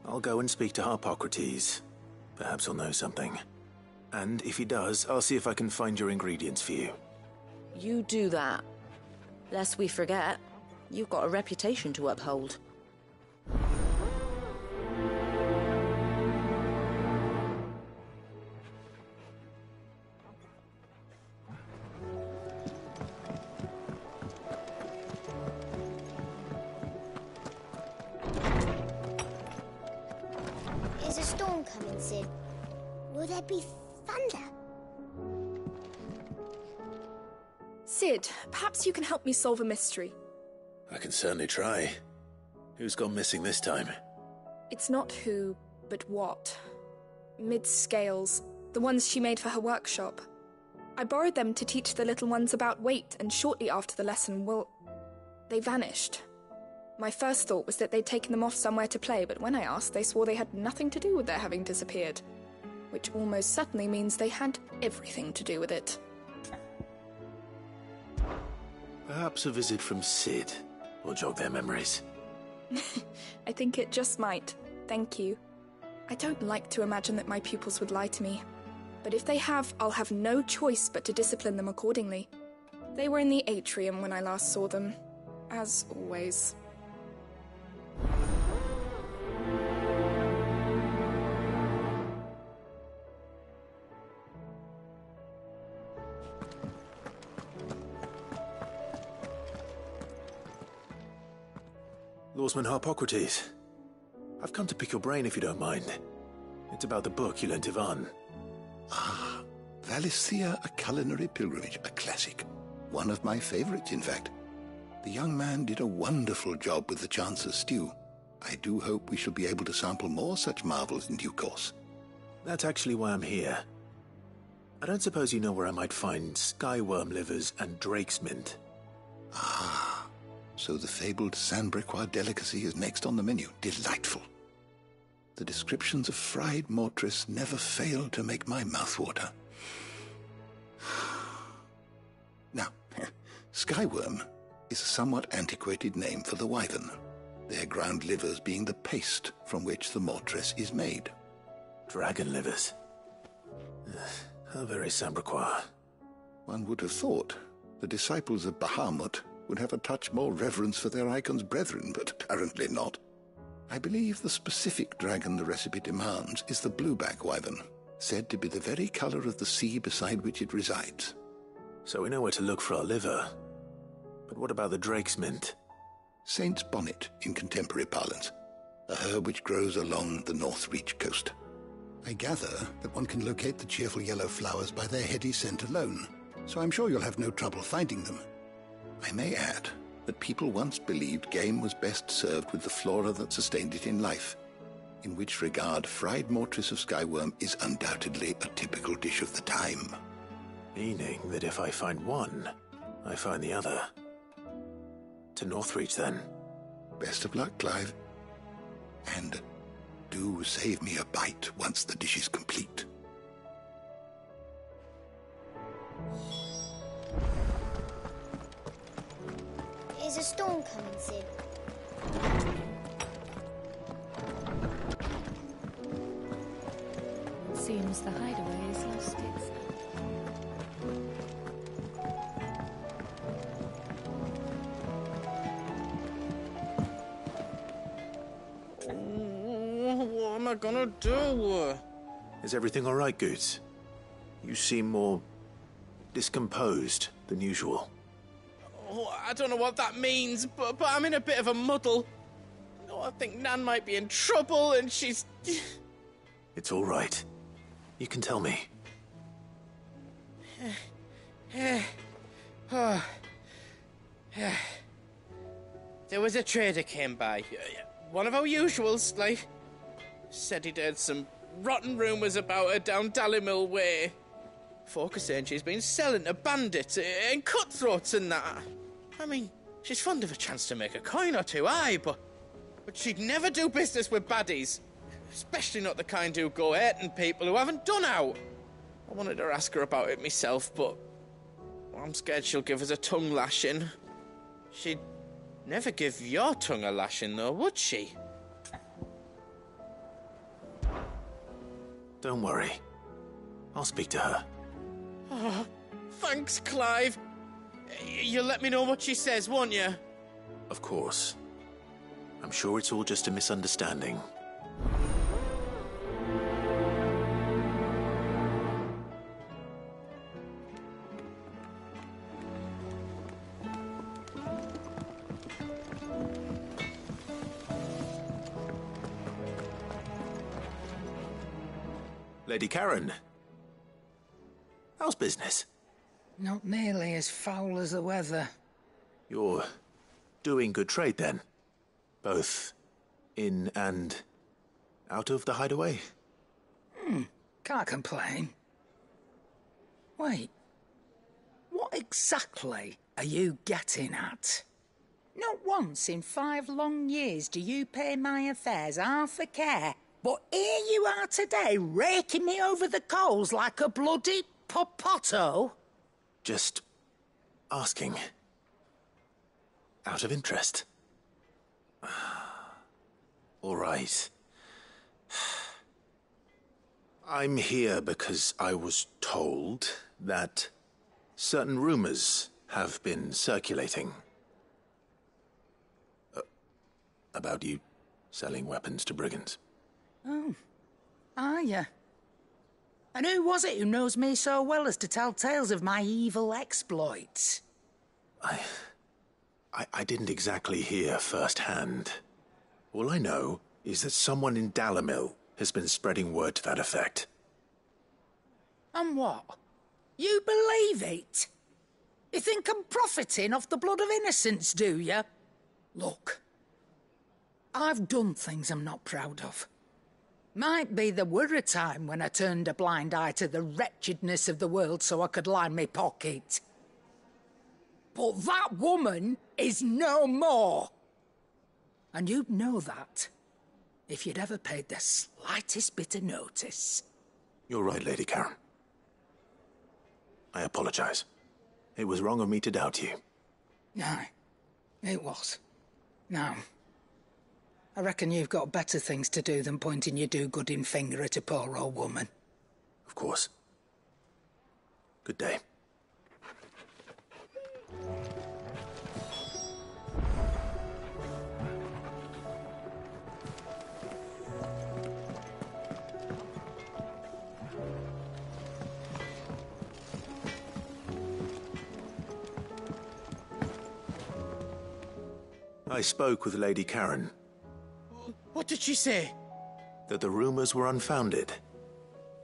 I'll go and speak to Harpocrates. Perhaps he'll know something. And if he does, I'll see if I can find your ingredients for you. You do that. Lest we forget, you've got a reputation to uphold. Is a storm coming, Sid? Will there be thunder? Sid, perhaps you can help me solve a mystery. I can certainly try. Who's gone missing this time? It's not who, but what. Mid's scales, the ones she made for her workshop. I borrowed them to teach the little ones about weight, and shortly after the lesson, they vanished. My first thought was that they'd taken them off somewhere to play, but when I asked, they swore they had nothing to do with their having disappeared. Which almost certainly means they had everything to do with it. Perhaps a visit from Sid will jog their memories. I think it just might. Thank you. I don't like to imagine that my pupils would lie to me. But if they have, I'll have no choice but to discipline them accordingly. They were in the atrium when I last saw them. As always. Lawsman Harpocrates. I've come to pick your brain if you don't mind. It's about the book you lent Yvonne. Ah, Valisthea, A Culinary Pilgrimage, a classic. One of my favorites, in fact. The young man did a wonderful job with the Chance's stew. I do hope we shall be able to sample more such marvels in due course. That's actually why I'm here. I don't suppose you know where I might find skyworm livers and drake's mint. Ah, so the fabled Sanbriquois delicacy is next on the menu. Delightful. The descriptions of fried mortress never fail to make my mouth water. Now, skyworm is a somewhat antiquated name for the wyvern, their ground livers being the paste from which the mortress is made. Dragon livers. How very Sanbriquois. One would have thought the disciples of Bahamut would have a touch more reverence for their icon's brethren, but apparently not. I believe the specific dragon the recipe demands is the blueback wyvern, said to be the very color of the sea beside which it resides. So we know where to look for our liver. But what about the drake's mint? Saint's bonnet in contemporary parlance, a herb which grows along the North Reach coast. I gather that one can locate the cheerful yellow flowers by their heady scent alone, so I'm sure you'll have no trouble finding them. I may add that people once believed game was best served with the flora that sustained it in life, in which regard fried mortress of skyworm is undoubtedly a typical dish of the time. Meaning that if I find one, I find the other. To Northreach, then. Best of luck, Clive. And do save me a bite once the dish is complete. Is a storm coming, Sid? Seems the hideaway has lost its... What am I gonna do? Is everything all right, Goots? You seem more discomposed than usual. Oh, I don't know what that means, but I'm in a bit of a muddle. Oh, I think Nan might be in trouble, and she's... It's all right. You can tell me. There was a trader came by. One of our usuals, like. Said he'd heard some rotten rumours about her down Dallimil Way. Folk are saying she's been selling to bandits and cutthroats and that. I mean, she's fond of a chance to make a coin or two, aye, but she'd never do business with baddies. Especially not the kind who go hurting people who haven't done out. I wanted to ask her about it myself, but I'm scared she'll give us a tongue lashing. She'd never give your tongue a lashing, though, would she? Don't worry. I'll speak to her. Oh, thanks, Clive. You'll let me know what she says, won't you? Of course. I'm sure it's all just a misunderstanding. Lady Karen, how's business? Not nearly as foul as the weather. You're doing good trade, then? Both in and out of the hideaway? Can't complain. Wait. What exactly are you getting at? Not once in 5 long years do you pay my affairs half a care. But here you are today, raking me over the coals like a bloody popoto. Just asking. Out of interest. All right. I'm here because I was told that certain rumors have been circulating. About you selling weapons to brigands. Oh, are you? And who was it who knows me so well as to tell tales of my evil exploits? I didn't exactly hear firsthand. All I know is that someone in Dallimil has been spreading word to that effect. And what? You believe it? You think I'm profiting off the blood of innocents, do you? Look, I've done things I'm not proud of. Might be there were a time when I turned a blind eye to the wretchedness of the world so I could line my pocket. But that woman is no more. And you'd know that if you'd ever paid the slightest bit of notice. You're right, Lady Karen. I apologize. It was wrong of me to doubt you. No, it was. Now, I reckon you've got better things to do than pointing your do-gooding finger at a poor old woman. Of course. Good day. I spoke with Lady Karen. What did she say? That the rumors were unfounded,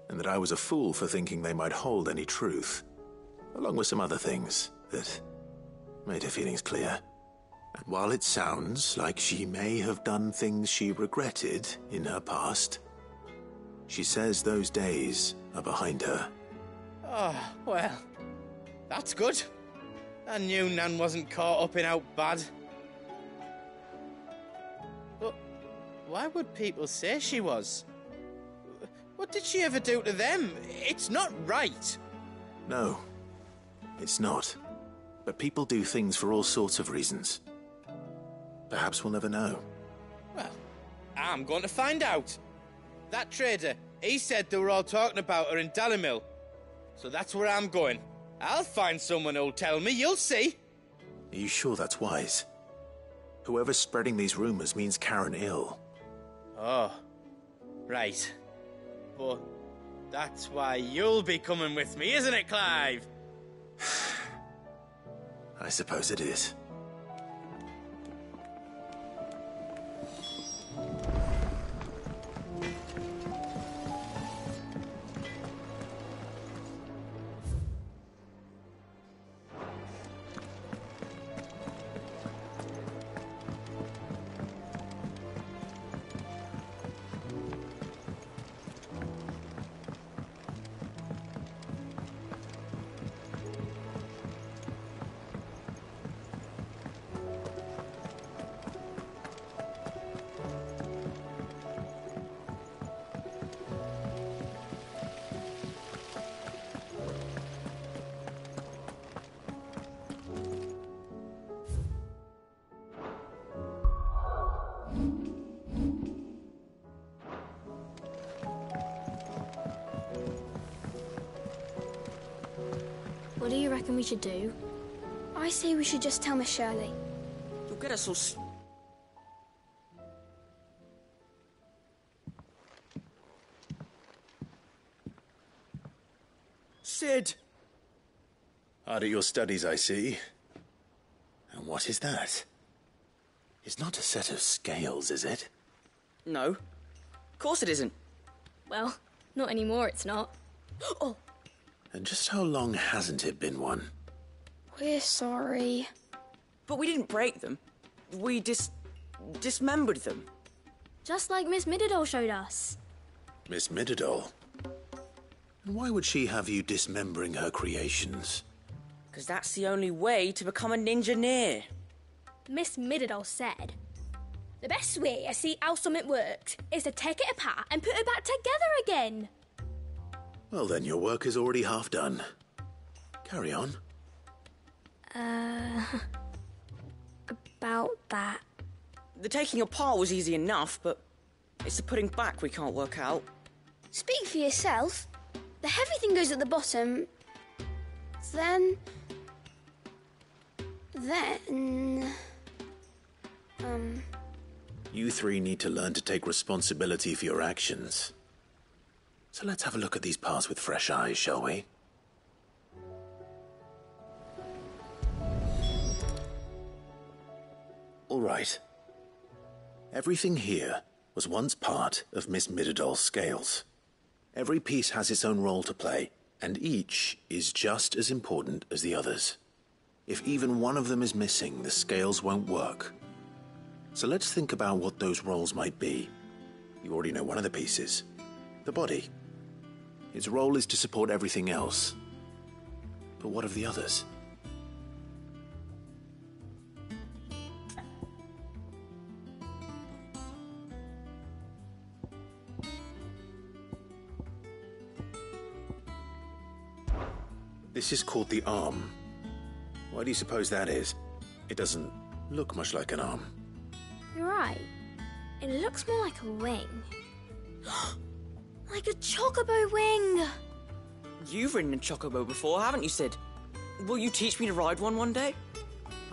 and that I was a fool for thinking they might hold any truth, along with some other things that made her feelings clear. And while it sounds like she may have done things she regretted in her past, she says those days are behind her. Oh, well, that's good. I knew Nan wasn't caught up in out bad. But why would people say she was? What did she ever do to them? It's not right. No, it's not. But people do things for all sorts of reasons. Perhaps we'll never know. Well, I'm going to find out. That trader, he said they were all talking about her in Dallimil. So that's where I'm going. I'll find someone who'll tell me, you'll see. Are you sure that's wise? Whoever's spreading these rumors means Karen ill. Oh, right. But that's why you'll be coming with me, isn't it, Clive? I suppose it is. What do you reckon we should do? I say we should just tell Miss Shirley. You'll get us all Sid! Hard at your studies, I see. And what is that? It's not a set of scales, is it? No. Of course it isn't. Well, not anymore, it's not. Oh! And just how long hasn't it been one? We're sorry. But we didn't break them. We dismembered them. Just like Miss Mididol showed us. Miss Mididol? And why would she have you dismembering her creations? Because that's the only way to become a ninja-neer. Miss Mididol said, the best way to see how something works is to take it apart and put it back together again. Well, then your work is already half done. Carry on. About that. The taking apart was easy enough, but it's the putting back we can't work out. Speak for yourself. The heavy thing goes at the bottom. Then... You three need to learn to take responsibility for your actions. So let's have a look at these parts with fresh eyes, shall we? All right. Everything here was once part of Miss Mididol's scales. Every piece has its own role to play, and each is just as important as the others. If even one of them is missing, the scales won't work. So let's think about what those roles might be. You already know one of the pieces, the body. Its role is to support everything else. But what of the others? This is called the arm. Why do you suppose that is? It doesn't look much like an arm. You're right. It looks more like a wing. Like a chocobo wing! You've ridden a chocobo before, haven't you, Sid? Will you teach me to ride one day?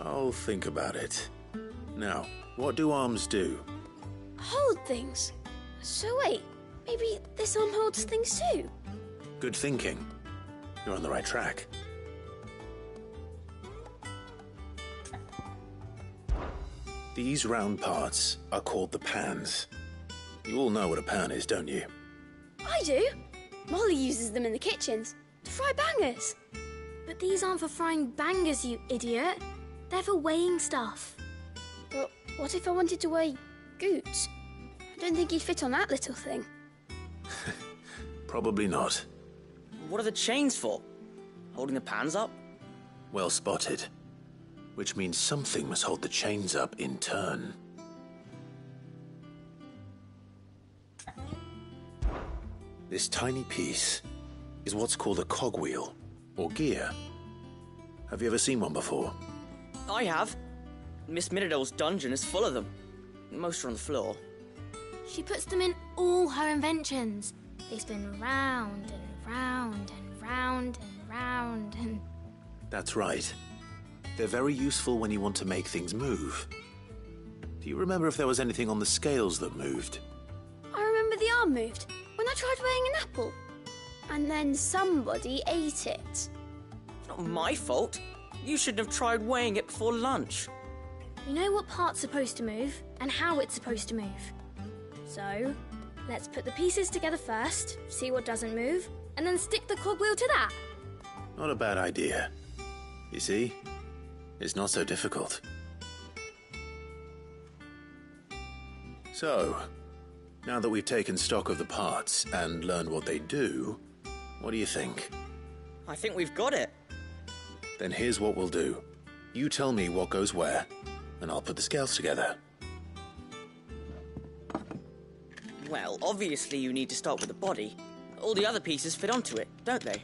I'll think about it. Now, what do arms do? Hold things. So wait, maybe this arm holds things too? Good thinking. You're on the right track. These round parts are called the pans. You all know what a pan is, don't you? I do. Molly uses them in the kitchens to fry bangers. But these aren't for frying bangers, you idiot. They're for weighing stuff. But what if I wanted to weigh Goots? I don't think he'd fit on that little thing. Probably not. What are the chains for? Holding the pans up? Well spotted. Which means something must hold the chains up in turn. This tiny piece is what's called a cogwheel, or gear. Have you ever seen one before? I have. Miss Mididol's dungeon is full of them. Most are on the floor. She puts them in all her inventions. They spin round and round and round and round and... That's right. They're very useful when you want to make things move. Do you remember if there was anything on the scales that moved? I remember the arm moved when I tried weighing an apple. And then somebody ate it. It's not my fault. You shouldn't have tried weighing it before lunch. You know what part's supposed to move and how it's supposed to move. So, let's put the pieces together first, see what doesn't move, and then stick the cogwheel to that. Not a bad idea. You see? It's not so difficult. So, now that we've taken stock of the parts and learned what they do, what do you think? I think we've got it. Then here's what we'll do. You tell me what goes where, and I'll put the scales together. Well, obviously you need to start with the body. All the other pieces fit onto it, don't they?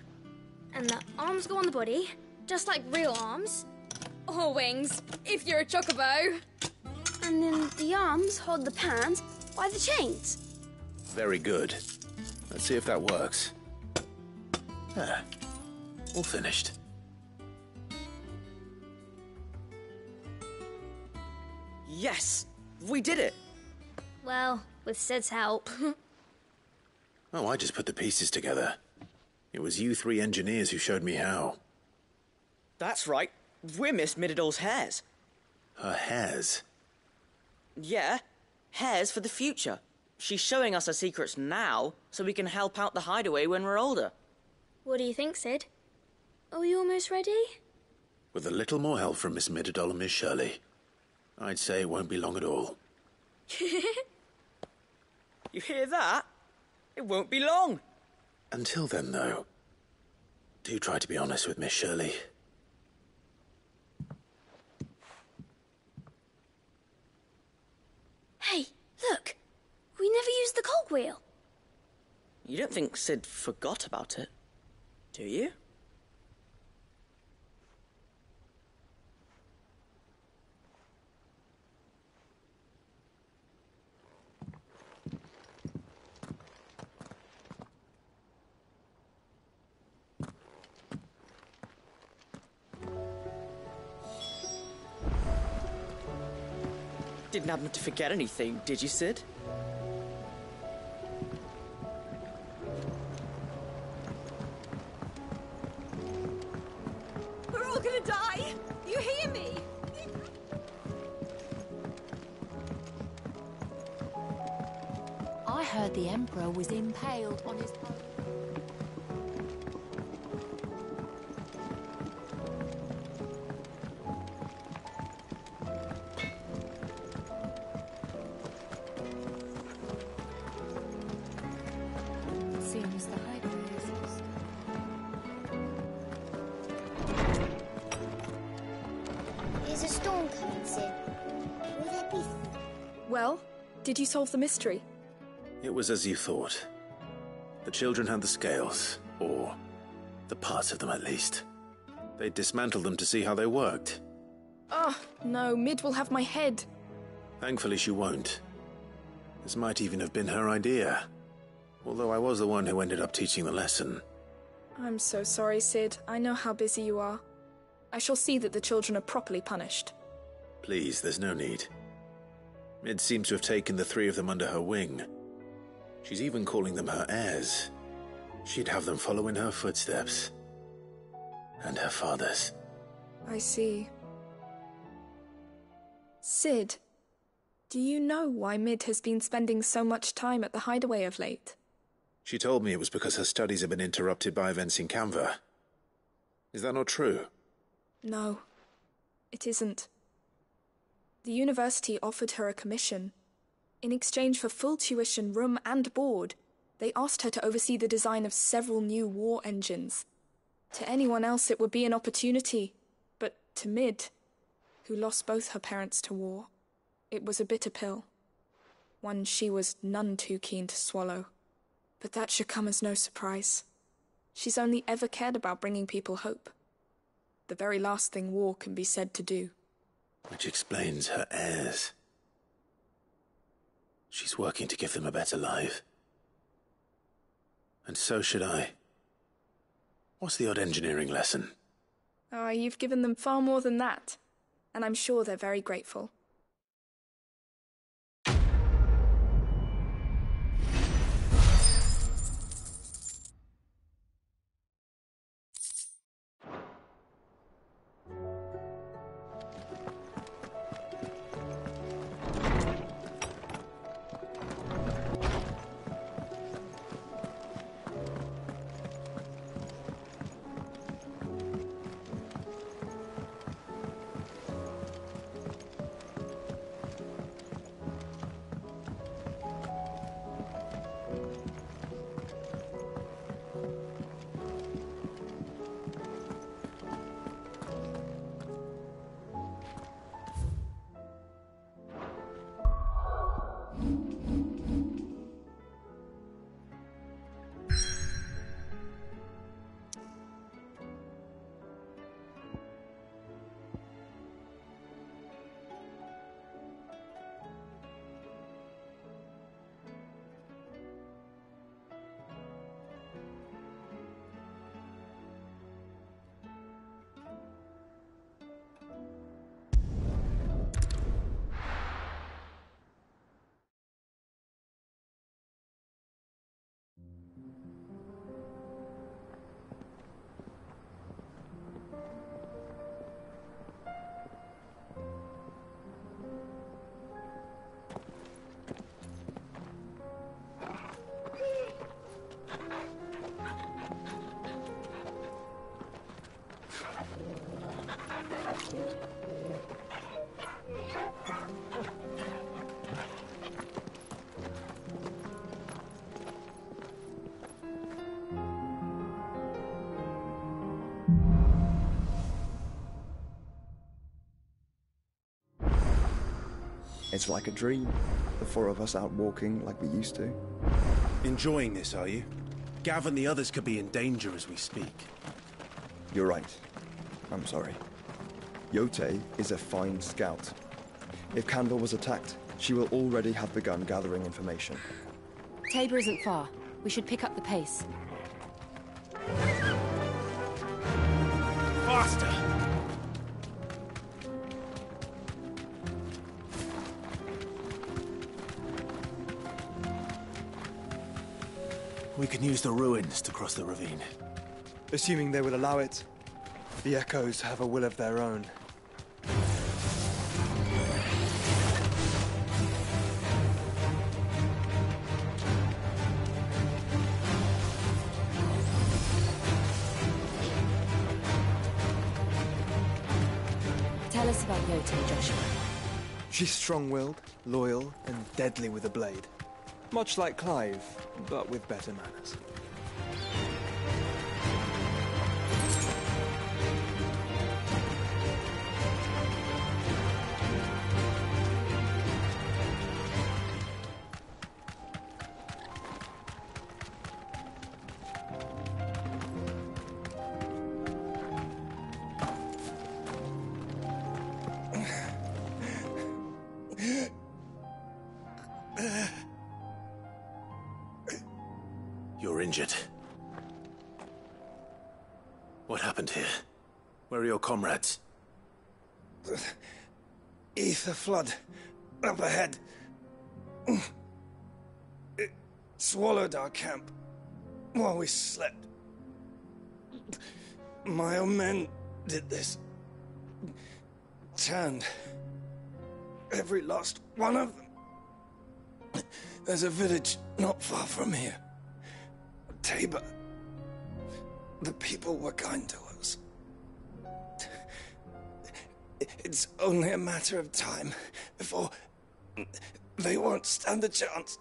And the arms go on the body, just like real arms. Or wings, if you're a chocobo. And then the arms drums, hold the pans by the chains. Very good. Let's see if that works. Ah, all finished. Yes! We did it! Well, with Sid's help. Oh, I just put the pieces together. It was you three engineers who showed me how. That's right. We're Miss Mididol's hares. Her hairs? Yeah, hares for the future. She's showing us her secrets now, so we can help out the hideaway when we're older. What do you think, Sid? Are we almost ready? With a little more help from Miss Mididol and Miss Shirley, I'd say it won't be long at all. You hear that? It won't be long. Until then, though, do try to be honest with Miss Shirley. Hey, look! We never used the cogwheel. You don't think Sid forgot about it, do you? Didn't happen to forget anything, did you, Sid? We're all gonna die! You hear me? I heard the Emperor was impaled on his... Seems the hideaway is lost. There's a storm coming, Sid. Will there be... Well, did you solve the mystery? It was as you thought. The children had the scales, or the parts of them at least. They dismantled them to see how they worked. Oh, no, Mid will have my head. Thankfully she won't. This might even have been her idea. Although I was the one who ended up teaching the lesson. I'm so sorry, Sid. I know how busy you are. I shall see that the children are properly punished. Please, there's no need. Mid seems to have taken the three of them under her wing. She's even calling them her heirs. She'd have them follow in her footsteps. And her father's. I see. Sid, do you know why Mid has been spending so much time at the hideaway of late? She told me it was because her studies have been interrupted by events in Canva. Is that not true? No, it isn't. The university offered her a commission. In exchange for full tuition, room and board, they asked her to oversee the design of several new war engines. To anyone else it would be an opportunity, but to Mid, who lost both her parents to war, it was a bitter pill. One she was none too keen to swallow. But that should come as no surprise. She's only ever cared about bringing people hope. The very last thing war can be said to do. Which explains her heirs. She's working to give them a better life. And so should I. What's the odd engineering lesson? Ah, you've given them far more than that. And I'm sure they're very grateful. It's like a dream. The four of us out walking like we used to. Enjoying this, are you? Gav and the others could be in danger as we speak. You're right. I'm sorry. Yote is a fine scout. If Candle was attacked, she will already have begun gathering information. Tabor isn't far. We should pick up the pace. Faster! We can use the ruins to cross the ravine. Assuming they will allow it. The Echoes have a will of their own. Tell us about Yote, Joshua. She's strong-willed, loyal, and deadly with a blade. Much like Clive, but with better manners. You're injured. What happened here? Where are your comrades? Ether flood. Up ahead. It swallowed our camp while we slept. My own men did this. Turned every last one of them. There's a village not far from here. Tabor. The people were kind to us. It's only a matter of time before they won't stand a chance.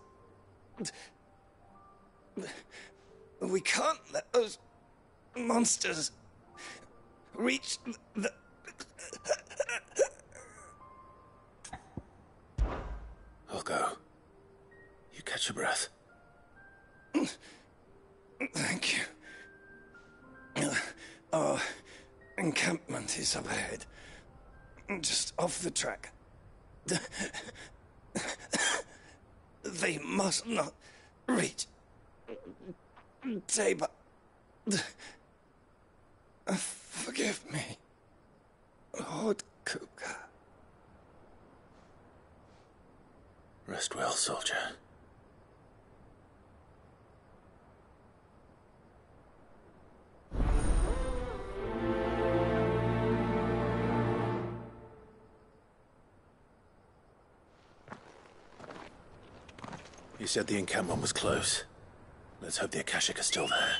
We can't let those monsters reach the... I'll go. You catch your breath. Thank you. Our encampment is up ahead. Just off the track. They must not reach Tabor. Forgive me, Lord Kuka. Rest well, soldier. You said the encampment was close. Let's hope the Akashic are still there.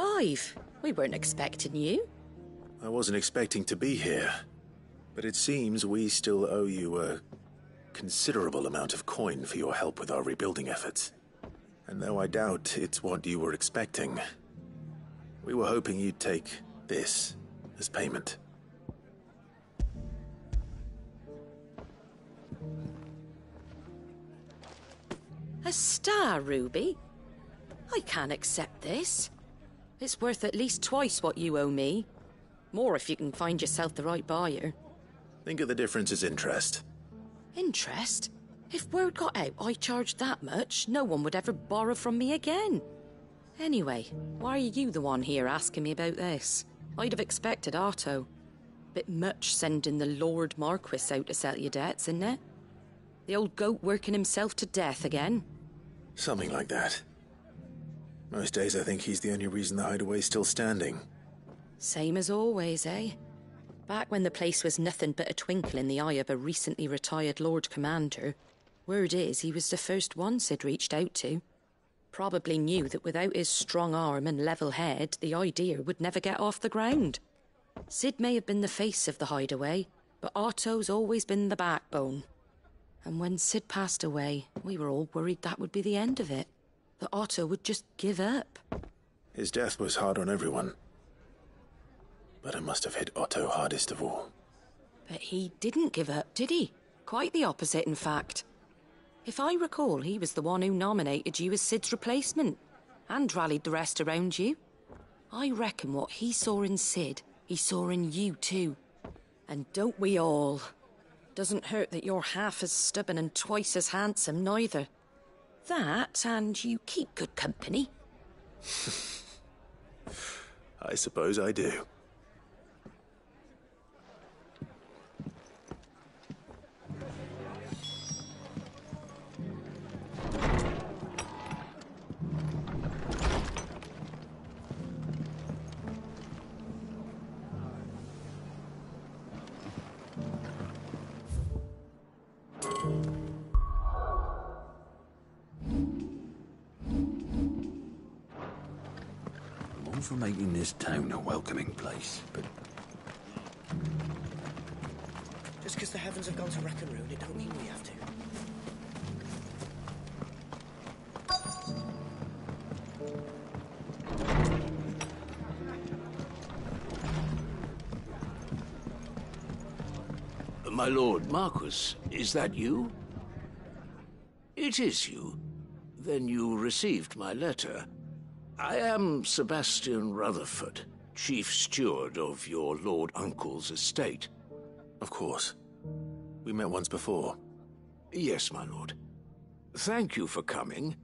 Clive, we weren't expecting you. I wasn't expecting to be here, but it seems we still owe you a considerable amount of coin for your help with our rebuilding efforts. And though I doubt it's what you were expecting, we were hoping you'd take this as payment. A star ruby? I can't accept this. It's worth at least twice what you owe me. More if you can find yourself the right buyer. Think of the difference as interest. Interest? If word got out I charged that much, no one would ever borrow from me again. Anyway, why are you the one here asking me about this? I'd have expected Otto. Bit much sending the Lord Marquis out to settle your debts, isn't it? The old goat working himself to death again? Something like that. Most days I think he's the only reason the hideaway's still standing. Same as always, eh? Back when the place was nothing but a twinkle in the eye of a recently retired Lord Commander, word is he was the first one Sid reached out to. Probably knew that without his strong arm and level head, the idea would never get off the ground. Sid may have been the face of the hideaway, but Otto's always been the backbone. And when Sid passed away, we were all worried that would be the end of it. That Otto would just give up. His death was hard on everyone. But it must have hit Otto hardest of all. But he didn't give up, did he? Quite the opposite, in fact. If I recall, he was the one who nominated you as Sid's replacement, and rallied the rest around you. I reckon what he saw in Sid, he saw in you too. And don't we all? Doesn't hurt that you're half as stubborn and twice as handsome, neither. That, and you keep good company. I suppose I do. I'm all for making this town a welcoming place, but Just because the heavens have gone to rack and ruin, it don't mean we have to. My Lord Marquis, is that you? It is you. Then you received my letter. I am Sebastian Rutherford, Chief Steward of your Lord Uncle's estate. Of course. We met once before. Yes, my lord. Thank you for coming.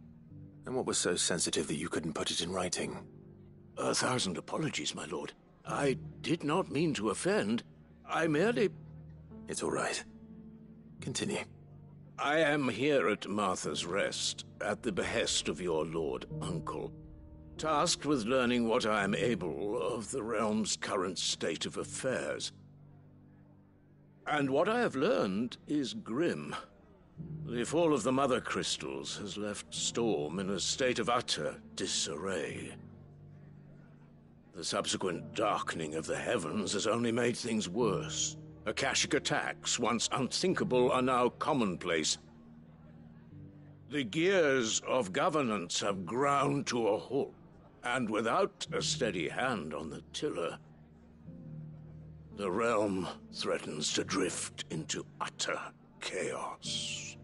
And what was so sensitive that you couldn't put it in writing? 1,000 apologies, my lord. I did not mean to offend. I merely... It's all right. Continue. I am here at Martha's Rest, at the behest of your Lord Uncle, tasked with learning what I am able of the realm's current state of affairs. And what I have learned is grim. The fall of the Mother Crystals has left Storm in a state of utter disarray. The subsequent darkening of the heavens has only made things worse. Akashic attacks, once unthinkable, are now commonplace. The gears of governance have ground to a halt, and without a steady hand on the tiller, the realm threatens to drift into utter chaos.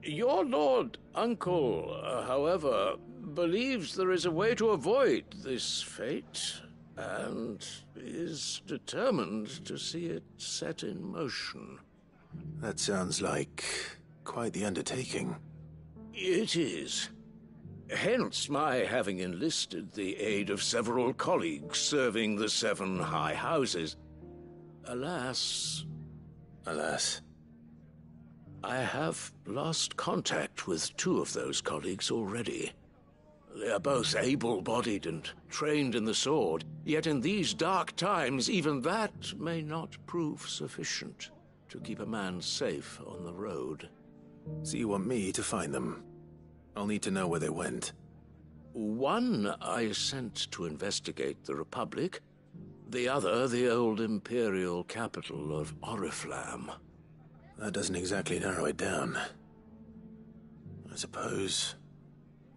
Your Lord Uncle, however, believes there is a way to avoid this fate, and is determined to see it set in motion. That sounds like quite the undertaking. It is. Hence my having enlisted the aid of several colleagues serving the 7 high houses. Alas, I have lost contact with 2 of those colleagues already. They are both able-bodied and trained in the sword, yet in these dark times even that may not prove sufficient to keep a man safe on the road. So you want me to find them? I'll need to know where they went. One I sent to investigate the Republic, the other the old Imperial capital of Oriflamme. That doesn't exactly narrow it down. I suppose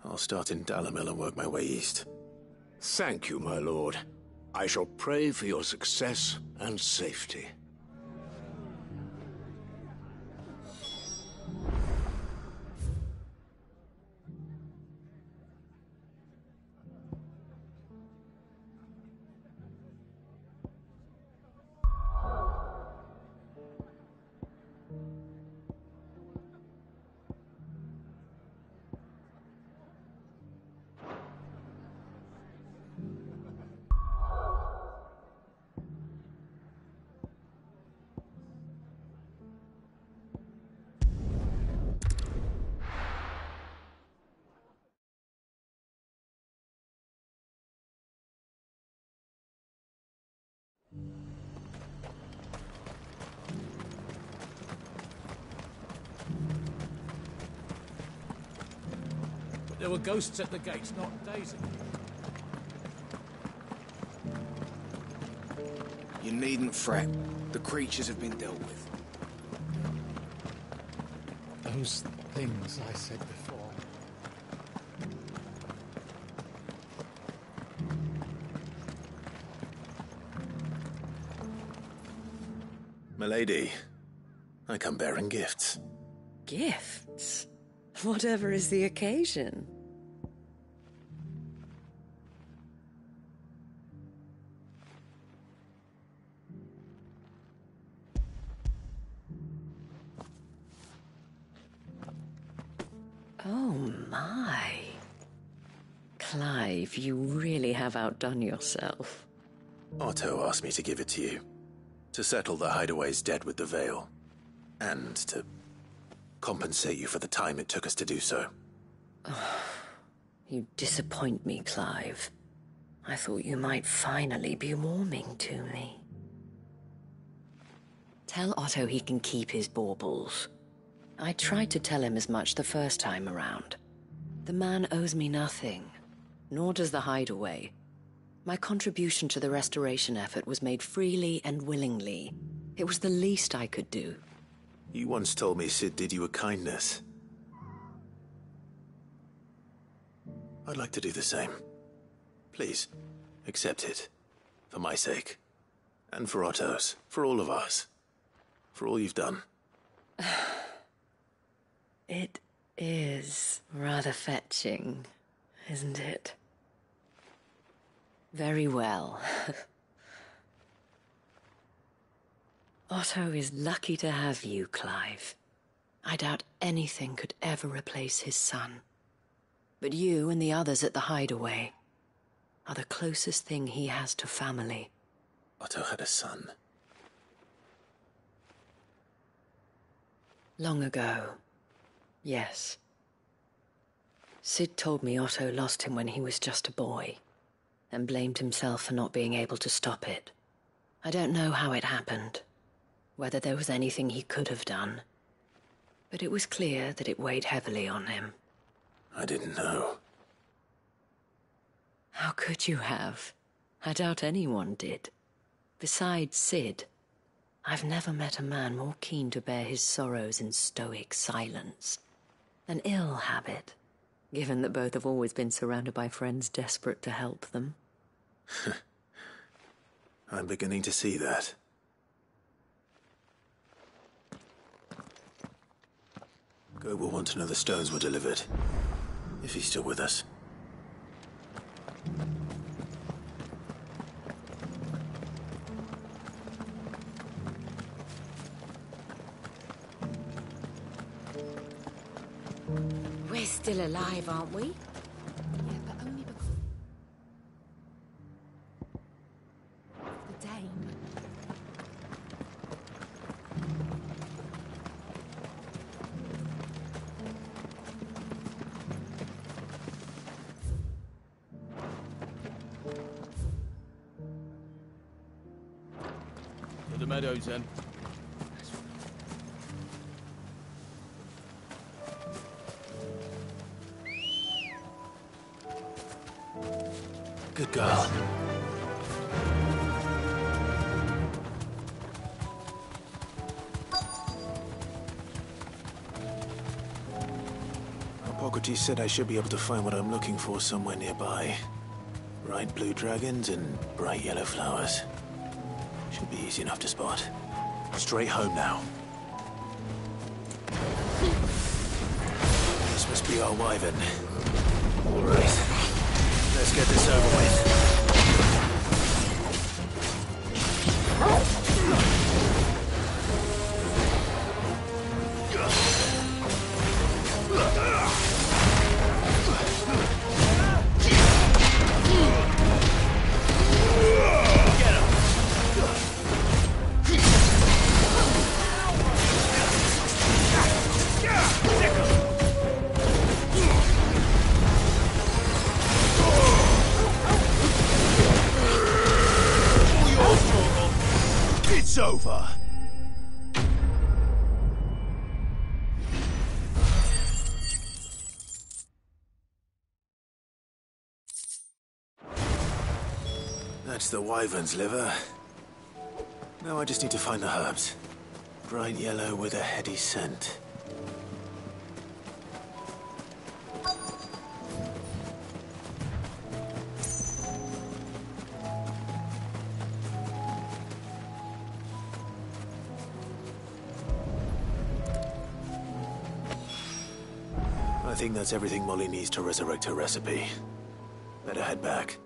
I'll start in Dalimil and work my way east. Thank you, my lord. I shall pray for your success and safety. There were ghosts at the gates not days ago. You needn't fret. The creatures have been dealt with. Those things I said before. Milady, I come bearing gifts. Gifts? Whatever is the occasion. Oh my. Clive, you really have outdone yourself. Otto asked me to give it to you. To settle the Hideaway's debt with the Veil. And to compensate you for the time it took us to do so. Oh, you disappoint me, Clive. I thought you might finally be warming to me. Tell Otto he can keep his baubles. I tried to tell him as much the first time around. The man owes me nothing, nor does the Hideaway. My contribution to the restoration effort was made freely and willingly. It was the least I could do. You once told me Sid did you a kindness. I'd like to do the same. Please, accept it. For my sake. And for Otto's. For all of us. For all you've done. It is rather fetching, isn't it? Very well. Otto is lucky to have you, Clive. I doubt anything could ever replace his son. But you and the others at the Hideaway are the closest thing he has to family. Otto had a son. Long ago, yes. Sid told me Otto lost him when he was just a boy, and blamed himself for not being able to stop it. I don't know how it happened, whether there was anything he could have done, but it was clear that it weighed heavily on him. I didn't know. How could you have? I doubt anyone did. Besides Sid, I've never met a man more keen to bear his sorrows in stoic silence. An ill habit, given that both have always been surrounded by friends desperate to help them. I'm beginning to see that. Go will want to know the stones were delivered. If he's still with us. We're still alive, aren't we? Yeah, but only because the Dane. To the meadows, then. Good girl. Hippocrates said I should be able to find what I'm looking for somewhere nearby. Bright blue dragons and bright yellow flowers. Should be easy enough to spot. Straight home now. This must be our wyvern. All right. Let's get this over with. It's over. That's the wyvern's liver. Now I just need to find the herbs. Bright yellow with a heady scent. I think that's everything Molly needs to resurrect her recipe. Better head back.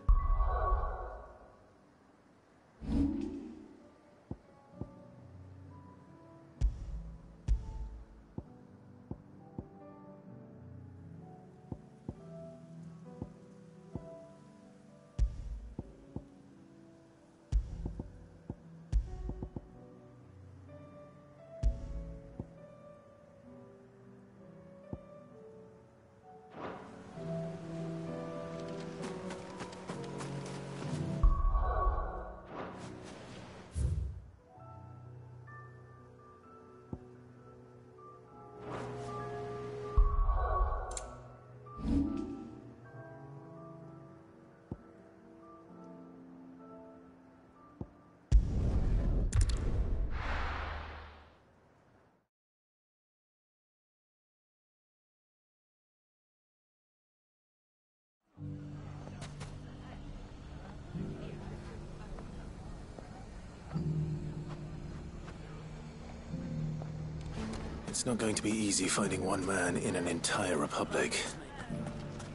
It's not going to be easy finding one man in an entire republic.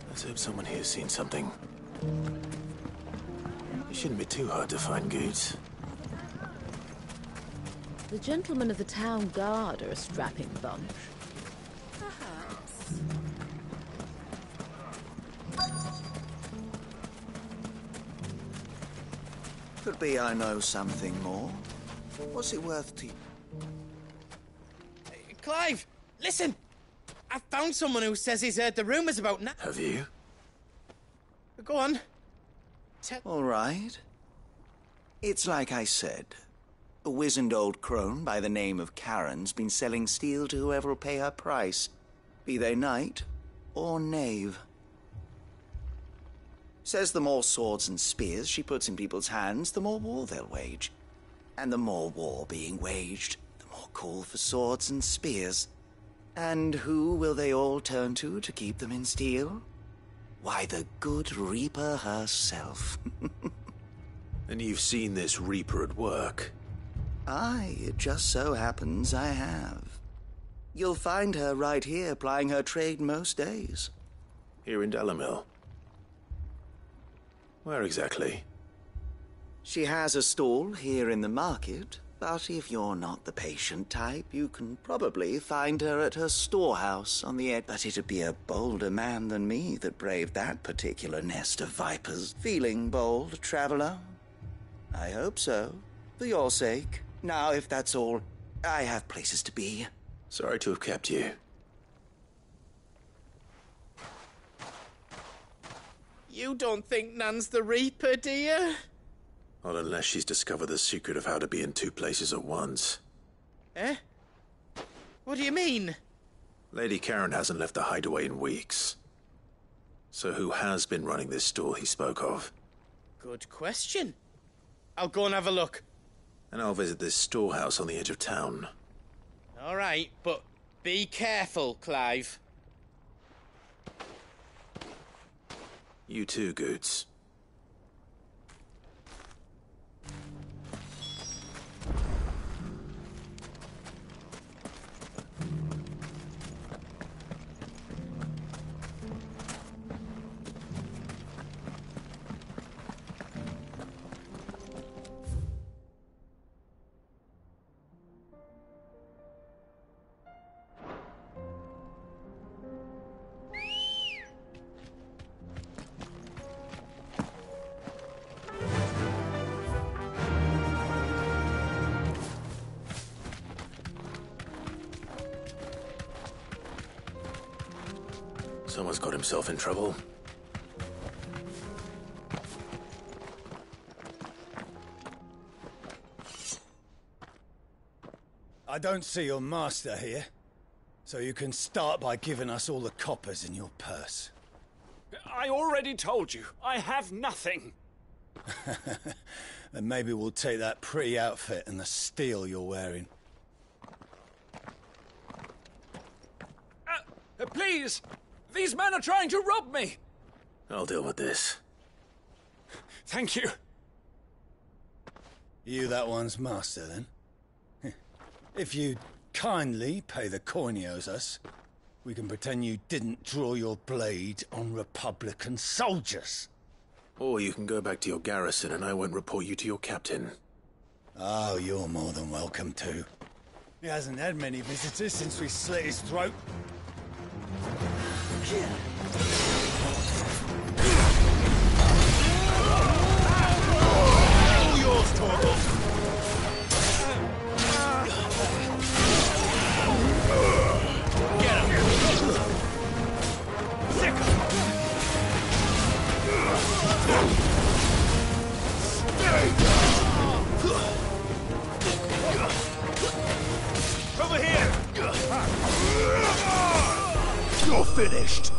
Let's hope someone here's seen something. It shouldn't be too hard to find Goots. The gentlemen of the town guard are a strapping bunch. Perhaps. Could be I know something more. What's it worth to you? Clive, listen! I found someone who says he's heard the rumours about Have you? Go on. All right. It's like I said. A wizened old crone by the name of Karen's been selling steel to whoever will pay her price, be they knight or knave. Says the more swords and spears she puts in people's hands, the more war they'll wage. And the more war being waged, the more call for swords and spears. And who will they all turn to keep them in steel? Why, the good Reaper herself. And you've seen this Reaper at work? Aye, it just so happens I have. You'll find her right here plying her trade most days. Here in Dalimil? Where exactly? She has a stall here in the market, but if you're not the patient type, you can probably find her at her storehouse on the edge. But it'd be a bolder man than me that braved that particular nest of vipers. Feeling bold, traveler? I hope so, for your sake. Now, if that's all, I have places to be. Sorry to have kept you. You don't think Nan's the Reaper, do you? Not unless she's discovered the secret of how to be in two places at once. Eh? What do you mean? Lady Karen hasn't left the hideaway in weeks. So who has been running this stall he spoke of? Good question. I'll go and have a look. And I'll visit this storehouse on the edge of town. All right, but be careful, Clive. You too, Goots. Someone's got himself in trouble. I don't see your master here, so you can start by giving us all the coppers in your purse. I already told you, I have nothing. Then maybe we'll take that pretty outfit and the steel you're wearing. Please! These men are trying to rob me! I'll deal with this. Thank you. You that one's master, then? If you kindly pay the coin he owes us, we can pretend you didn't draw your blade on Republican soldiers. Or you can go back to your garrison and I won't report you to your captain. Oh, you're more than welcome to. He hasn't had many visitors since we slit his throat. All yours, Torgal! Over here! You're finished!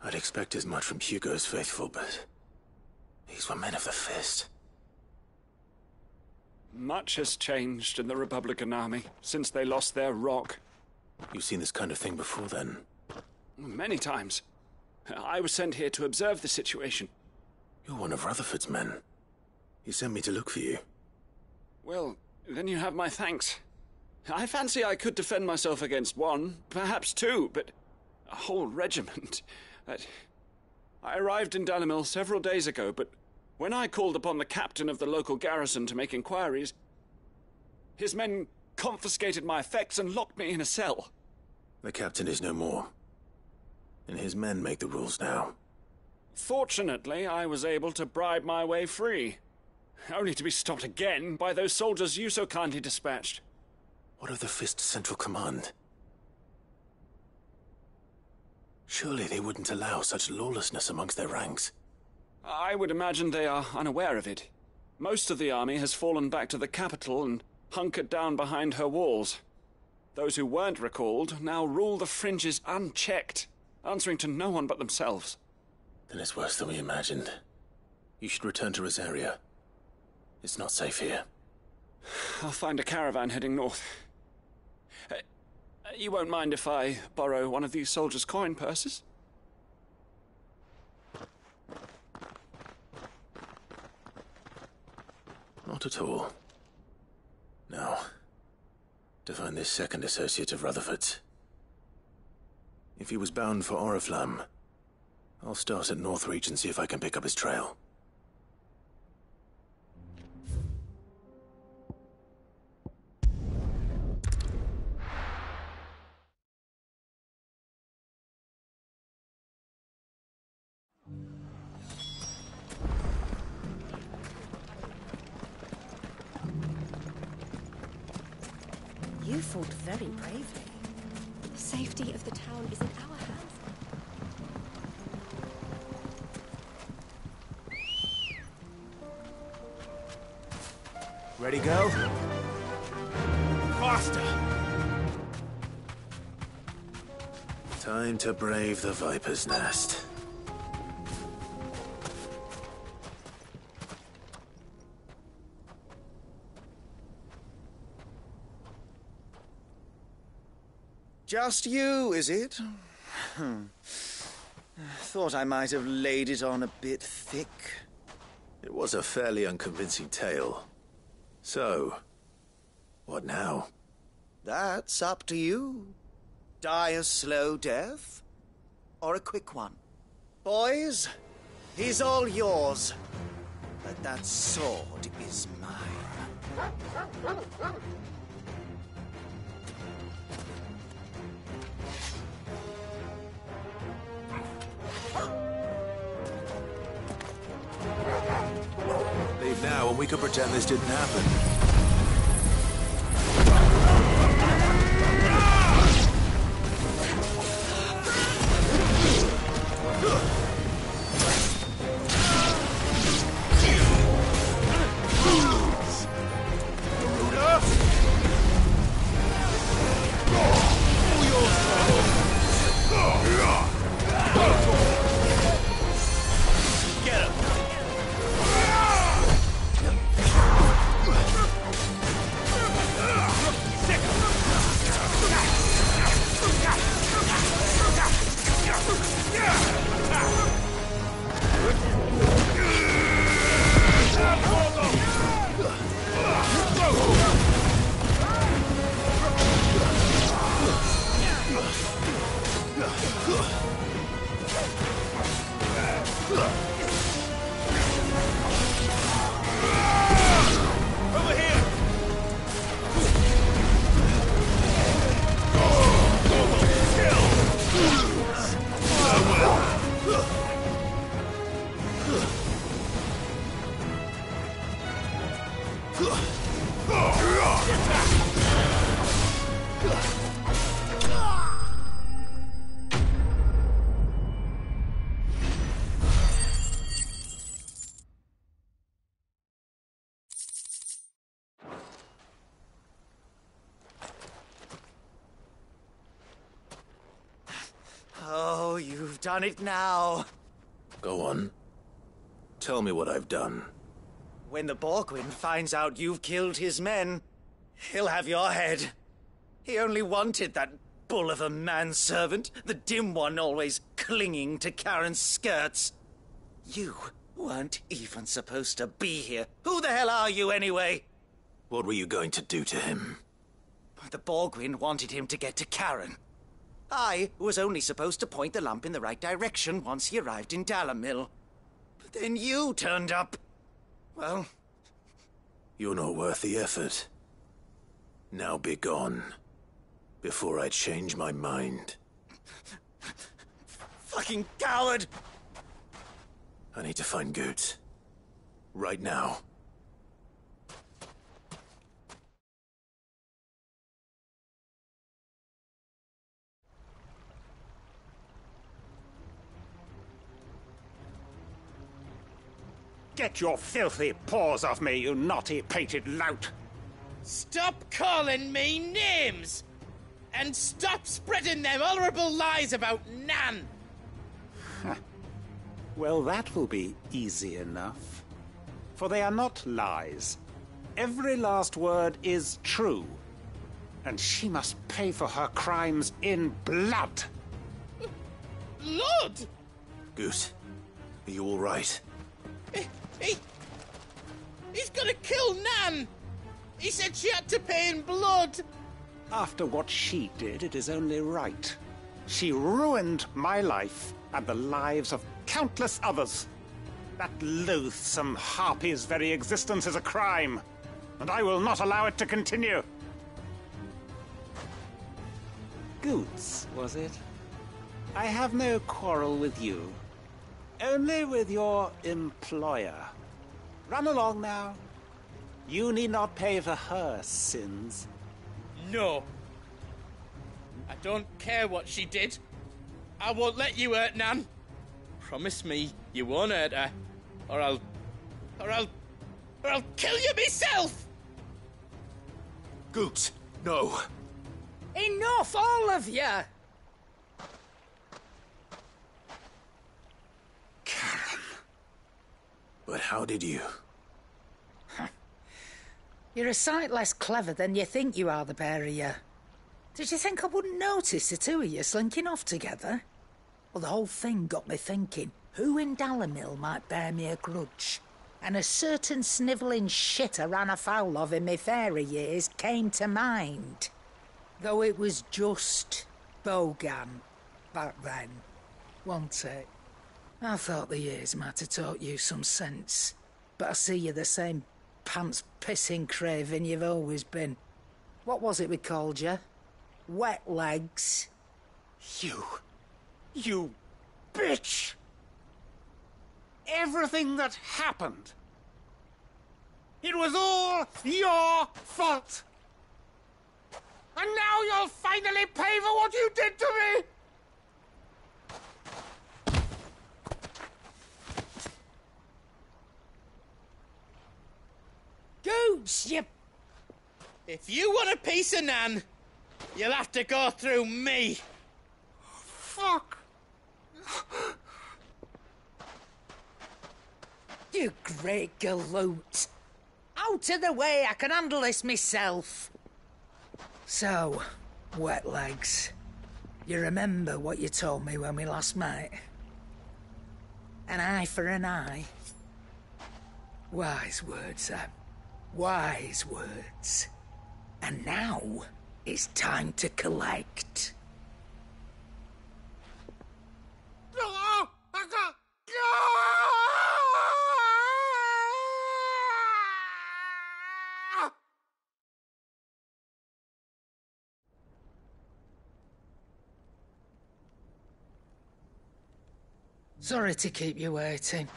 I'd expect as much from Hugo's faithful, but these were men of the fist. Much has changed in the Republican army since they lost their rock. You've seen this kind of thing before, then? Many times. I was sent here to observe the situation. You're one of Rutherford's men. He sent me to look for you. Well, then you have my thanks. I fancy I could defend myself against one, perhaps two, but a whole regiment. I arrived in Dalimil several days ago, but when I called upon the captain of the local garrison to make inquiries, his men confiscated my effects and locked me in a cell. The captain is no more, and his men make the rules now. Fortunately, I was able to bribe my way free, only to be stopped again by those soldiers you so kindly dispatched. What of the Fist Central Command? Surely they wouldn't allow such lawlessness amongst their ranks. I would imagine they are unaware of it. Most of the army has fallen back to the capital and hunkered down behind her walls. Those who weren't recalled now rule the fringes unchecked, answering to no one but themselves. Then it's worse than we imagined. You should return to Rosaria. It's not safe here. I'll find a caravan heading north. You won't mind if I borrow one of these soldiers' coin purses? Not at all. Now, to find this second associate of Rutherford's. If he was bound for Oriflamme, I'll start at Northreach and see if I can pick up his trail. You fought very bravely. The safety of the town is in our hands. Ready, girl? Faster! Time to brave the Viper's Nest. Just you, is it? Thought I might have laid it on a bit thick. It was a fairly unconvincing tale. So, what now? That's up to you. Die a slow death, or a quick one. Boys, he's all yours. But that sword is mine. Leave now and we can pretend this didn't happen. Oh, you've done it now. Go on. Tell me what I've done. When the Borgwyn finds out you've killed his men, he'll have your head. He only wanted that bull of a manservant, the dim one always clinging to Karen's skirts. You weren't even supposed to be here. Who the hell are you, anyway? What were you going to do to him? The Borgwyn wanted him to get to Karen. I was only supposed to point the lamp in the right direction once he arrived in Dalamil. But then you turned up. Well... You're not worth the effort. Now be gone. Before I change my mind. Fucking coward! I need to find Goots. Right now. Get your filthy paws off me, you naughty-pated lout! Stop calling me names! And stop spreading them horrible lies about Nan! Well, that will be easy enough. For they are not lies. Every last word is true. And she must pay for her crimes in blood. Blood? Goose, are you all right? He's gonna kill Nan! He said she had to pay in blood! After what she did, it is only right. She ruined my life and the lives of countless others. That loathsome harpy's very existence is a crime, and I will not allow it to continue. Goots, was it? I have no quarrel with you. Only with your employer. Run along now. You need not pay for her sins. No. I don't care what she did. I won't let you hurt Nan. Promise me you won't hurt her, or I'll kill you myself! Scoots, no. Enough, all of you! But how did you? You're a sight less clever than you think you are, the pair of you. Did you think I wouldn't notice the two of you slinking off together? Well, the whole thing got me thinking, who in Dalimil might bear me a grudge? And a certain snivelling shit I ran afoul of in my fairy years came to mind. Though it was just Bogan back then, wasn't it? I thought the years might have taught you some sense, but I see you're the same pants-pissing craven you've always been. What was it we called you? Wet legs? You bitch! Everything that happened, it was all your fault! And now you'll finally pay for what you did to me! Gooch, you... If you want a piece of Nan, you'll have to go through me. Fuck! You great galoot. Out of the way, I can handle this myself. So, wet legs, you remember what you told me when we last met? An eye for an eye. Wise words, Sam. Wise words. And now, it's time to collect. Sorry to keep you waiting.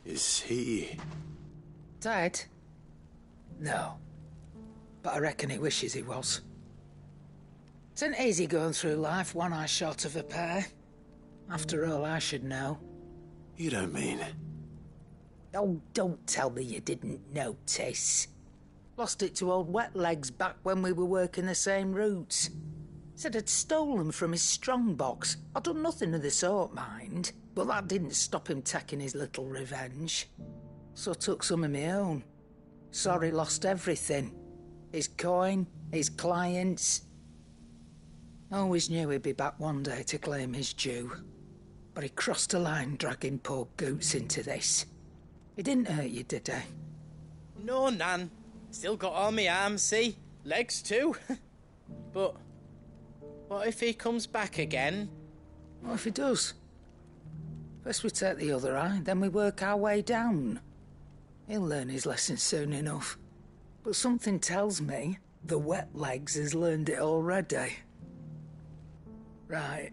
Is he... Dead? No. But I reckon he wishes he was. It isn't easy going through life one eye short of a pair. After all, I should know. You don't mean... Oh, don't tell me you didn't notice. Lost it to old Wet Legs back when we were working the same routes. Said I'd stolen from his strongbox. I'd done nothing of the sort, mind. But that didn't stop him taking his little revenge. So I took some of my own. Sorry, lost everything. His coin, his clients. Always knew he'd be back one day to claim his due. But he crossed a line dragging poor Goots into this. He didn't hurt you, did he? No, Nan. Still got all my arms, see? Legs too. But what if he comes back again? What if he does? First we take the other eye, then we work our way down. He'll learn his lesson soon enough. But something tells me the Wet Legs has learned it already. Right.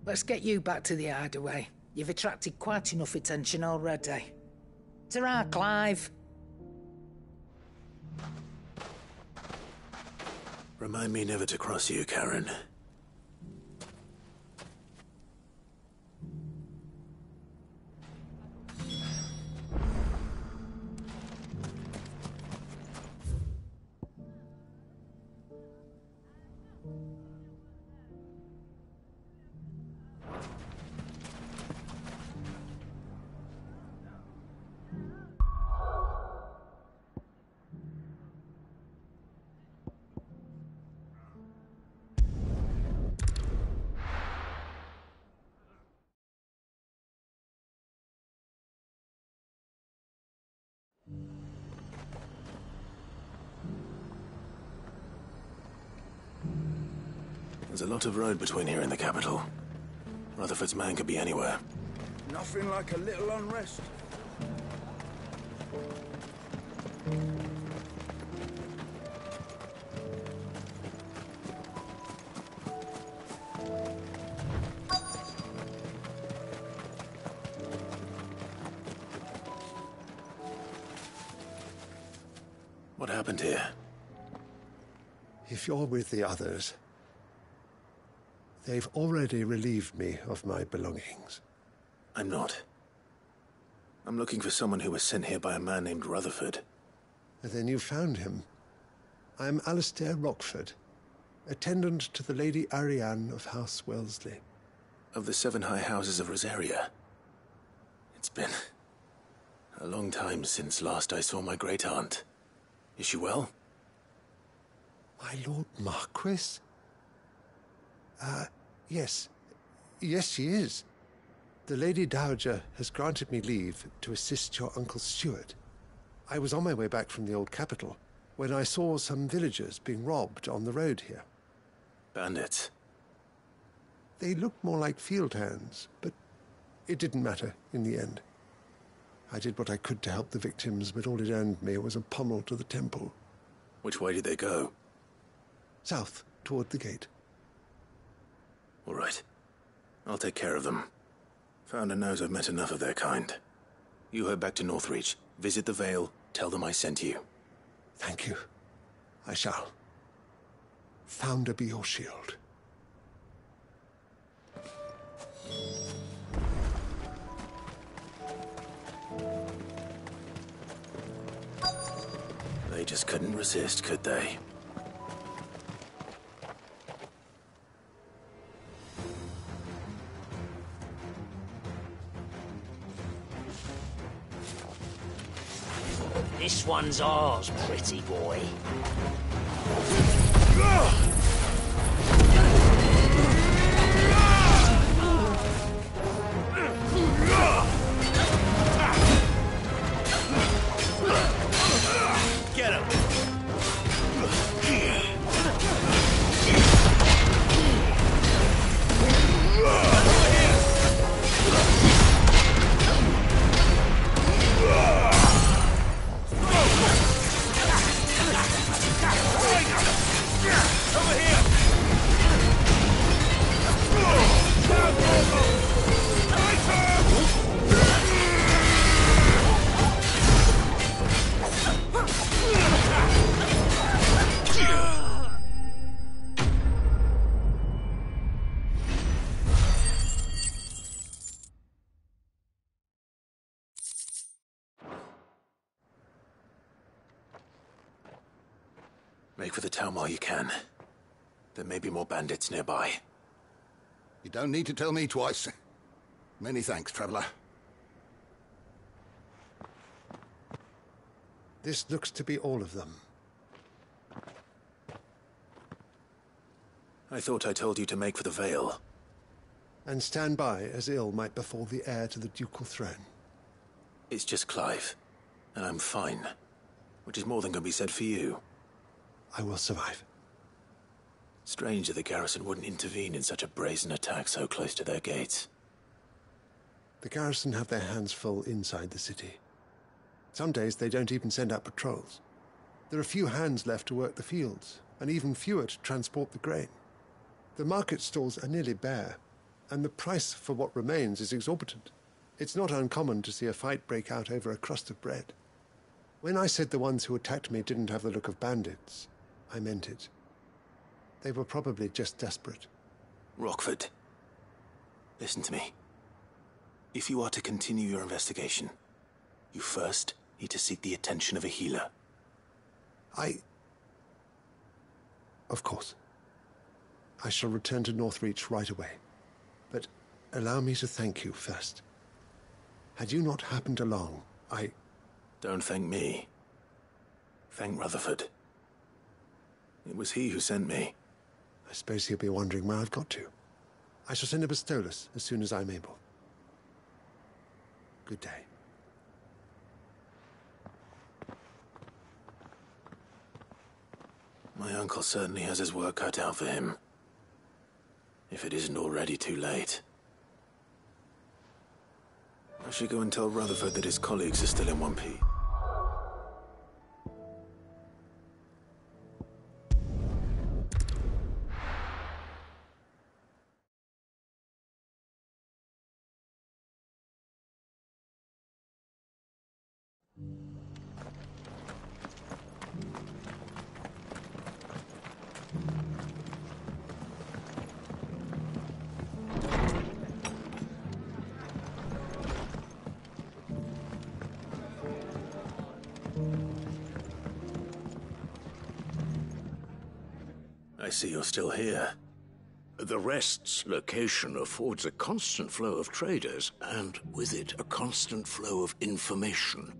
Let's get you back to the hideaway. You've attracted quite enough attention already. Ta-ra, Clive. Remind me never to cross you, Karen. There's a lot of road between here and the capital. Rutherford's man could be anywhere. Nothing like a little unrest. What happened here? If you're with the others, they've already relieved me of my belongings. I'm not. I'm looking for someone who was sent here by a man named Rutherford. Then you found him. I am Alistair Rockford, attendant to the Lady Ariane of House Wellesley. Of the 7 high houses of Rosaria. It's been a long time since last I saw my great-aunt. Is she well? My Lord Marquis? Yes. Yes, she is. The Lady Dowager has granted me leave to assist your Uncle Stuart. I was on my way back from the old capital when I saw some villagers being robbed on the road here. Bandits? They looked more like field hands, but it didn't matter in the end. I did what I could to help the victims, but all it earned me was a pommel to the temple. Which way did they go? South, toward the gate. All right. I'll take care of them. Founder knows I've met enough of their kind. You head back to Northreach, visit the Vale, tell them I sent you. Thank you. I shall. Founder be your shield. They just couldn't resist, could they? This one's ours, pretty boy. Get him! Make for the town while you can. There may be more bandits nearby. You don't need to tell me twice. Many thanks, traveler. This looks to be all of them. I thought I told you to make for the Vale. And stand by as ill might befall the heir to the ducal throne. It's just Clive, and I'm fine. Which is more than can be said for you. I will survive. Strange that the garrison wouldn't intervene in such a brazen attack so close to their gates. The garrison have their hands full inside the city. Some days they don't even send out patrols. There are few hands left to work the fields, and even fewer to transport the grain. The market stalls are nearly bare, and the price for what remains is exorbitant. It's not uncommon to see a fight break out over a crust of bread. When I said the ones who attacked me didn't have the look of bandits, I meant it. They were probably just desperate. Rockford, listen to me. If you are to continue your investigation, you first need to seek the attention of a healer. Of course. I shall return to Northreach right away. But allow me to thank you first. Had you not happened along, Don't thank me. Thank Rutherford. It was he who sent me. I suppose he'll be wondering where I've got to. I shall send a Bastolus as soon as I'm able. Good day. My uncle certainly has his work cut out for him. If it isn't already too late. I should go and tell Rutherford that his colleagues are still in one piece. I see you're still here. The Rest's location affords a constant flow of traders, and with it, a constant flow of information.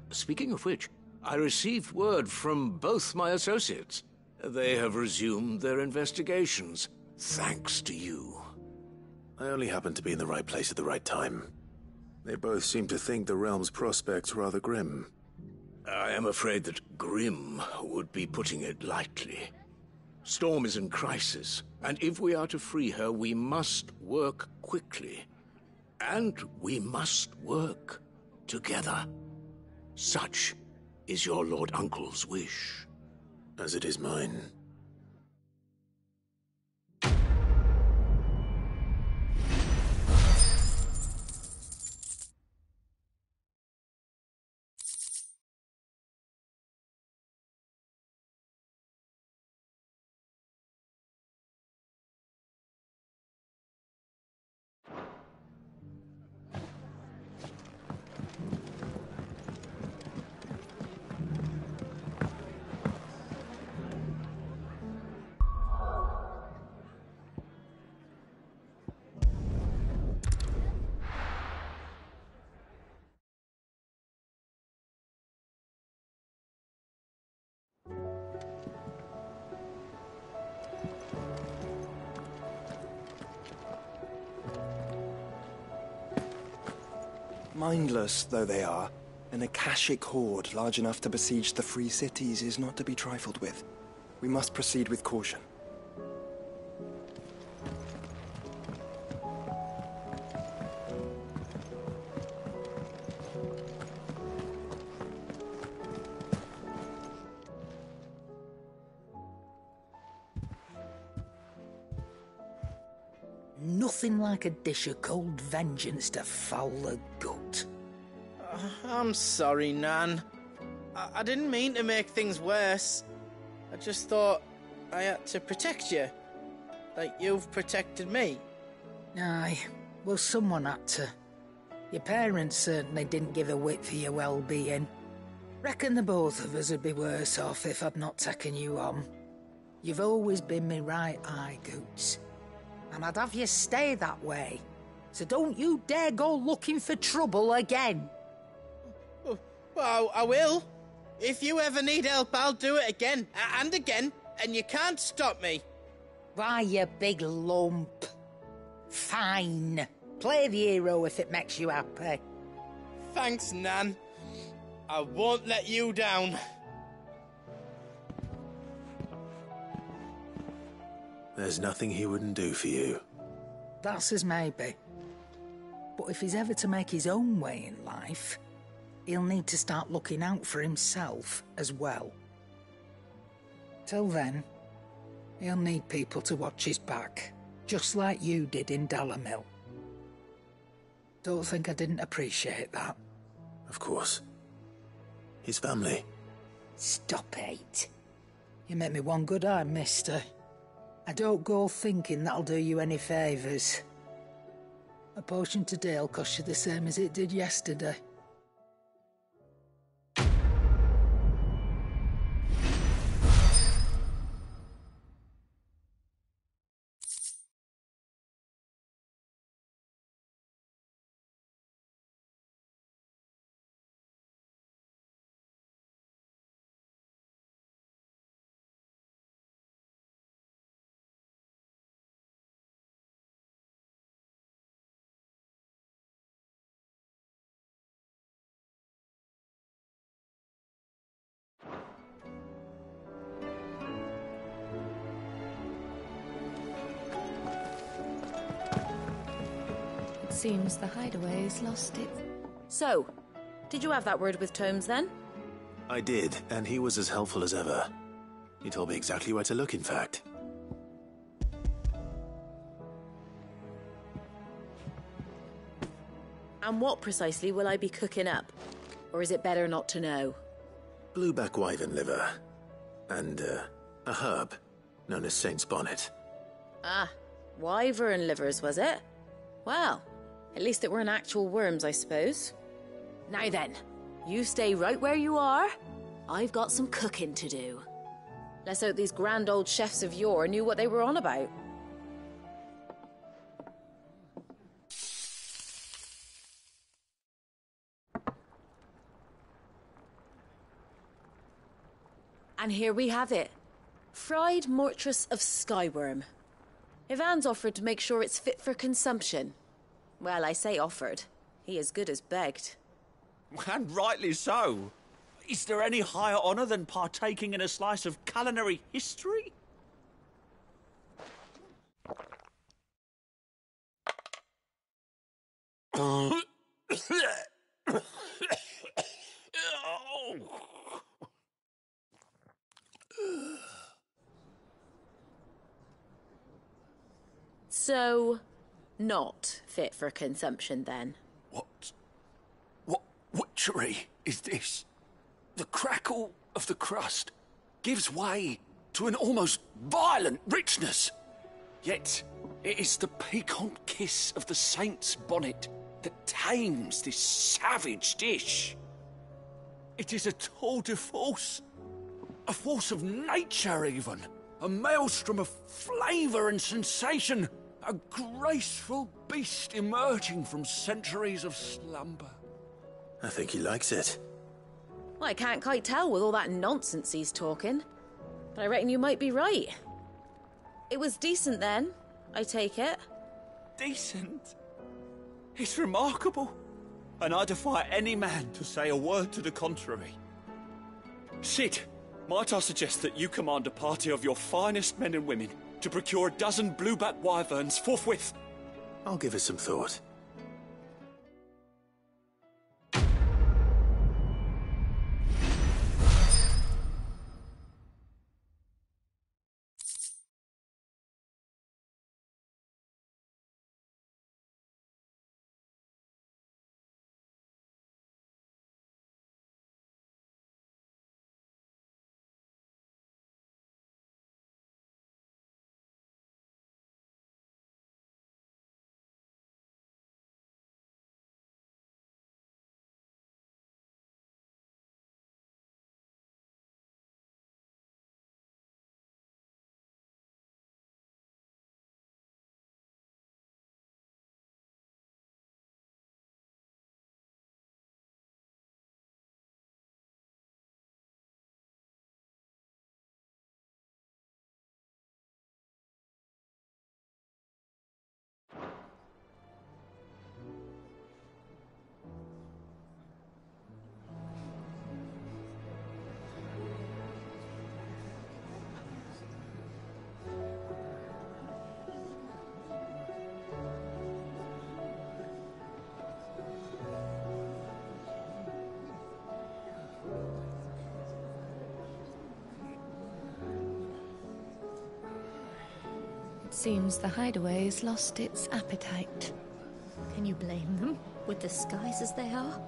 Speaking of which, I received word from both my associates. They have resumed their investigations, thanks to you. I only happened to be in the right place at the right time. They both seem to think the realm's prospects rather grim. I am afraid that grim would be putting it lightly. Storm is in crisis, and if we are to free her, we must work quickly. And we must work together. Such is your Lord Uncle's wish. As it is mine. Mindless though they are, an Akashic horde large enough to besiege the free cities is not to be trifled with. We must proceed with caution. Nothing like a dish of cold vengeance to foul the gut. I'm sorry, Nan. I didn't mean to make things worse. I just thought I had to protect you. Like you've protected me. Aye, well, someone had to. Your parents certainly didn't give a whit for your well-being. Reckon the both of us would be worse off if I'd not taken you on. You've always been me right eye, Goots. And I'd have you stay that way. So don't you dare go looking for trouble again. Well, I will. If you ever need help, I'll do it again and again, and you can't stop me. Why, you big lump. Fine. Play the hero if it makes you happy. Thanks, Nan. I won't let you down. There's nothing he wouldn't do for you. That's as maybe. But if he's ever to make his own way in life, he'll need to start looking out for himself as well. Till then, he'll need people to watch his back, just like you did in Dalamil. Don't think I didn't appreciate that. Of course. His family. Stop it. You make me one good eye, mister. I don't go thinking that'll do you any favours. A potion today'll cost you the same as it did yesterday. Seems the hideaway's lost it. So, did you have that word with Tomes then? I did, and he was as helpful as ever. He told me exactly where to look, in fact. And what precisely will I be cooking up? Or is it better not to know? Blueback wyvern liver. And, a herb known as Saint's Bonnet. Ah, wyvern livers, was it? Well, at least it weren't actual worms, I suppose. Now then, you stay right where you are. I've got some cooking to do. Let's hope these grand old chefs of yore knew what they were on about. And here we have it. Fried mortress of skyworm. Ivan's offered to make sure it's fit for consumption. Well, I say offered. He as good as begged. And rightly so. Is there any higher honour than partaking in a slice of culinary history? So, not fit for consumption then? What witchery is this? The crackle of the crust gives way to an almost violent richness. Yet it is the piquant kiss of the saint's bonnet that tames this savage dish. It is a tour de force, a force of nature even, a maelstrom of flavour and sensation, a graceful beast emerging from centuries of slumber. I think he likes it. Well, I can't quite tell with all that nonsense he's talking. But I reckon you might be right. It was decent then, I take it. Decent? It's remarkable. And I defy any man to say a word to the contrary. Sid, might I suggest that you command a party of your finest men and women to procure a dozen blueback wyverns forthwith? I'll give it some thought. It seems the hideaway's lost its appetite. Can you blame them, with the skies as they are?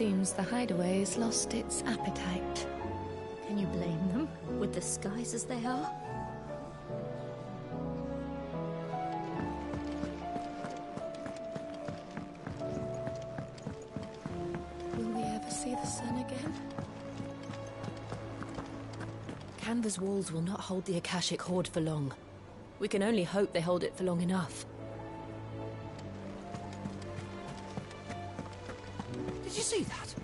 Seems the hideaway's lost its appetite. Can you blame them, with the skies as they are? Will we ever see the sun again? Canva's walls will not hold the Akashic Horde for long. We can only hope they hold it for long enough. Did you see that?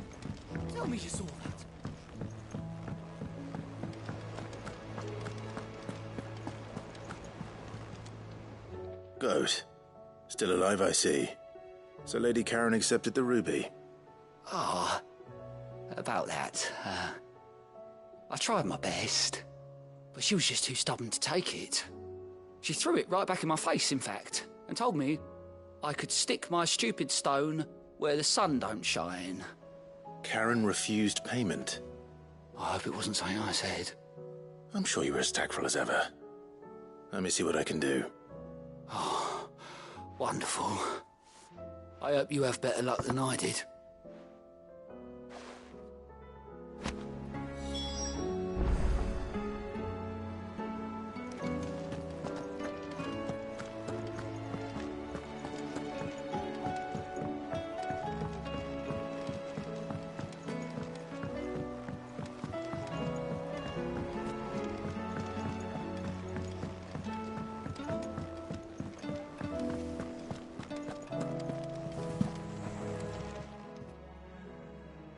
Tell me you saw that. Goat. Still alive, I see. So Lady Karen accepted the ruby. Ah, about that. I tried my best, but she was just too stubborn to take it. She threw it right back in my face, in fact, and told me I could stick my stupid stone where the sun don't shine. Karen refused payment. I hope it wasn't something I said. I'm sure you were as tactful as ever. Let me see what I can do. Oh, wonderful. I hope you have better luck than I did.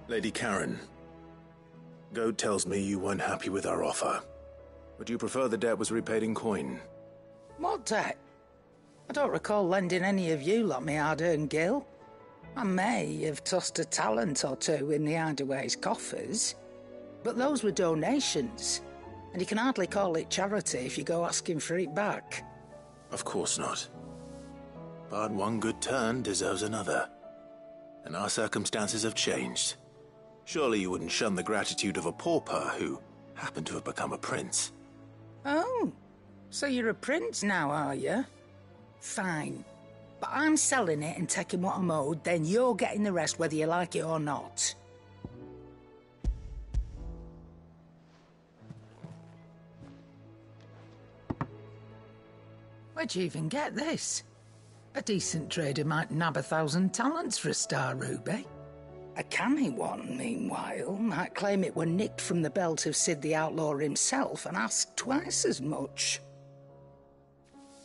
Lady Karen, Goad tells me you weren't happy with our offer. Would you prefer the debt was repaid in coin? What debt? I don't recall lending any of you lot me hard-earned gil. I may have tossed a talent or two in the Hideaway's coffers, but those were donations, and you can hardly call it charity if you go asking for it back. Of course not. But one good turn deserves another. And our circumstances have changed. Surely you wouldn't shun the gratitude of a pauper who happened to have become a prince. Oh, so you're a prince now, are you? Fine. But I'm selling it and taking what I'm owed, then you're getting the rest whether you like it or not. Where'd you even get this? A decent trader might nab 1,000 talents for a star ruby. A canny one, meanwhile, might claim it were nicked from the belt of Sid the Outlaw himself and ask twice as much.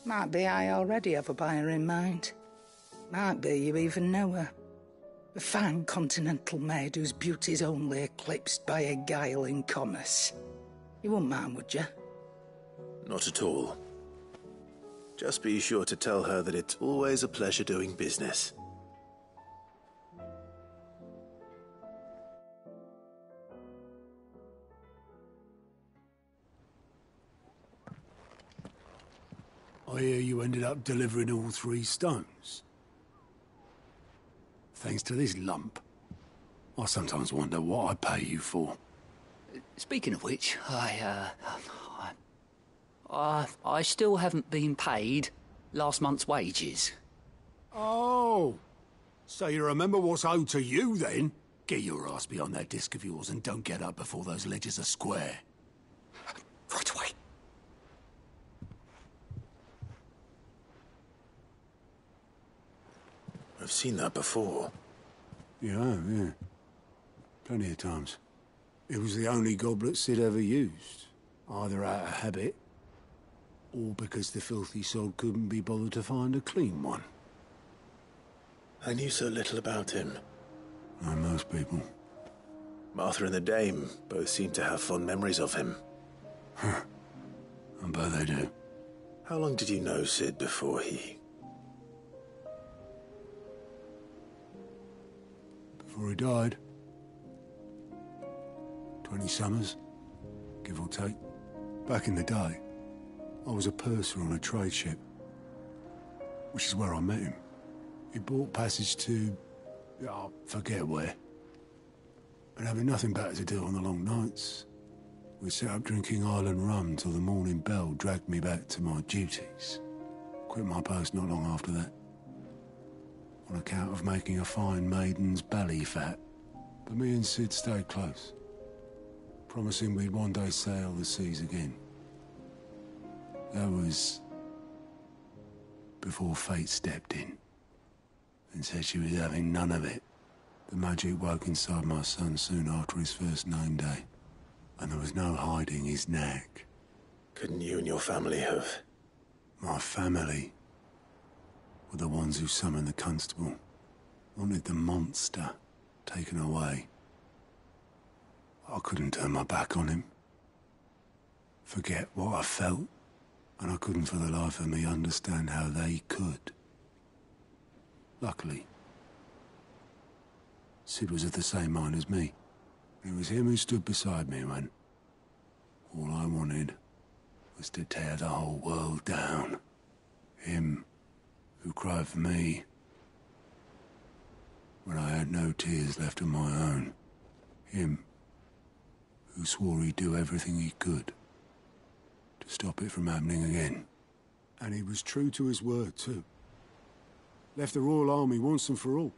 Might be I already have a buyer in mind. Might be you even know her. A fine continental maid whose beauty's only eclipsed by a guile in commerce. You wouldn't mind, would you? Not at all. Just be sure to tell her that it's always a pleasure doing business. I hear you ended up delivering all 3 stones. Thanks to this lump. I sometimes wonder what I pay you for. Speaking of which, I still haven't been paid last month's wages. Oh, so you remember what's owed to you then? Get your ass behind that disc of yours and don't get up before those ledgers are square. Right away. I've seen that before. Yeah. Plenty of times. It was the only goblet Sid ever used. Either out of habit, or because the filthy sod couldn't be bothered to find a clean one. I knew so little about him. Like most people. Martha and the Dame both seem to have fond memories of him. I bet they do. How long did you know Sid before he... Before he died? 20 summers, give or take. Back in the day, I was a purser on a trade ship, which is where I met him. He bought passage to... I forget where. And having nothing better to do on the long nights, we sat up drinking island rum till the morning bell dragged me back to my duties. Quit my post not long after that. On account of making a fine maiden's belly fat. But me and Sid stayed close, promising we'd one day sail the seas again. That was before fate stepped in and said she was having none of it. The magic woke inside my son soon after his first name day, and there was no hiding his knack. Couldn't you and your family have? My family were the ones who summoned the constable, wanted the monster taken away. I couldn't turn my back on him, forget what I felt, and I couldn't for the life of me understand how they could. Luckily, Sid was of the same mind as me. It was him who stood beside me when all I wanted was to tear the whole world down. Him who cried for me when I had no tears left of my own. Him who swore he'd do everything he could to stop it from happening again. And he was true to his word, too. Left the Royal Army once and for all.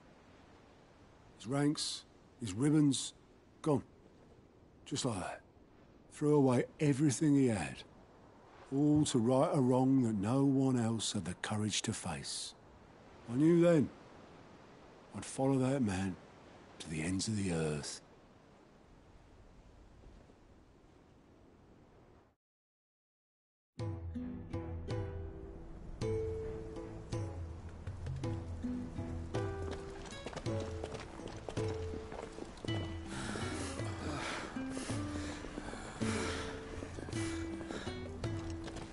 His ranks, his ribbons, gone. Just like that. Threw away everything he had. All to right a wrong that no one else had the courage to face. I knew then I'd follow that man to the ends of the earth.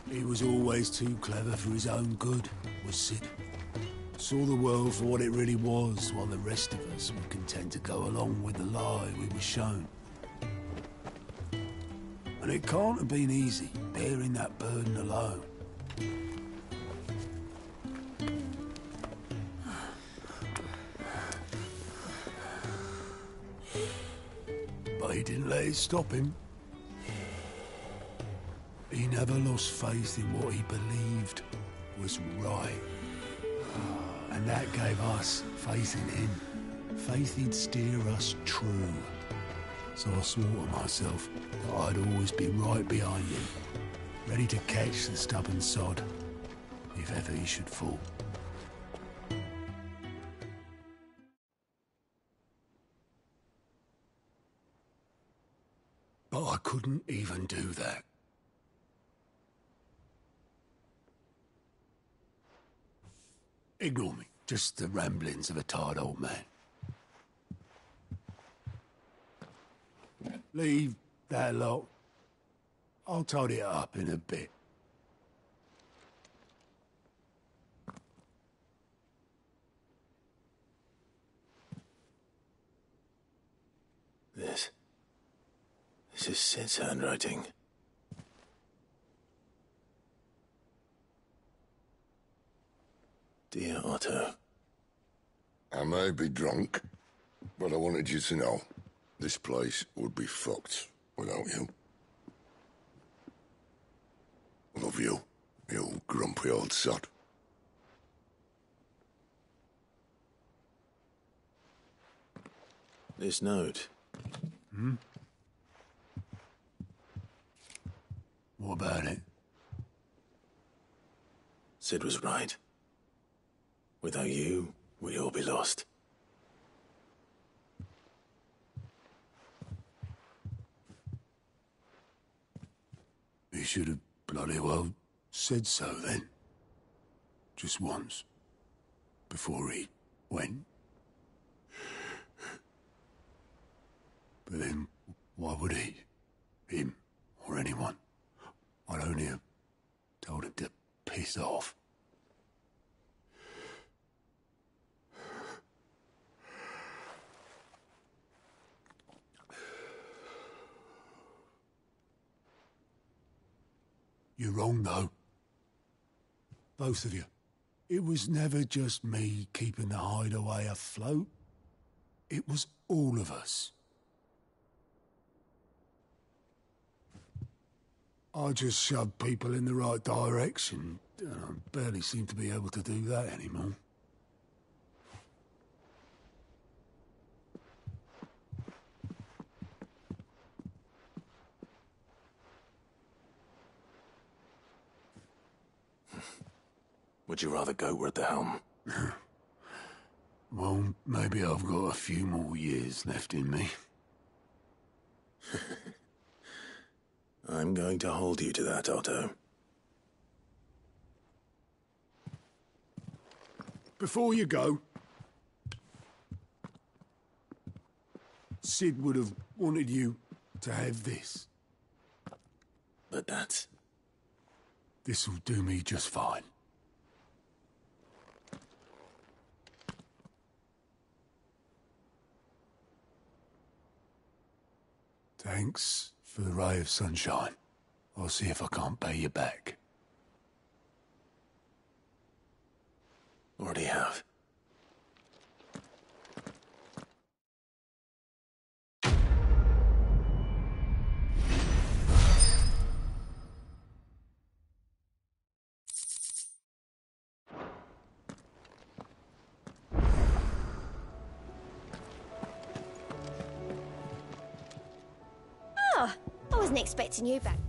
He was always too clever for his own good, was Sid. Saw the world for what it really was, while the rest of us were content to go along with the lie we were shown. And it can't have been easy, bearing that burden alone. But he didn't let it stop him. He never lost faith in what he believed was right. And that gave us faith in him. Faith he'd steer us true. So I swore to myself that I'd always be right behind him, ready to catch the stubborn sod if ever he should fall. But I couldn't even do that. Ignore me. Just the ramblings of a tired old man. Leave that lot. I'll tidy it up in a bit. This is Sid's handwriting. Dear Otto. I may be drunk, but I wanted you to know this place would be fucked without you. I love you, you grumpy old sod. This note. Hmm? What about it? Sid was right. Without you, we'd all be lost. He should have bloody well said so then. Just once. Before he went. But then, why would he? Him, or anyone? I'd only have told him to piss off. You're wrong, though. Both of you. It was never just me keeping the hideaway afloat. It was all of us. I just shoved people in the right direction. I barely seem to be able to do that anymore. Would you rather go at the helm? Well, maybe I've got a few more years left in me. I'm going to hold you to that, Otto. Before you go, Sid would have wanted you to have this. But that's... This'll do me just fine. Thanks for the ray of sunshine. I'll see if I can't pay you back. Already have. Oh, I wasn't expecting you back.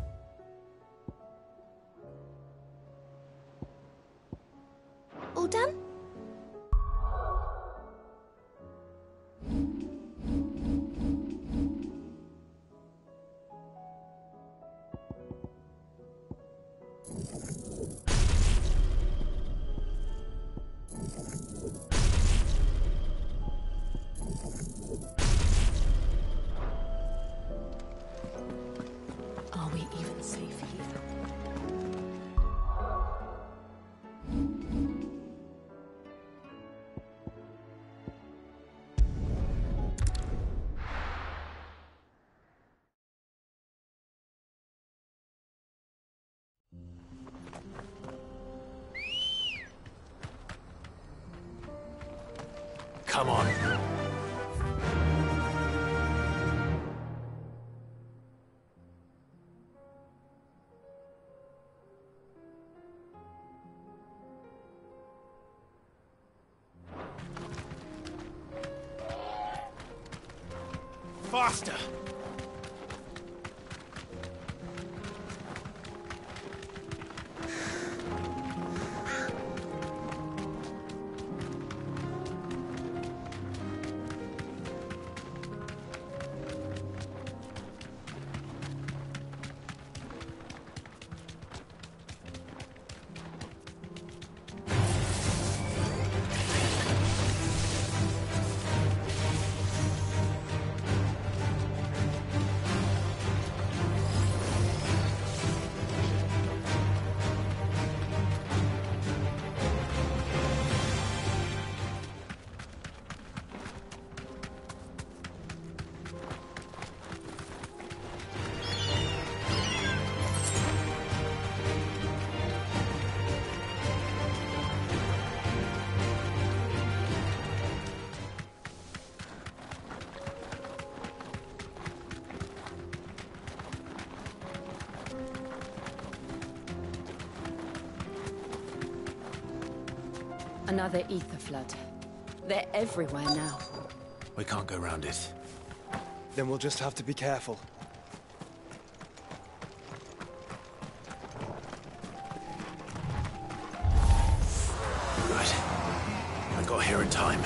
All done? Are we even safe here? Come on. Faster! Another ether flood. They're everywhere now. We can't go round it. Then we'll just have to be careful. Right. I got here in time.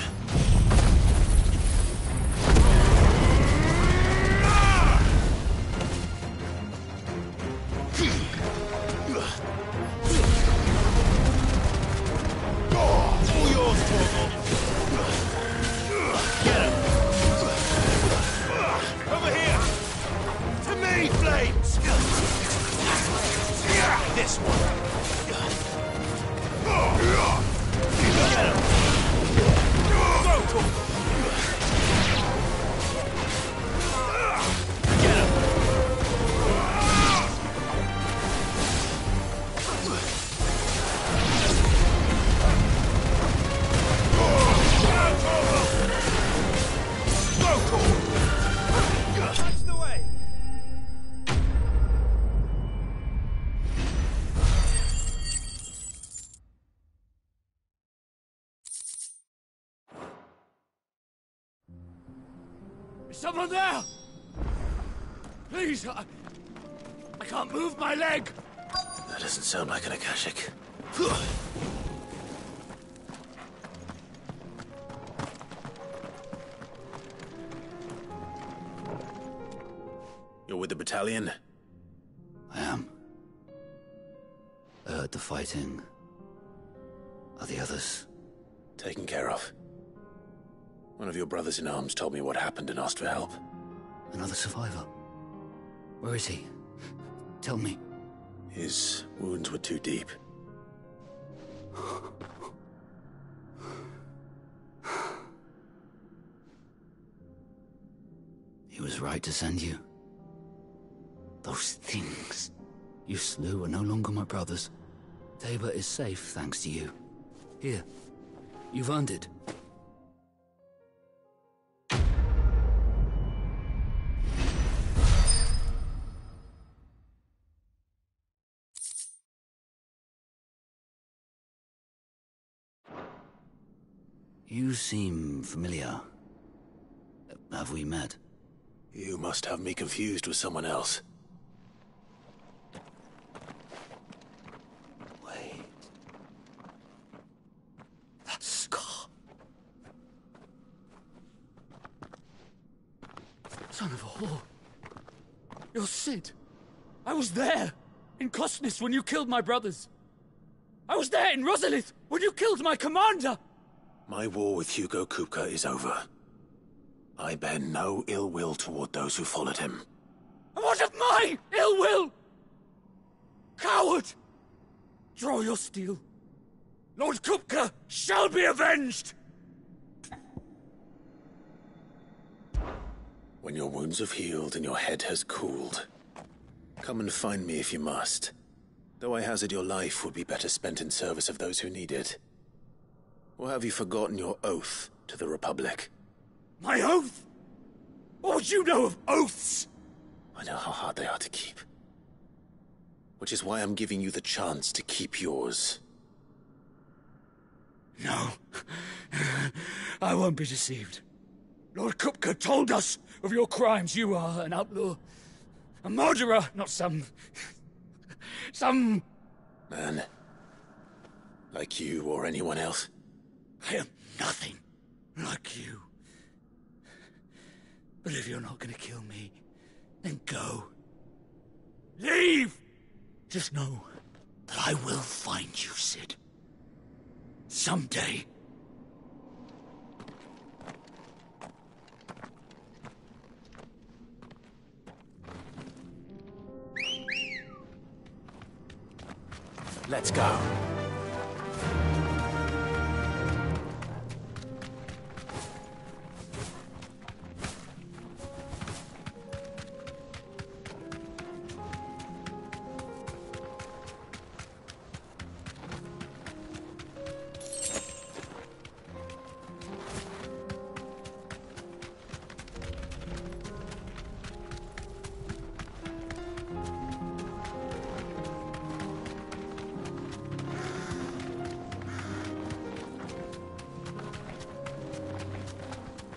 Is someone there? Please, I can't move my leg. That doesn't sound like an Akashic. You're with the battalion? I am. I heard the fighting. Are the others? Taken care of. One of your brothers in arms told me what happened and asked for help. Another survivor? Where is he? Tell me. His wounds were too deep. He was right to send you. Those things you slew are no longer my brothers. Tabor is safe thanks to you. Here, you've earned it. You seem familiar. Have we met? You must have me confused with someone else. Wait. That scar. Son of a whore. You're Sid. I was there, in Costness, when you killed my brothers. I was there in Rosalith, when you killed my commander. My war with Hugo Kupka is over. I bear no ill will toward those who followed him. And what of my ill will? Coward! Draw your steel. Lord Kupka shall be avenged! When your wounds have healed and your head has cooled, come and find me if you must. Though I hazard your life would be better spent in service of those who need it. Or have you forgotten your oath to the Republic? My oath? What would you know of oaths? I know how hard they are to keep. Which is why I'm giving you the chance to keep yours. No. I won't be deceived. Lord Kupka told us of your crimes. You are an outlaw. A murderer, not some man. Like you or anyone else. I am nothing like you. But if you're not gonna kill me, then go. Leave! Just know that I will find you, Sid. Someday. Let's go.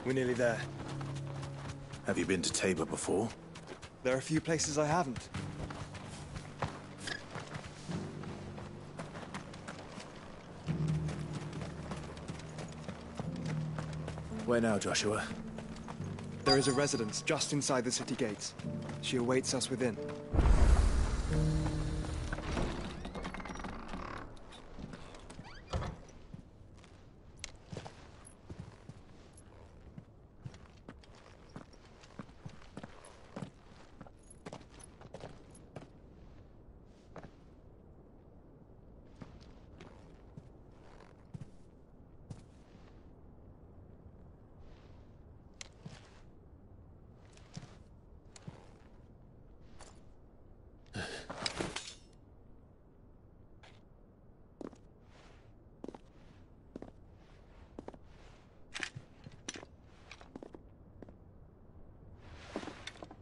We're nearly there. Have you been to Tabor before? There are a few places I haven't. Where now, Joshua? There is a residence just inside the city gates. She awaits us within.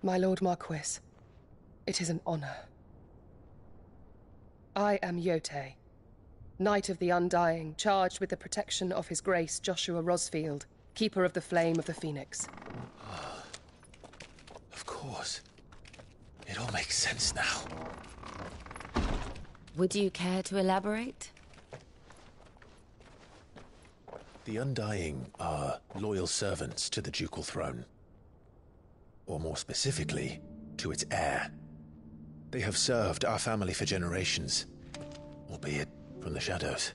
My Lord Marquis, it is an honor. I am Yote, Knight of the Undying, charged with the protection of His Grace Joshua Rosfield, Keeper of the Flame of the Phoenix. Of course. It all makes sense now. Would you care to elaborate? The Undying are loyal servants to the ducal throne. Or more specifically, to its heir. They have served our family for generations, albeit from the shadows.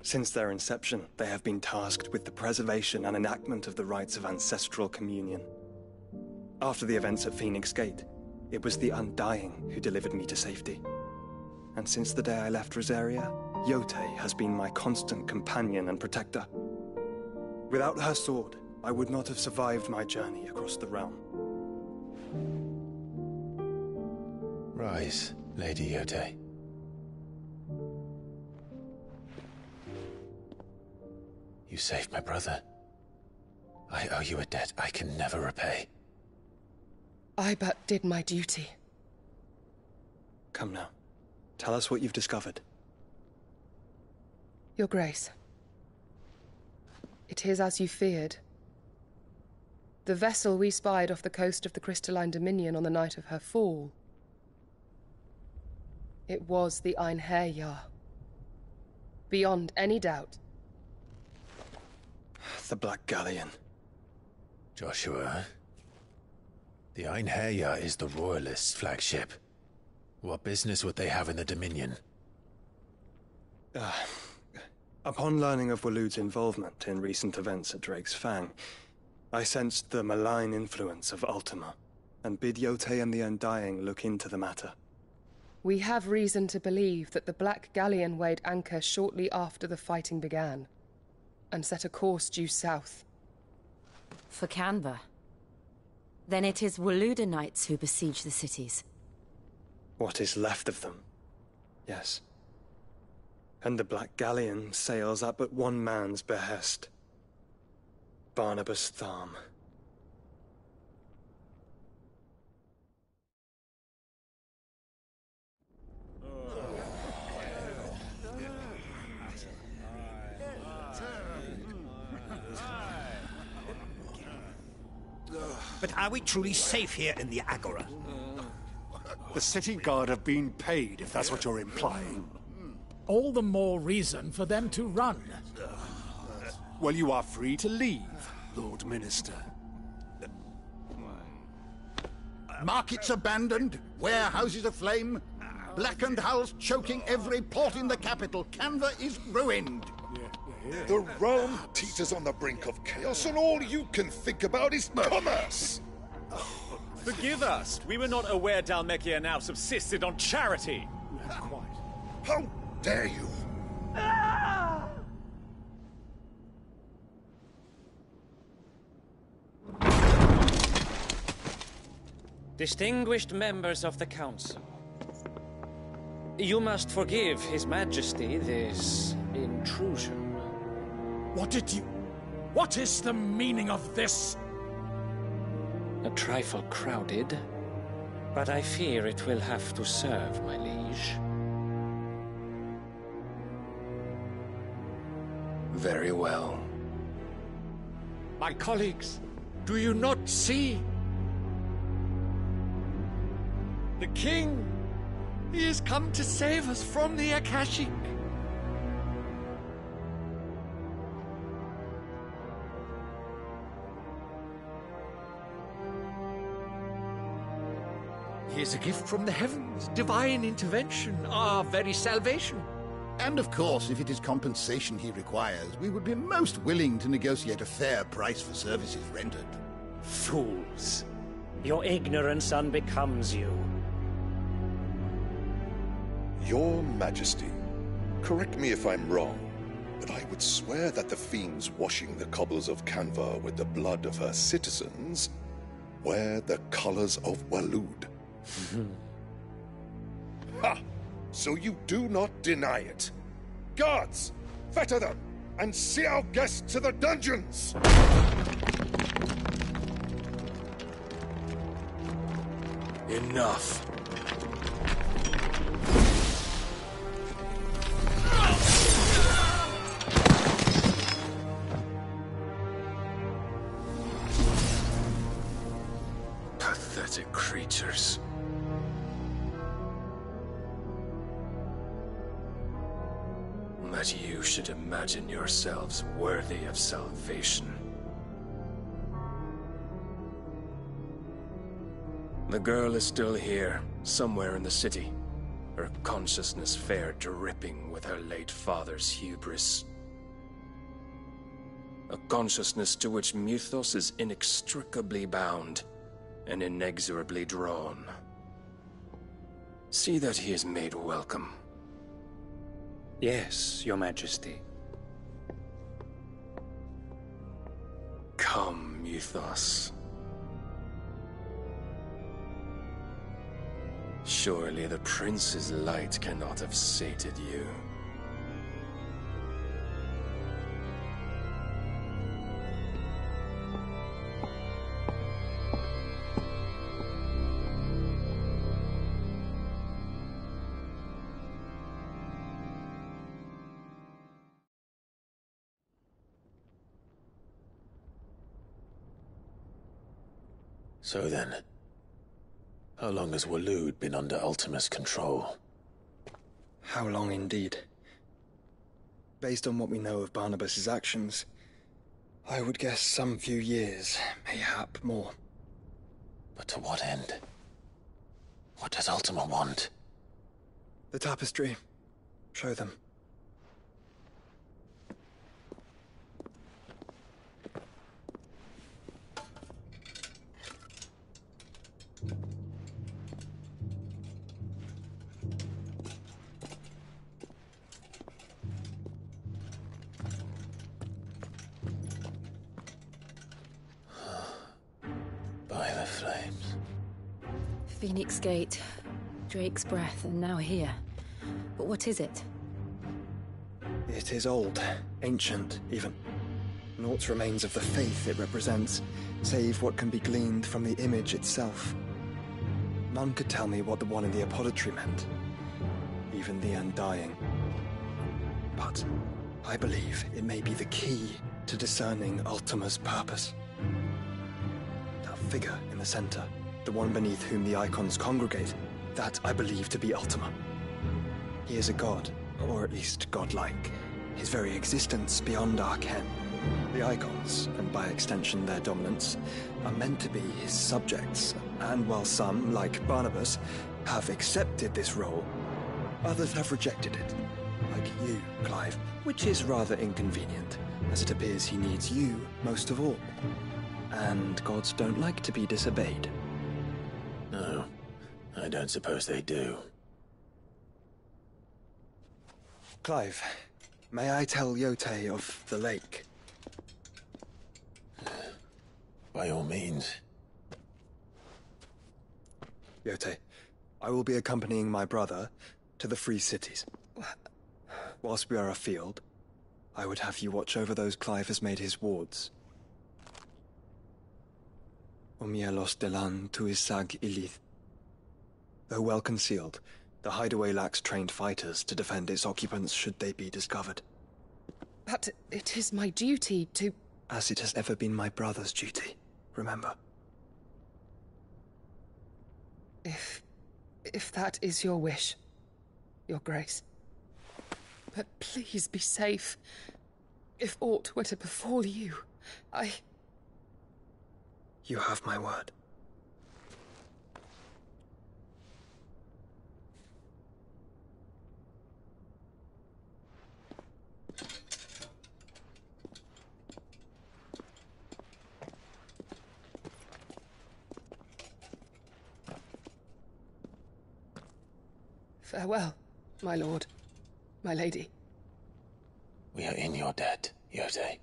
Since their inception, they have been tasked with the preservation and enactment of the rites of ancestral communion. After the events at Phoenix Gate, it was the Undying who delivered me to safety. And since the day I left Rosaria, Yotei has been my constant companion and protector. Without her sword, I would not have survived my journey across the realm. Rise, Lady Yotei. You saved my brother. I owe you a debt I can never repay. I but did my duty. Come now. Tell us what you've discovered. Your Grace. It is as you feared. The vessel we spied off the coast of the Crystalline Dominion on the night of her fall. It was the Einherjar. Beyond any doubt. The Black Galleon. Joshua, the Einherjar is the Royalists' flagship. What business would they have in the Dominion? Upon learning of Waloed's involvement in recent events at Drake's Fang, I sensed the malign influence of Ultima, and bid Yotei and the Undying look into the matter. We have reason to believe that the Black Galleon weighed anchor shortly after the fighting began, and set a course due south. For Canva. Then it is Waloeda knights who besiege the cities. What is left of them, yes. And the Black Galleon sails at but one man's behest. Barnabas Tharm. But are we truly safe here in the Agora? The city guard have been paid, if that's what you're implying. All the more reason for them to run. Well, you are free to leave, Lord Minister. Markets abandoned, warehouses aflame, blackened hulls choking every port in the capital. Canva is ruined. The realm teeters on the brink of chaos, and all you can think about is commerce! Forgive us. We were not aware Dhalmekia now subsisted on charity. How dare you! Distinguished members of the Council, you must forgive His Majesty this intrusion. What is the meaning of this? A trifle crowded, but I fear it will have to serve, my liege. Very well. My colleagues, do you not see? The King! He has come to save us from the Akashic! He is a gift from the heavens, divine intervention, our very salvation. And of course, if it is compensation he requires, we would be most willing to negotiate a fair price for services rendered. Fools! Your ignorance unbecomes you. Your Majesty, correct me if I'm wrong, but I would swear that the fiends washing the cobbles of Canva with the blood of her citizens wear the colors of Waloed. Ha! So you do not deny it. Guards, fetter them, and see our guests to the dungeons! Enough. Pathetic creatures. That you should imagine yourselves worthy of salvation. The girl is still here, somewhere in the city. Her consciousness fair dripping with her late father's hubris. A consciousness to which Mythos is inextricably bound and inexorably drawn. See that he is made welcome. Yes, Your Majesty. Come, Mythos. Surely the prince's light cannot have sated you. So then, how long has Waloed been under Ultima's control? How long indeed? Based on what we know of Barnabas's actions, I would guess some few years, mayhap more. But to what end? What does Ultima want? The tapestry. Show them. By the flames. Phoenix Gate, Drake's Breath, and now here. But what is it? It is old, ancient, even. Naught remains of the faith it represents, save what can be gleaned from the image itself. None could tell me what the one in the apothecary meant, even the Undying. But I believe it may be the key to discerning Ultima's purpose. That figure in the center, the one beneath whom the icons congregate, that I believe to be Ultima. He is a god, or at least godlike, his very existence beyond our ken. The icons, and by extension their dominance, are meant to be his subjects, and while some, like Barnabas, have accepted this role, others have rejected it, like you, Clive, which is rather inconvenient, as it appears he needs you most of all. And gods don't like to be disobeyed. No, I don't suppose they do. Clive, may I tell Yote of the lake? By all means. Yote, I will be accompanying my brother to the Free Cities. Whilst we are afield, I would have you watch over those Clive has made his wards. Omielos delan tuisag ilith. Though well concealed, the hideaway lacks trained fighters to defend its occupants should they be discovered. But it is my duty to... As it has ever been my brother's duty, remember. If that is your wish, Your Grace. But please be safe. If aught were to befall you, You have my word. Farewell, my lord, my lady. We are in your debt, Yote.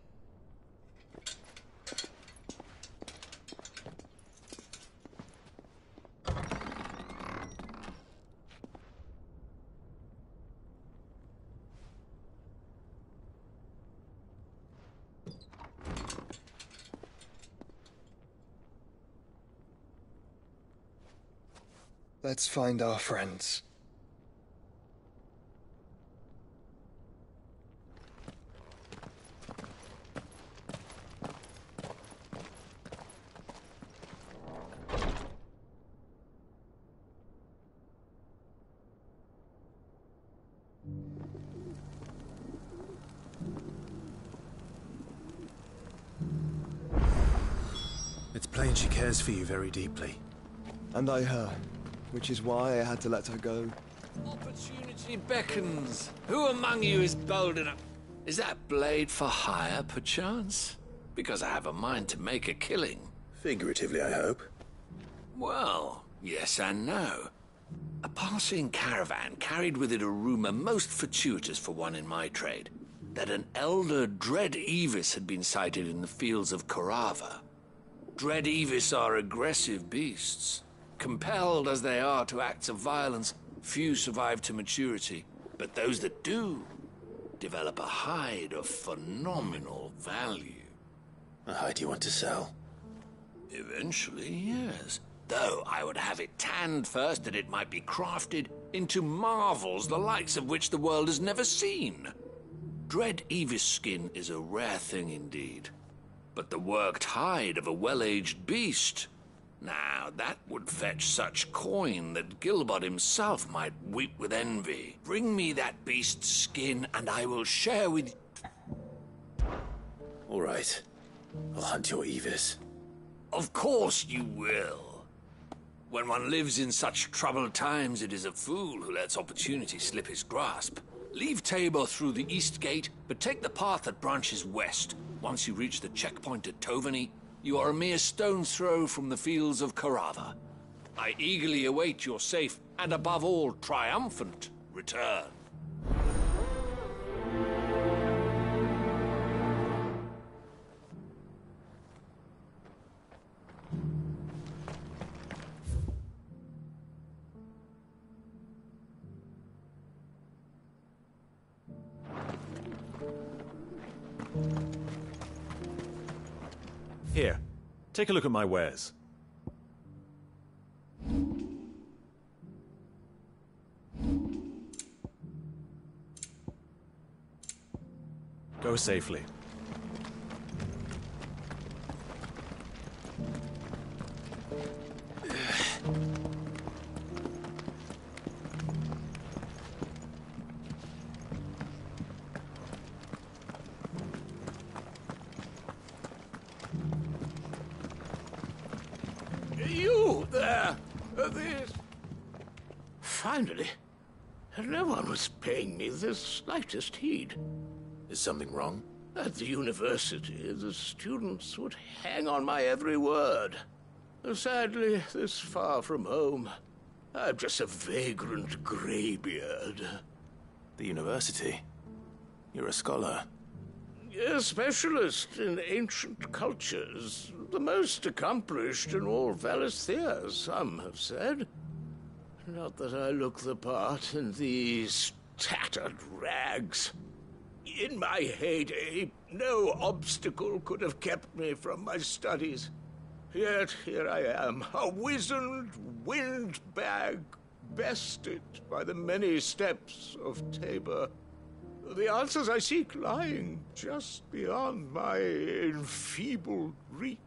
Let's find our friends. It's plain she cares for you very deeply. And I her, which is why I had to let her go. Opportunity beckons. Who among you is bold enough? Is that blade for hire, perchance? Because I have a mind to make a killing. Figuratively, I hope. Well, yes and no. A passing caravan carried with it a rumor most fortuitous for one in my trade, that an elder Dread Evis had been sighted in the fields of Corava. Dread Evis are aggressive beasts. Compelled as they are to acts of violence, few survive to maturity, but those that do develop a hide of phenomenal value. A hide you want to sell? Eventually, yes. Though I would have it tanned first that it might be crafted into marvels the likes of which the world has never seen. Dread Evis skin is a rare thing indeed. But the worked hide of a well-aged beast, now that would fetch such coin that Gilbert himself might weep with envy. Bring me that beast's skin and I will share with... All right. I'll hunt your Evis. Of course you will. When one lives in such troubled times, it is a fool who lets opportunity slip his grasp. Leave Tabor through the east gate, but take the path that branches west. Once you reach the checkpoint at Tovany, you are a mere stone's throw from the fields of Corava. I eagerly await your safe, and above all, triumphant return. Here, take a look at my wares. Go safely. You there! This... Finally. No one was paying me the slightest heed. Is something wrong? At the university, the students would hang on my every word. Sadly, this far from home, I'm just a vagrant greybeard. The university? You're a scholar. A specialist in ancient cultures. The most accomplished in all Valisthea, some have said. Not that I look the part in these tattered rags. In my heyday, no obstacle could have kept me from my studies. Yet here I am, a wizened windbag, bested by the many steps of Tabor. The answers I seek lying just beyond my enfeebled reach.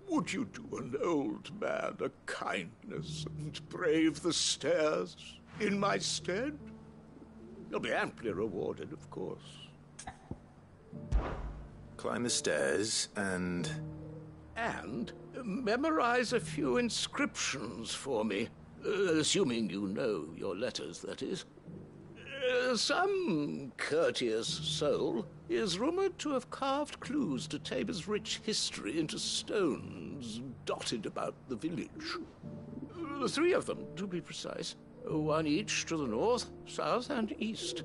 Would you do an old man a kindness and brave the stairs in my stead? You'll be amply rewarded, of course. Climb the stairs and... And memorize a few inscriptions for me. Assuming you know your letters, that is. Some courteous soul is rumored to have carved clues to Tabor's rich history into stones dotted about the village. 3 of them, to be precise. 1 each to the north, south, and east.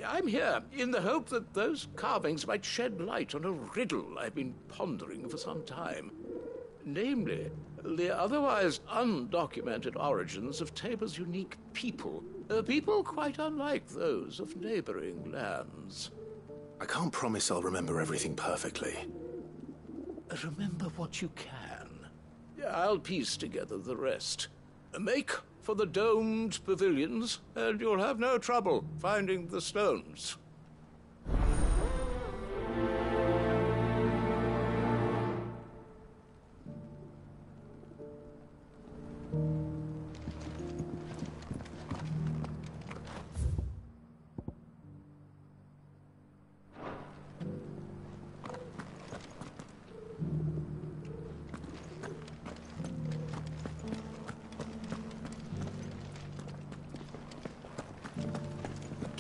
I'm here in the hope that those carvings might shed light on a riddle I've been pondering for some time. Namely, the otherwise undocumented origins of Tabor's unique people. People quite unlike those of neighboring lands. I can't promise I'll remember everything perfectly. Remember what you can. I'll piece together the rest. Make for the domed pavilions, and you'll have no trouble finding the stones.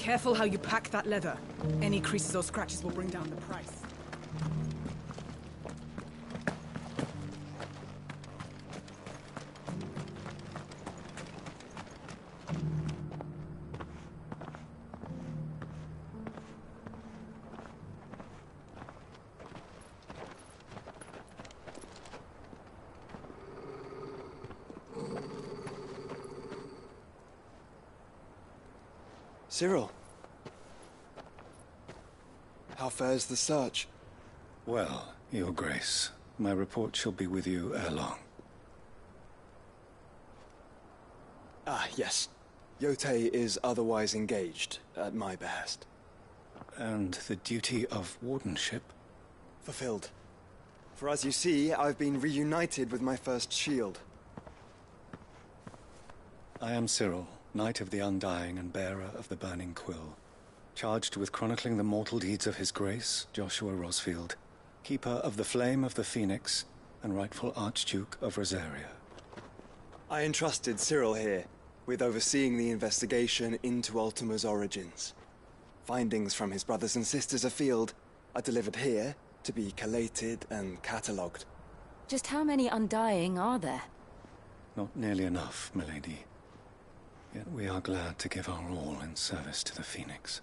Careful how you pack that leather. Any creases or scratches will bring down the price. Cyril. How fares the search? Well, Your Grace, my report shall be with you ere long. Ah, yes. Yotei is otherwise engaged, at my behest. And the duty of wardenship? Fulfilled. For as you see, I've been reunited with my first shield. I am Cyril, Knight of the Undying and bearer of the Burning Quill, charged with chronicling the mortal deeds of His Grace, Joshua Rosfield, Keeper of the Flame of the Phoenix, and rightful Archduke of Rosaria. I entrusted Cyril here with overseeing the investigation into Ultima's origins. Findings from his brothers and sisters afield are delivered here to be collated and catalogued. Just how many Undying are there? Not nearly enough, milady. Yet we are glad to give our all in service to the Phoenix.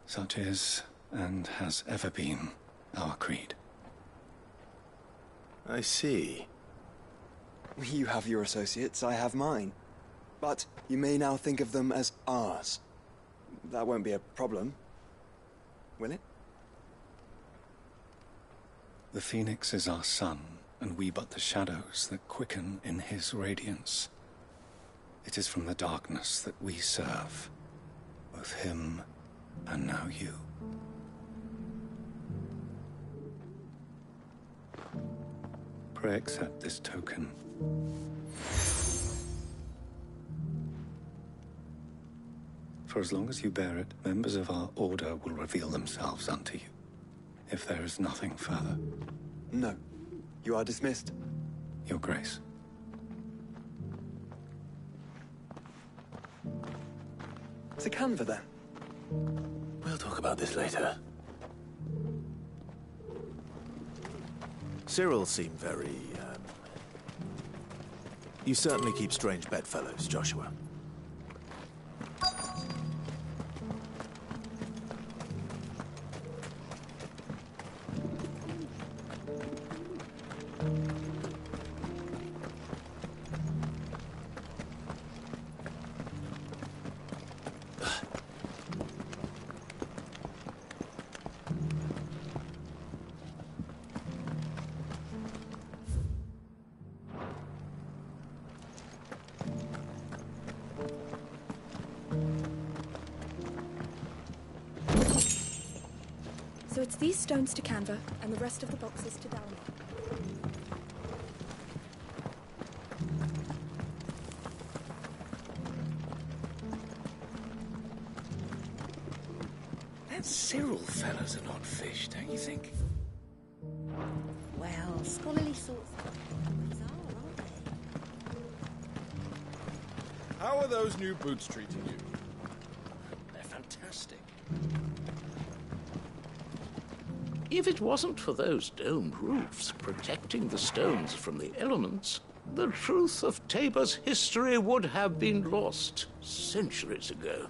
Such is, and has ever been, our creed. I see. You have your associates, I have mine. But you may now think of them as ours. That won't be a problem, will it? The Phoenix is our sun, and we but the shadows that quicken in his radiance. It is from the darkness that we serve, both him and now you. Pray accept this token. For as long as you bear it, members of our order will reveal themselves unto you, if there is nothing further. No. You are dismissed. Your Grace. To Canva, then. We'll talk about this later. Cyril seemed very, You certainly keep strange bedfellows, Joshua. So it's these stones to Canva, and the rest of the boxes to Dalmor. That Cyril fella's an odd fish, don't you think? Well, scholarly sorts are bizarre, aren't they? How are those new boots treating you? They're fantastic. If it wasn't for those domed roofs protecting the stones from the elements, the truth of Tabor's history would have been lost centuries ago.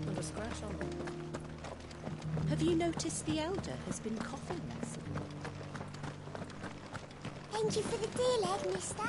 Not a scratch on them. Have you noticed the Elder has been coughing less? Thank you for the deal, leg, mister.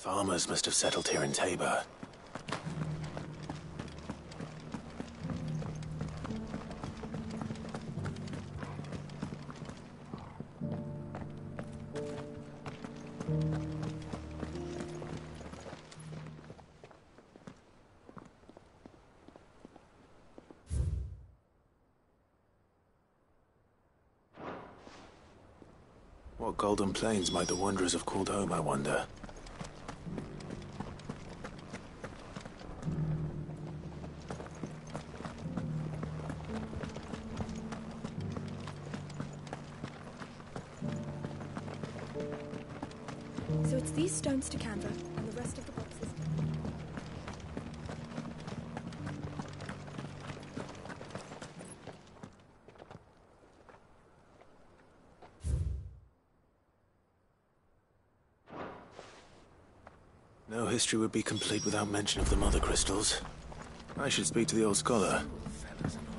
Farmers must have settled here in Tabor. What golden plains might the wanderers have called home, I wonder? So it's these stones to Canva, and the rest of the boxes. No history would be complete without mention of the mother crystals. I should speak to the old scholar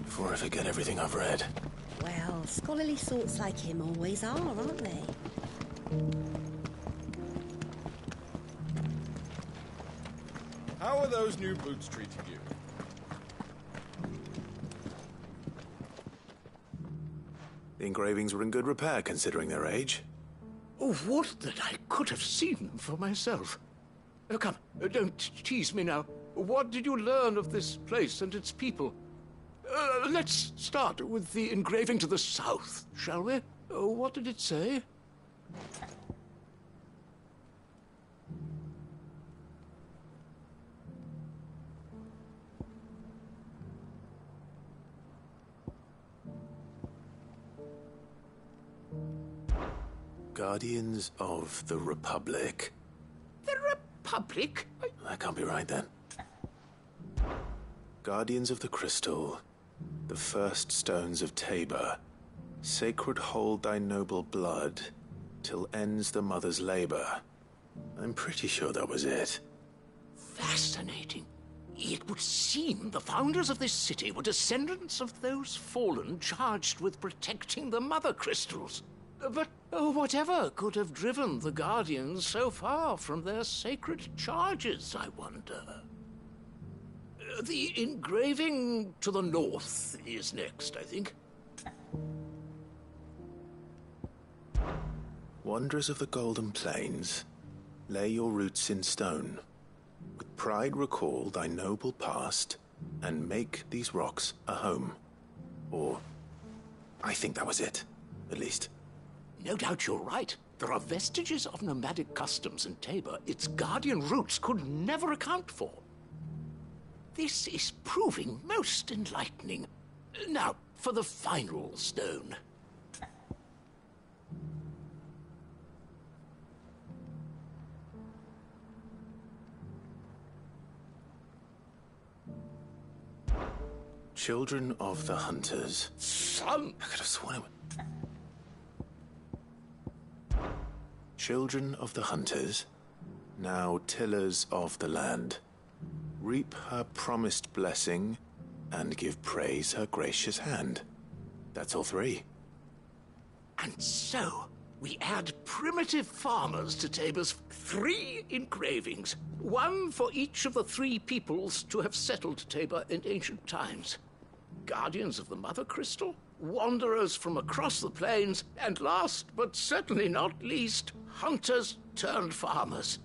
before I forget everything I've read. Well, scholarly sorts like him always are, aren't they? How are those new boots treating you? The engravings were in good repair, considering their age. Oh, would that I could have seen them for myself. Come, don't tease me now. What did you learn of this place and its people? Let's start with the engraving to the south, shall we? What did it say? Guardians of the Republic. The Republic? That can't be right, then. Guardians of the Crystal, the first stones of Tabor. Sacred hold thy noble blood, till ends the mother's labor. I'm pretty sure that was it. Fascinating. It would seem the founders of this city were descendants of those fallen charged with protecting the mother crystals. But whatever could have driven the Guardians so far from their sacred charges, I wonder? The engraving to the north is next, I think. Wanderers of the Golden Plains, lay your roots in stone. With pride recall thy noble past, and make these rocks a home. Or, I think that was it, at least. No doubt you're right. There are vestiges of nomadic customs in Tabor its guardian roots could never account for. This is proving most enlightening. Now, for the final stone. Children of the Hunters. Son! I could have sworn it was... Children of the Hunters, now tillers of the land, reap her promised blessing and give praise her gracious hand. That's all three. And so, we add primitive farmers to Tabor's 3 engravings, one for each of the 3 peoples to have settled Tabor in ancient times. Guardians of the Mother Crystal, wanderers from across the plains, and last but certainly not least, hunters turned farmers.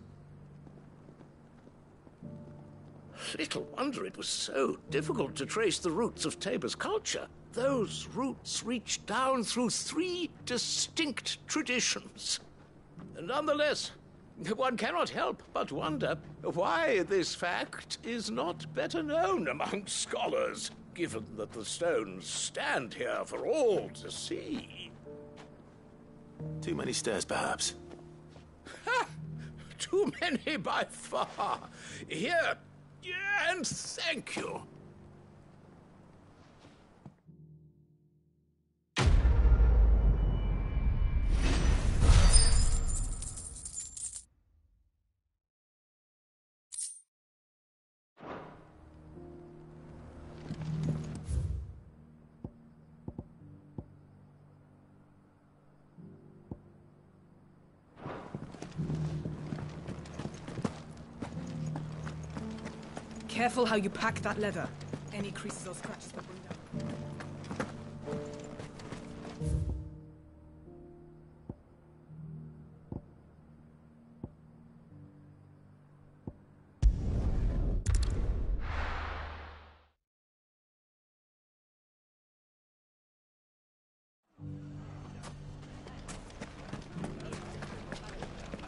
Little wonder it was so difficult to trace the roots of Tabor's culture. Those roots reach down through 3 distinct traditions. Nonetheless, one cannot help but wonder why this fact is not better known among scholars, given that the stones stand here for all to see. Too many stairs, perhaps. Ha! Too many by far. Here, and thank you. Careful how you pack that leather. Any creases or scratches will bring down.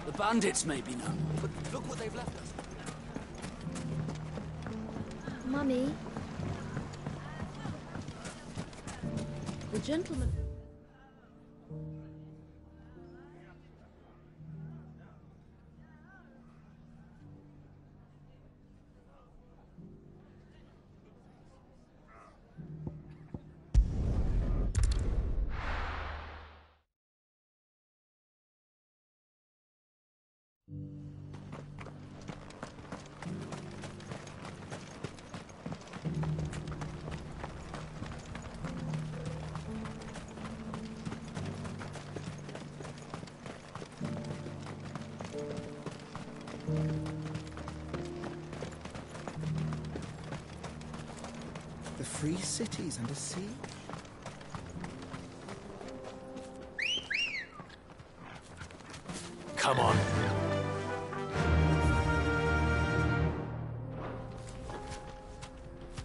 The bandits may be known, but look what they've left us. Mummy. The gentleman... The free cities under siege? Come on.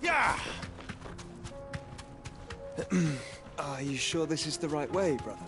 Yeah! Are you sure this is the right way, brother?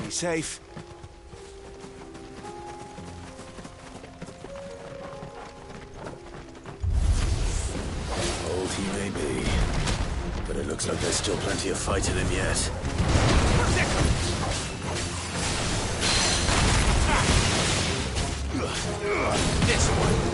Be safe. Old he may be, but it looks like there's still plenty of fight in him yet. This one.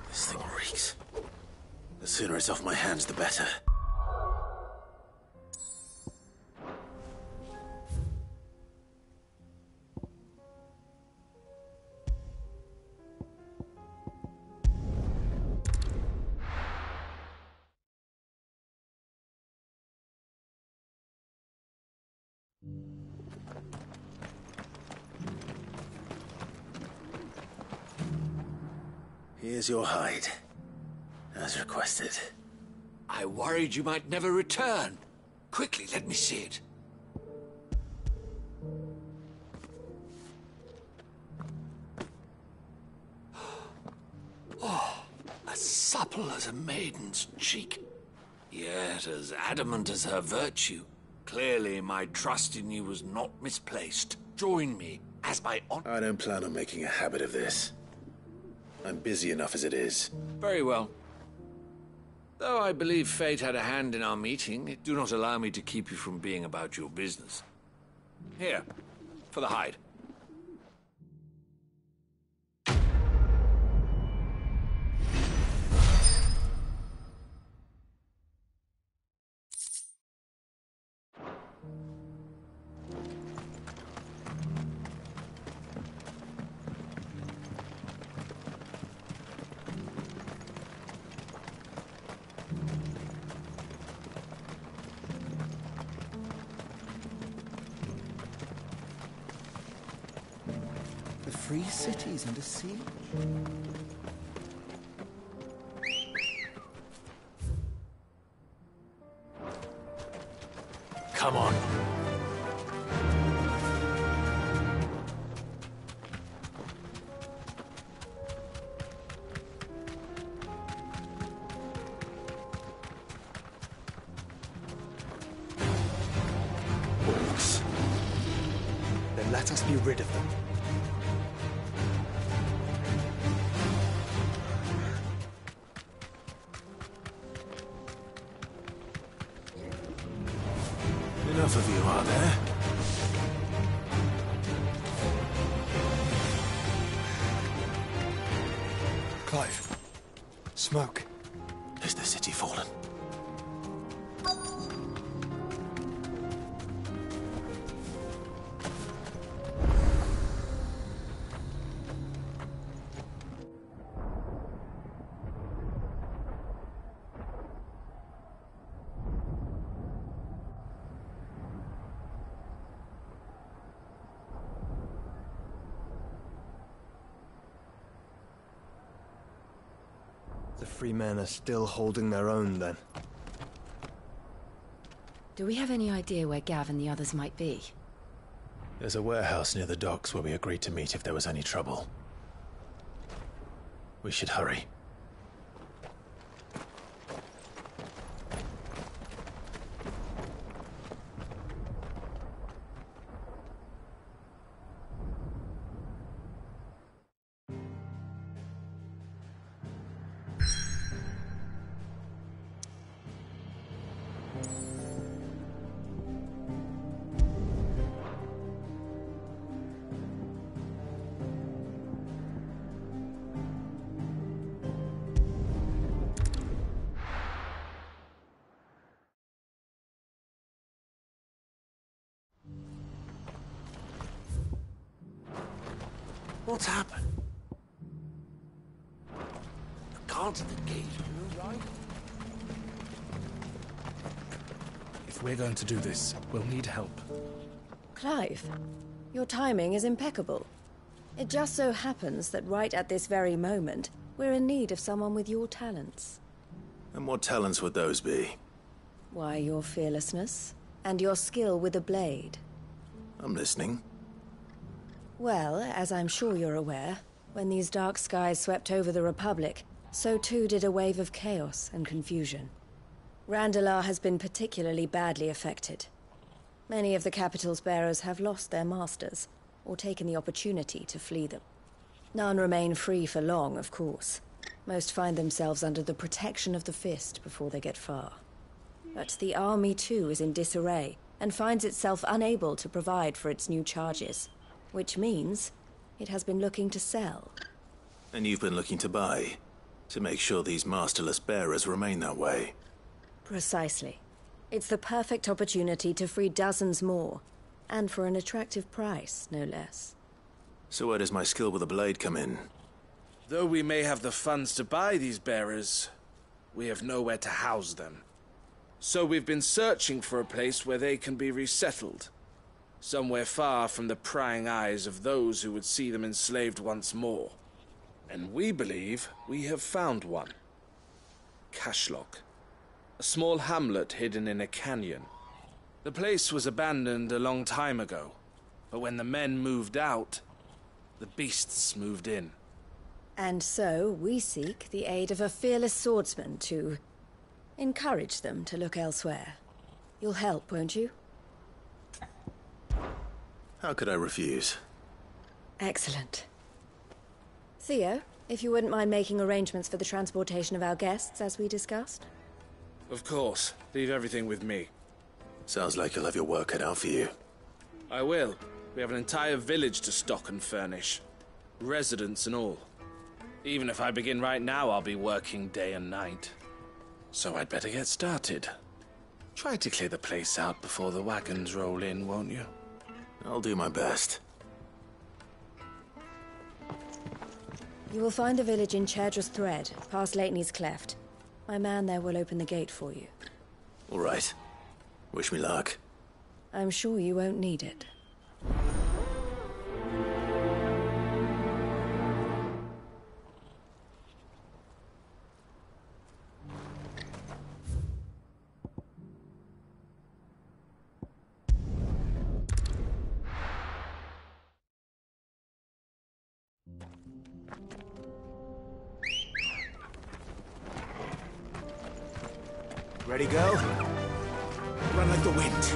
This thing reeks. The sooner it's off my hands, the better. Here's your hide, as requested. I worried you might never return. Quickly, let me see it. Oh, as supple as a maiden's cheek. Yet as adamant as her virtue. Clearly, my trust in you was not misplaced. Join me, as my honor... I don't plan on making a habit of this. I'm busy enough as it is. Very well. Though I believe fate had a hand in our meeting, it do not allow me to keep you from being about your business. Here, for the hide. The free cities under siege. Come on. Orcs. Then let us be rid of them. Enough of you, are there? Clive. Smoke. Is the city fallen? The free men are still holding their own, then. Do we have any idea where Gav and the others might be? There's a warehouse near the docks where we agreed to meet if there was any trouble. We should hurry. What's happened? The guards at the gate, you right? If we're going to do this, we'll need help. Clive, your timing is impeccable. It just so happens that right at this very moment, we're in need of someone with your talents. And what talents would those be? Why, your fearlessness, and your skill with a blade. I'm listening. Well, as I'm sure you're aware, when these dark skies swept over the Republic, so too did a wave of chaos and confusion. Randalar has been particularly badly affected. Many of the capital's bearers have lost their masters, or taken the opportunity to flee them. None remain free for long, of course. Most find themselves under the protection of the Fist before they get far. But the army too is in disarray, and finds itself unable to provide for its new charges. Which means it has been looking to sell. And you've been looking to buy, to make sure these masterless bearers remain that way. Precisely. It's the perfect opportunity to free dozens more, and for an attractive price, no less. So where does my skill with a blade come in? Though we may have the funds to buy these bearers, we have nowhere to house them. So we've been searching for a place where they can be resettled. Somewhere far from the prying eyes of those who would see them enslaved once more. And we believe we have found one. Cashlock. A small hamlet hidden in a canyon. The place was abandoned a long time ago, but when the men moved out, the beasts moved in. And so we seek the aid of a fearless swordsman to encourage them to look elsewhere. You'll help, won't you? How could I refuse? Excellent. Theo, if you wouldn't mind making arrangements for the transportation of our guests, as we discussed. Of course. Leave everything with me. Sounds like you'll have your work cut out for you. I will. We have an entire village to stock and furnish. Residents and all. Even if I begin right now, I'll be working day and night. So I'd better get started. Try to clear the place out before the wagons roll in, won't you? I'll do my best. You will find the village in Chairdress Thread, past Lateney's Cleft. My man there will open the gate for you. All right. Wish me luck. I'm sure you won't need it. Ready, go? Run like the wind.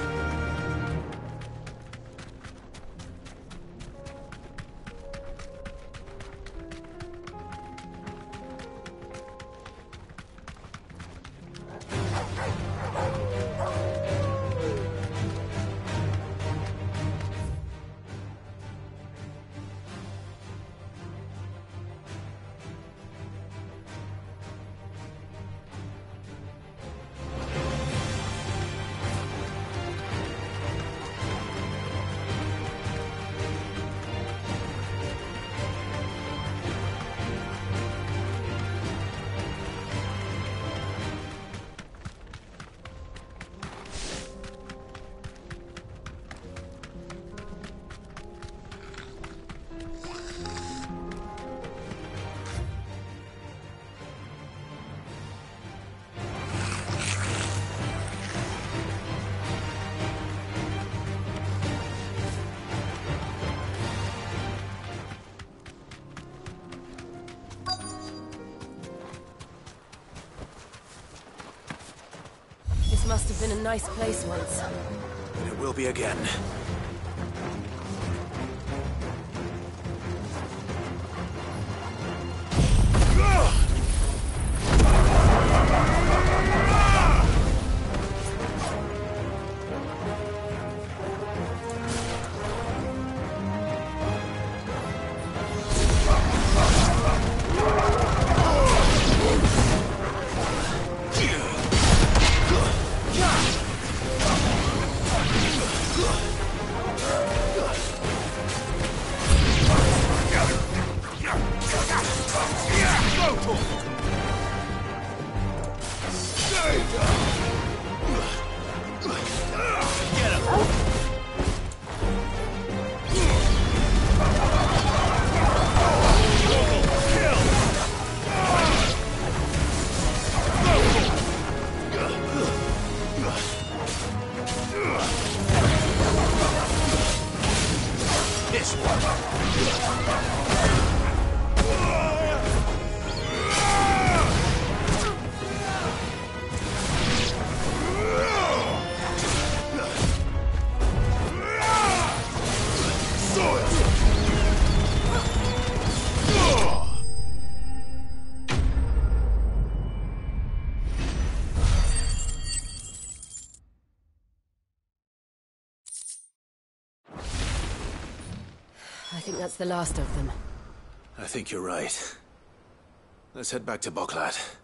This must have been a nice place once. And it will be again. I think that's the last of them. I think you're right. Let's head back to Boklat.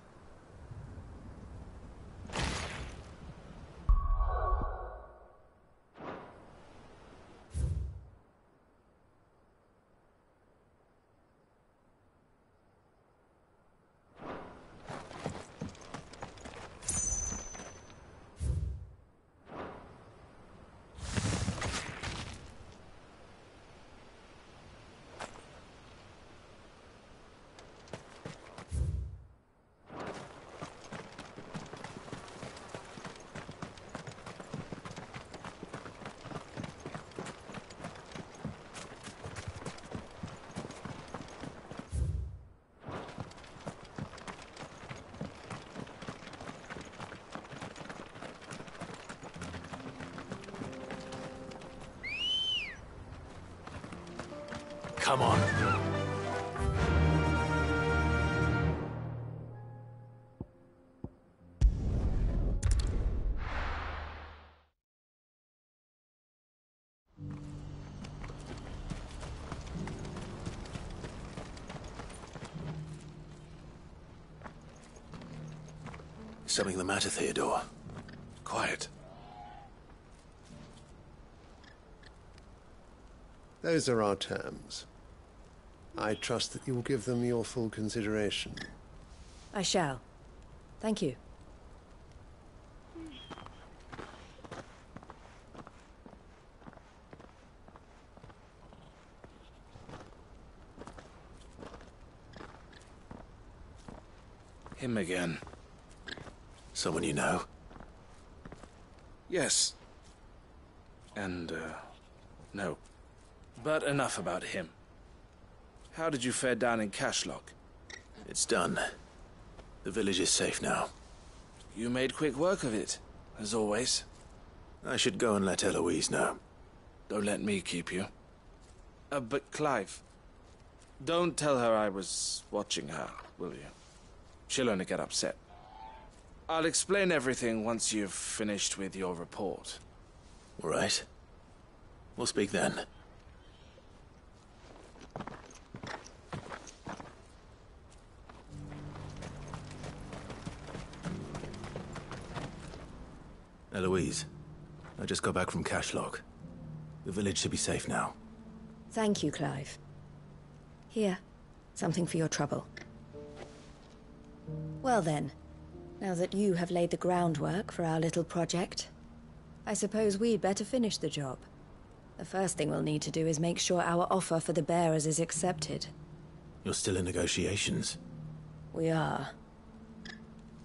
Come on. Something the matter, Theodore? Quiet. Those are our terms. I trust that you will give them your full consideration. I shall. Thank you. Him again. Someone you know? Yes. And, no. But enough about him. How did you fare down in Cashlock? It's done. The village is safe now. You made quick work of it, as always. I should go and let Eloise know. Don't let me keep you. But Clive, don't tell her I was watching her, will you? She'll only get upset. I'll explain everything once you've finished with your report. All right. We'll speak then. Eloise, I just got back from Cashlock. The village should be safe now. Thank you, Clive. Here, something for your trouble. Well then, now that you have laid the groundwork for our little project, I suppose we'd better finish the job. The first thing we'll need to do is make sure our offer for the bearers is accepted. You're still in negotiations? We are.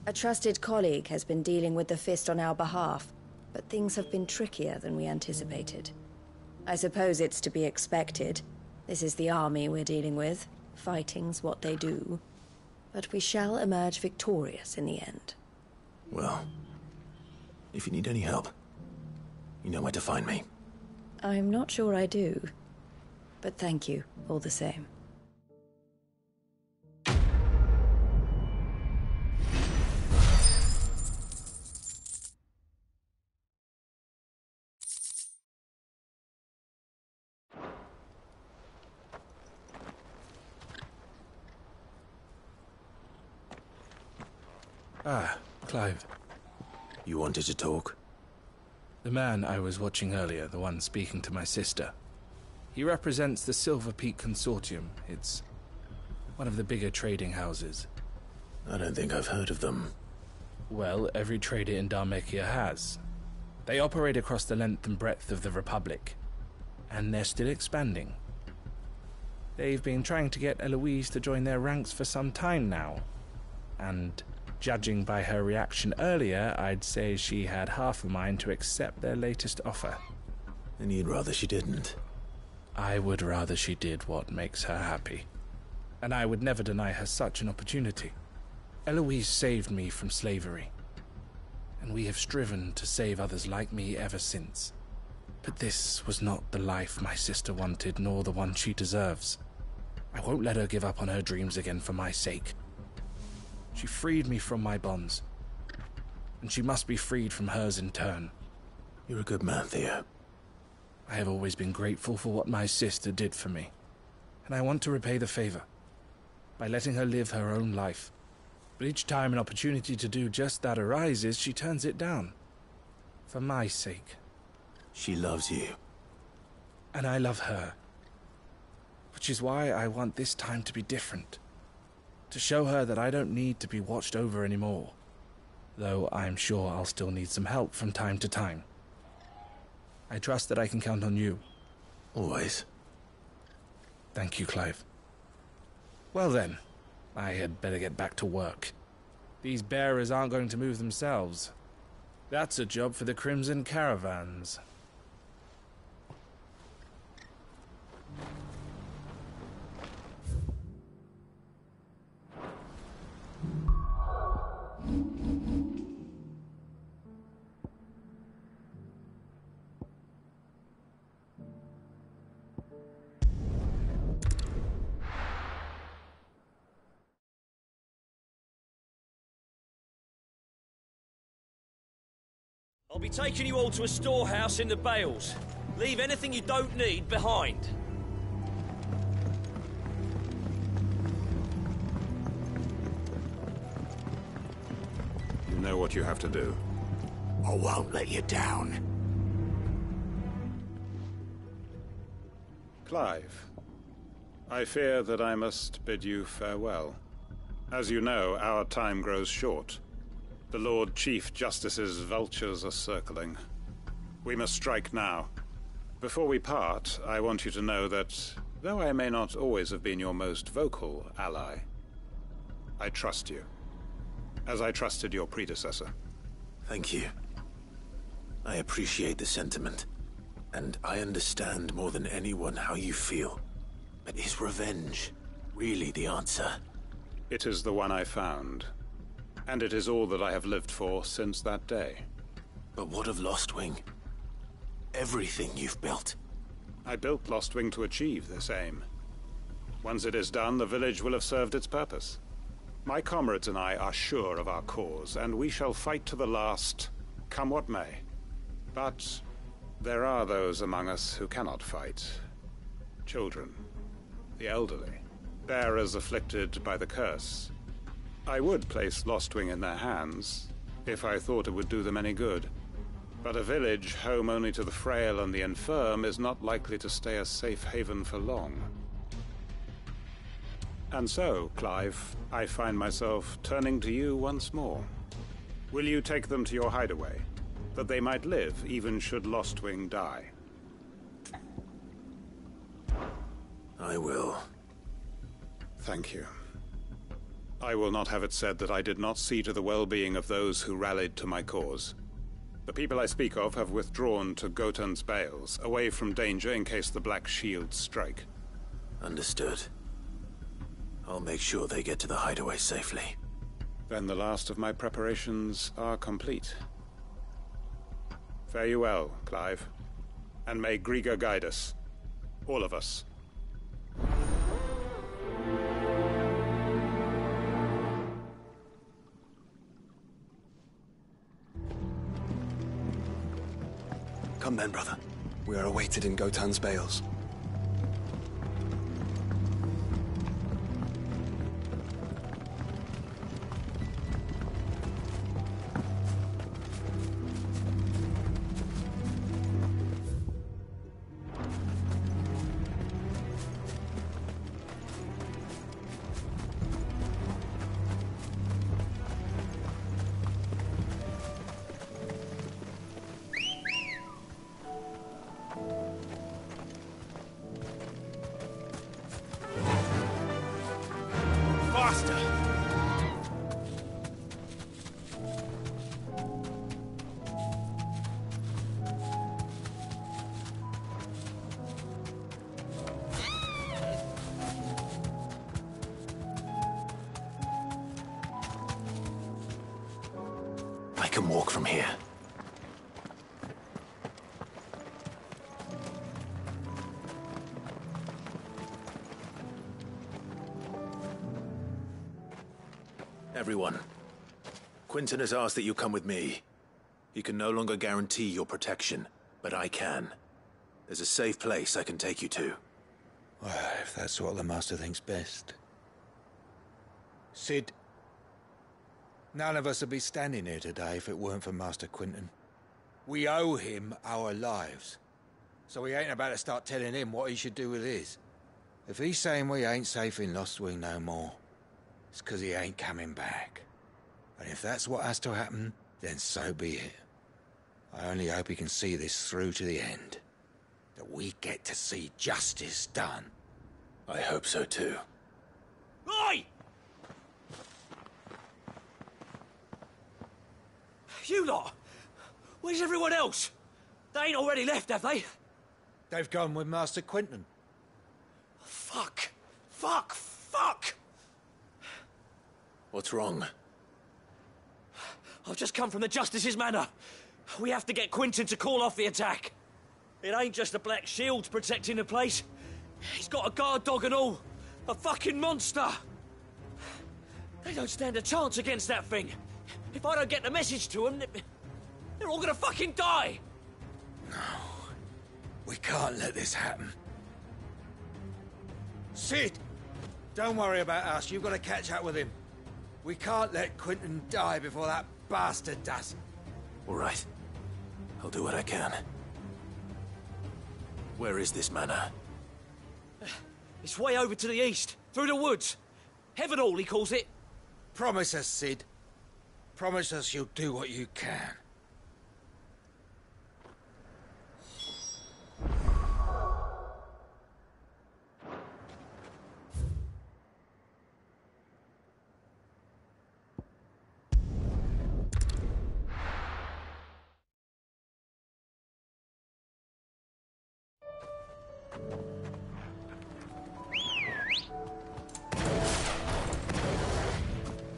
A trusted colleague has been dealing with the Fist on our behalf, but things have been trickier than we anticipated. I suppose it's to be expected. This is the army we're dealing with. Fighting's what they do. But we shall emerge victorious in the end. Well, if you need any help, you know where to find me. I'm not sure I do. But thank you, all the same. Ah, Clive. You wanted to talk? The man I was watching earlier, the one speaking to my sister. He represents the Silver Peak Consortium. It's one of the bigger trading houses. I don't think I've heard of them. Well, every trader in Dharmekia has. They operate across the length and breadth of the Republic. And they're still expanding. They've been trying to get Eloise to join their ranks for some time now. And judging by her reaction earlier, I'd say she had half a mind to accept their latest offer. And you'd rather she didn't? I would rather she did what makes her happy. And I would never deny her such an opportunity. Eloise saved me from slavery. And we have striven to save others like me ever since. But this was not the life my sister wanted, nor the one she deserves. I won't let her give up on her dreams again for my sake. She freed me from my bonds, and she must be freed from hers in turn. You're a good man, Theo. I have always been grateful for what my sister did for me, and I want to repay the favor by letting her live her own life. But each time an opportunity to do just that arises, she turns it down. For my sake. She loves you. And I love her. Which is why I want this time to be different. To show her that I don't need to be watched over anymore. Though I'm sure I'll still need some help from time to time. I trust that I can count on you. Always. Thank you, Clive. Well then, I had better get back to work. These bearers aren't going to move themselves. That's a job for the Crimson Caravans. I'll be taking you all to a storehouse in the Bales. Leave anything you don't need behind. You know what you have to do. I won't let you down. Clive, I fear that I must bid you farewell. As you know, our time grows short. The Lord Chief Justice's vultures are circling. We must strike now. Before we part, I want you to know that, though I may not always have been your most vocal ally, I trust you, as I trusted your predecessor. Thank you. I appreciate the sentiment, and I understand more than anyone how you feel. But is revenge really the answer? It is the one I found. And it is all that I have lived for since that day. But what of Lostwing? Everything you've built. I built Lostwing to achieve this aim. Once it is done, the village will have served its purpose. My comrades and I are sure of our cause, and we shall fight to the last, come what may. But there are those among us who cannot fight. Children, the elderly, bearers afflicted by the curse. I would place Lostwing in their hands, if I thought it would do them any good. But a village home only to the frail and the infirm is not likely to stay a safe haven for long. And so, Clive, I find myself turning to you once more. Will you take them to your hideaway, that they might live even should Lostwing die? I will. Thank you. I will not have it said that I did not see to the well-being of those who rallied to my cause. The people I speak of have withdrawn to Gotan's Bales, away from danger in case the Black Shields strike. Understood. I'll make sure they get to the hideaway safely. Then the last of my preparations are complete. Fare you well, Clive. And may Griga guide us. All of us. Come then, brother. We are awaited in Gotan's Bales. I can walk from here. Everyone, Quinton has asked that you come with me. He can no longer guarantee your protection, but I can. There's a safe place I can take you to. Well, if that's what the Master thinks best. Sid, none of us would be standing here today if it weren't for Master Quinton. We owe him our lives. So we ain't about to start telling him what he should do with his. If he's saying we ain't safe in Lostwing no more, it's 'cause he ain't coming back. And if that's what has to happen, then so be it. I only hope he can see this through to the end. That we get to see justice done. I hope so too. Oi! You lot! Where's everyone else? They ain't already left, have they? They've gone with Master Quinton. Fuck! Fuck! Fuck! What's wrong? I've just come from the Justice's manor. We have to get Quinton to call off the attack. It ain't just the Black Shields protecting the place. He's got a guard dog and all. A fucking monster. They don't stand a chance against that thing. If I don't get the message to them, they're all gonna fucking die. No. We can't let this happen. Sid! Don't worry about us. You've got to catch up with him. We can't let Quinton die before that bastard does. All right. I'll do what I can. Where is this manor? It's way over to the east, through the woods. Heavenhall, he calls it. Promise us, Sid. Promise us you'll do what you can.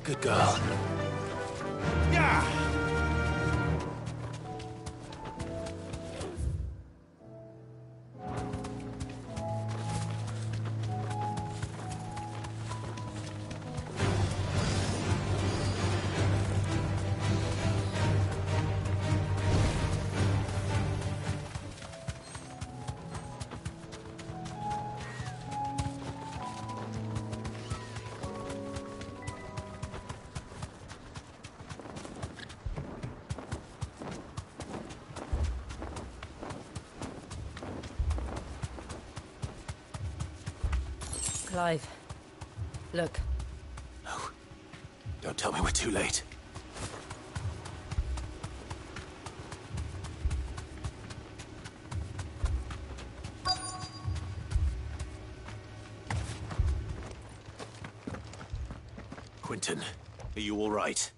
Good girl. Clive, look. No. Don't tell me we're too late. Quentin, are you all right?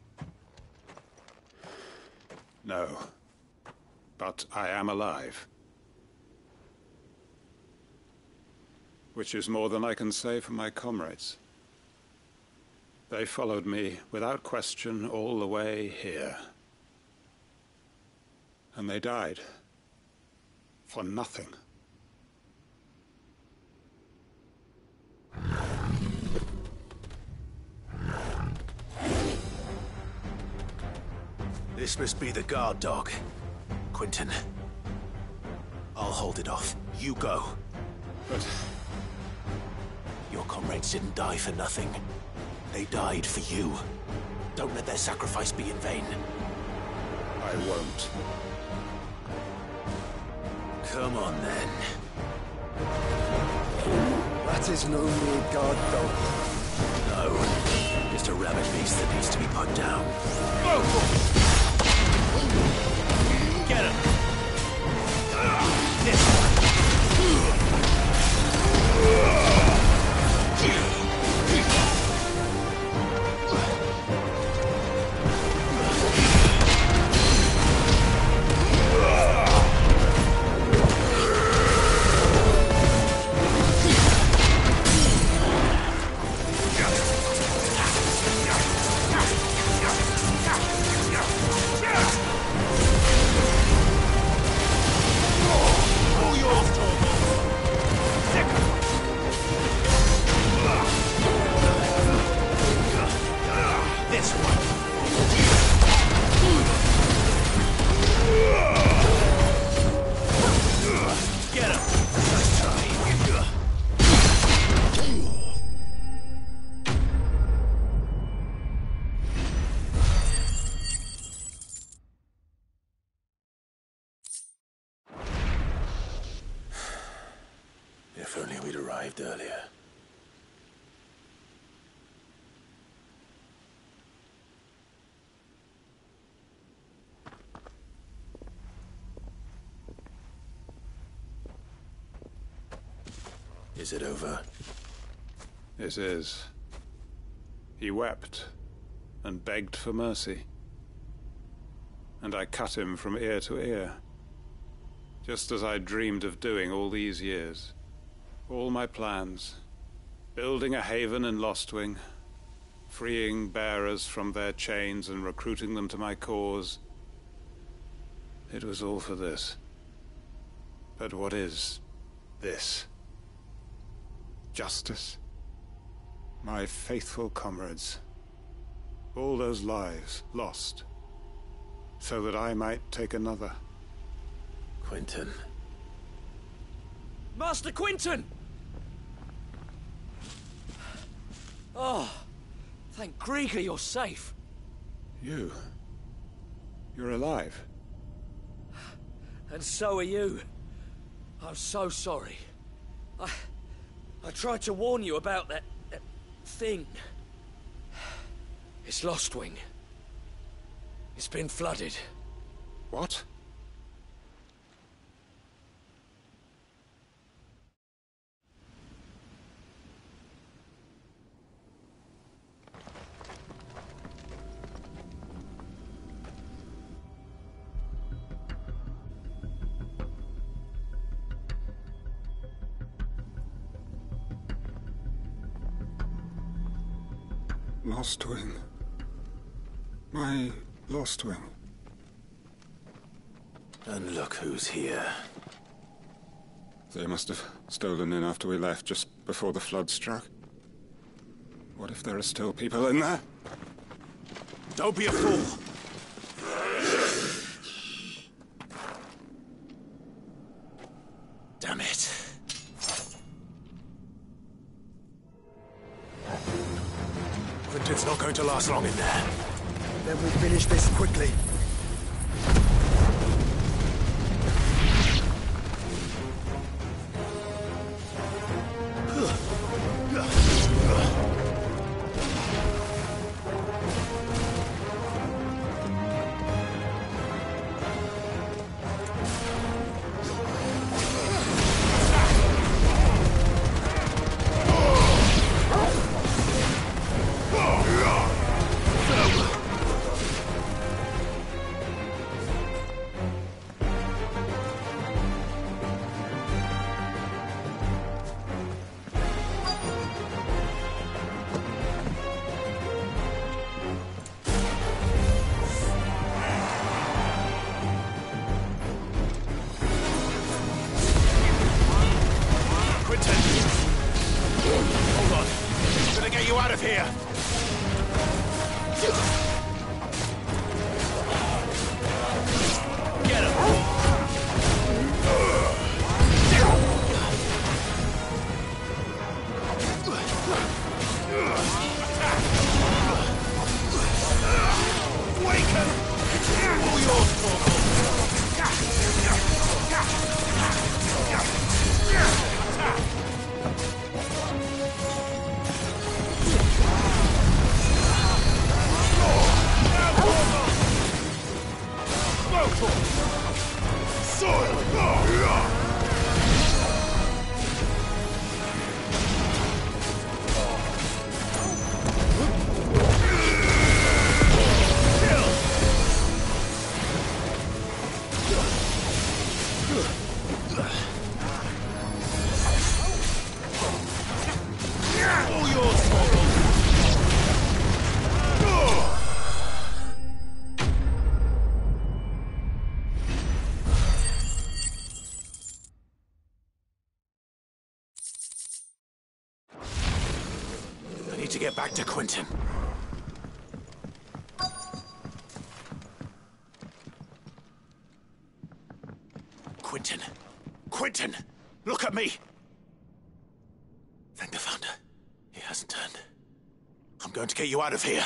No. But I am alive. Which is more than I can say for my comrades. They followed me without question all the way here. And they died. For nothing. This must be the guard dog. Quentin. I'll hold it off. You go. But... your comrades didn't die for nothing. They died for you. Don't let their sacrifice be in vain. I won't. Come on, then. That is no mere guard dog. No. Just a rabid beast that needs to be put down. Get him! This one! If only we'd arrived earlier. Is it over? It is. He wept and begged for mercy. And I cut him from ear to ear. Just as I dreamed of doing all these years. All my plans. Building a haven in Lostwing. Freeing bearers from their chains and recruiting them to my cause. It was all for this. But what is this? Justice? My faithful comrades. All those lives lost. So that I might take another. Quentin. Master Quentin! Oh, thank Grieger you're safe. You? You're alive? And so are you. I'm so sorry. I tried to warn you about that thing. It's Lostwing. It's been flooded. What? Lostwing. My Lostwing. And look who's here. They must have stolen in after we left, just before the flood struck. What if there are still people in there? Don't be a fool! Damn it. Quentin's not going to last long in there. Then we finish this quickly. To get back to Quentin. Quentin! Quentin! Look at me! Thank the Founder. He hasn't turned. I'm going to get you out of here.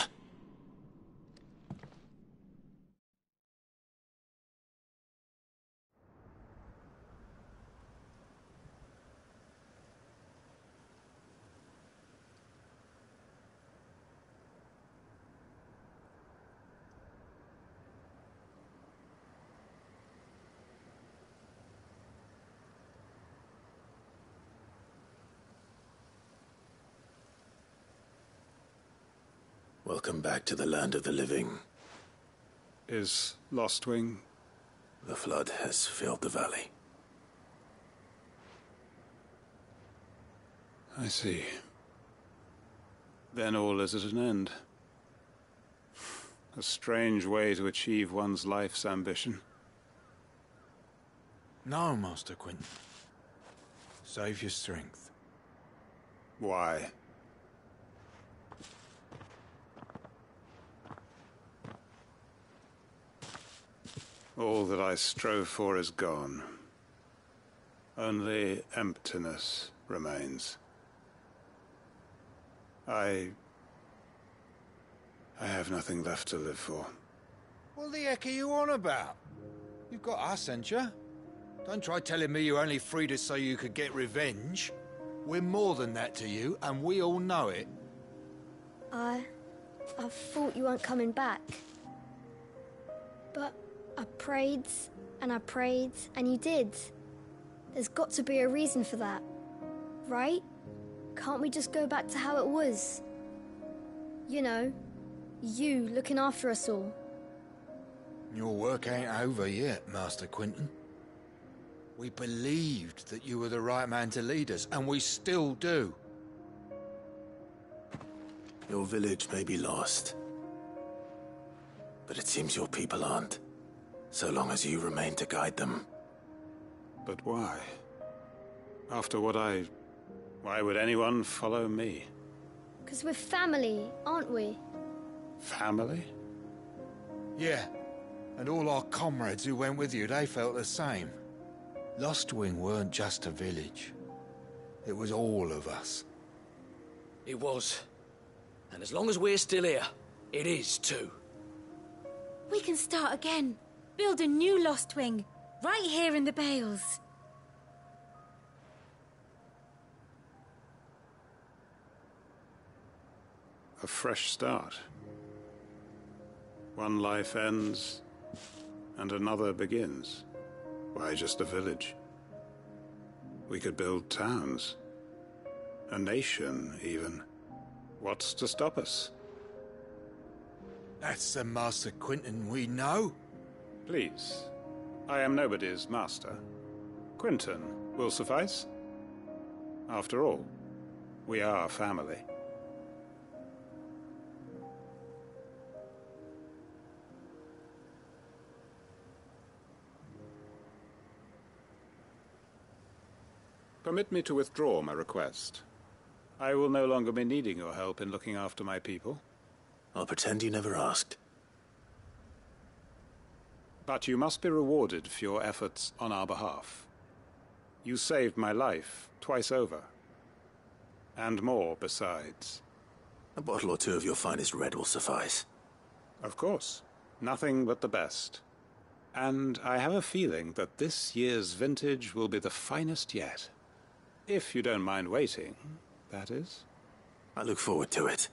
Welcome back to the land of the living. Is Lostwing? The flood has filled the valley. I see. Then all is at an end. A strange way to achieve one's life's ambition. No, Master Quentin. Save your strength. Why? All that I strove for is gone. Only emptiness remains. I have nothing left to live for. What the heck are you on about? You've got us, ain't you? Don't try telling me you only freed us so you could get revenge. We're more than that to you, and we all know it. I thought you weren't coming back. But I prayed, and you did. There's got to be a reason for that, right? Can't we just go back to how it was? You know, you looking after us all. Your work ain't over yet, Master Quentin. We believed that you were the right man to lead us, and we still do. Your village may be lost, But it seems your people aren't. So long as you remain to guide them. But why? After what why would anyone follow me? Because we're family, aren't we? Family? Yeah. And all our comrades who went with you, they felt the same. Lostwing weren't just a village. It was all of us. It was. And as long as we're still here, it is too. We can start again. Build a new Lostwing. Right here in the Bales. A fresh start. One life ends, and another begins. Why just a village? We could build towns. A nation, even. What's to stop us? That's the Master Quinton we know. Please. I am nobody's master. Quinton will suffice. After all, we are family. Permit me to withdraw my request. I will no longer be needing your help in looking after my people. I'll pretend you never asked. But you must be rewarded for your efforts on our behalf. You saved my life twice over. And more besides. A bottle or two of your finest red will suffice. Of course. Nothing but the best. And I have a feeling that this year's vintage will be the finest yet. If you don't mind waiting, that is. I look forward to it.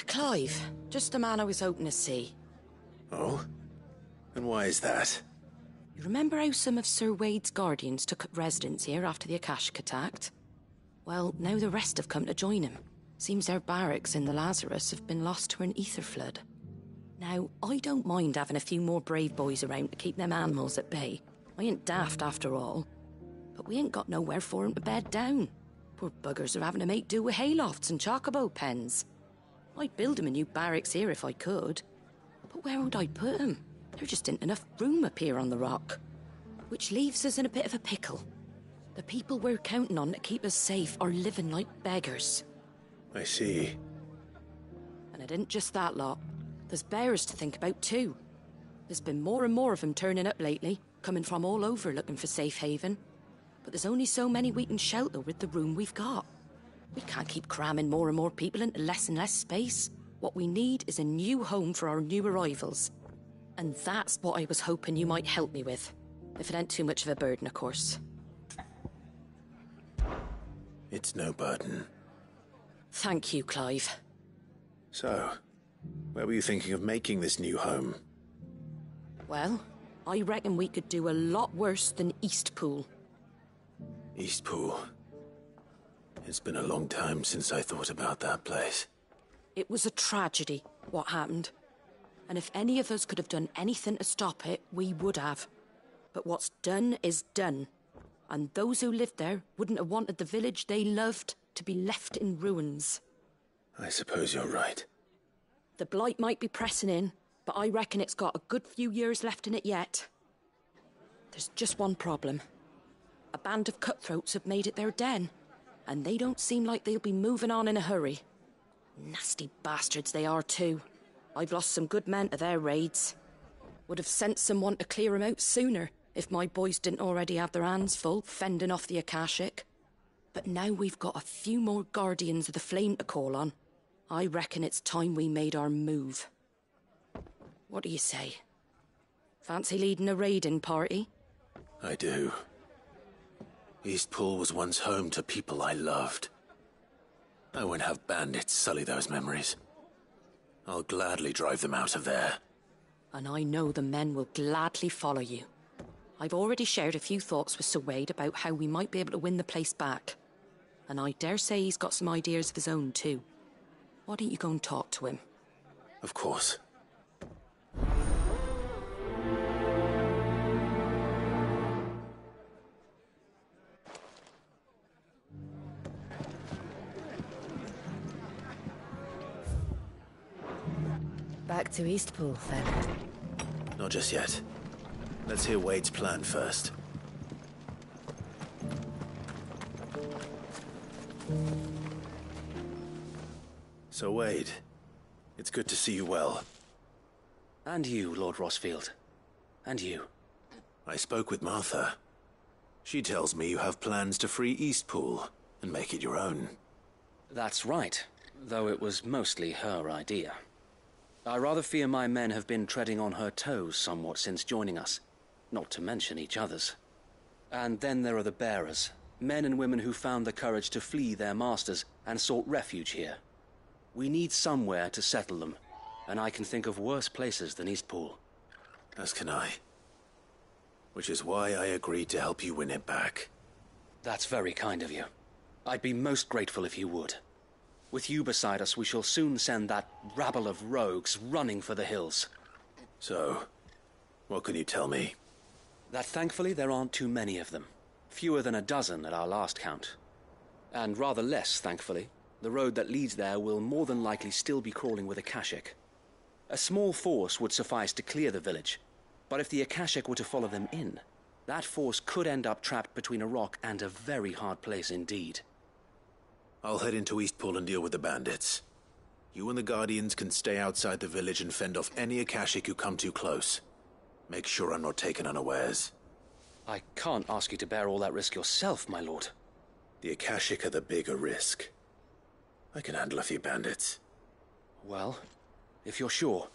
Clive. Just the man I was hoping to see. Oh? And why is that? You remember how some of Sir Wade's guardians took up residence here after the Akashic attacked? Well, now the rest have come to join him. Seems their barracks in the Lazarus have been lost to an ether flood. Now, I don't mind having a few more brave boys around to keep them animals at bay. I ain't daft after all. But we ain't got nowhere for 'em to bed down. Poor buggers are having to make do with haylofts and chocobo pens. I'd build 'em a new barracks here if I could. But where would I put 'em? There just ain't enough room up here on the rock. Which leaves us in a bit of a pickle. The people we're counting on to keep us safe are living like beggars. I see. And it ain't just that lot. There's bears to think about too. There's been more and more of them turning up lately, coming from all over looking for safe haven. But there's only so many we can shelter with the room we've got. We can't keep cramming more and more people into less and less space. What we need is a new home for our new arrivals. And that's what I was hoping you might help me with. If it ain't too much of a burden, of course. It's no burden. Thank you, Clive. So, where were you thinking of making this new home? Well, I reckon we could do a lot worse than Eastpool. Eastpool. It's been a long time since I thought about that place. It was a tragedy, what happened. And if any of us could have done anything to stop it, we would have. But what's done is done. And those who lived there wouldn't have wanted the village they loved to be left in ruins. I suppose you're right. The blight might be pressing in, but I reckon it's got a good few years left in it yet. There's just one problem. A band of cutthroats have made it their den, and they don't seem like they'll be moving on in a hurry. Nasty bastards they are too. I've lost some good men to their raids. Would have sent someone to clear 'em out sooner if my boys didn't already have their hands full fending off the Akashic. But now we've got a few more Guardians of the Flame to call on. I reckon it's time we made our move. What do you say? Fancy leading a raiding party? I do. Eastpool was once home to people I loved. I won't have bandits sully those memories. I'll gladly drive them out of there. And I know the men will gladly follow you. I've already shared a few thoughts with Sir Wade about how we might be able to win the place back. And I dare say he's got some ideas of his own too. Why don't you go and talk to him? Of course. Back to Eastpool, then. Not just yet. Let's hear Wade's plan first. So, Wade, it's good to see you well. And you, Lord Rossfield. And you. I spoke with Martha. She tells me you have plans to free Eastpool and make it your own. That's right, though it was mostly her idea. I rather fear my men have been treading on her toes somewhat since joining us, not to mention each other's. And then there are the bearers, men and women who found the courage to flee their masters and sought refuge here. We need somewhere to settle them, and I can think of worse places than Eastpool. As can I. Which is why I agreed to help you win it back. That's very kind of you. I'd be most grateful if you would. With you beside us, we shall soon send that rabble of rogues running for the hills. So, what can you tell me? That thankfully there aren't too many of them. Fewer than a dozen at our last count. And rather less, thankfully. The road that leads there will more than likely still be crawling with Akashic. A small force would suffice to clear the village, but if the Akashic were to follow them in, that force could end up trapped between a rock and a very hard place indeed. I'll head into Eastpool and deal with the bandits. You and the Guardians can stay outside the village and fend off any Akashic who come too close. Make sure I'm not taken unawares. I can't ask you to bear all that risk yourself, my lord. The Akashic are the bigger risk. I can handle a few bandits. Well, if you're sure,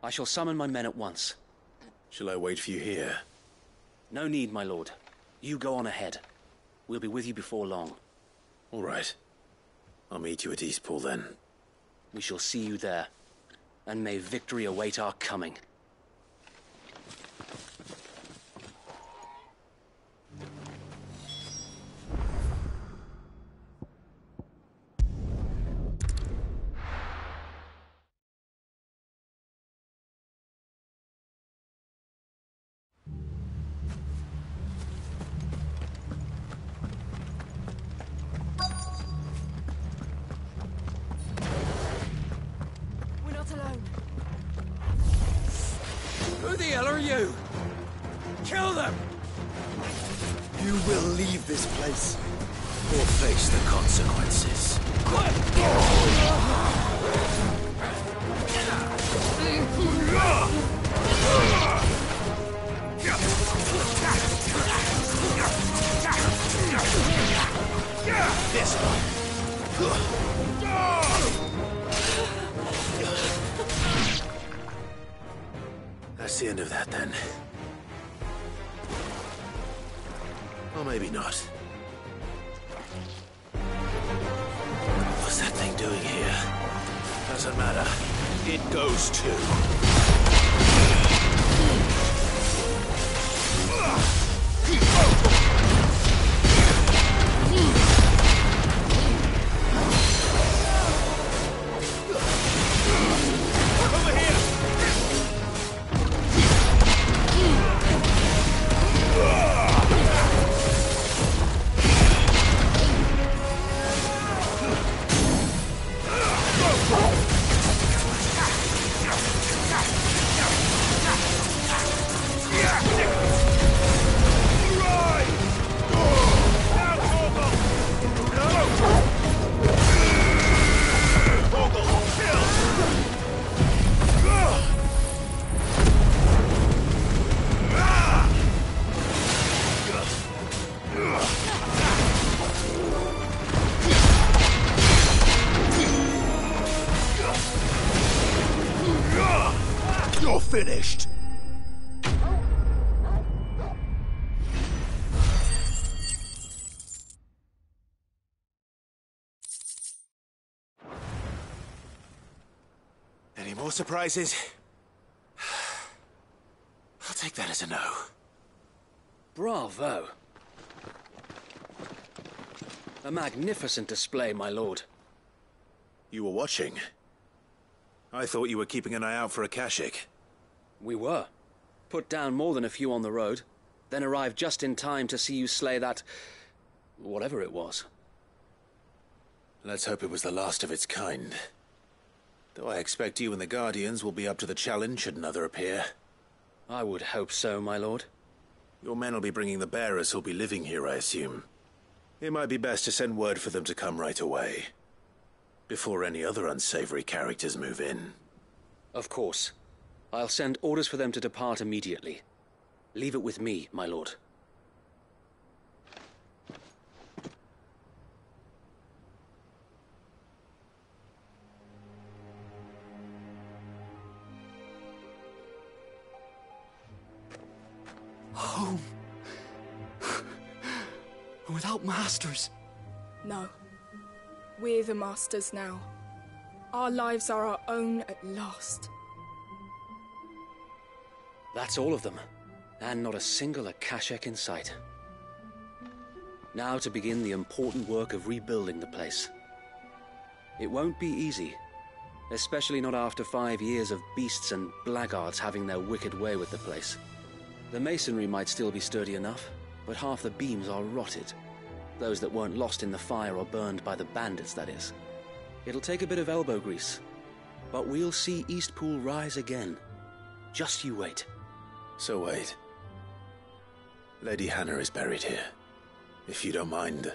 I shall summon my men at once. Shall I wait for you here? No need, my lord. You go on ahead. We'll be with you before long. All right. I'll meet you at Eastpool then. We shall see you there. And may victory await our coming. Who the hell are you? Kill them! You will leave this place. Or face the consequences. This one. That's the end of that, then. Or maybe not. What's that thing doing here? Doesn't matter. It goes too. finished. Any more surprises? I'll take that as a no. Bravo. A magnificent display, my lord. You were watching. I thought you were keeping an eye out for a Kashik. We were. Put down more than a few on the road, then arrived just in time to see you slay that... whatever it was. Let's hope it was the last of its kind. Though I expect you and the Guardians will be up to the challenge should another appear. I would hope so, my lord. Your men will be bringing the bearers who'll be living here, I assume. It might be best to send word for them to come right away, before any other unsavory characters move in. Of course. I'll send orders for them to depart immediately. Leave it with me, my lord. Home. Without masters. No. We're the masters now. Our lives are our own at last. That's all of them. And not a single Akashek in sight. Now to begin the important work of rebuilding the place. It won't be easy. Especially not after 5 years of beasts and blackguards having their wicked way with the place. The masonry might still be sturdy enough, but half the beams are rotted. Those that weren't lost in the fire or burned by the bandits, that is. It'll take a bit of elbow grease, but we'll see Eastpool rise again. Just you wait. So wait. Lady Hannah is buried here. If you don't mind,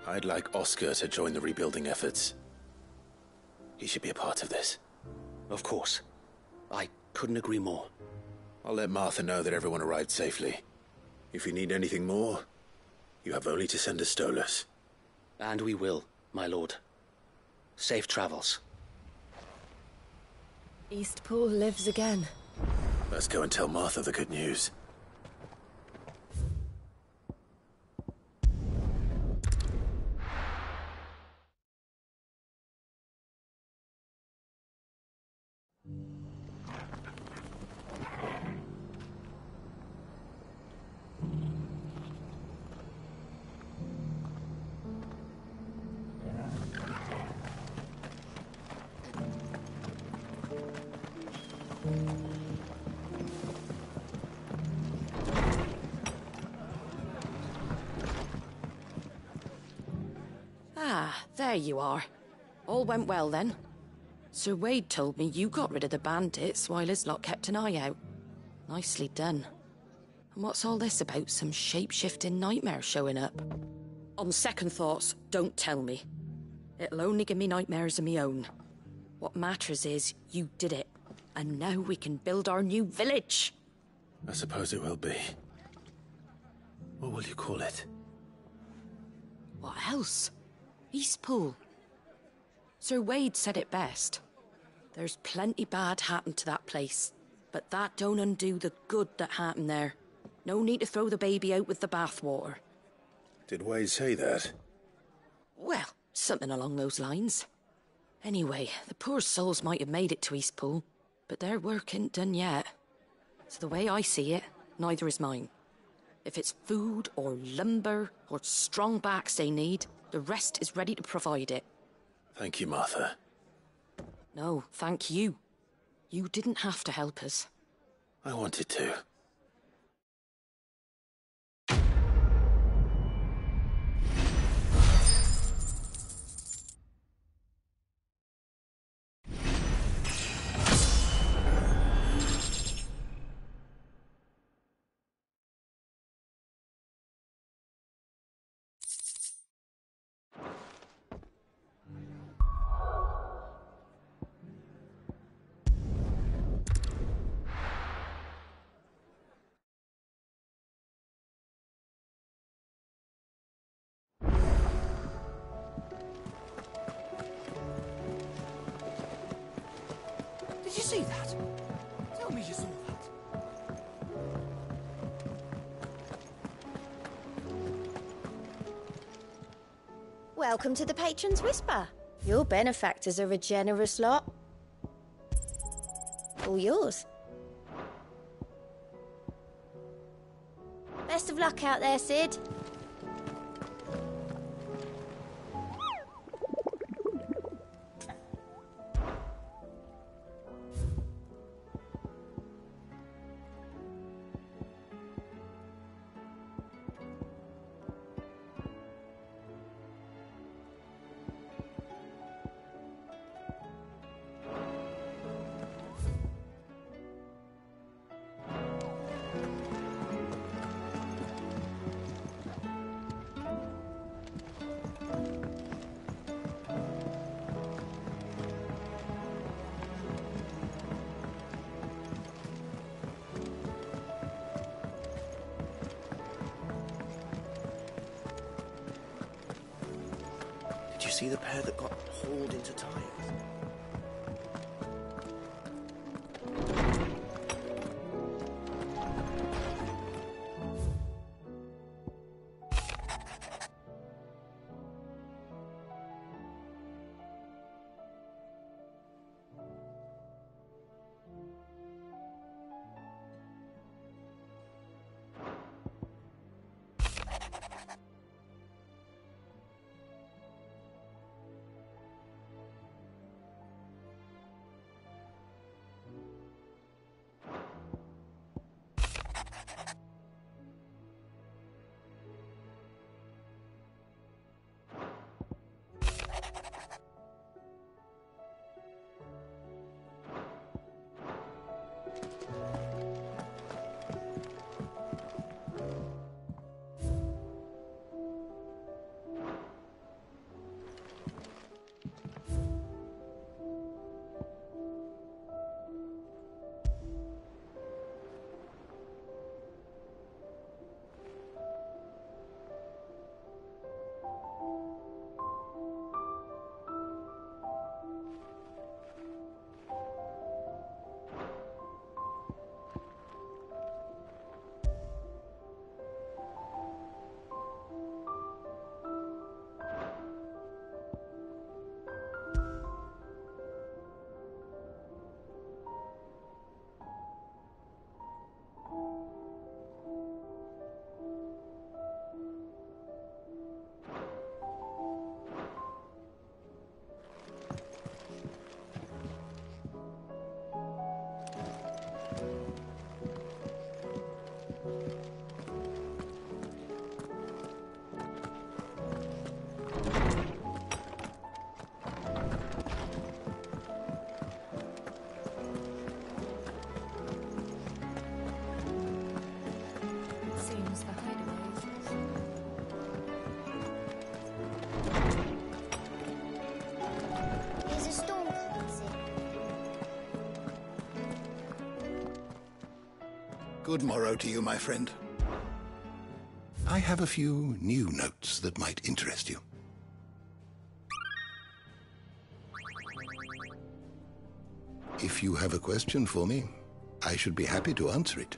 I'd like Oscar to join the rebuilding efforts. He should be a part of this. Of course. I couldn't agree more. I'll let Martha know that everyone arrived safely. If you need anything more, you have only to send a Stolas. And we will, my lord. Safe travels. Eastpool lives again. Let's go and tell Martha the good news. Ah, there you are. All went well then. Sir Wade told me you got rid of the bandits while his lot kept an eye out. Nicely done. And what's all this about some shape-shifting nightmare showing up? On second thoughts, don't tell me. It'll only give me nightmares of me own. What matters is you did it. And now we can build our new village. I suppose it will be. What will you call it? What else? Eastpool. Sir Wade said it best. There's plenty bad happened to that place, but that don't undo the good that happened there. No need to throw the baby out with the bathwater. Did Wade say that? Well, something along those lines. Anyway, the poor souls might have made it to Eastpool, but their work ain't done yet. So the way I see it, neither is mine. If it's food or lumber or strong backs they need, the rest is ready to provide it. Thank you, Martha. No, thank you. You didn't have to help us. I wanted to. Did you see that? Tell me you saw that. Welcome to the Patron's Whisper. Your benefactors are a generous lot. All yours. Best of luck out there, Sid. Did you see the pair that got hauled into tires? Good morrow to you, my friend. I have a few new notes that might interest you. If you have a question for me, I should be happy to answer it.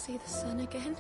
see the sun again?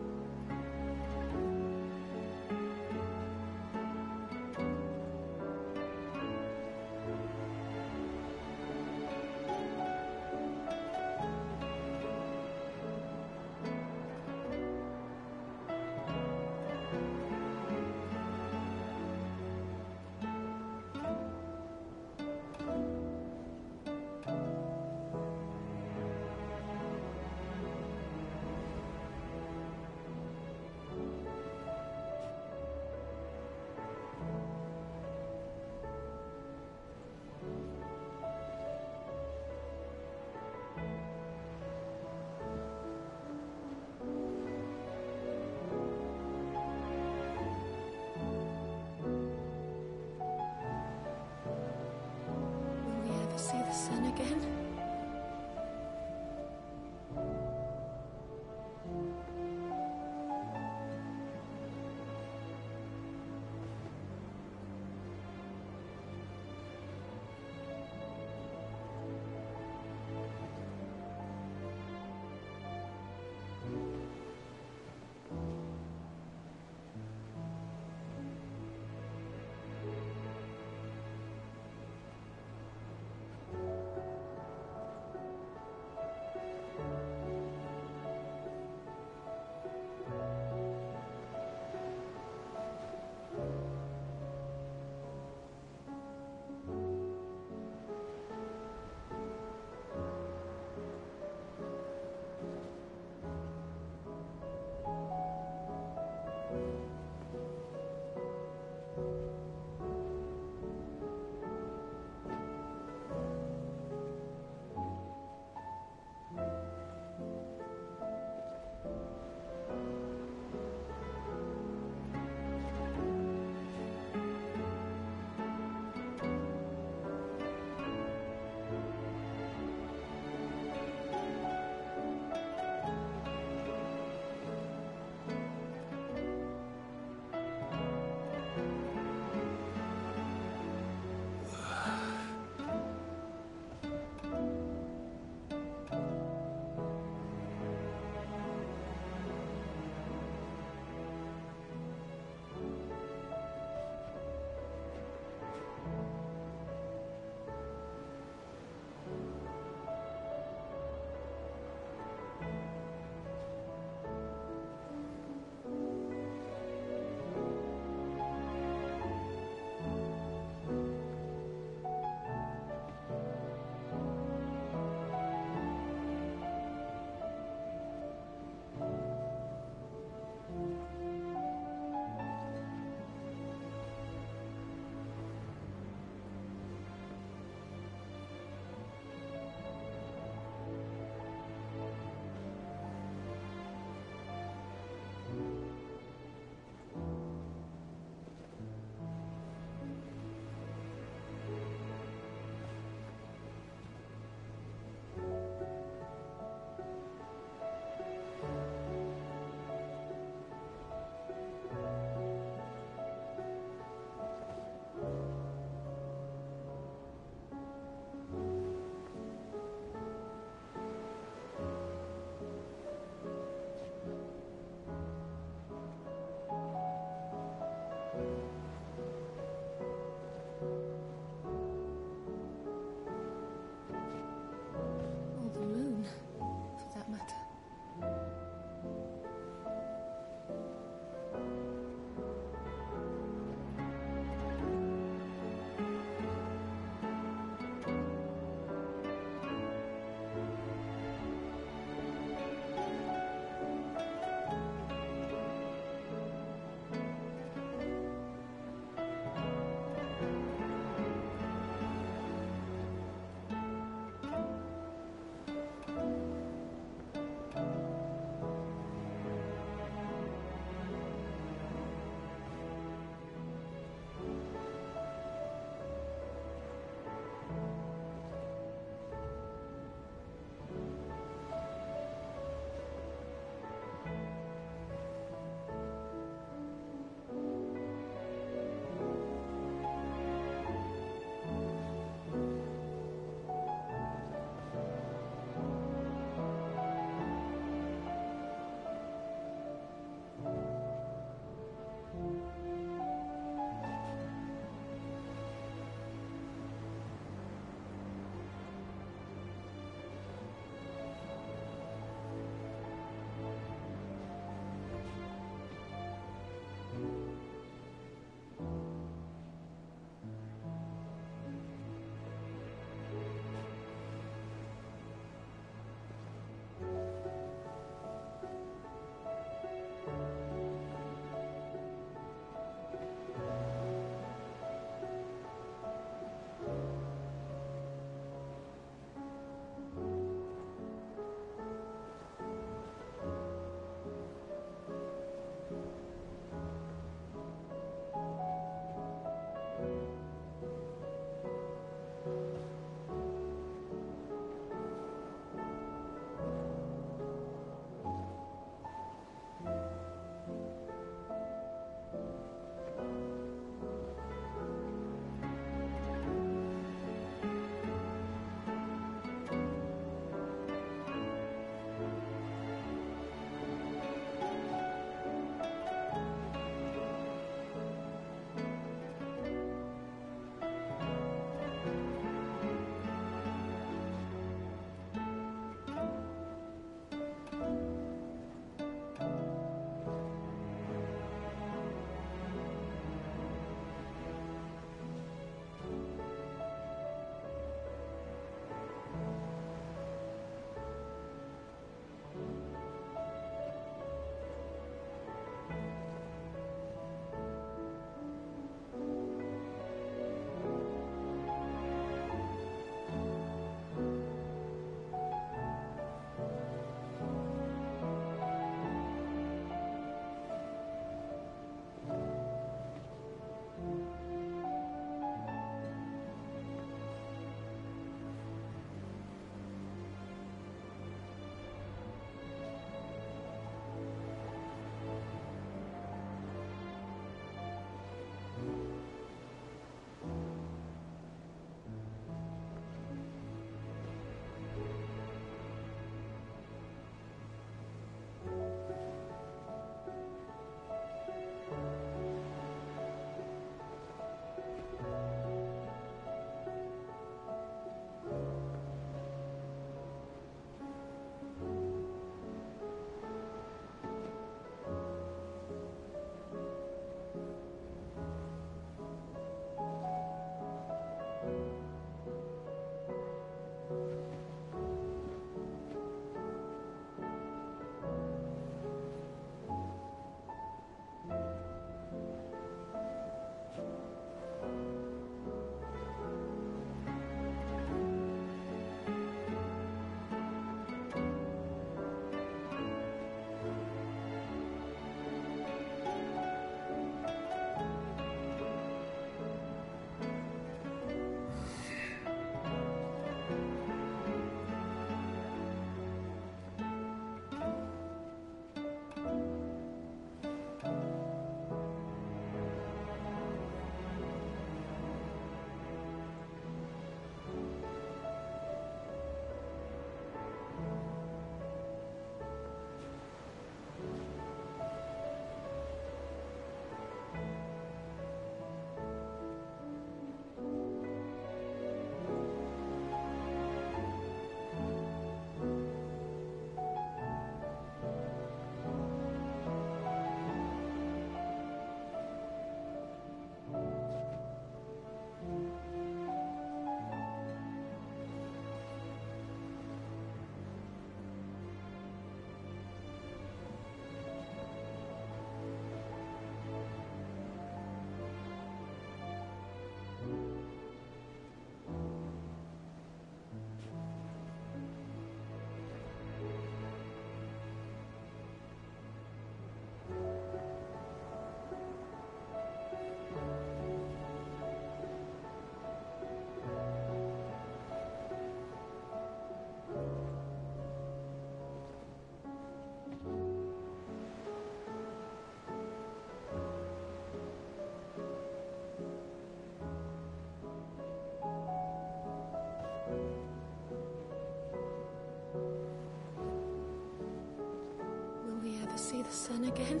see the sun again?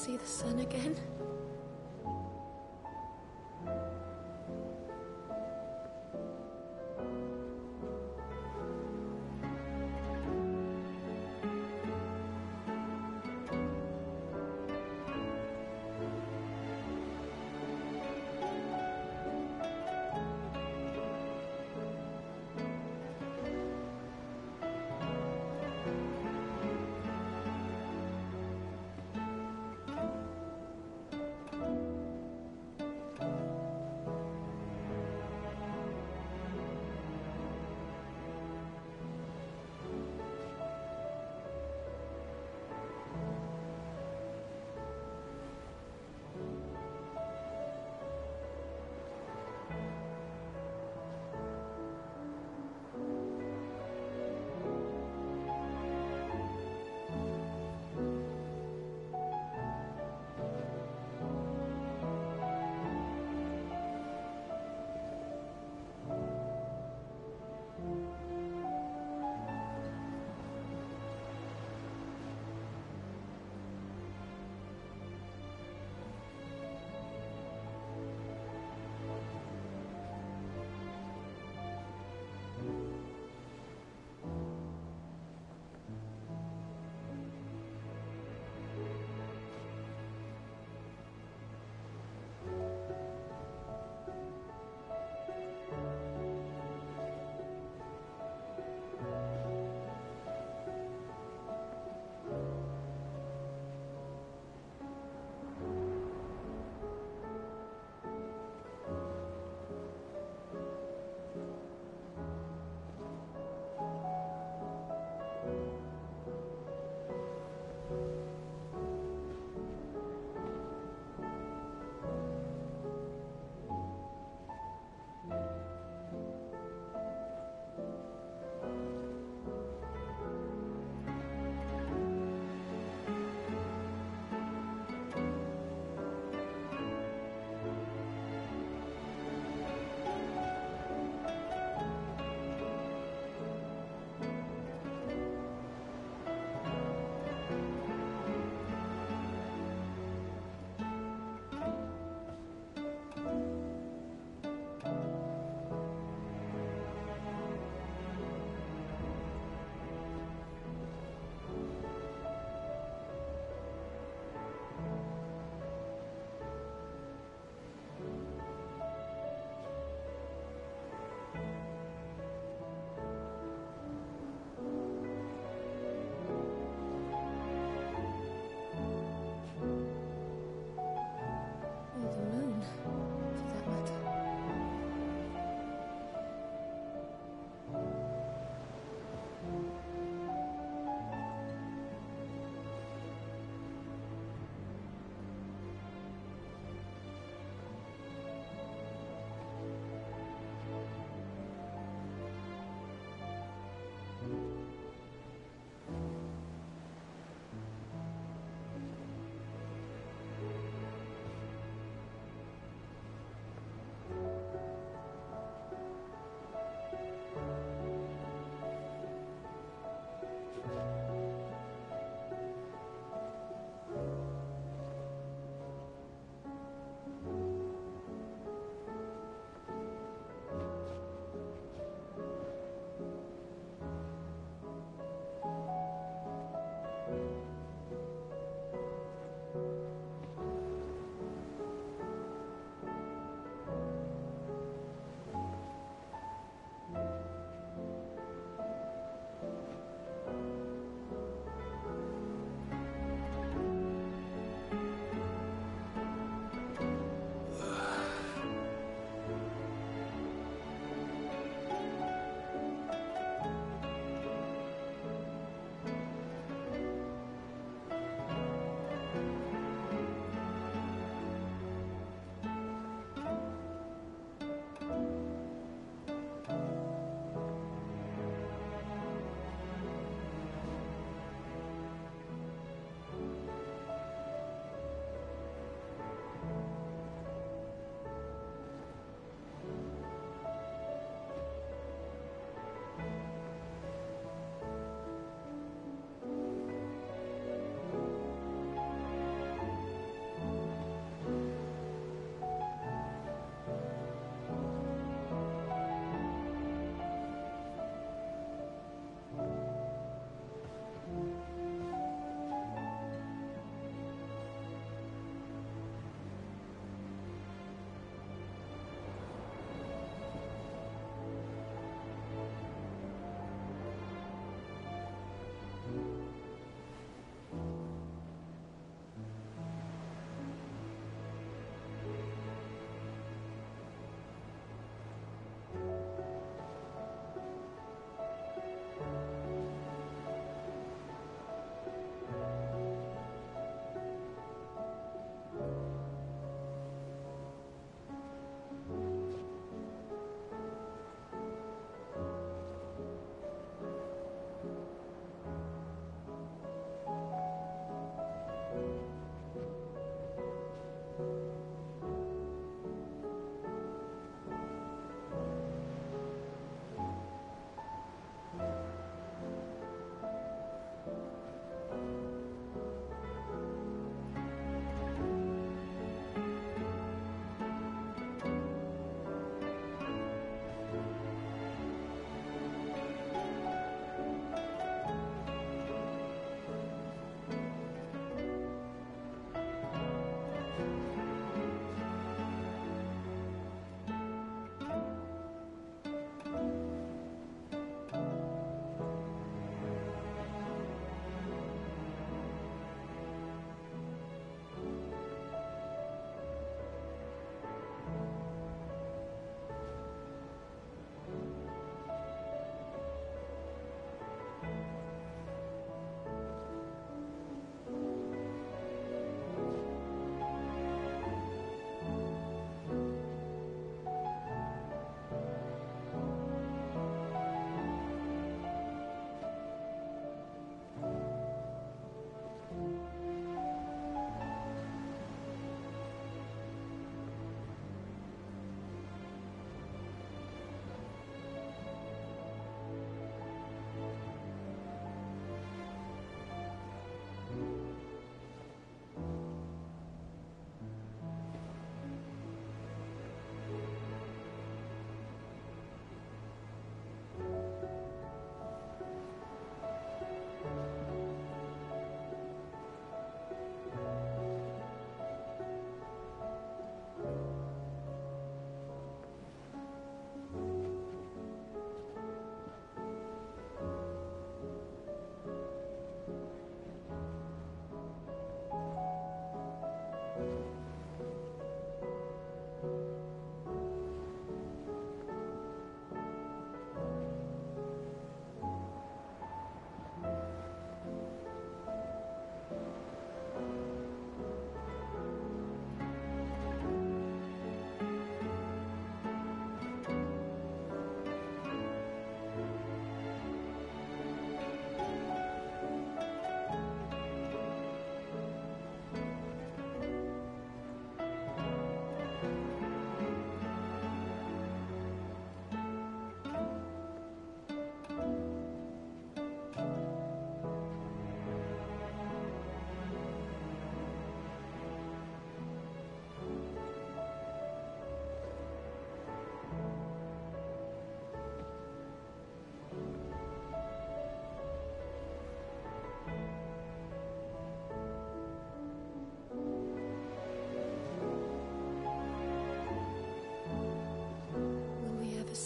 see the sun again.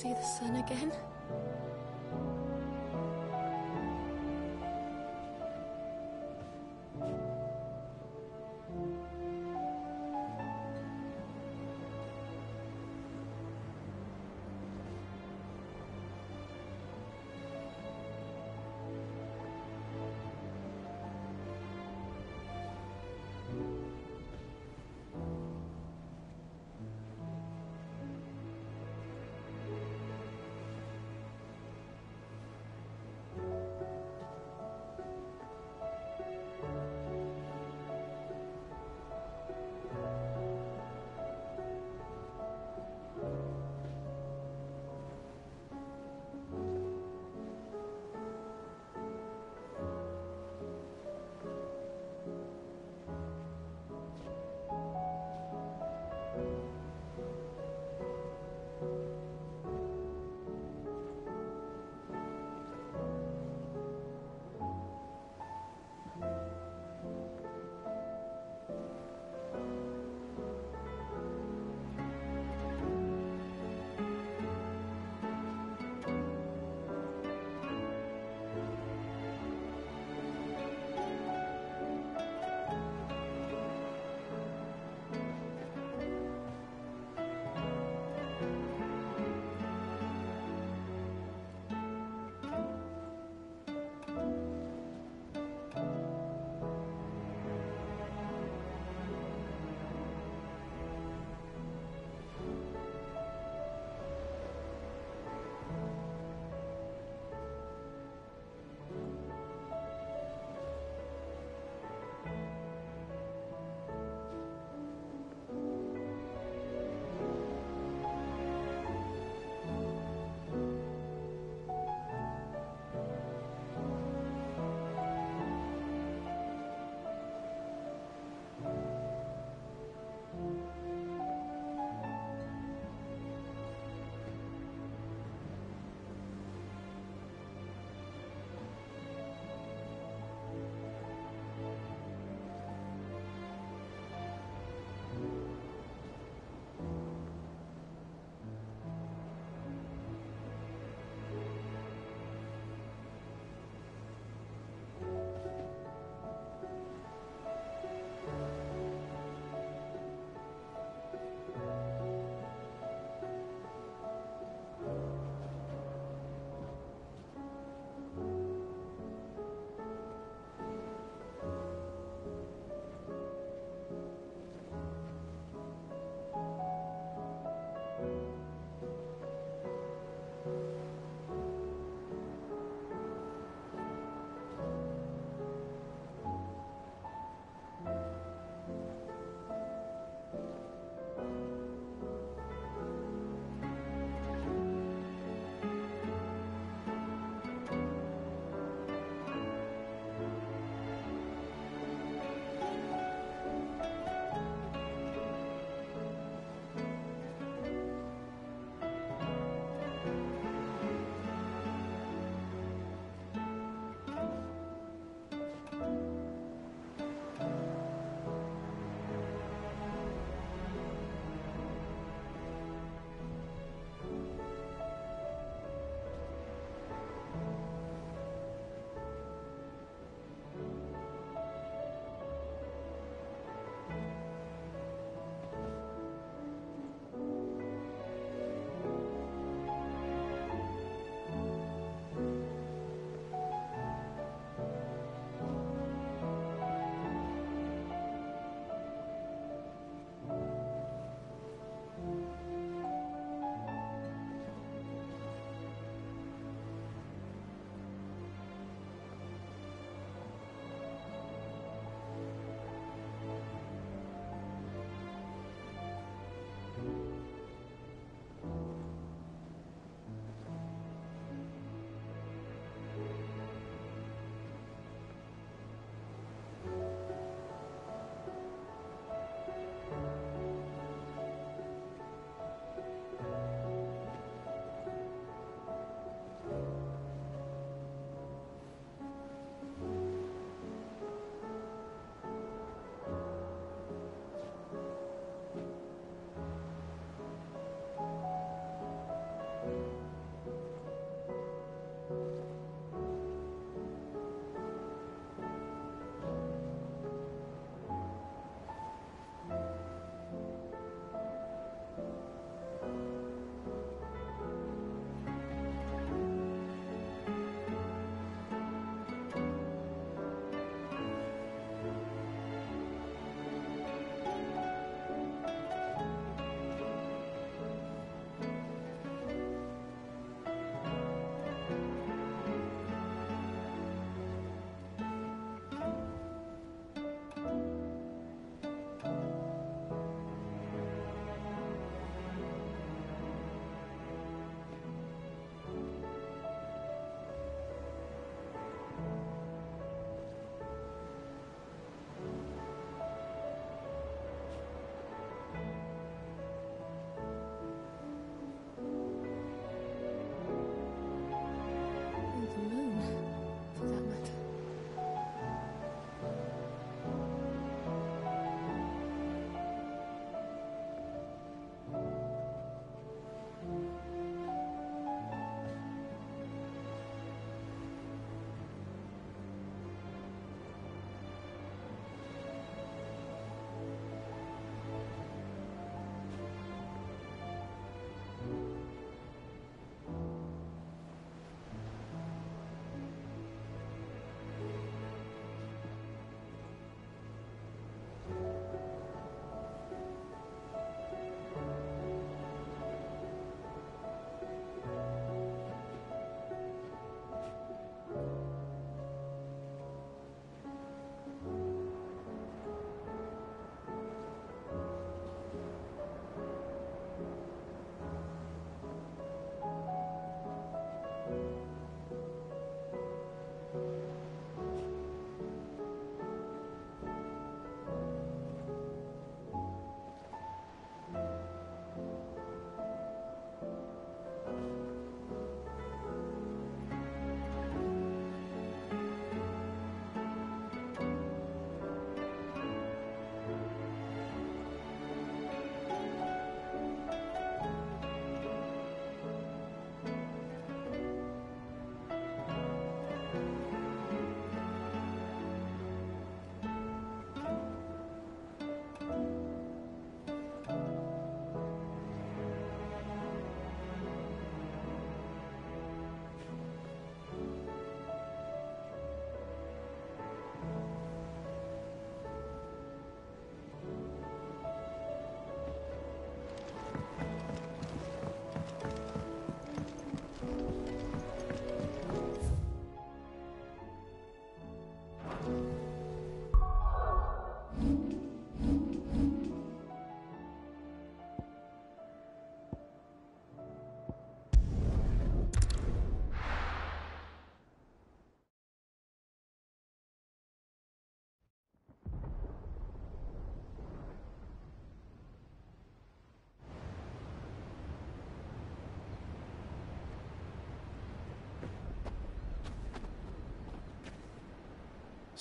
see the sun again?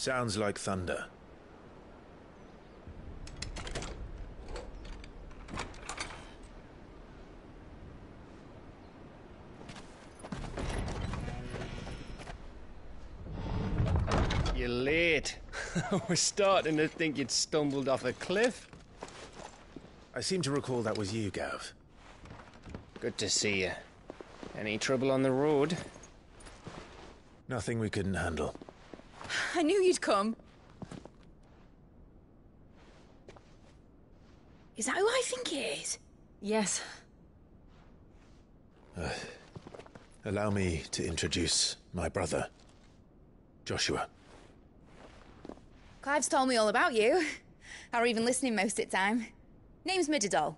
Sounds like thunder. You're late. I was starting to think you'd stumbled off a cliff. I seem to recall that was you, Gav. Good to see you. Any trouble on the road? Nothing we couldn't handle. I knew you'd come. Is that who I think it is? Yes. Allow me to introduce my brother, Joshua. Clive's told me all about you. Or even listening most of the time. Name's Midadol,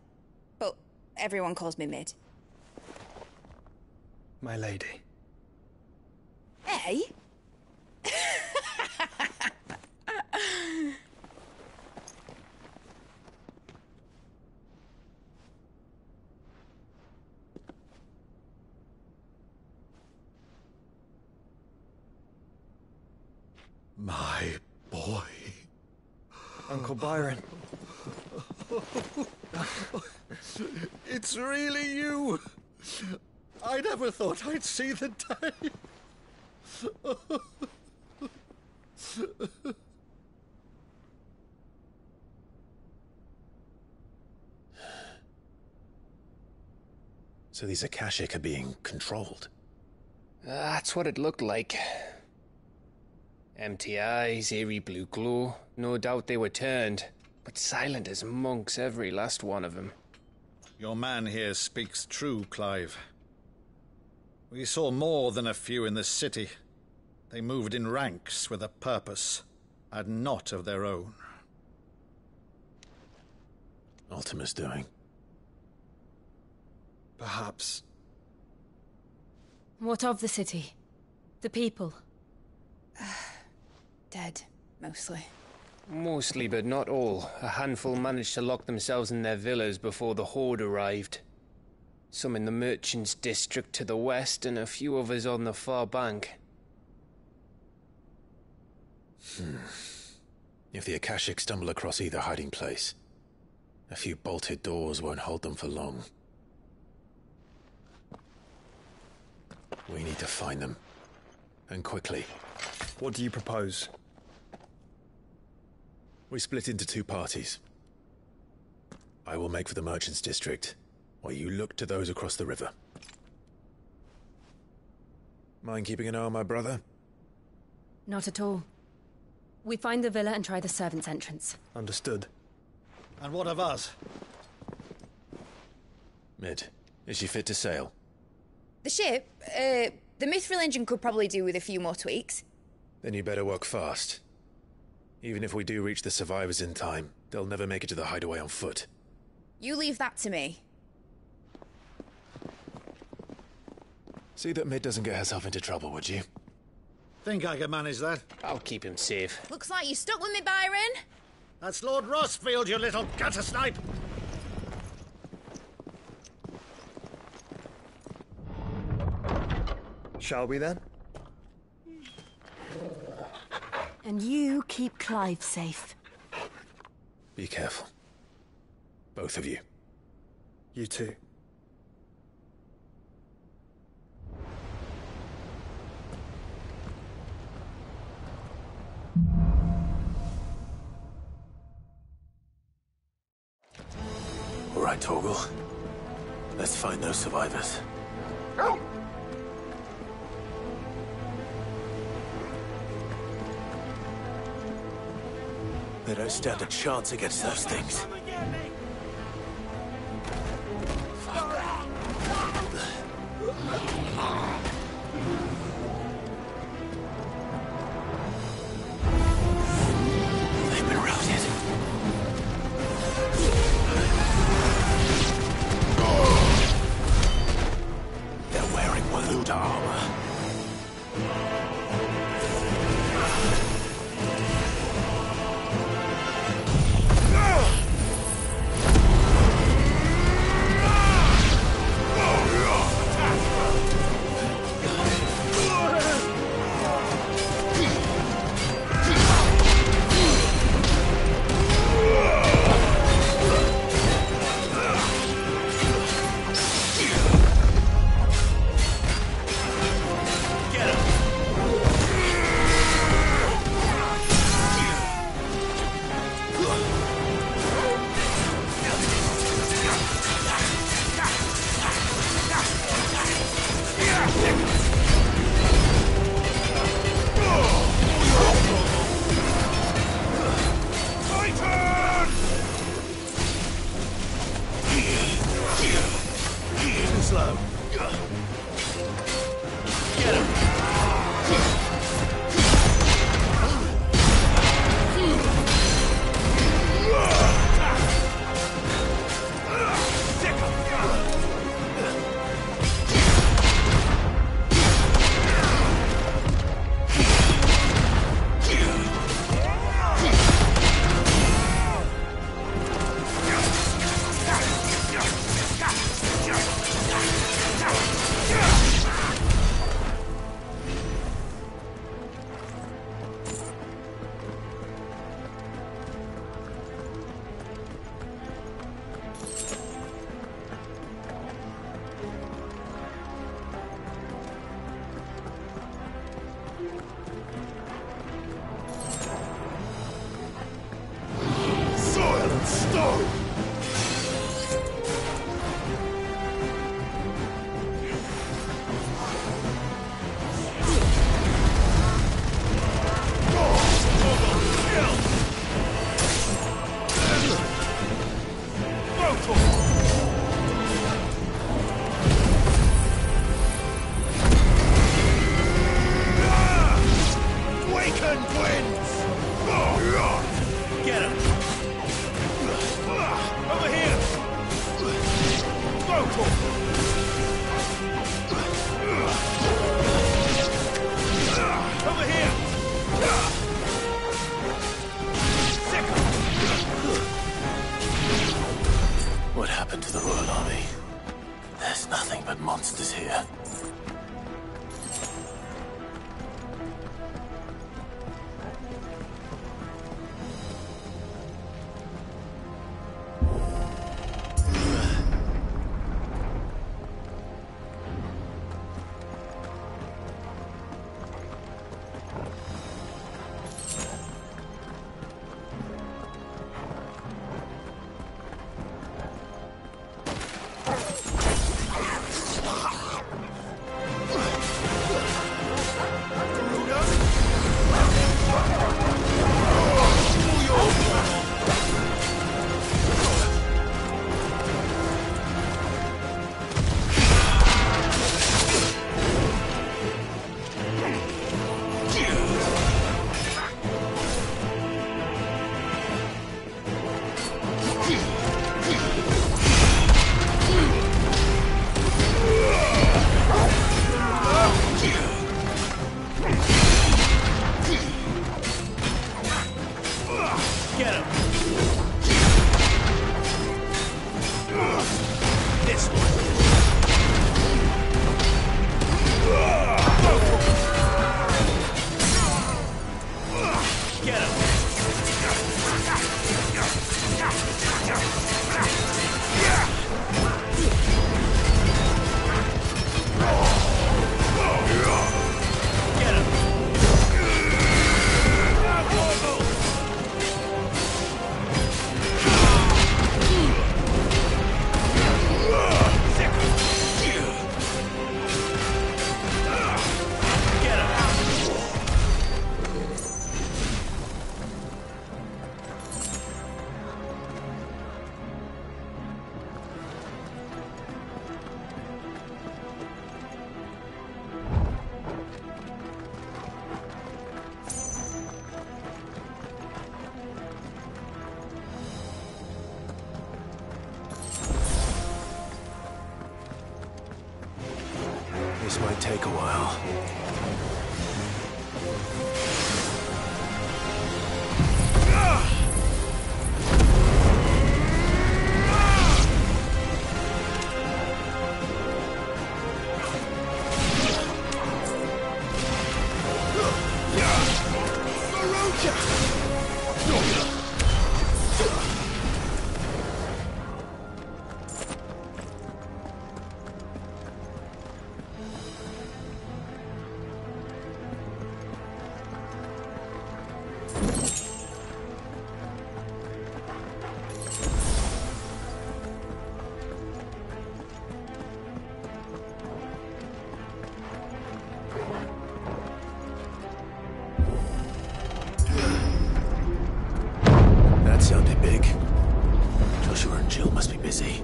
but everyone calls me Mid. My lady. Hey? My boy. Uncle Byron. It's really you. I never thought I'd see the day. So these Akashic are being controlled? That's what it looked like. Empty eyes, eerie blue glow. No doubt they were turned, but silent as monks, every last one of them. Your man here speaks true, Clive. We saw more than a few in this city. They moved in ranks with a purpose, and not of their own. Ultima's doing. Perhaps. What of the city? The people? Dead, mostly. Mostly, but not all. A handful managed to lock themselves in their villas before the Horde arrived. Some in the merchants' district to the west, and a few others on the far bank. If the Akashic stumble across either hiding place, a few bolted doors won't hold them for long. We need to find them. And quickly. What do you propose? We split into two parties. I will make for the merchants' district, while you look to those across the river. Mind keeping an eye on my brother? Not at all. We find the villa and try the servants' entrance. Understood. And what of us? Mid, is she fit to sail? The ship? The Mithril engine could probably do with a few more tweaks. Then you better work fast. Even if we do reach the survivors in time, they'll never make it to the hideaway on foot. You leave that to me. See that Mid doesn't get herself into trouble, would you? Think I can manage that? I'll keep him safe. Looks like you stuck with me, Byron. That's Lord Rossfield, you little gutter snipe! Shall we then? And you keep Clive safe. Be careful. Both of you. You too. All right, Torgal. Let's find those survivors. They don't stand a chance against those things. They've been routed. They're wearing Waluda armor. might take a while. That sounded big. Joshua and Jill must be busy.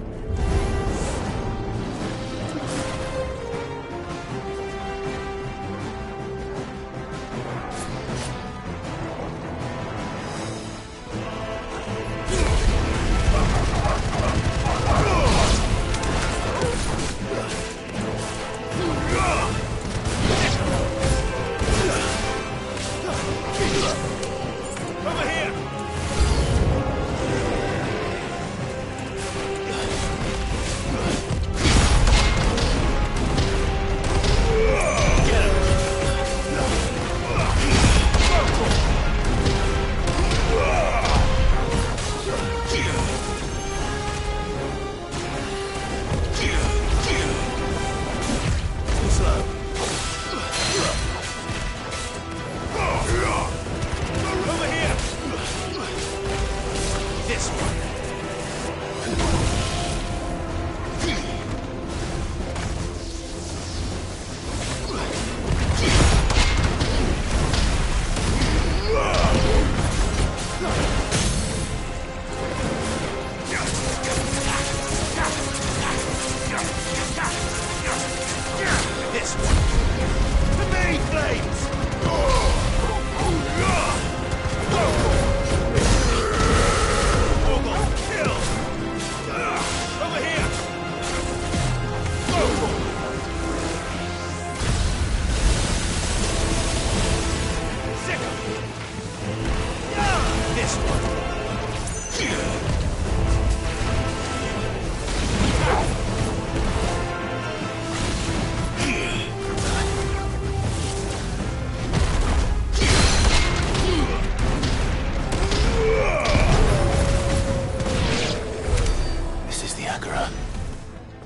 Over here!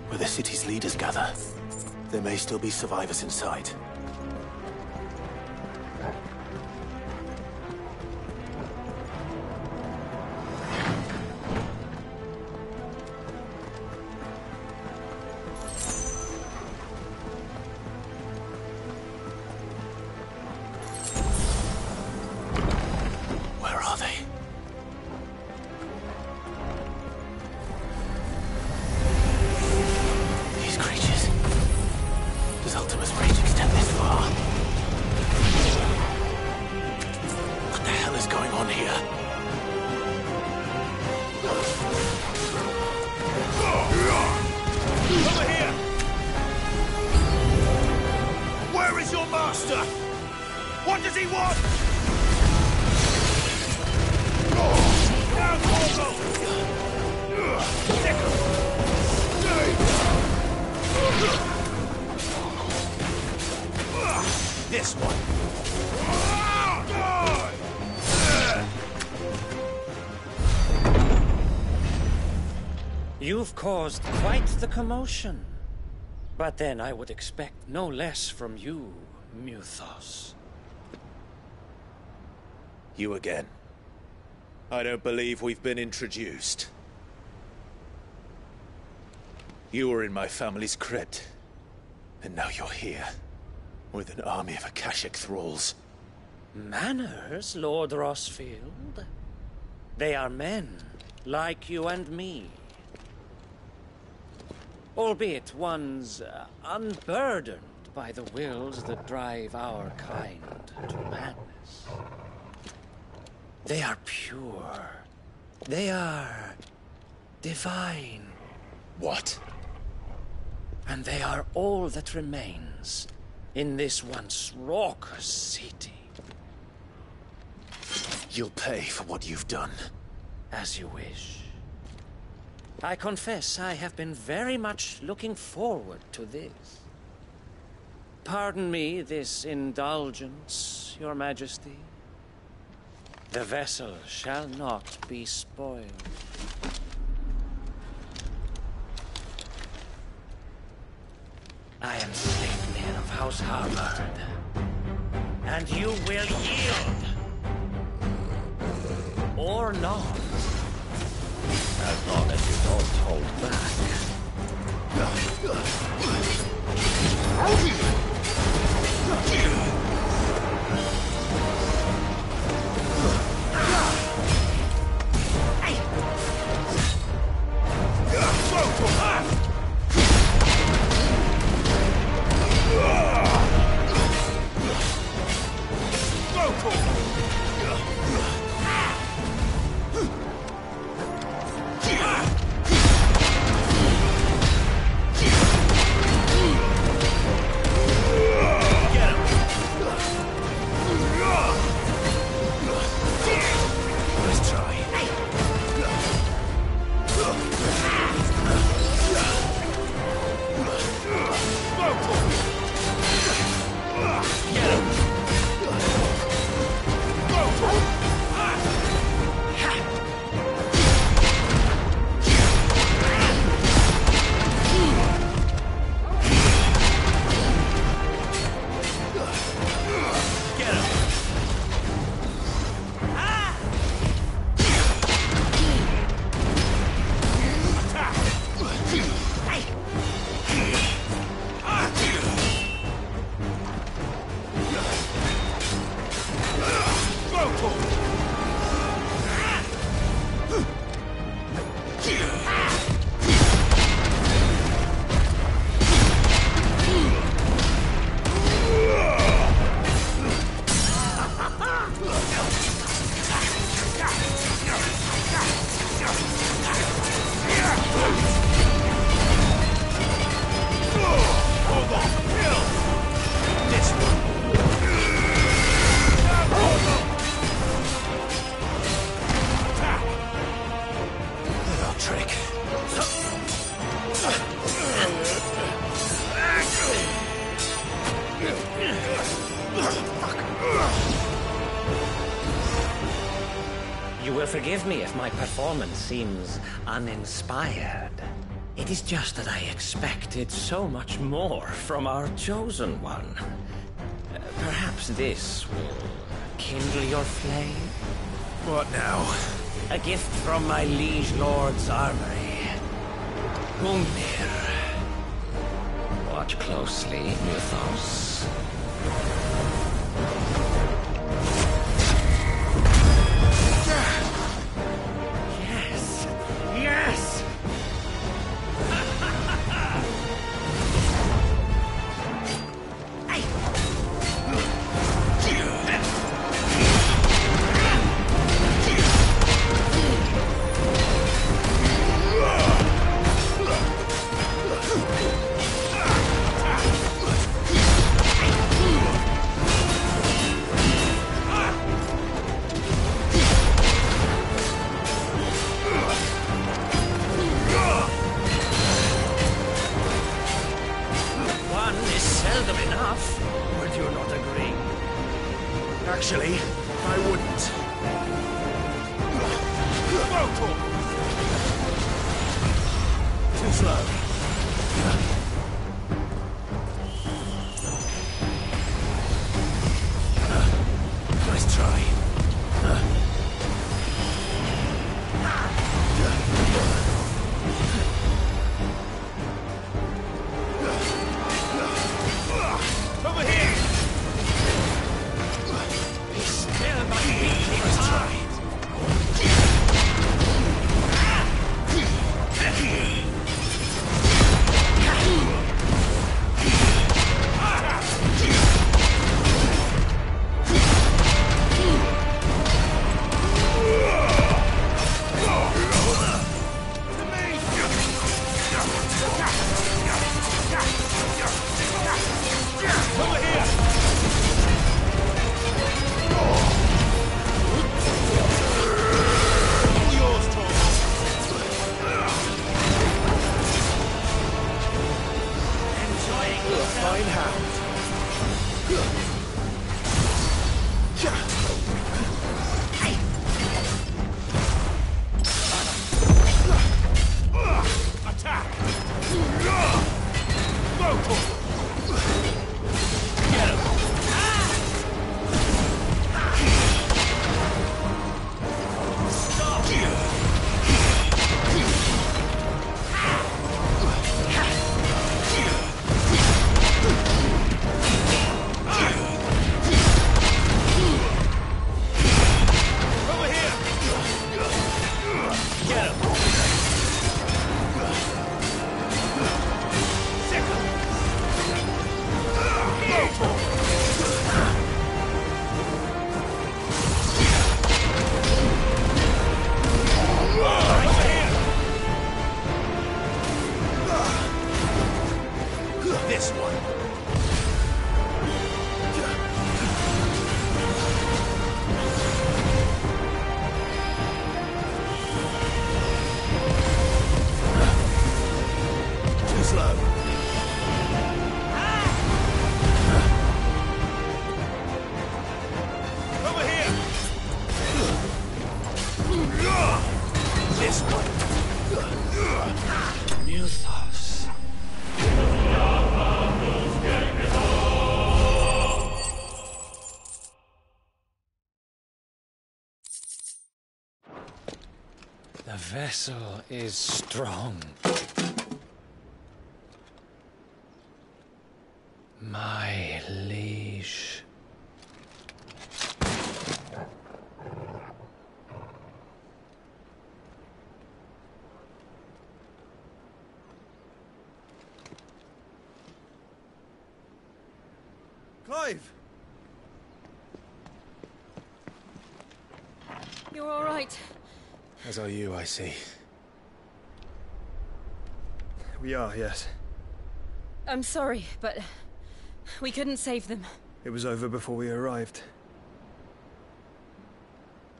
Where the city's leaders gather. There may still be survivors inside. Where are they? These creatures. Does Ultima's rage extend this far? What the hell is going on here? Over here! Where is your master? What does he want? Down, Morgul! This one. You've caused quite the commotion. But then I would expect no less from you, Muthos. You again. I don't believe we've been introduced. You were in my family's crypt. And now you're here. With an army of Akashic thralls. Manners, Lord Rossfield? They are men, like you and me. Albeit ones unburdened by the wills that drive our kind to madness. They are pure. They are divine. What? And they are all that remains in this once raucous city. You'll pay for what you've done. As you wish. I confess I have been very much looking forward to this. Pardon me this indulgence, Your Majesty. The vessel shall not be spoiled. I am Sleipnir of House Harvard, and you will yield. Or not. As long as you don't hold back. You will forgive me if my performance seems uninspired. It is just that I expected so much more from our chosen one. Perhaps this will kindle your flame? What now? A gift from my liege lord's armory. Gungnir. Watch closely, Mythos. Yes! Yes! Actually, I wouldn't. Too slow. Nice try. Over here! vessel is strong. My liege. Clive! You're all right. As are you, I see. We are, yes. I'm sorry, but we couldn't save them. It was over before we arrived.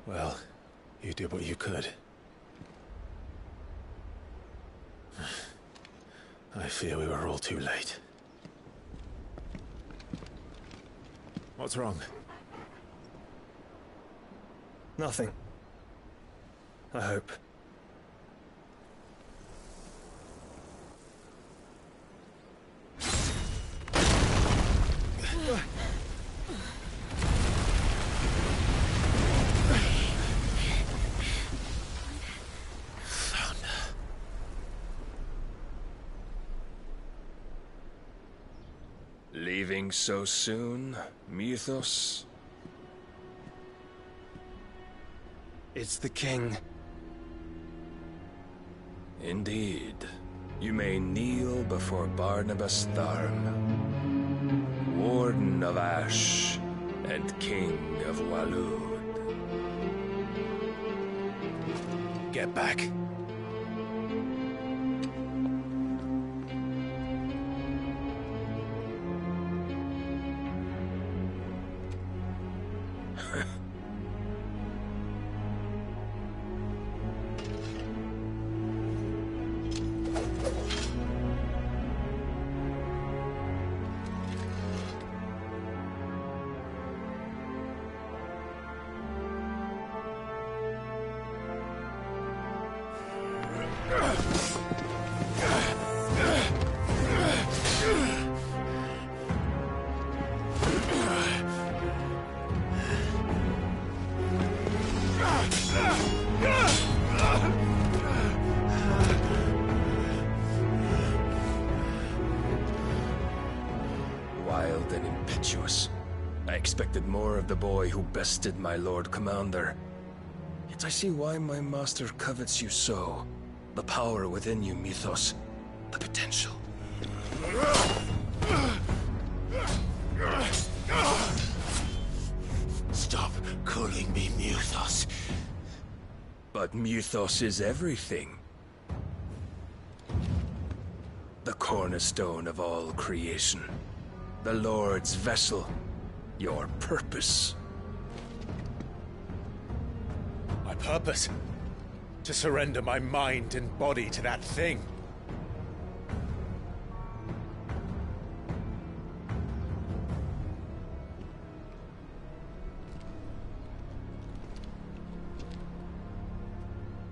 Well, you did what you could. I fear we were all too late. What's wrong? Nothing. I hope. Leaving so soon, Mythos? It's the king. Indeed. You may kneel before Barnabas Tharm, Warden of Ash and King of Walud. Get back. Wild and impetuous. I expected more of the boy who bested my Lord Commander. Yet I see why my master covets you so. The power within you, Mythos. The potential. Stop calling me Mythos. But Mythos is everything. The cornerstone of all creation. The Lord's vessel. Your purpose. My purpose? To surrender my mind and body to that thing.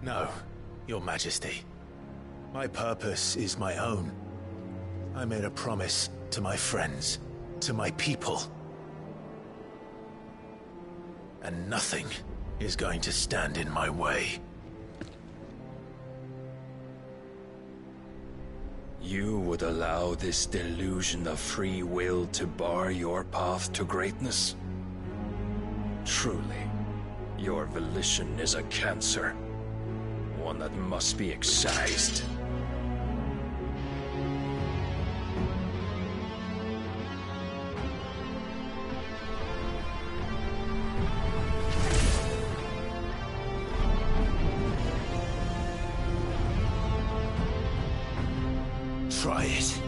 No, Your Majesty. My purpose is my own. I made a promise to my friends, to my people. And nothing is going to stand in my way. You would allow this delusion of free will to bar your path to greatness? Truly, your volition is a cancer. One that must be excised. Try it.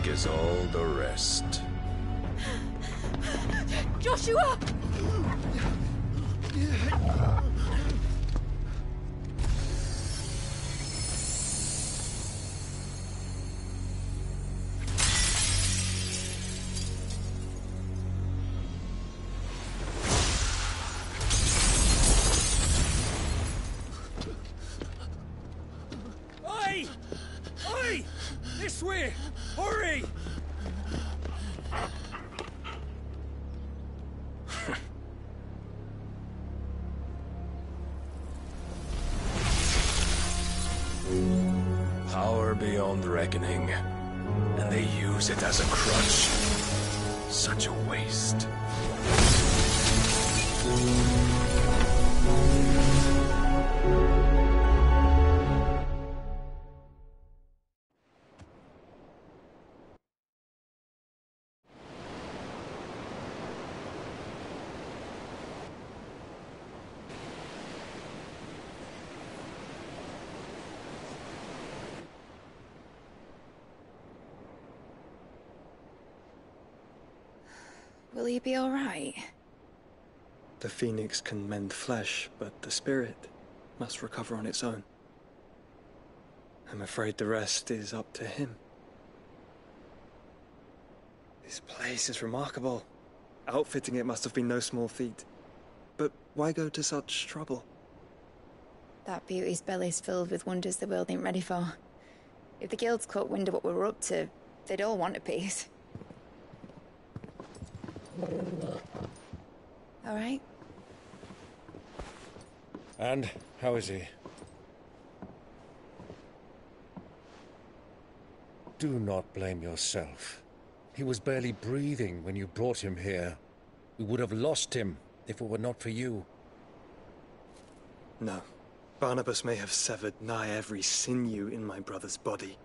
As all the rest. Joshua! beyond reckoning, and they use it as a crutch. Such a waste. Will he be all right? The phoenix can mend flesh, but the spirit must recover on its own. I'm afraid the rest is up to him. This place is remarkable. Outfitting it must have been no small feat. But why go to such trouble? That beauty's belly's filled with wonders the world ain't ready for. If the guilds caught wind of what we were up to, they'd all want a piece. All right. And how is he? Do not blame yourself. He was barely breathing when you brought him here. We would have lost him if it were not for you. No. Barnabas may have severed nigh every sinew in my brother's body.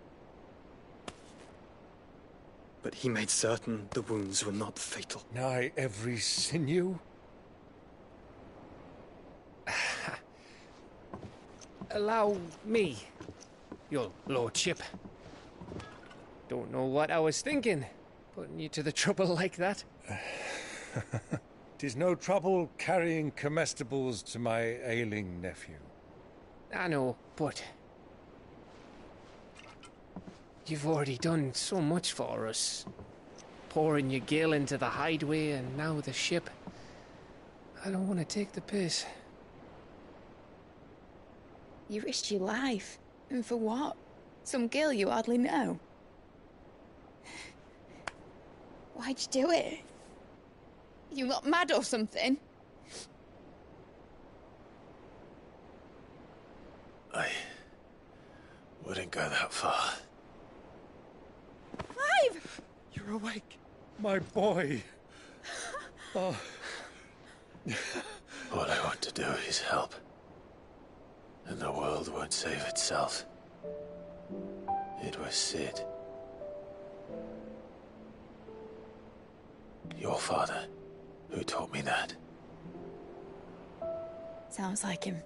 But he made certain the wounds were not fatal. Nigh every sinew? Allow me, your lordship. Don't know what I was thinking, putting you to the trouble like that. 'Tis no trouble carrying comestibles to my ailing nephew. I know, but you've already done so much for us. Pouring your gil into the hideaway and now the ship. I don't want to take the piss. You risked your life. And for what? Some girl you hardly know. Why'd you do it? You got mad or something? I wouldn't go that far. Clive! You're awake. My boy. Oh. All I want to do is help. And the world won't save itself. It was Sid. Your father, who taught me that. Sounds like him.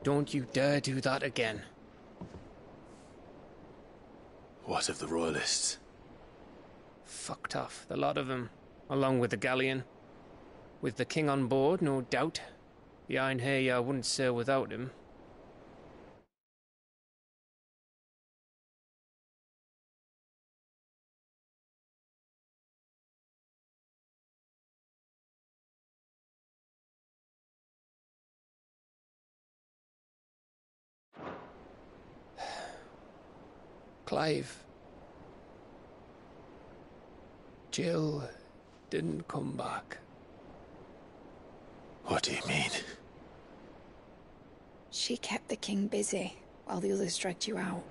Don't you dare do that again. What of the Royalists? Fucked off, the lot of them, along with the galleon. With the king on board, no doubt. Behind here, I wouldn't sail without him. Clive. Jill didn't come back. What do you mean? She kept the king busy while the others dragged you out.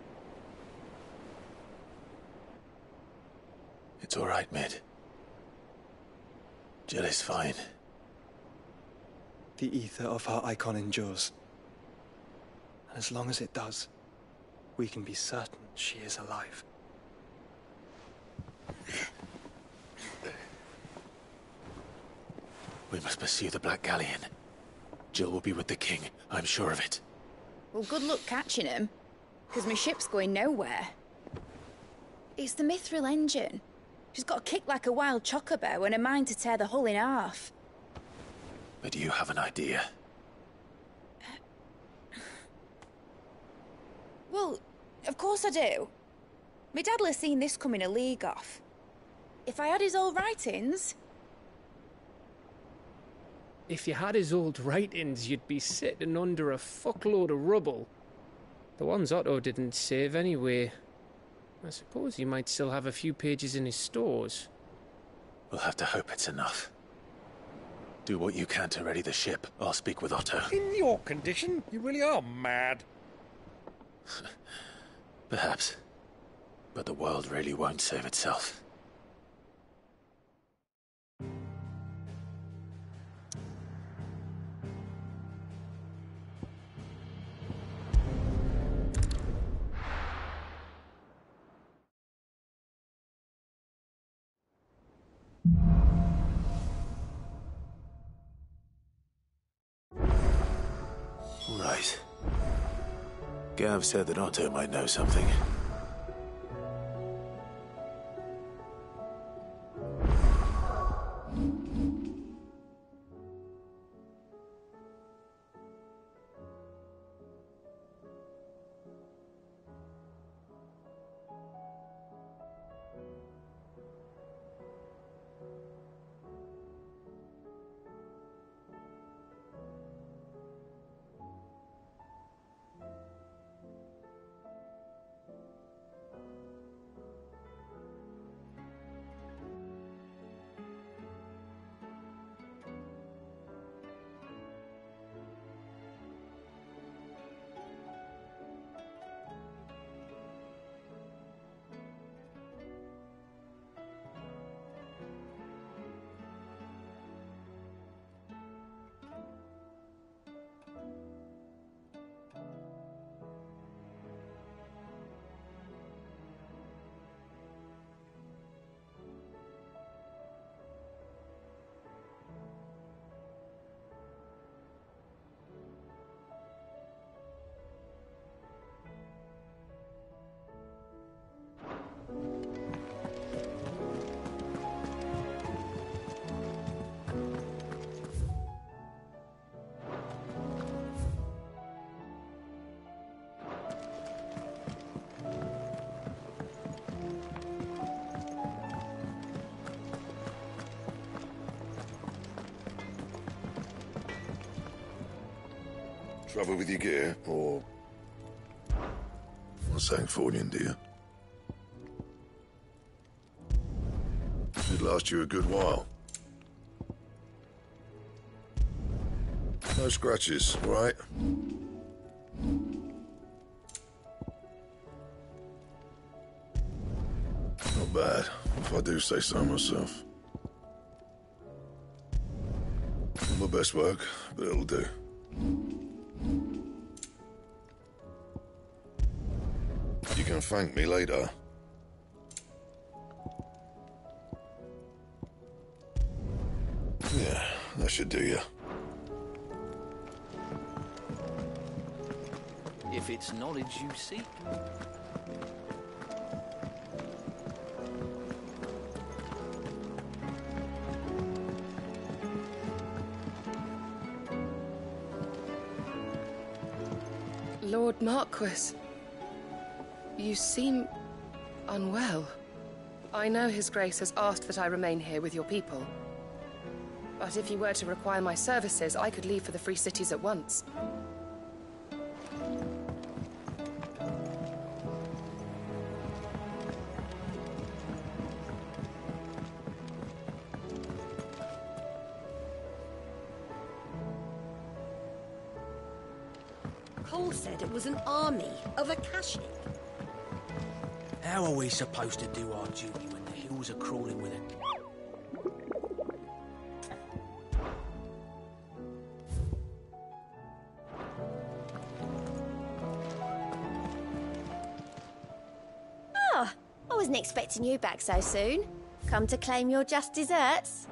It's all right, Mid. Jill is fine. The ether of her icon endures. And as long as it does, we can be certain she is alive. We must pursue the Black Galleon. Jill will be with the king, I'm sure of it. Well, good luck catching him, because my ship's going nowhere. It's the Mithril engine. She's got a kick like a wild chocobo and a mind to tear the hull in half. But you have an idea. Well, of course I do. My dad'll have seen this coming a league off. If I had his old writings... If you had his old writings, you'd be sitting under a fuckload of rubble. The ones Otto didn't save anyway. I suppose he might still have a few pages in his stores. We'll have to hope it's enough. Do what you can to ready the ship. I'll speak with Otto. In your condition, you really are mad. Perhaps. But the world really won't save itself. Right. Gav said that Otto might know something. Trouble with your gear, or... What's that for you, dear? Should last you a good while. No scratches, all right? Not bad, if I do say so myself. Not my best work, but it'll do. You can thank me later. Yeah, that should do you. If it's knowledge you seek. Lord Marquis, you seem unwell. I know His Grace has asked that I remain here with your people. But if you were to require my services, I could leave for the Free Cities at once. Cole said it was an army of Akashic. How are we supposed to do our duty when the hills are crawling with it? Oh, I wasn't expecting you back so soon. Come to claim your just desserts?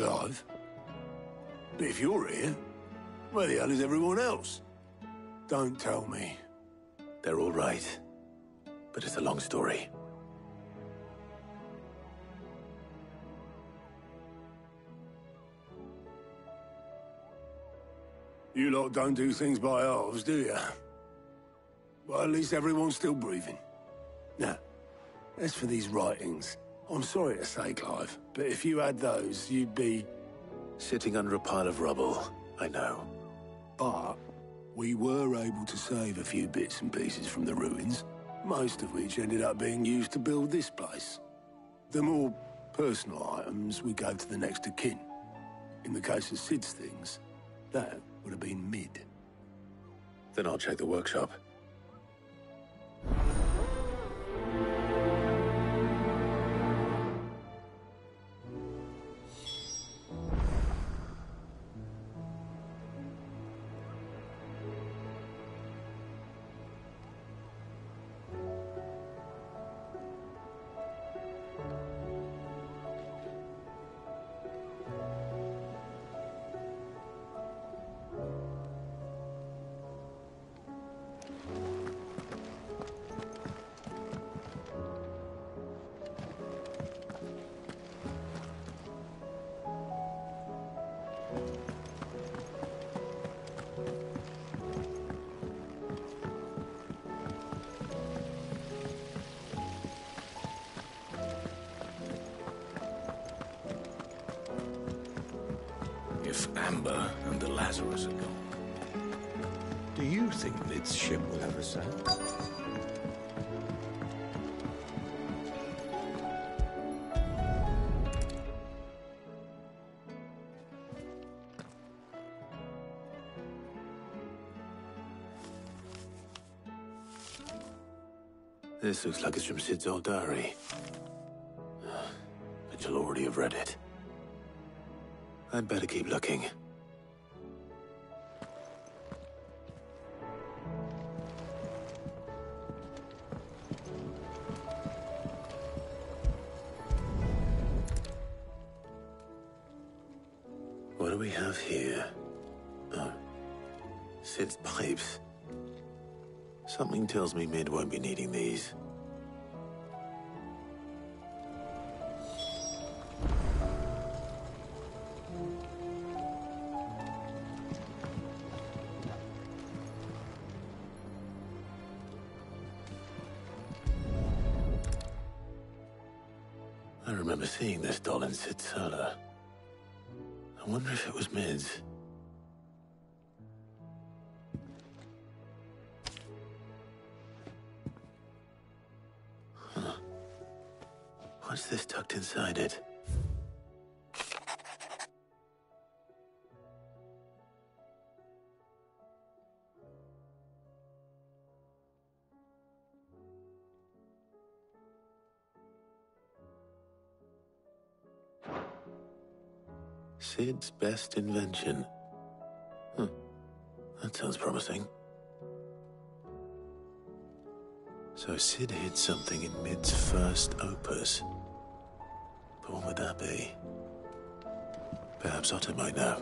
Clive? But if you're here, where the hell is everyone else? Don't tell me. They're all right. But it's a long story. You lot don't do things by halves, do you? Well, at least everyone's still breathing. Now, as for these writings, I'm sorry to say, Clive, but if you had those, you'd be... Sitting under a pile of rubble, I know. But we were able to save a few bits and pieces from the ruins, most of which ended up being used to build this place. The more personal items we gave to the next of kin. In the case of Sid's things, that would have been mid. Then I'll check the workshop. If Amber and the Lazarus are gone, do you think Mid's ship will ever sail? This looks like it's from Sid's old diary. But you'll already have read it. I'd better keep looking. What do we have here? Oh, Sid's pipes. Something tells me Mid won't be needing these. I remember seeing this doll in Sid's cellar. I wonder if it was Mid's. Huh. What's this tucked inside it? Sid's best invention. Huh. That sounds promising. So Sid hid something in Mid's first opus. But what would that be? Perhaps Otto might know.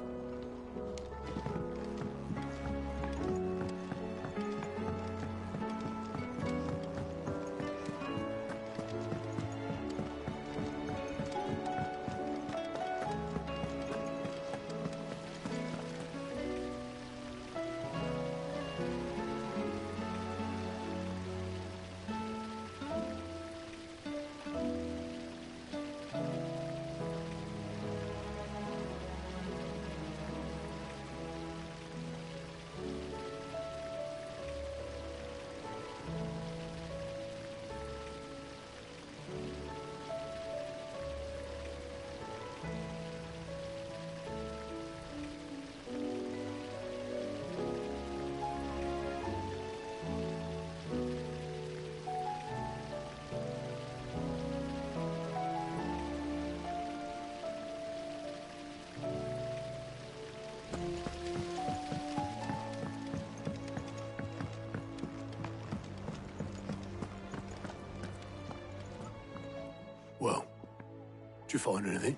Did you find anything?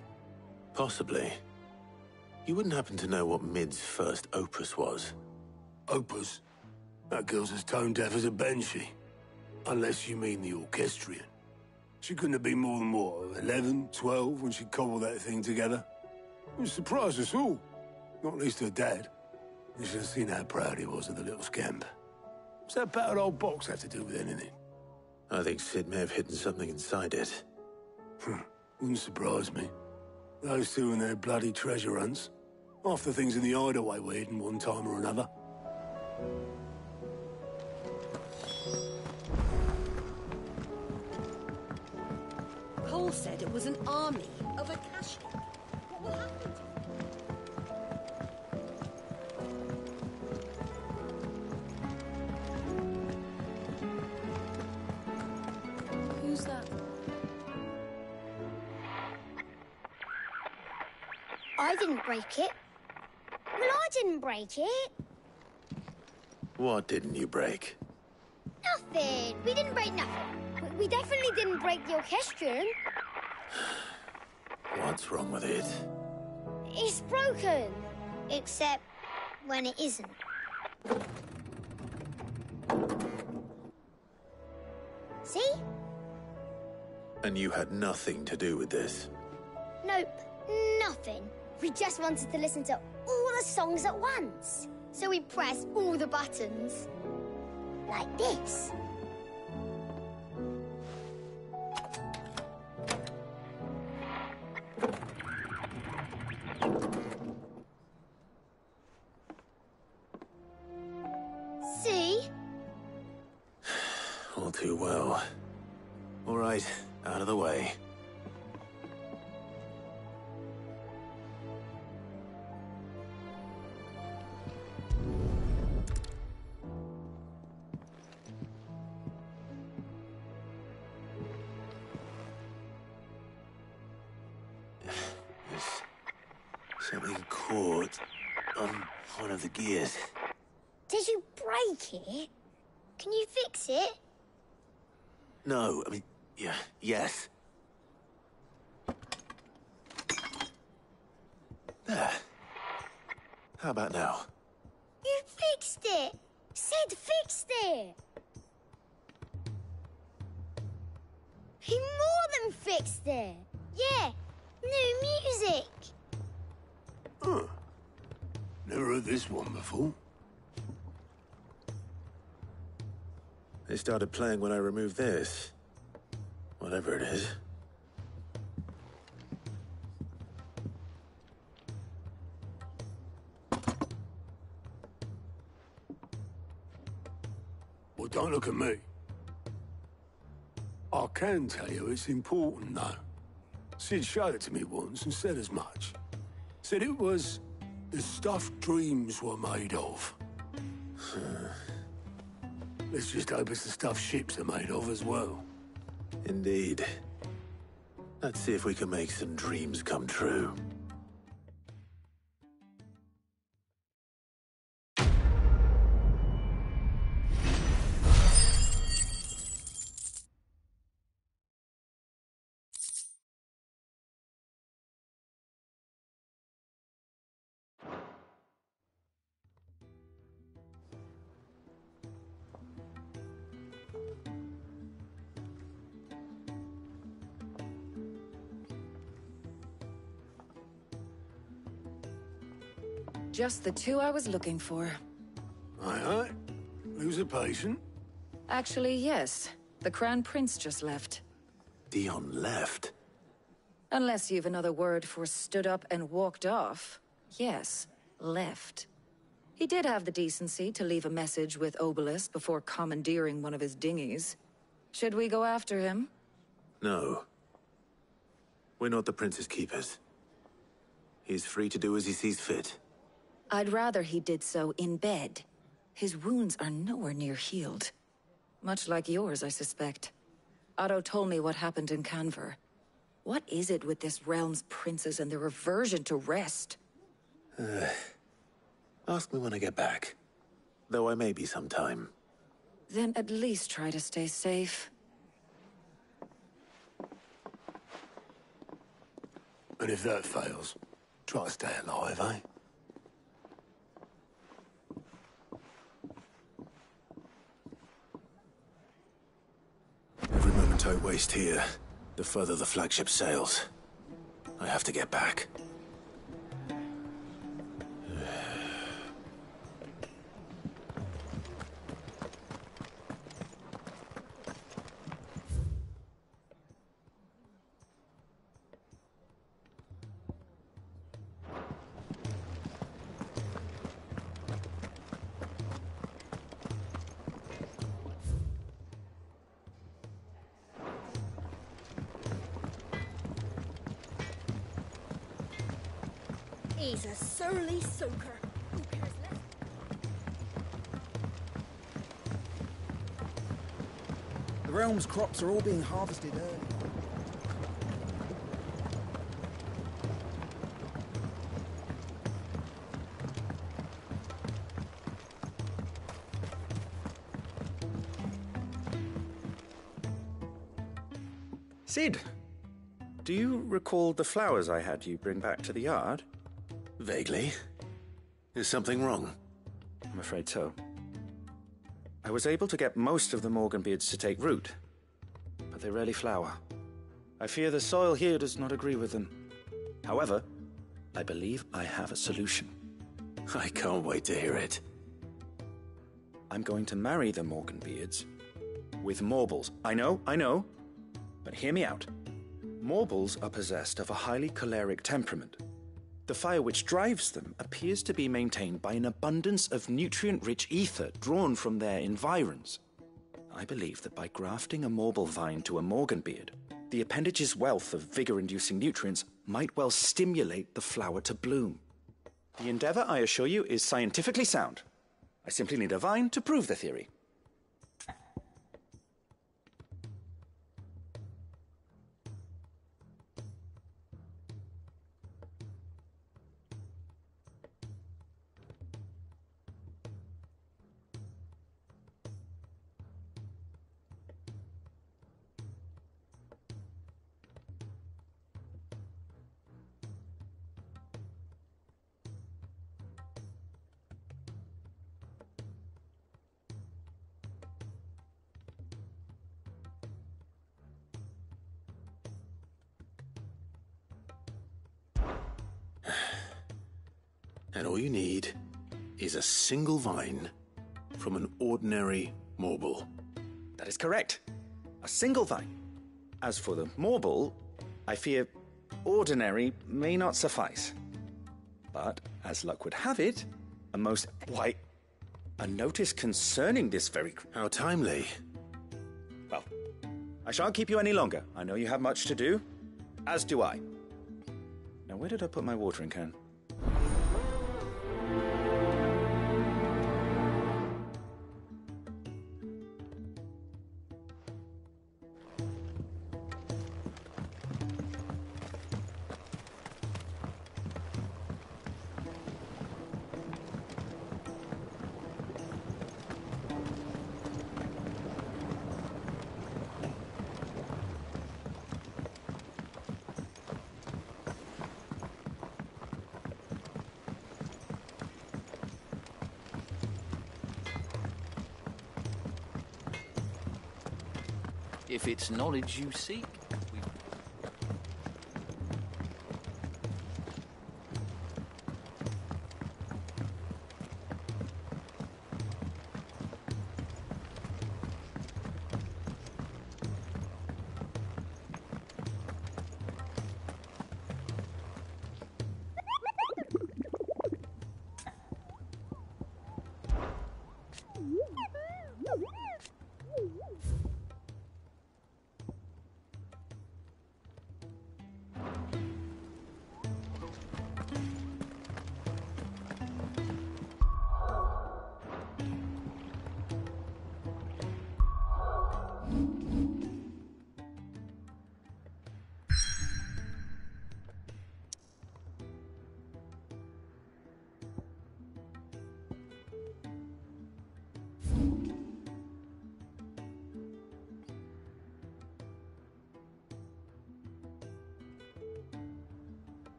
Possibly. You wouldn't happen to know what Mid's first opus was? Opus? That girl's as tone deaf as a banshee. Unless you mean the orchestrion. She couldn't have been more than, what, 11, 12 when she cobbled that thing together? It surprised us all. Not least her dad. You should have seen how proud he was of the little scamp. What's that battered old box have to do with anything? I think Sid may have hidden something inside it. Wouldn't surprise me. Those two and their bloody treasure hunts. Half the things in the hideaway were hidden one time or another. Cole said it was an army of Akashi. What will happen to him? Who's that? I didn't break it. Well, I didn't break it. What didn't you break? Nothing. We didn't break nothing. We definitely didn't break the orchestrion. What's wrong with it? It's broken. Except when it isn't. See? And you had nothing to do with this? Nope, nothing. We just wanted to listen to all the songs at once. So we pressed all the buttons. Like this. See? All too well. All right, out of the way. Something caught on one of the gears. Did you break it? Can you fix it? No, I mean, yeah, yes. There. How about now? You fixed it! Sid fixed it! He more than fixed it! Yeah, new music! Huh. Never heard this one before. They started playing when I removed this. Whatever it is. Well, don't look at me. I can tell you it's important, though. Sid showed it to me once and said as much. Said it was the stuff dreams were made of. Let's just hope it's the stuff ships are made of as well. Indeed. Let's see if we can make some dreams come true. Just the two I was looking for. Aye. Who's a patient? Actually, yes. The Crown Prince just left. Dion left? Unless you've another word for stood up and walked off. Yes, left. He did have the decency to leave a message with Obelisk before commandeering one of his dinghies. Should we go after him? No. We're not the Prince's keepers. He's free to do as he sees fit. I'd rather he did so in bed. His wounds are nowhere near healed. Much like yours, I suspect. Otto told me what happened in Canver. What is it with this realm's princes and their aversion to rest? Ask me when I get back. Though I may be sometime. Then at least try to stay safe. And if that fails, try to stay alive, eh? Every moment I waste here, the further the flagship sails. I have to get back. He's a surly soaker. Who cares less? The realm's crops are all being harvested early. Sid, do you recall the flowers I had you bring back to the yard? Vaguely. Is something wrong? I'm afraid so. I was able to get most of the Morganbeards to take root, but they rarely flower. I fear the soil here does not agree with them. However, I believe I have a solution. I can't wait to hear it. I'm going to marry the Morganbeards with Morbles. I know, but hear me out. Morbles are possessed of a highly choleric temperament. The fire which drives them appears to be maintained by an abundance of nutrient-rich ether drawn from their environs. I believe that by grafting a Morble vine to a Morganbeard, the appendage's wealth of vigor-inducing nutrients might well stimulate the flower to bloom. The endeavor, I assure you, is scientifically sound. I simply need a vine to prove the theory. And all you need is a single vine from an ordinary Morble. That is correct. A single vine. As for the Morble, I fear ordinary may not suffice. But, as luck would have it, a notice concerning this very... How timely. Well, I shan't keep you any longer. I know you have much to do, as do I. Now, where did I put my watering can? If it's knowledge you seek,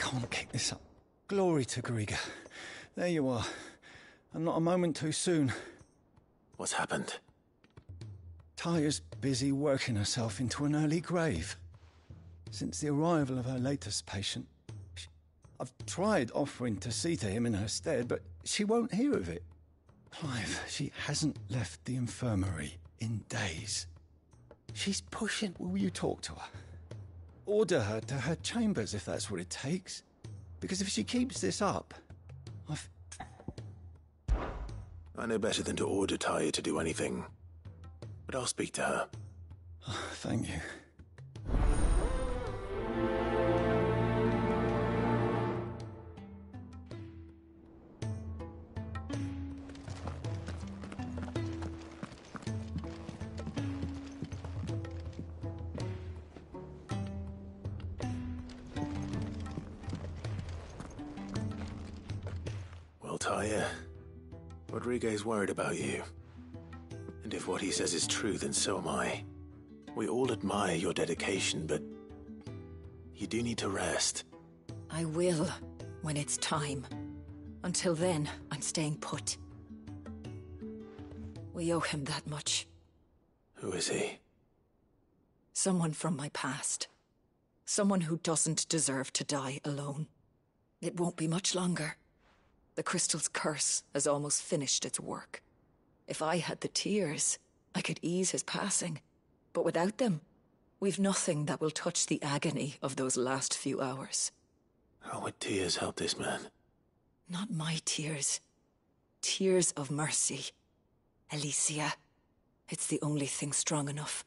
can't keep this up. Glory to Griga. There you are. And not a moment too soon. What's happened? Taya's busy working herself into an early grave. Since the arrival of her latest patient, I've tried offering to see to him in her stead, but she won't hear of it. Clive, she hasn't left the infirmary in days. She's pushing. Will you talk to her? Order her to her chambers if that's what it takes. Because if she keeps this up, I know better than to order Taya to do anything. But I'll speak to her. Oh, thank you. Well, Taya, Rodriguez worried about you. And if what he says is true, then so am I. We all admire your dedication, but you do need to rest. I will, when it's time. Until then, I'm staying put. We owe him that much. Who is he? Someone from my past. Someone who doesn't deserve to die alone. It won't be much longer. The crystal's curse has almost finished its work. If I had the tears, I could ease his passing. But without them, we've nothing that will touch the agony of those last few hours. How would tears help this man? Not my tears. Tears of mercy. Alicia, it's the only thing strong enough.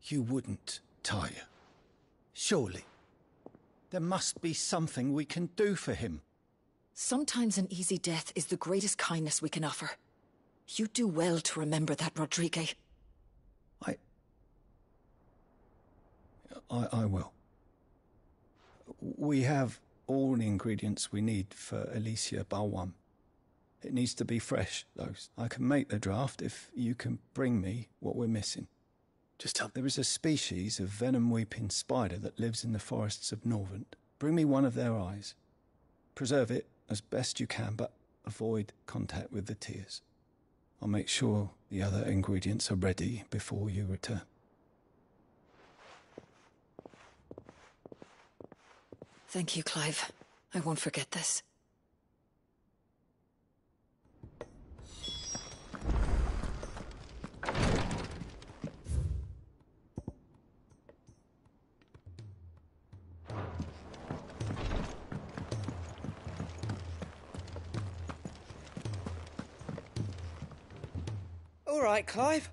You wouldn't, Taya. Surely. There must be something we can do for him. Sometimes an easy death is the greatest kindness we can offer. You do well to remember that, Rodrigue. I will. We have all the ingredients we need for Alicia Balwam. It needs to be fresh, though. I can make the draft if you can bring me what we're missing. Just tell... There is a species of venom-weeping spider that lives in the forests of Norvent. Bring me one of their eyes. Preserve it as best you can, but avoid contact with the tears. I'll make sure the other ingredients are ready before you return. Thank you, Clive. I won't forget this. All right, Clive.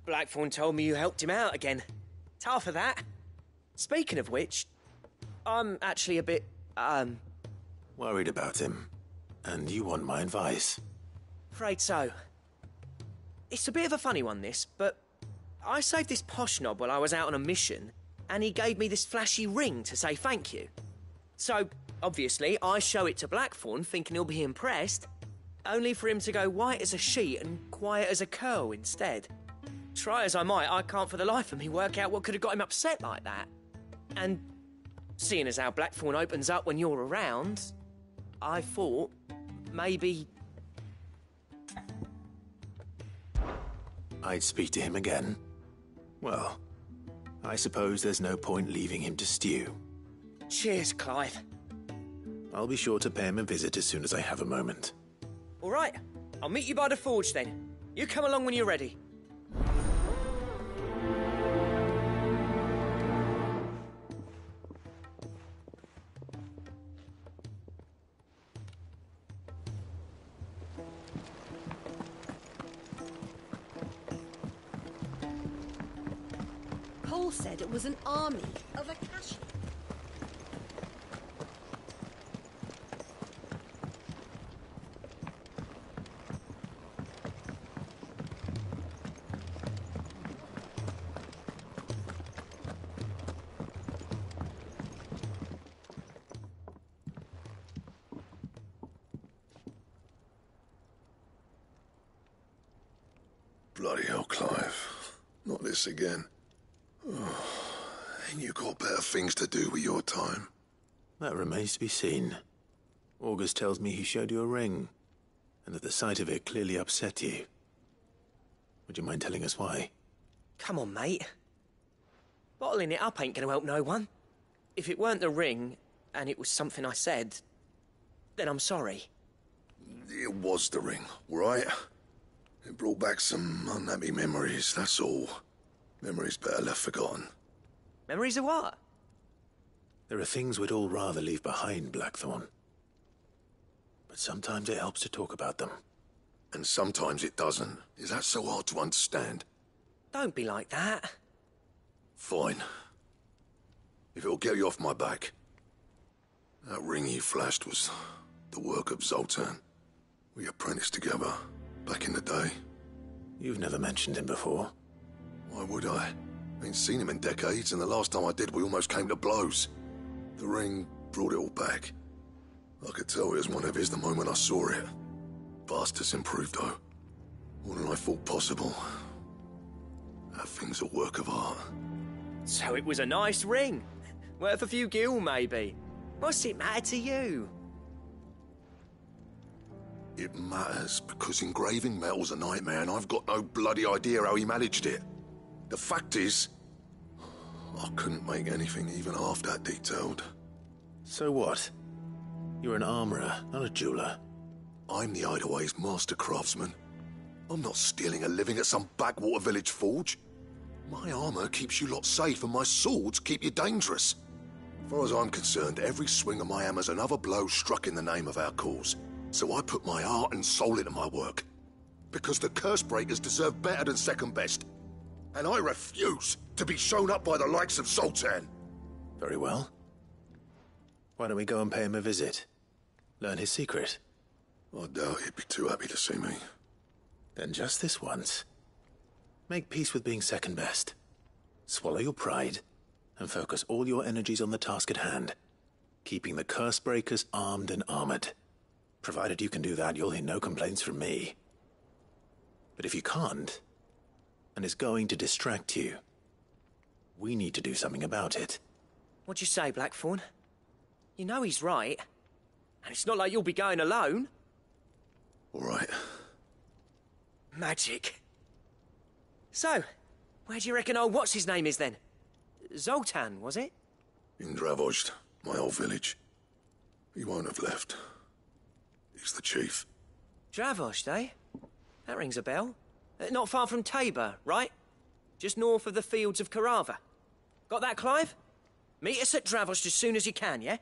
Blackthorn told me you helped him out again. Tough for that. Speaking of which, I'm actually a bit, worried about him. And you want my advice? Afraid so. It's a bit of a funny one, this, but I saved this posh knob while I was out on a mission, and he gave me this flashy ring to say thank you. So, obviously, I show it to Blackthorn, thinking he'll be impressed, only for him to go white as a sheet and quiet as a curl instead. Try as I might, I can't for the life of me work out what could have got him upset like that. And seeing as how Blackthorn opens up when you're around, I thought maybe... I'd speak to him again. Well, I suppose there's no point leaving him to stew. Cheers, Clive. I'll be sure to pay him a visit as soon as I have a moment. All right, I'll meet you by the forge then. You come along when you're ready. Cole said it was an army of Akashi. Bloody hell, Clive. Not this again. And you got better things to do with your time. That remains to be seen. August tells me he showed you a ring, and that the sight of it clearly upset you. Would you mind telling us why? Come on, mate. Bottling it up ain't gonna help no one. If it weren't the ring, and it was something I said, then I'm sorry. It was the ring, right? It brought back some unhappy memories, that's all. Memories better left forgotten. Memories of what? There are things we'd all rather leave behind, Blackthorn. But sometimes it helps to talk about them. And sometimes it doesn't. Is that so hard to understand? Don't be like that. Fine. If it'll get you off my back. That ring you flashed was the work of Zoltan. We apprenticed together, back in the day. You've never mentioned him before. Why would I? Ain't seen him in decades, and the last time I did, we almost came to blows. The ring brought it all back. I could tell it was one of his the moment I saw it. Bastard's improved, though. More than I thought possible. That thing's a work of art. So it was a nice ring. Worth a few gil, maybe. What's it matter to you? It matters because engraving metal's a nightmare, and I've got no bloody idea how he managed it. The fact is, I couldn't make anything even half that detailed. So what? You're an armorer, not a jeweler. I'm the Hideaway's master craftsman. I'm not stealing a living at some backwater village forge. My armor keeps you lot safe, and my swords keep you dangerous. As far as I'm concerned, every swing of my hammer's another blow struck in the name of our cause. So I put my heart and soul into my work. Because the curse breakers deserve better than second best. And I refuse to be shown up by the likes of Zoltan. Very well. Why don't we go and pay him a visit? Learn his secret. I doubt he'd be too happy to see me. Then just this once. Make peace with being second best. Swallow your pride, and focus all your energies on the task at hand. Keeping the curse breakers armed and armored. Provided you can do that, you'll hear no complaints from me. But if you can't, and it's going to distract you, we need to do something about it. What'd you say, Blackthorn? You know he's right. And it's not like you'll be going alone. All right. Magic. So, where do you reckon old what's-his-name is then? Zoltan, was it? In Dravozd, my old village. He won't have left. He's the chief. Dravozd, eh? That rings a bell. Not far from Tabor, right? Just north of the fields of Carava. Got that, Clive? Meet us at Dravozd as soon as you can, yeah?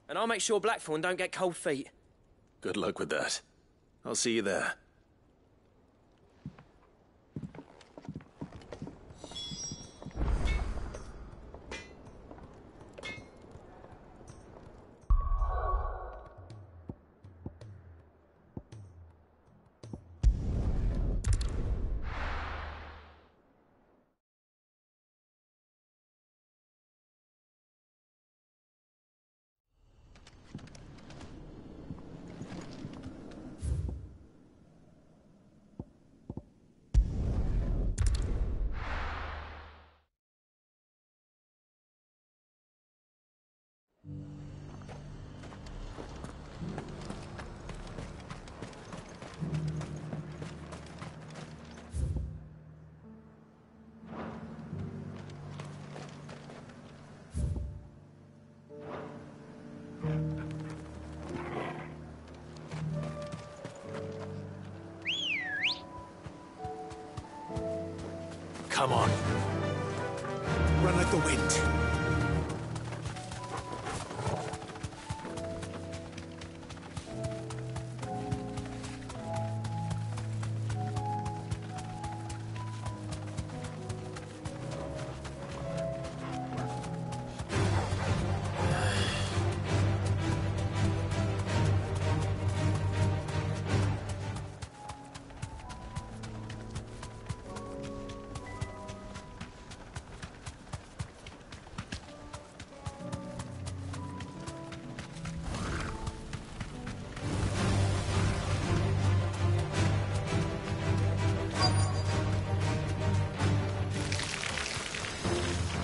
And I'll make sure Blackthorn don't get cold feet. Good luck with that. I'll see you there. Come on. Run like the wind.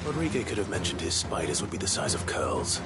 Rodriguez could have mentioned his spiders would be the size of curls.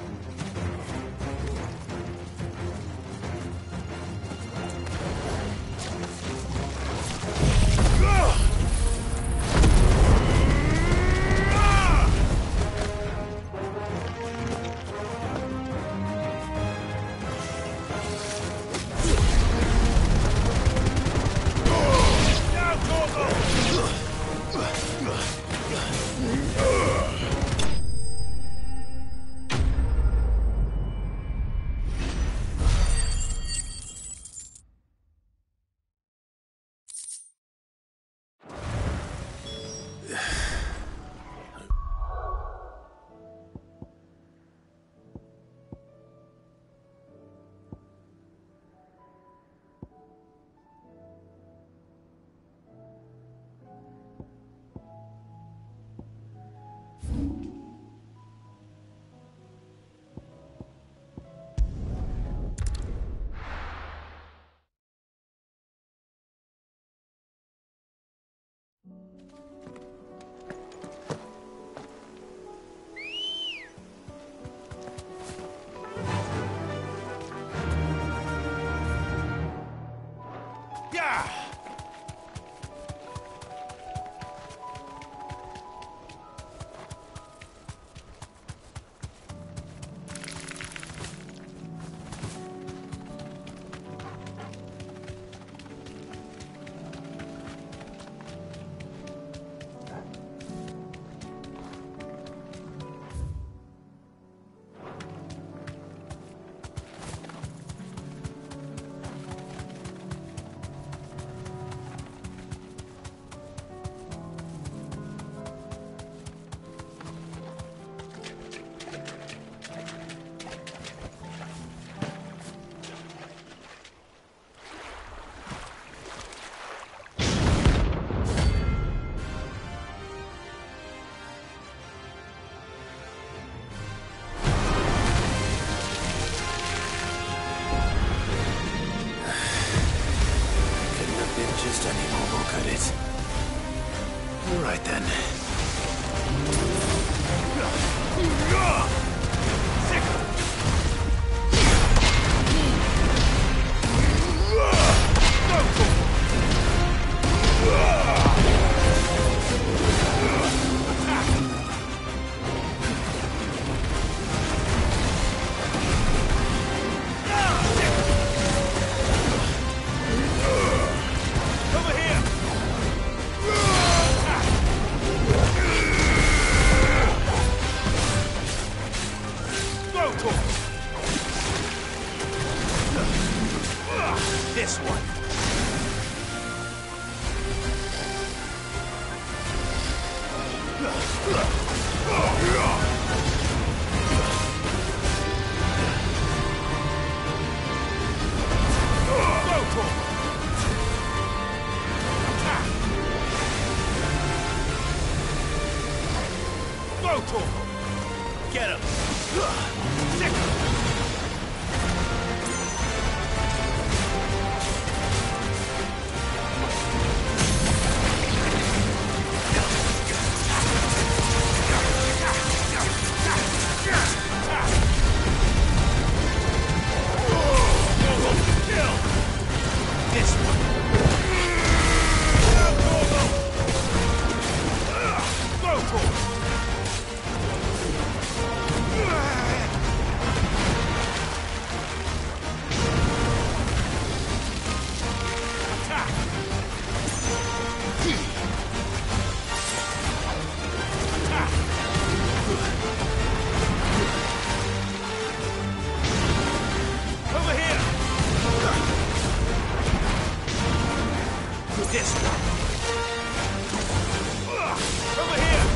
just any mortal could it. All right then. This one. Get him! Sick! This one! Go for it! This one. Over here.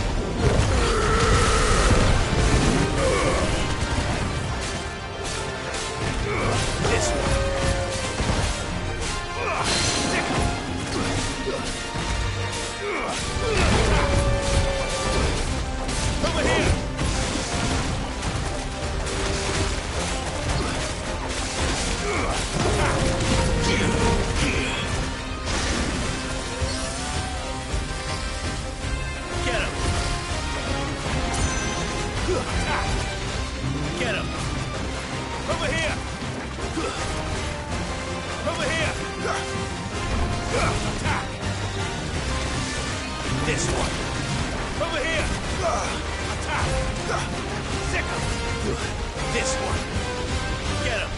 This one. Over here. Get him! Over here! Over here! Attack! This one! Over here! Attack! Sick him! This one! Get him!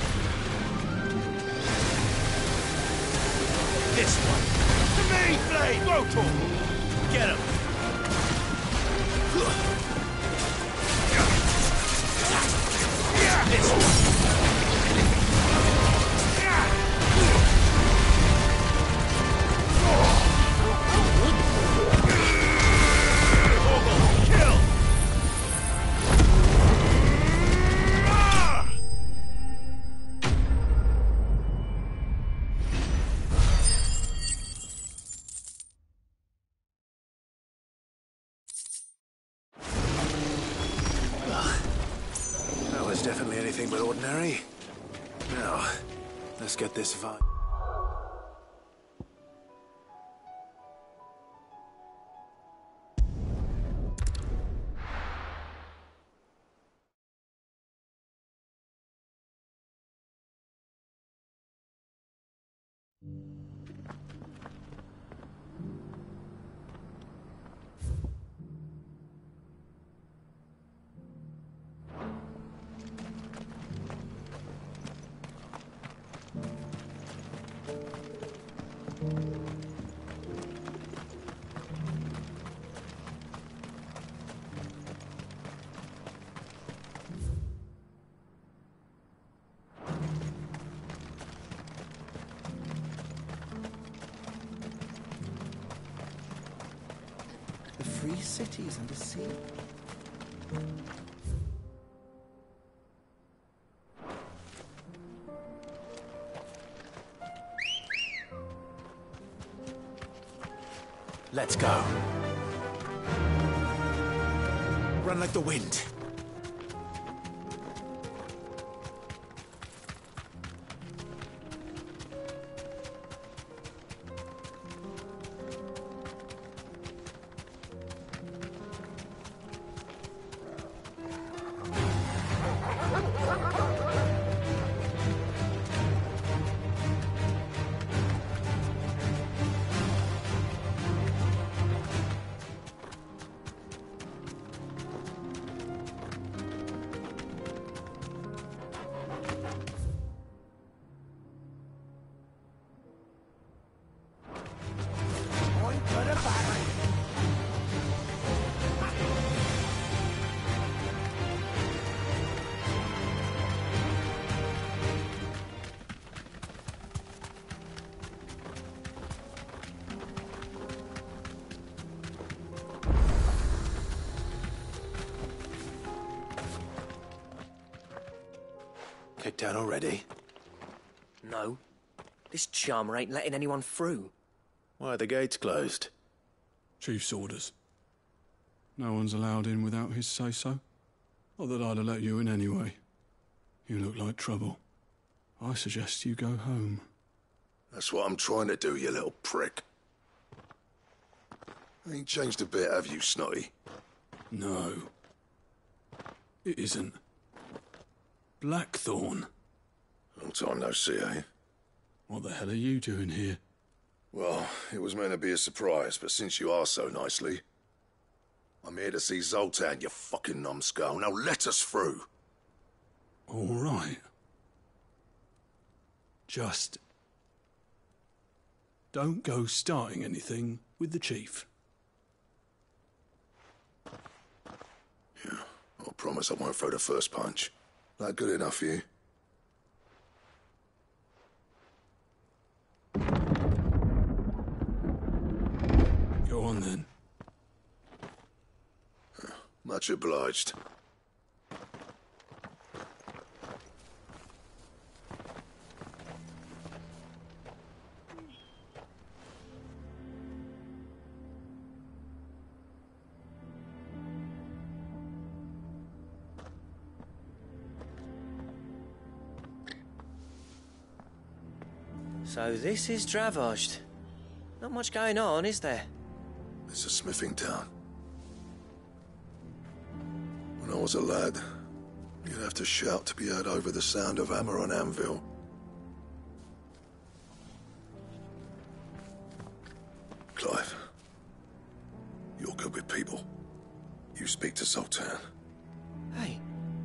This one! To me, Blade! Rotor! Get him! This one. Kill. Definitely anything but ordinary. Now, let's get this vibe. The free cities under sea. Let's go. Run like the wind. shakedown already? No. This charmer ain't letting anyone through. Why are the gates closed? Chief's orders. No one's allowed in without his say-so. Not that I'd have let you in anyway. You look like trouble. I suggest you go home. That's what I'm trying to do, you little prick. Ain't changed a bit, have you, Snotty? No. It isn't. Blackthorn. Long time no see, eh? What the hell are you doing here? Well, it was meant to be a surprise, but since you asked so nicely... I'm here to see Zoltan, you fucking numbskull. Now let us through. All right. Just... don't go starting anything with the chief. Yeah, I promise I won't throw the first punch. That good enough for you? Go on then. Much obliged. So this is Dravosht. Not much going on, is there? It's a smithing town. When I was a lad, you'd have to shout to be heard over the sound of hammer on anvil. Clive, you're good with people. You speak to Zoltan. Hey,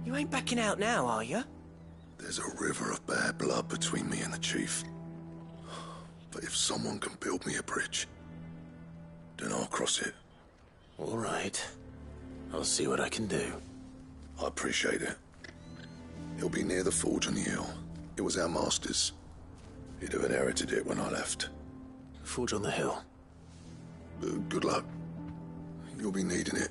you ain't backing out now, are you? There's a river of bad blood between me and the chief. But if someone can build me a bridge, then I'll cross it. All right. I'll see what I can do. I appreciate it. It'll be near the forge on the hill. It was our master's. He'd have inherited it when I left. Forge on the hill. Good luck. You'll be needing it.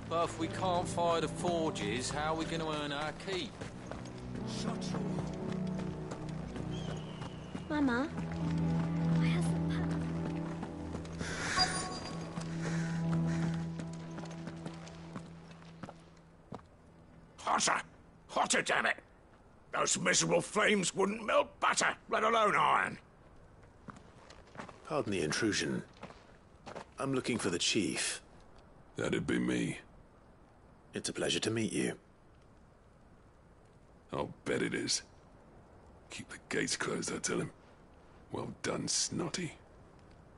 But if we can't fire the forges, how are we going to earn our keep? Shut your... Mama, I have some Hotter! Hotter, damn it! Those miserable flames wouldn't melt butter, let alone iron. Pardon the intrusion. I'm looking for the chief. That'd be me. It's a pleasure to meet you. I'll bet it is. Keep the gates closed, I tell him. Well done, Snotty.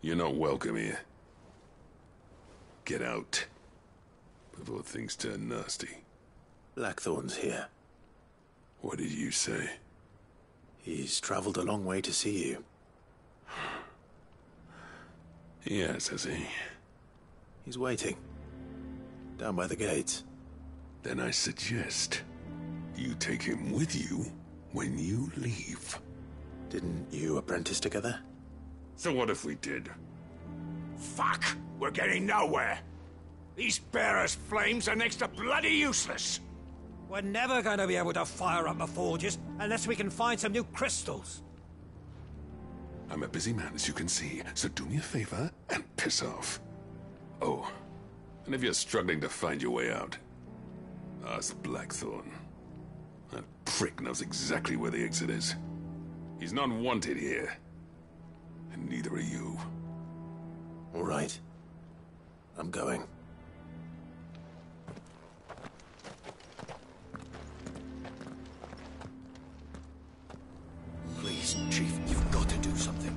You're not welcome here. Get out. Before things turn nasty. Blackthorn's here. What did you say? He's traveled a long way to see you. Yes, has he? He's waiting. Down by the gates. Then I suggest you take him with you when you leave. Didn't you apprentice together? So what if we did? Fuck! We're getting nowhere. These bearers' flames are next to bloody useless. We're never going to be able to fire up the forges unless we can find some new crystals. I'm a busy man, as you can see, so do me a favor and piss off. Oh, and if you're struggling to find your way out, ask Blackthorn. That prick knows exactly where the exit is. He's not wanted here. And neither are you. All right. I'm going. Please, Chief, you've got to do something.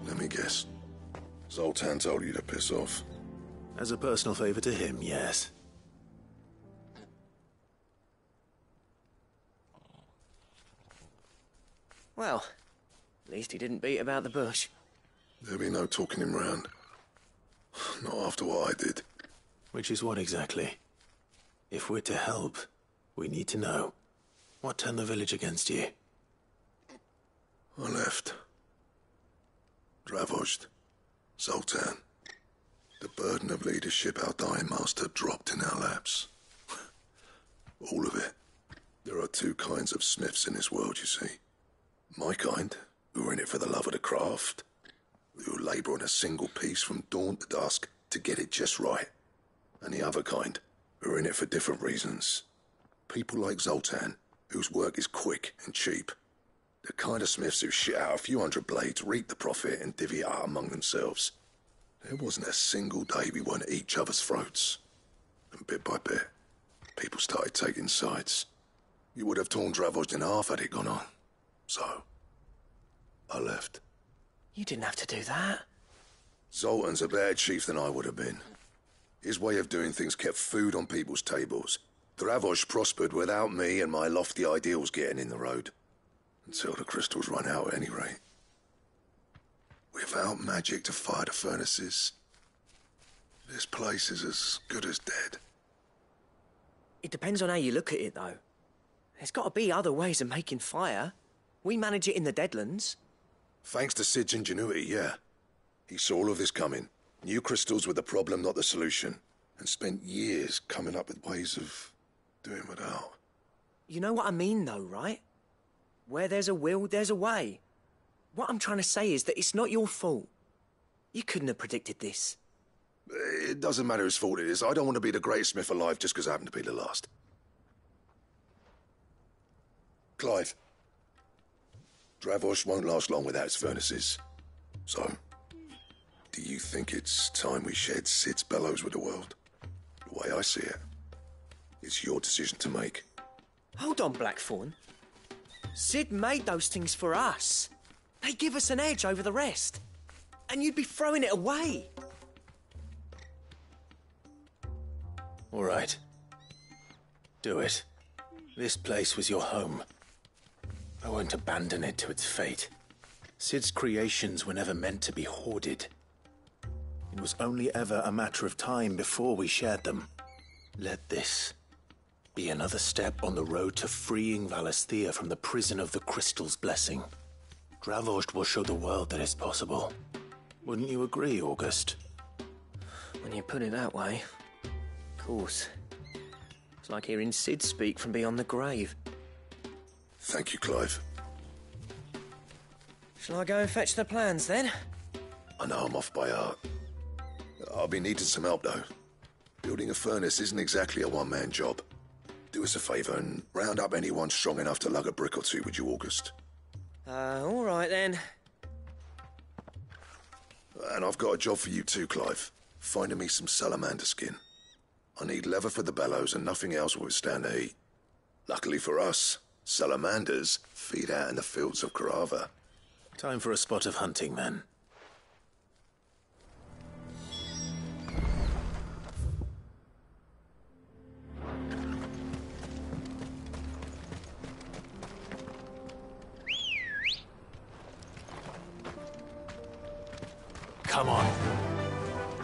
Let me guess. Zoltan told you to piss off. As a personal favor to him, yes. Well, At least he didn't beat about the bush. There'll be no talking him round. Not after what I did. Which is what exactly? If we're to help, we need to know. What turned the village against you? I left. Dravozd. Zoltan. The burden of leadership our dying master dropped in our laps. All of it. There are two kinds of smiths in this world, you see. My kind, who are in it for the love of the craft, who labour on a single piece from dawn to dusk to get it just right. And the other kind, who are in it for different reasons. People like Zoltan, whose work is quick and cheap. The kind of smiths who shit out a few hundred blades, reap the profit, and divvy it out among themselves. There wasn't a single day we weren't at each other's throats. And bit by bit, people started taking sides. You would have torn Dravozd in half had it gone on. So, I left. You didn't have to do that. Zoltan's a better chief than I would have been. His way of doing things kept food on people's tables. Dravozd prospered without me and my lofty ideals getting in the road. Until the crystals run out at any rate. Without magic to fire the furnaces, this place is as good as dead. It depends on how you look at it, though. There's got to be other ways of making fire. We manage it in the Deadlands. Thanks to Sid's ingenuity, yeah. He saw all of this coming. Knew crystals were the problem, not the solution. And spent years coming up with ways of doing without. You know what I mean, though, right? Where there's a will, there's a way. What I'm trying to say is that it's not your fault. You couldn't have predicted this. It doesn't matter whose fault it is. I don't want to be the greatest smith alive just because I happen to be the last. Clive. Dravozd won't last long without its furnaces. So, do you think it's time we shared Sid's bellows with the world? The way I see it, it's your decision to make. Hold on, Blackthorn. Sid made those things for us. They give us an edge over the rest. And you'd be throwing it away. All right. Do it. This place was your home. I won't abandon it to its fate. Sid's creations were never meant to be hoarded. It was only ever a matter of time before we shared them. Let this be another step on the road to freeing Valisthea from the prison of the Crystal's blessing. Dravozd will show the world that it's possible. Wouldn't you agree, August? When you put it that way, of course. It's like hearing Sid speak from beyond the grave. Thank you, Clive. Shall I go and fetch the plans, then? I know I'm off by heart. I'll be needing some help, though. Building a furnace isn't exactly a one-man job. Do us a favour and round up anyone strong enough to lug a brick or two, would you, August? All right, then. And I've got a job for you too, Clive. Finding me some salamander skin. I need leather for the bellows and nothing else will withstand the heat. Luckily for us, salamanders feed out in the fields of Karava. Time for a spot of hunting, then. Come on.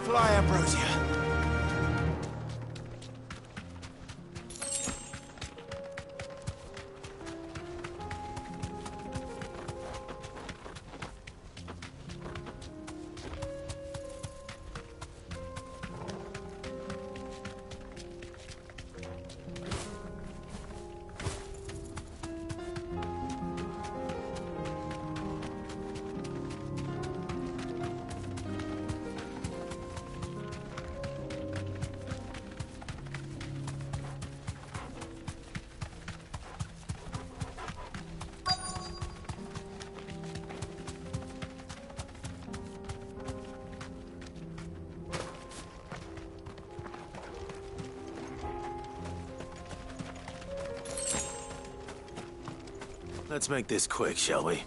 Fly, Ambrosia. Let's make this quick, shall we?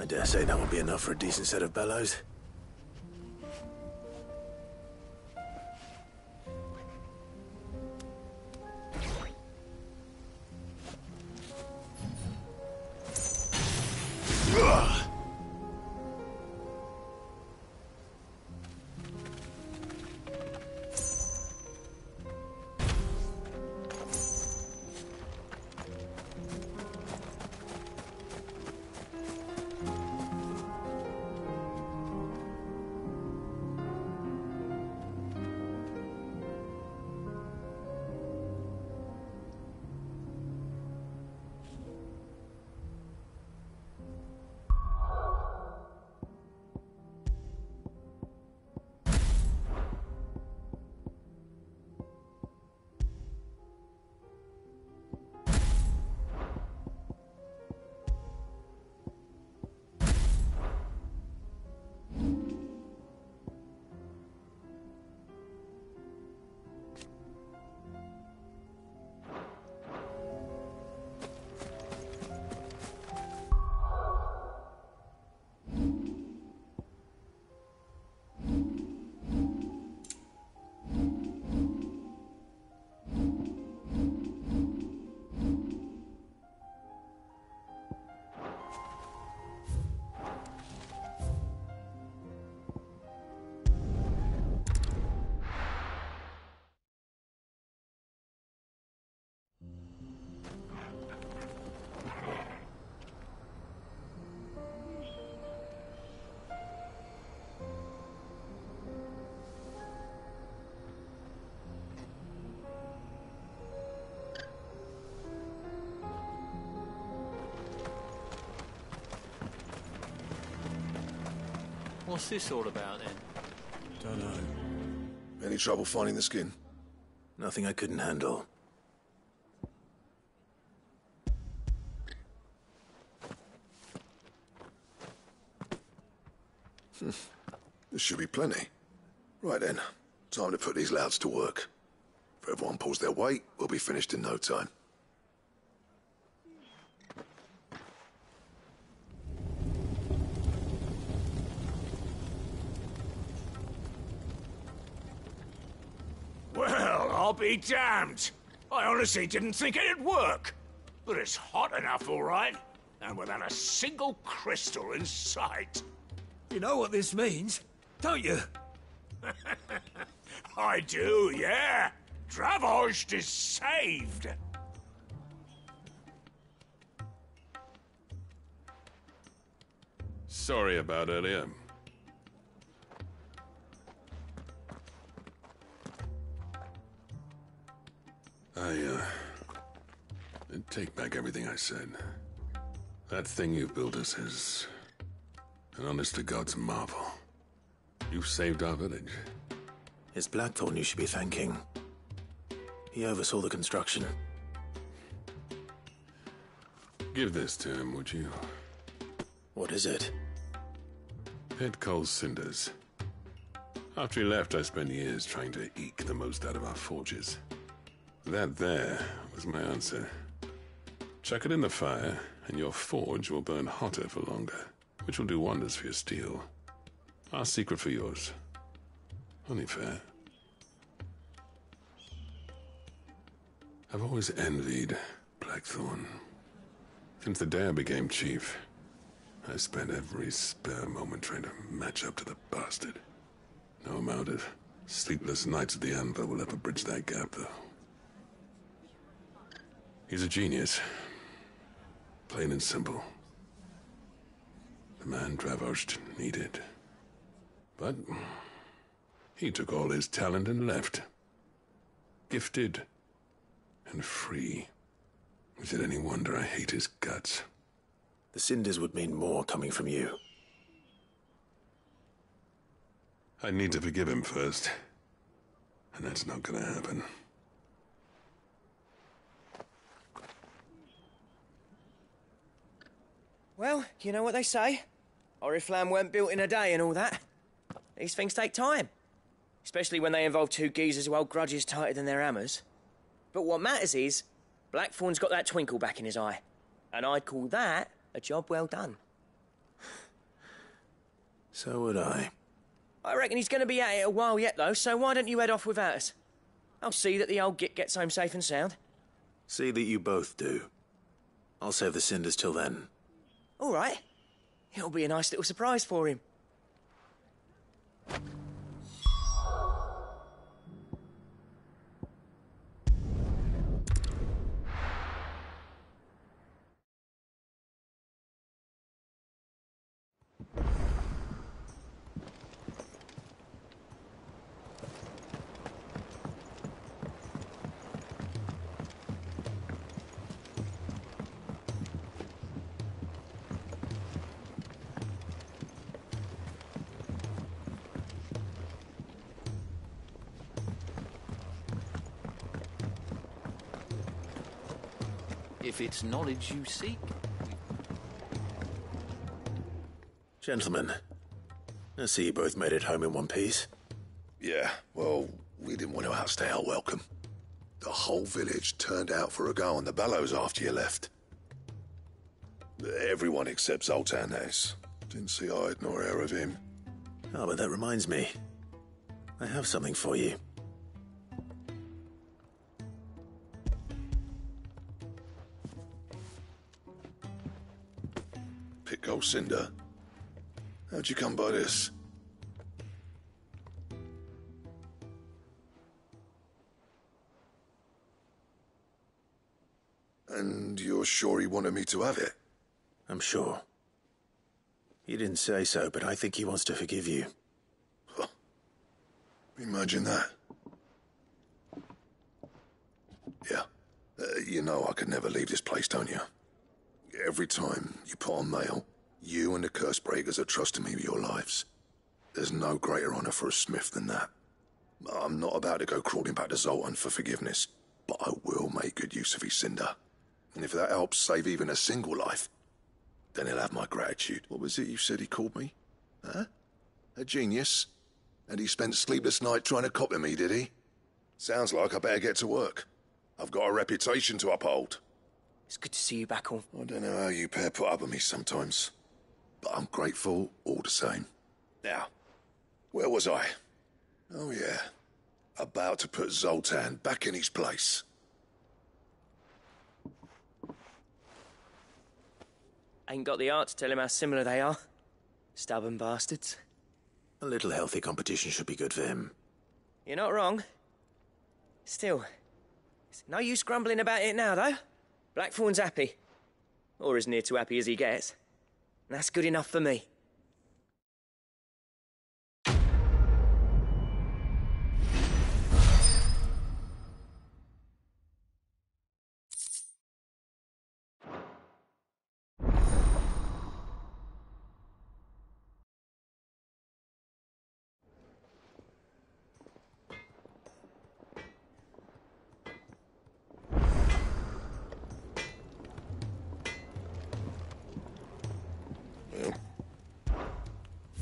dare say that would be enough for a decent set of bellows. What's this all about, then? Don't know. Any trouble finding the skin? Nothing I couldn't handle. This should be plenty. Right then, time to put these louds to work. If everyone pulls their weight, we'll be finished in no time. Well, I'll be damned. I honestly didn't think it'd work. But it's hot enough, all right. And without a single crystal in sight. You know what this means, don't you? I do, yeah. Dravost is saved. Sorry about earlier. I take back everything I said. That thing you built us is an honest-to-God's marvel. You saved our village. It's Blackthorn you should be thanking. He oversaw the construction. Give this to him, would you? What is it? Pit Cole's cinders. After he left, I spent years trying to eke the most out of our forges. That there was my answer. Chuck it in the fire, and your forge will burn hotter for longer, which will do wonders for your steel. Our secret for yours. Only fair. I've always envied Blackthorn. Since the day I became chief, I spent every spare moment trying to match up to the bastard. No amount of sleepless nights at the Anvil will ever bridge that gap, though. He's a genius. Plain and simple. The man Dravost needed. But he took all his talent and left. Gifted and free. Is it any wonder I hate his guts? The cinders would mean more coming from you. I need to forgive him first. And that's not gonna happen. Well, you know what they say. Oriflamme weren't built in a day and all that. These things take time. Especially when they involve two geezers who hold grudges tighter than their hammers. But what matters is, Blackthorn's got that twinkle back in his eye. And I'd call that a job well done. So would I. I reckon he's going to be at it a while yet, though, so why don't you head off without us? I'll see that the old git gets home safe and sound. See that you both do. I'll save the cinders till then. All right. It'll be a nice little surprise for him. If it's knowledge you seek. Gentlemen, I see you both made it home in one piece. Yeah, well, we didn't want to outstay our welcome. The whole village turned out for a go on the bellows after you left. Everyone except Zoltan, that is. Didn't see hide nor hair of him. Oh, but that reminds me. I have something for you. Pick old Cinder. How'd you come by this? And you're sure he wanted me to have it? I'm sure. He didn't say so, but I think he wants to forgive you. Huh. Imagine that. Yeah. You know I could never leave this place, don't you? Every time you put on mail, you and the curse breakers are trusting me with your lives. There's no greater honor for a smith than that. I'm not about to go crawling back to Zoltan for forgiveness, but I will make good use of his cinder. And if that helps save even a single life, then he'll have my gratitude. What was it you said he called me? Huh? A genius? And he spent sleepless night trying to copy me, did he? Sounds like I better get to work. I've got a reputation to uphold. It's good to see you back on. I don't know how you pair put up with me sometimes, but I'm grateful all the same. Now, where was I? Oh yeah, about to put Zoltan back in his place. Ain't got the art to tell him how similar they are. Stubborn bastards. A little healthy competition should be good for him. You're not wrong. Still, it's no use grumbling about it now, though. Blackthorn's happy. Or as near to happy as he gets. And that's good enough for me.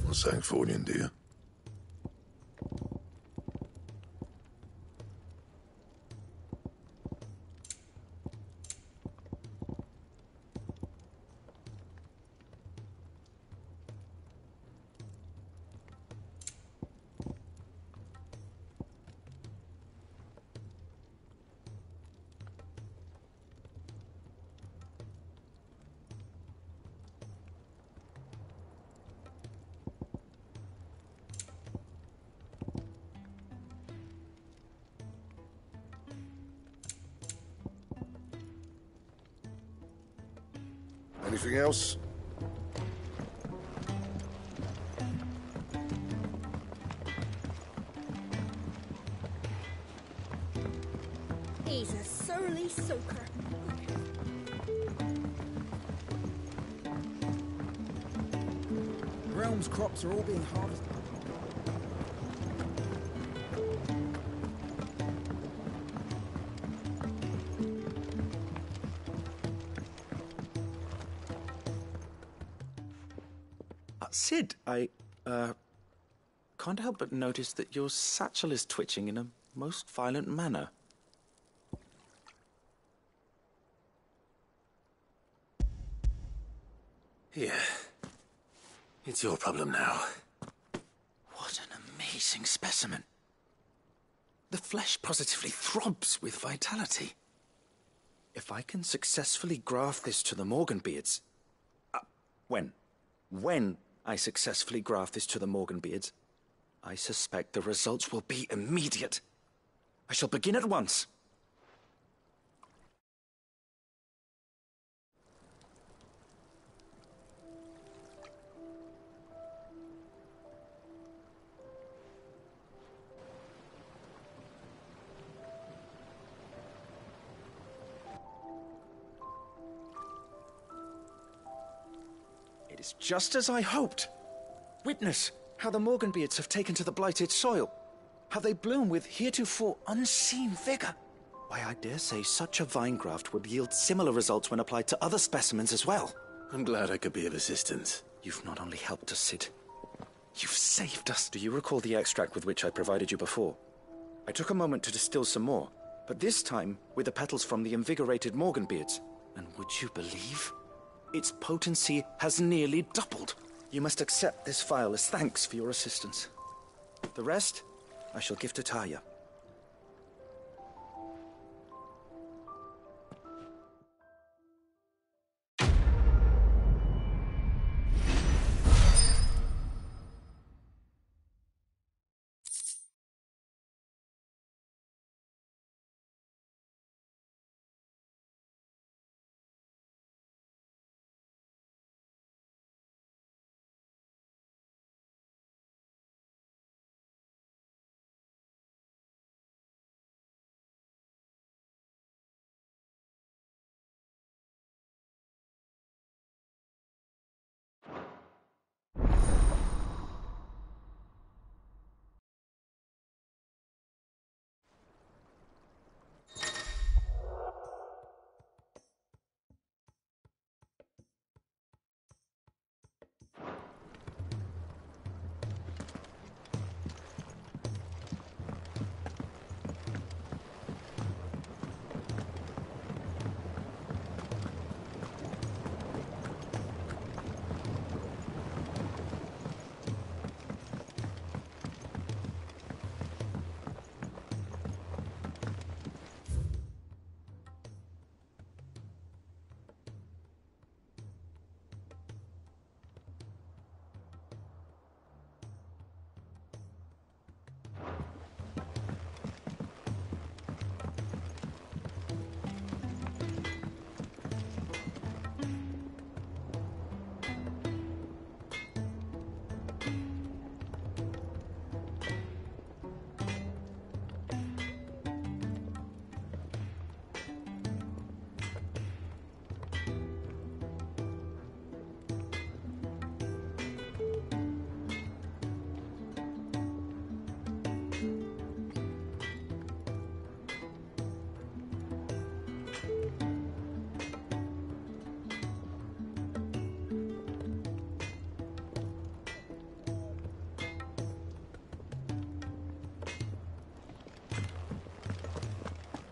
What's that for you, dear? Anything else? He's a surly soaker. The realm's crops are all being harvested. Sid, I can't help but notice that your satchel is twitching in a most violent manner. Here. It's your problem now. amazing specimen. The flesh positively throbs with vitality. If I can successfully graft this to the Morganbeards... When I successfully graft this to the Morganbeards, I suspect the results will be immediate. I shall begin at once. It is just as I hoped. Witness how the Morganbeards have taken to the blighted soil. How they bloom with heretofore unseen vigor. Why, I dare say such a vine graft would yield similar results when applied to other specimens as well. I'm glad I could be of assistance. You've not only helped us, Sid. You've saved us. Do you recall the extract with which I provided you before? I took a moment to distill some more, but this time with the petals from the invigorated Morganbeards. And would you believe? Its potency has nearly doubled. You must accept this vial as thanks for your assistance. The rest, I shall give to Taya.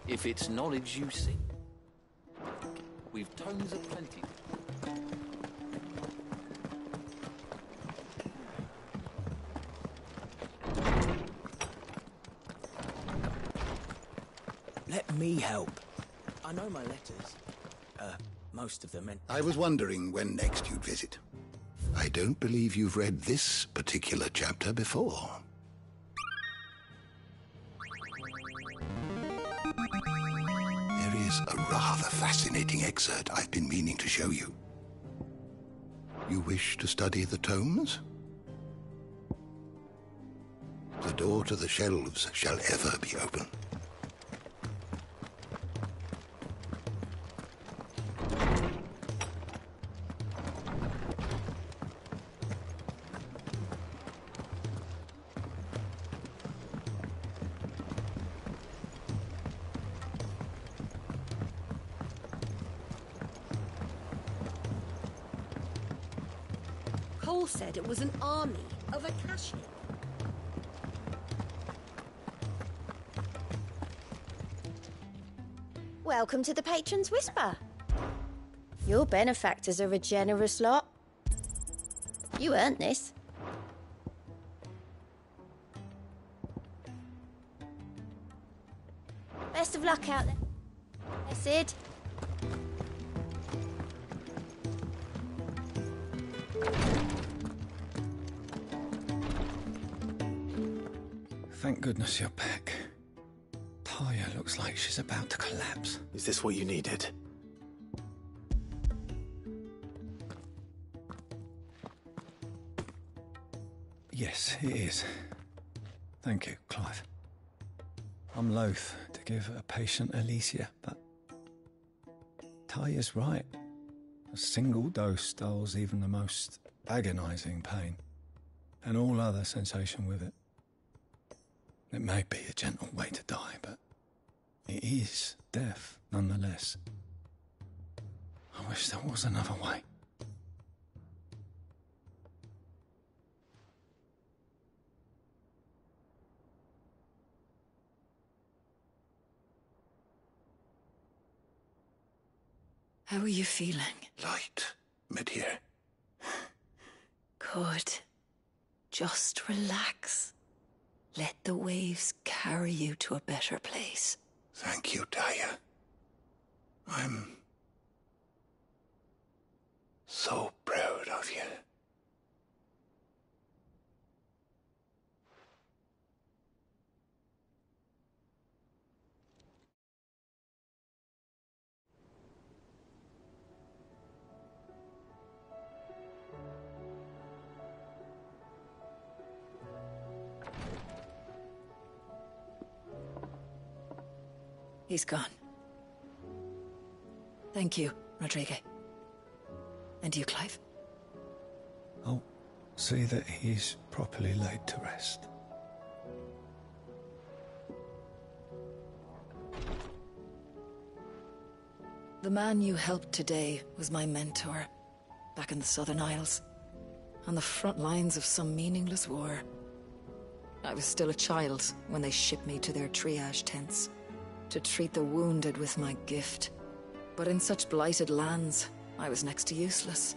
If it's knowledge you seek, we've tomes aplenty. Let me help. I know my letters. Most of them. And I was wondering when next you'd visit. I don't believe you've read this particular chapter before. There is a rather fascinating excerpt I've been meaning to show you. You wish to study the tomes? The door to the shelves shall ever be open. Cole said it was an army of Akashi. Welcome to the Patron's Whisper. Your benefactors are a generous lot. You earned this. Best of luck out there. Hey, Sid. Thank goodness you're back. Taya looks like she's about to collapse. Is this what you needed? Yes, it is. Thank you, Clive. I'm loath to give a patient Alicia, but Taya's right. A single dose dulls even the most agonizing pain, and all other sensation with it. It may be a gentle way to die, but it is death nonetheless. I wish there was another way. How are you feeling? Light, mid-here. Good. Just relax. Let the waves carry you to a better place. Thank you, Taya. I'm so proud of you. He's gone. Thank you, Rodrigue. And you, Clive? I'll see that he's properly laid to rest. The man you helped today was my mentor, back in the Southern Isles, on the front lines of some meaningless war. I was still a child when they shipped me to their triage tents, to treat the wounded with my gift. But in such blighted lands, I was next to useless.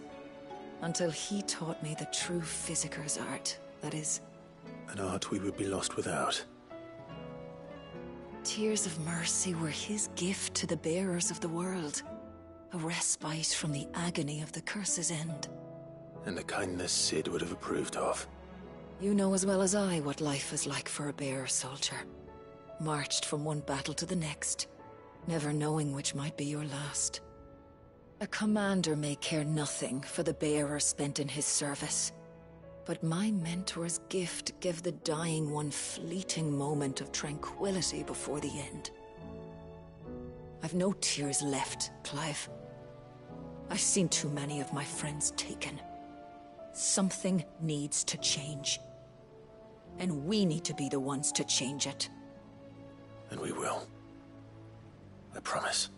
Until he taught me the true physicker's art, that is. An art we would be lost without. Tears of mercy were his gift to the bearers of the world. A respite from the agony of the curse's end. And a kindness Sid would have approved of. You know as well as I what life is like for a bearer soldier. Marched from one battle to the next, never knowing which might be your last. A commander may care nothing for the bearer spent in his service, but my mentor's gift gave the dying one fleeting moment of tranquility before the end. I've no tears left, Clive. I've seen too many of my friends taken. Something needs to change. And we need to be the ones to change it. And we will. I promise.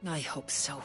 I hope so.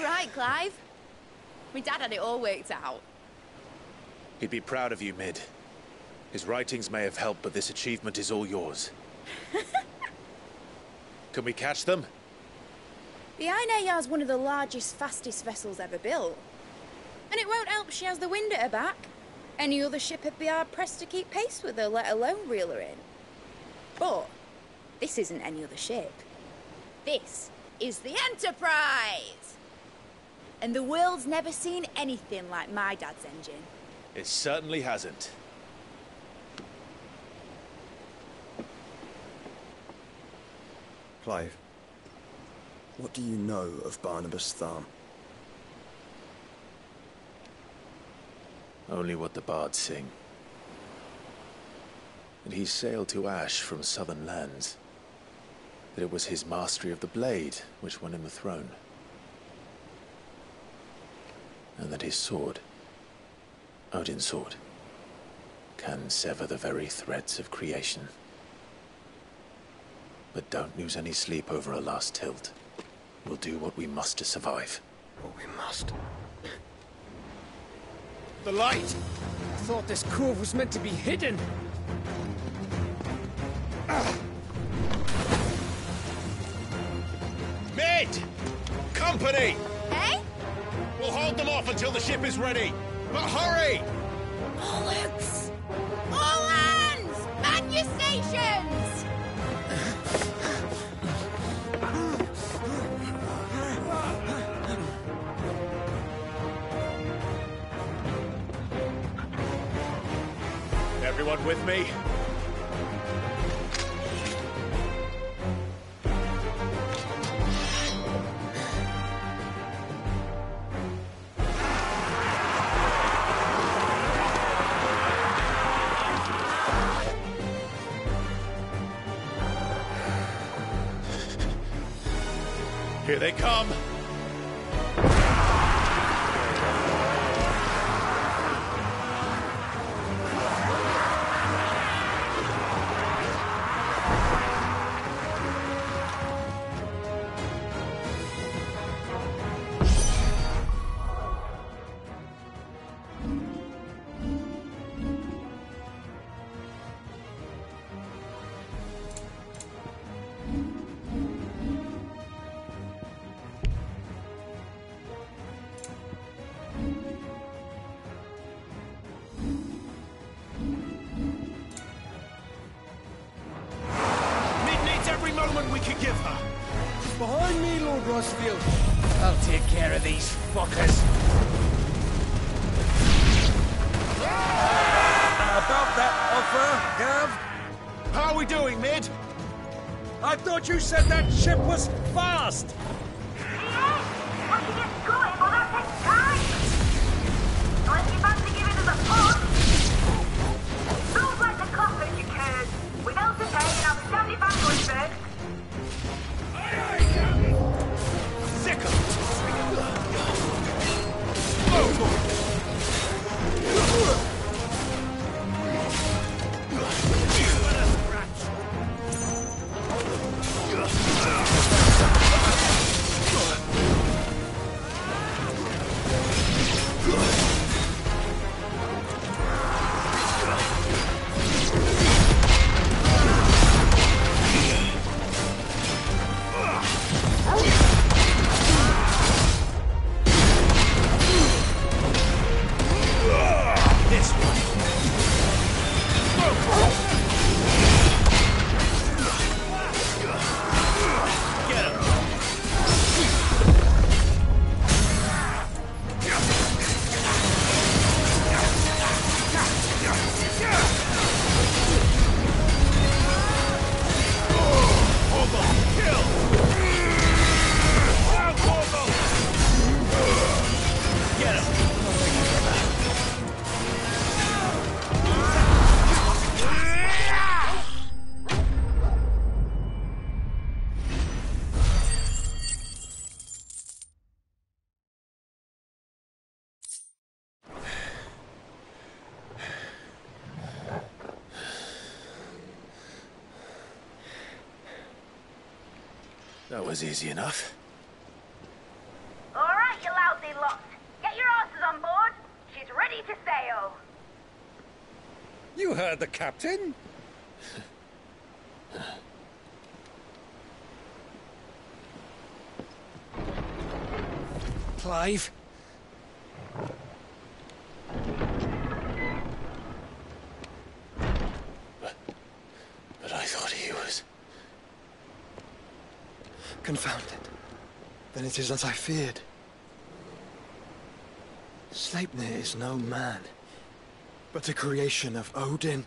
Right, Clive? My dad had it all worked out. He'd be proud of you, Mid. His writings may have helped, but this achievement is all yours. Can we catch them? The Aina is one of the largest, fastest vessels ever built. And it won't help she has the wind at her back. Any other ship would be hard-pressed to keep pace with her, let alone reel her in. But this isn't any other ship. This is the Enterprise! And the world's never seen anything like my dad's engine. It certainly hasn't. Clive, what do you know of Barnabas Tharm? Only what the bards sing. That he sailed to Ash from southern lands. That it was his mastery of the blade which won him the throne. And that his sword, Odin's sword, can sever the very threads of creation. But don't lose any sleep over a last tilt. We'll do what we must to survive. What we must. The light! I thought this cove was meant to be hidden. Mid! Company! Hey? We'll hold them off until the ship is ready. But hurry! Bollocks! All hands! Man your stations! Everyone with me? Here they come! We can give her. Behind me, Lord Rossfield. I'll take care of these fuckers. About that offer, Gav? How are we doing, Mid? I thought you said that ship was fast! Yes! Once you get going, well, that takes time! Unless you fancy giving us a push. Sounds like the coffin you cared. With Elsa Pay and I'll stand it back first. Sick of it! Oh. That was easy enough. All right, you lousy lot. Get your asses on board. She's ready to sail. You heard the captain. Clive? Confound it. Then it is as I feared. Sleipnir is no man, but a creation of Odin.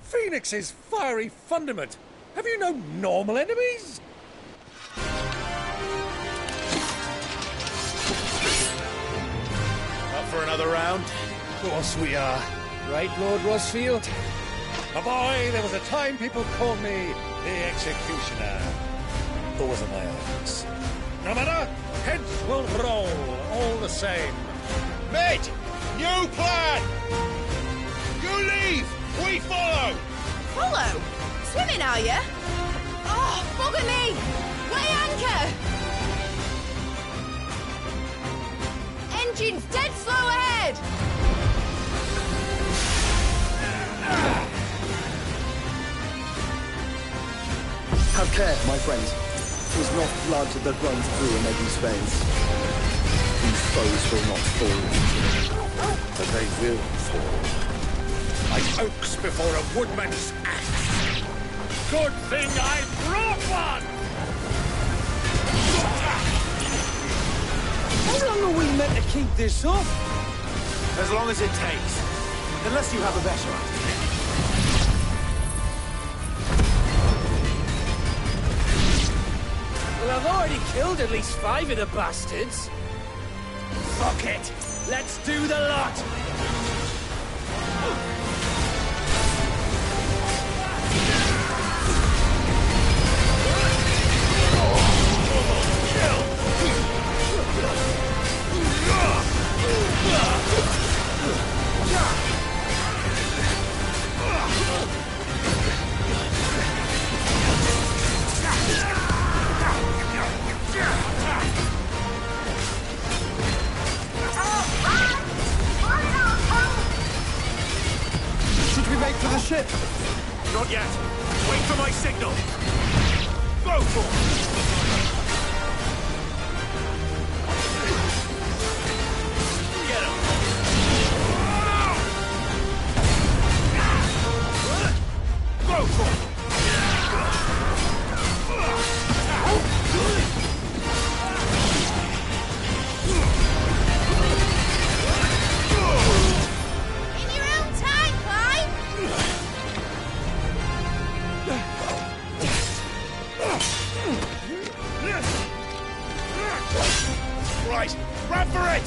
Phoenix's fiery fundament. Have you no normal enemies? Up for another round? Of course we are. Right, Lord Rosfield? A boy, there was a time people called me the Executioner. Those are my odds. No matter, heads will roll, all the same. Mate! New plan! You leave! We follow! Follow? Swimming, are you? Oh, bugger me! Weigh anchor! Engine's dead slow ahead! Have care, my friends. 'Twas not blood that runs through a maiden's veins. These foes will not fall. But they will fall. Like oaks before a woodman's axe. Good thing I brought one! How long are we meant to keep this up? As long as it takes. Unless you have a better idea. Well, I've already killed at least 5 of the bastards. Fuck it! Let's do the lot! Should we make for the ship? Not yet. Wait for my signal. Go for it! Go for it! In your own time, Clyde! Right, run for it!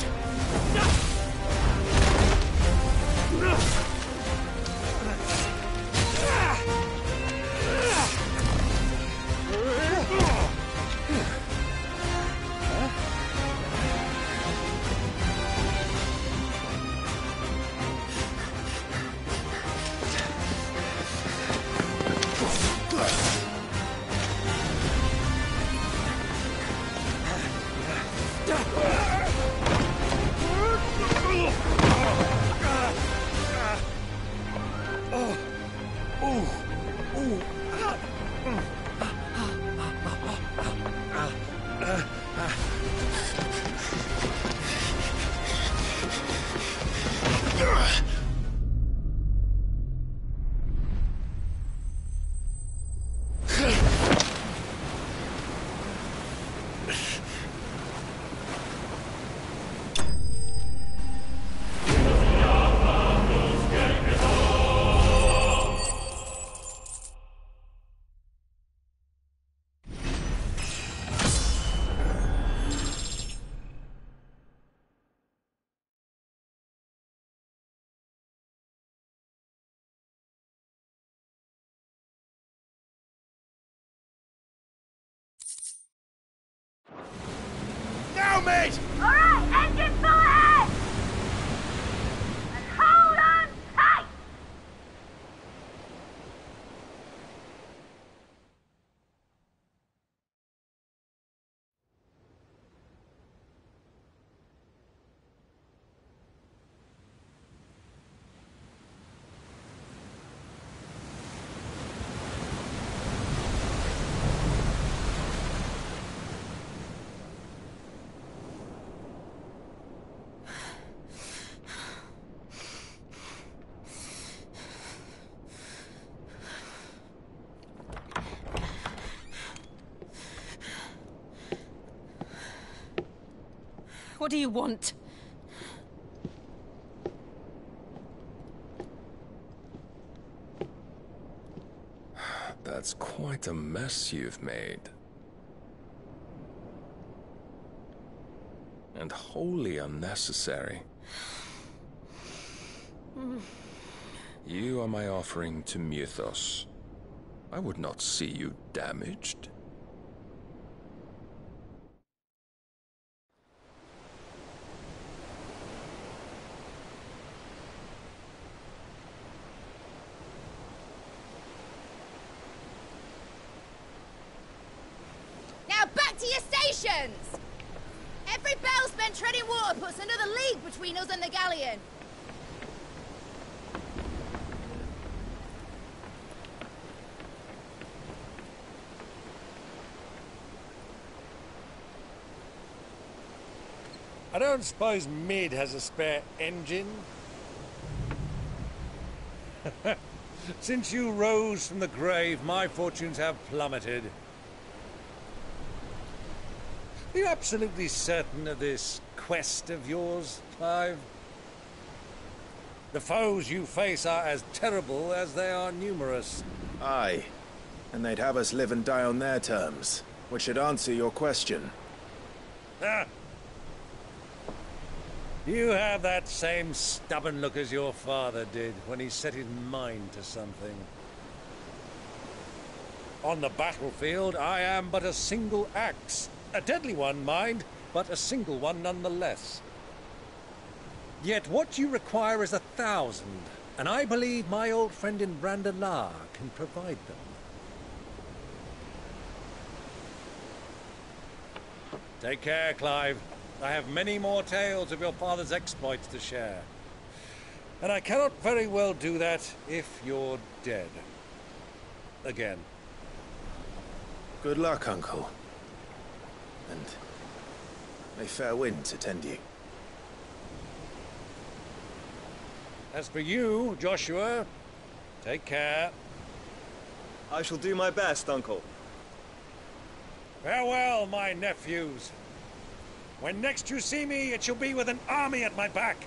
Now, mate! All right, engine full ahead! And hold on tight! What do you want? That's quite a mess you've made. And wholly unnecessary. You are my offering to Mythos. I would not see you damaged. Now back to your stations! Every bell spent treading water puts another league between us and the galleon. I don't suppose Mid has a spare engine? Since you rose from the grave, my fortunes have plummeted. Are you absolutely certain of this quest of yours, Clive? The foes you face are as terrible as they are numerous. Aye. And they'd have us live and die on their terms, which should answer your question. Ah! You have that same stubborn look as your father did when he set his mind to something. On the battlefield, I am but a single axe. A deadly one, mind, but a single one nonetheless. Yet what you require is 1,000, and I believe my old friend in Brandalar can provide them. Take care, Clive. I have many more tales of your father's exploits to share. And I cannot very well do that if you're dead. Again. Good luck, Uncle. And may fair winds attend you. As for you, Joshua, take care. I shall do my best, Uncle. Farewell, my nephews. When next you see me, it shall be with an army at my back.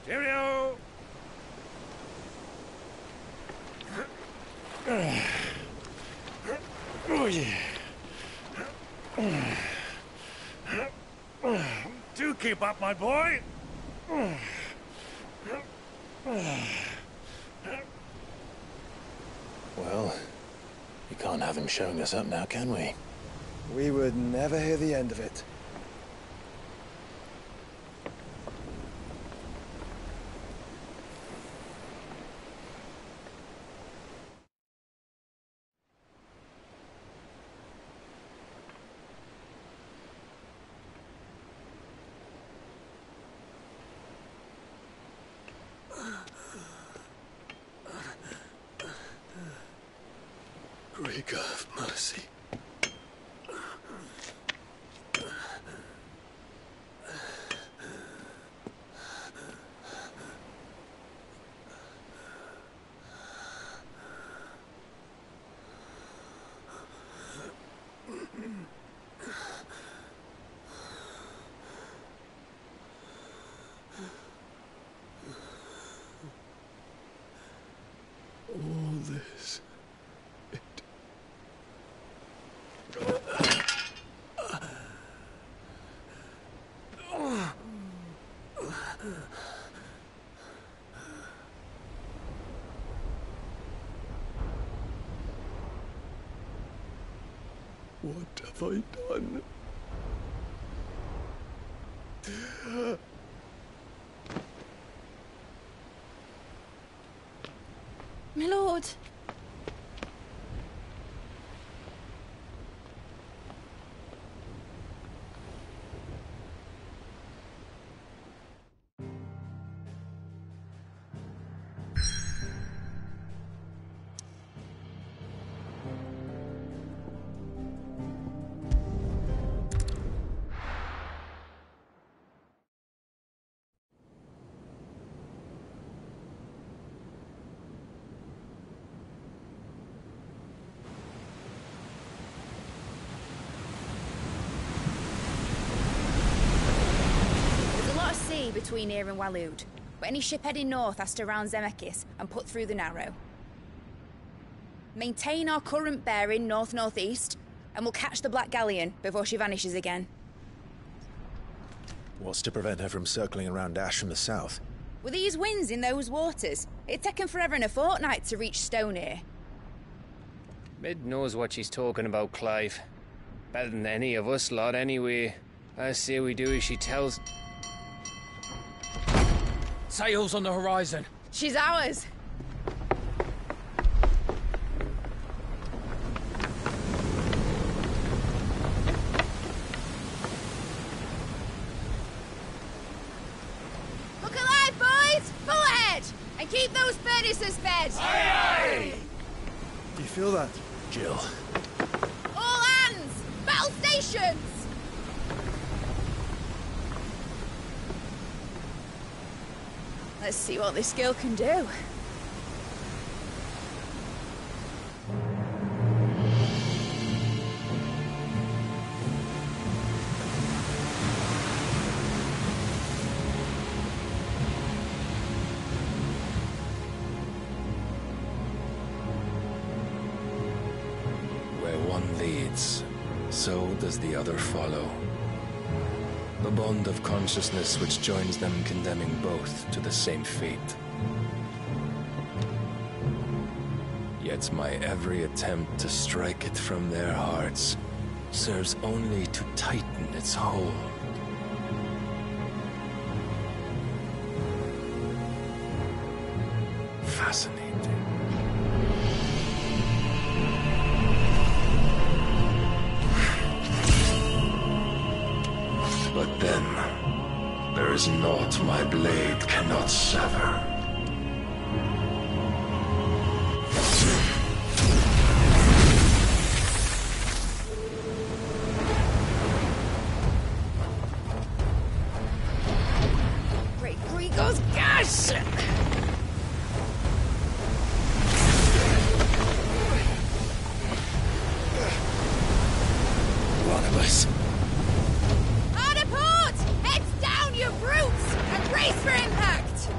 Cheerio! Oh, yeah. Do keep up, my boy. Well, we can't have him showing us up now, can we? We would never hear the end of it. Great God of mercy. All this. What have I done? My lord. sea between here and Waloed, but any ship heading north has to round Zemeckis and put through the Narrow. Maintain our current bearing north-northeast, and we'll catch the Black Galleon before she vanishes again. What's to prevent her from circling around Ash from the south? With these winds in those waters, it'd taken forever and a fortnight to reach Stonehere. Mid knows what she's talking about, Clive. Better than any of us lot, anyway. I say we do as she tells. Sails on the horizon. She's ours. Look alive, boys! Pull ahead! And keep those furnaces fed! Aye, aye! Do you feel that? Jill. All hands! Battle stations! Let's see what this girl can do. Where one leads, so does the other follow. The bond of consciousness which joins them, condemning both to the same fate. Yet my every attempt to strike it from their hearts serves only to tighten its hold. Fascinating. But then, there is naught my blade cannot sever. Great Gregor's gosh! One of us. Hard a port! Heads down, you brutes! And brace for impact!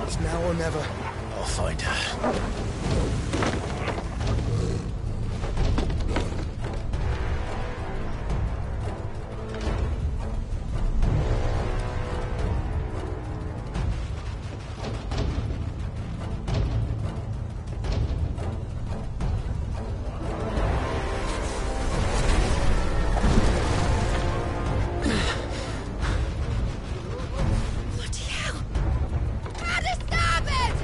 It's now or never. I'll find her. Bloody hell! Hard a starboard!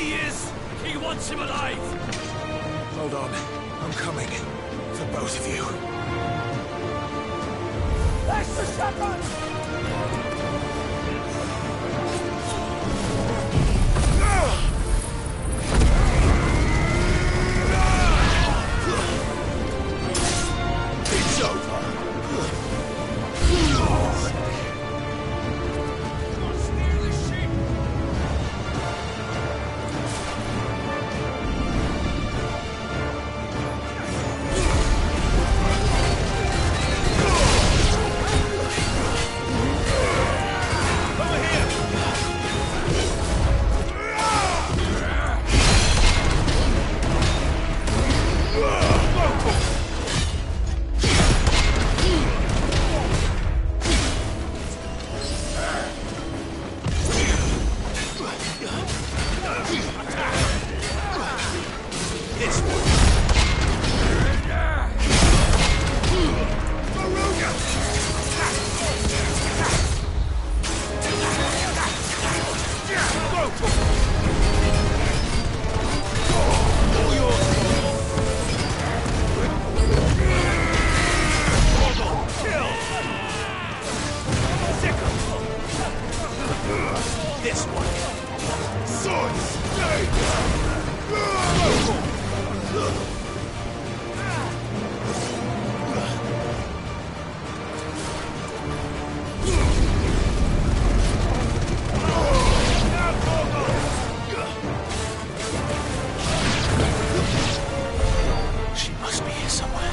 he is! He wants him alive! Hold on. I'm coming. For both of you. That's the shepherd! It's over. This one. Swords! She must be here somewhere.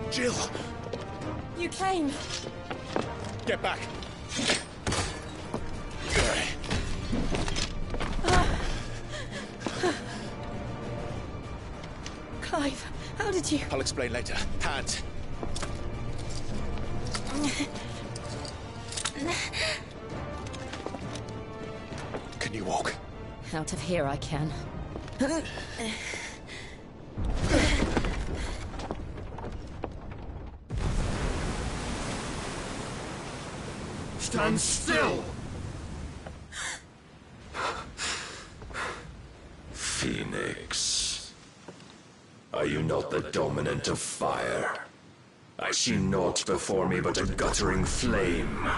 Jill! You came. Get back! Clive, how did you... I'll explain later. Hands. Can you walk? Out of here I can. Stand still! Phoenix. Are you not the dominant of fire? I see naught before me but a guttering flame.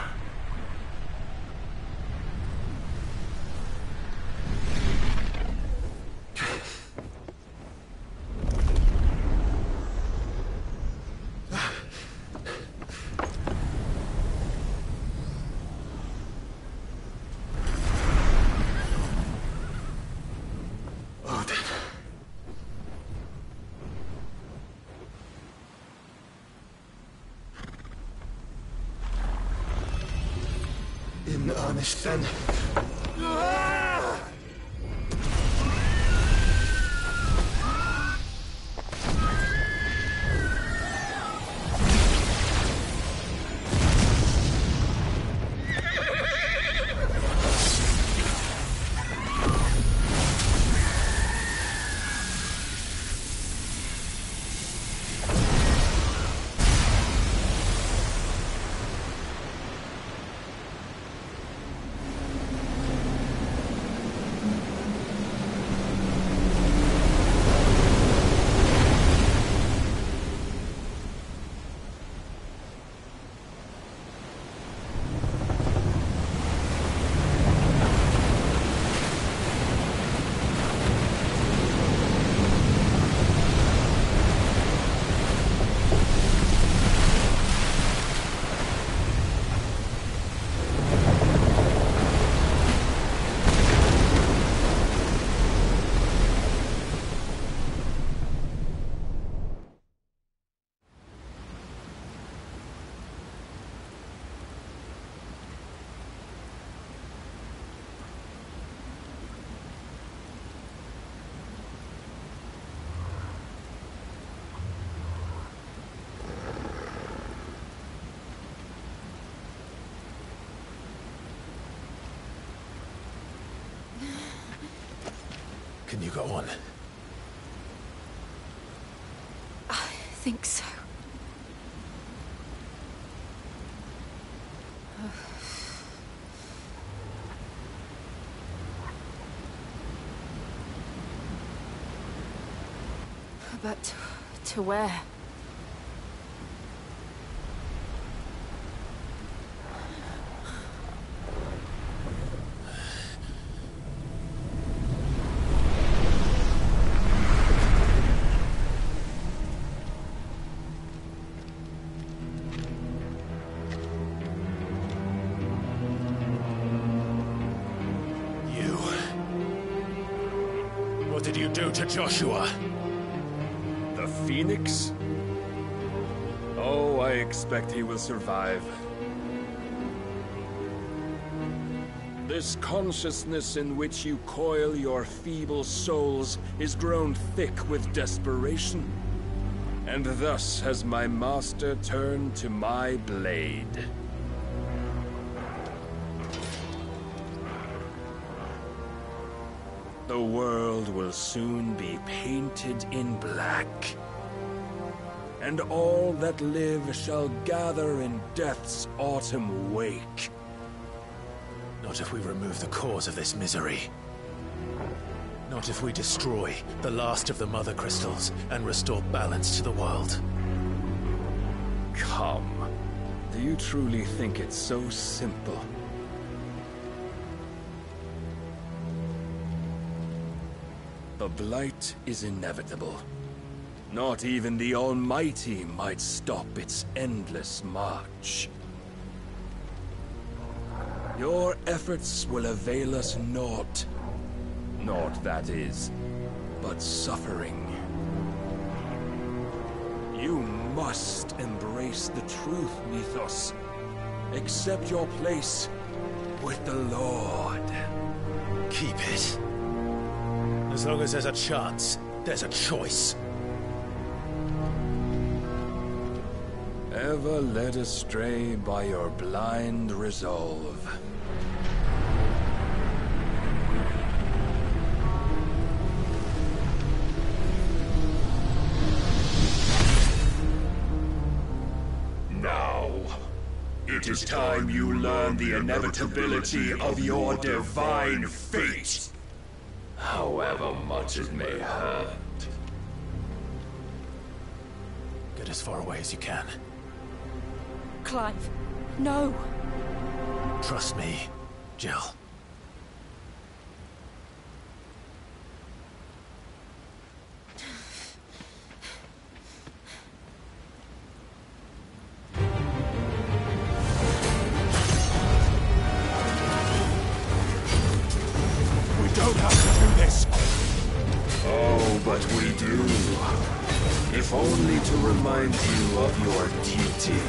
In earnest, then. Can you go on? I think so. But to where? What did you do to Joshua? The Phoenix? Oh, I expect he will survive. This consciousness in which you coil your feeble souls is grown thick with desperation. And thus has my master turned to my blade. The world will soon be painted in black. And all that live shall gather in death's autumn wake. Not if we remove the cause of this misery. Not if we destroy the last of the Mother Crystals and restore balance to the world. Come. Do you truly think it's so simple? The Blight is inevitable. Not even the Almighty might stop its endless march. Your efforts will avail us naught. Naught, that is, but suffering. You must embrace the truth, Mythos. Accept your place with the Lord. Keep it. As long as there's a chance, there's a choice. Ever led astray by your blind resolve. Now, it is time you learn the inevitability of your divine fate. However much it may hurt. Get as far away as you can. Clive, no! Trust me, Jill. But we do. If only to remind you of your duty.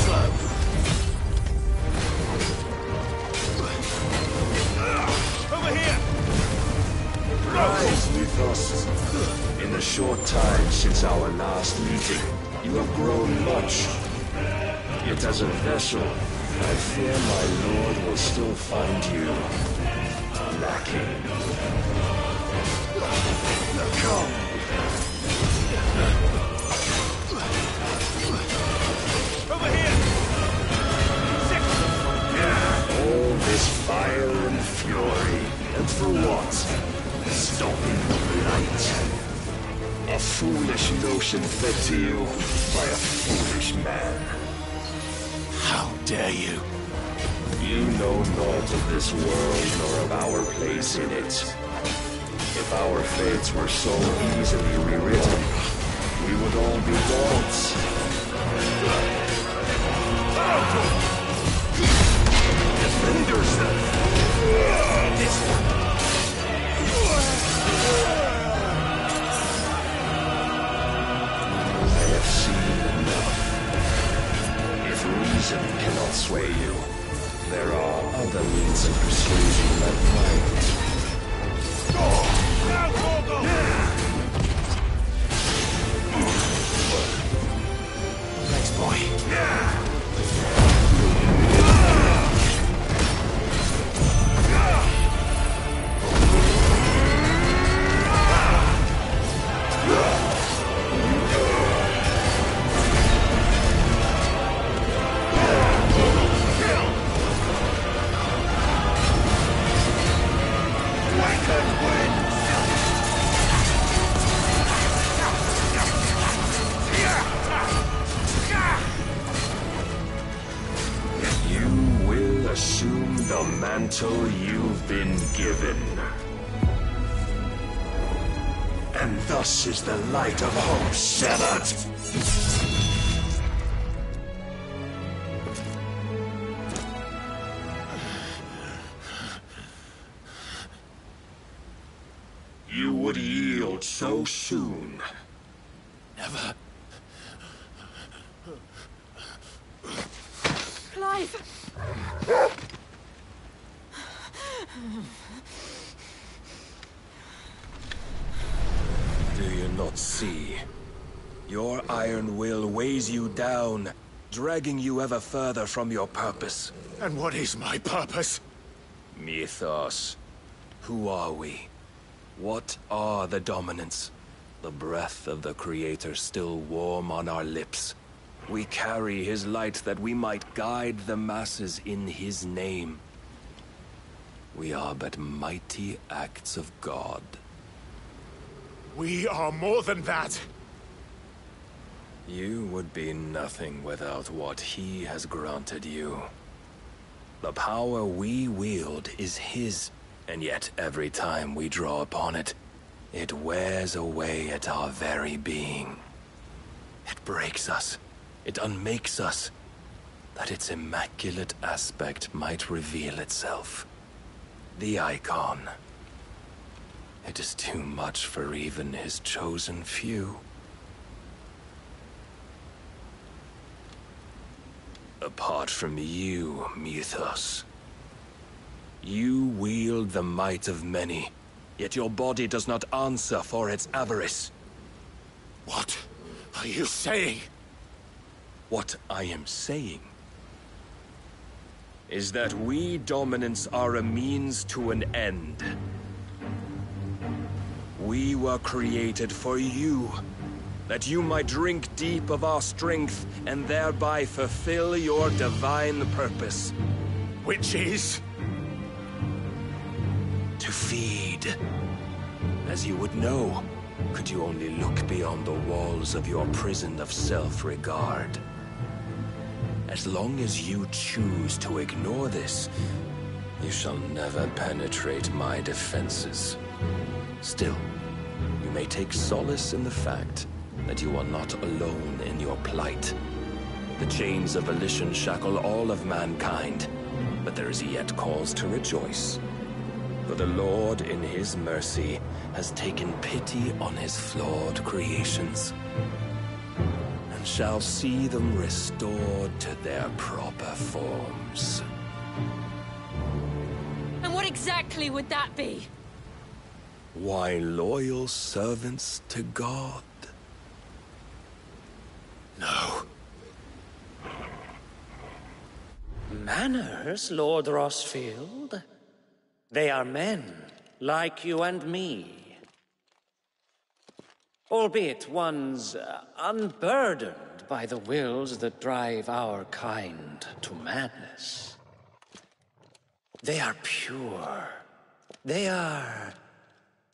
Slow. Over here! Rise, Mythos. In the short time since our last meeting, you have grown much. Yet as a vessel, I fear my lord will still find you lacking. Come. Over here! All this fire and fury, and for what? Stopping the light. A foolish notion fed to you by a foolish man. How dare you? You know naught of this world nor of our place in it. If our fates were so easily rewritten, we would all be gods. Defend yourself! This one! I have seen enough. If reason cannot sway you, there are other means of persuasion that might. Thanks, boy. mantle you've been given. And thus is the light of hope severed. You would yield so soon. Never. Clive! Do you not see? Your iron will weighs you down, dragging you ever further from your purpose. And what is my purpose? Mythos. Who are we? What are the dominants? The breath of the Creator still warm on our lips. We carry his light that we might guide the masses in his name. We are but mighty acts of God. We are more than that. You would be nothing without what he has granted you. The power we wield is his, and yet every time we draw upon it, it wears away at our very being. It breaks us. It unmakes us, that its immaculate aspect might reveal itself. The icon. It is too much for even his chosen few. Apart from you, Mythos, you wield the might of many, yet your body does not answer for its avarice. What are you saying? What I am saying is that we dominants are a means to an end. We were created for you, that you might drink deep of our strength and thereby fulfill your divine purpose. Which is? To feed. As you would know, could you only look beyond the walls of your prison of self-regard. As long as you choose to ignore this, you shall never penetrate my defenses. Still, you may take solace in the fact that you are not alone in your plight. The chains of volition shackle all of mankind, but there is yet cause to rejoice. For the Lord, in his mercy, has taken pity on his flawed creations, and shall see them restored to their proper forms. And what exactly would that be? Why, loyal servants to God. No. Manners, Lord Rossfield? They are men, like you and me. Albeit ones unburdened by the wills that drive our kind to madness. They are pure. They are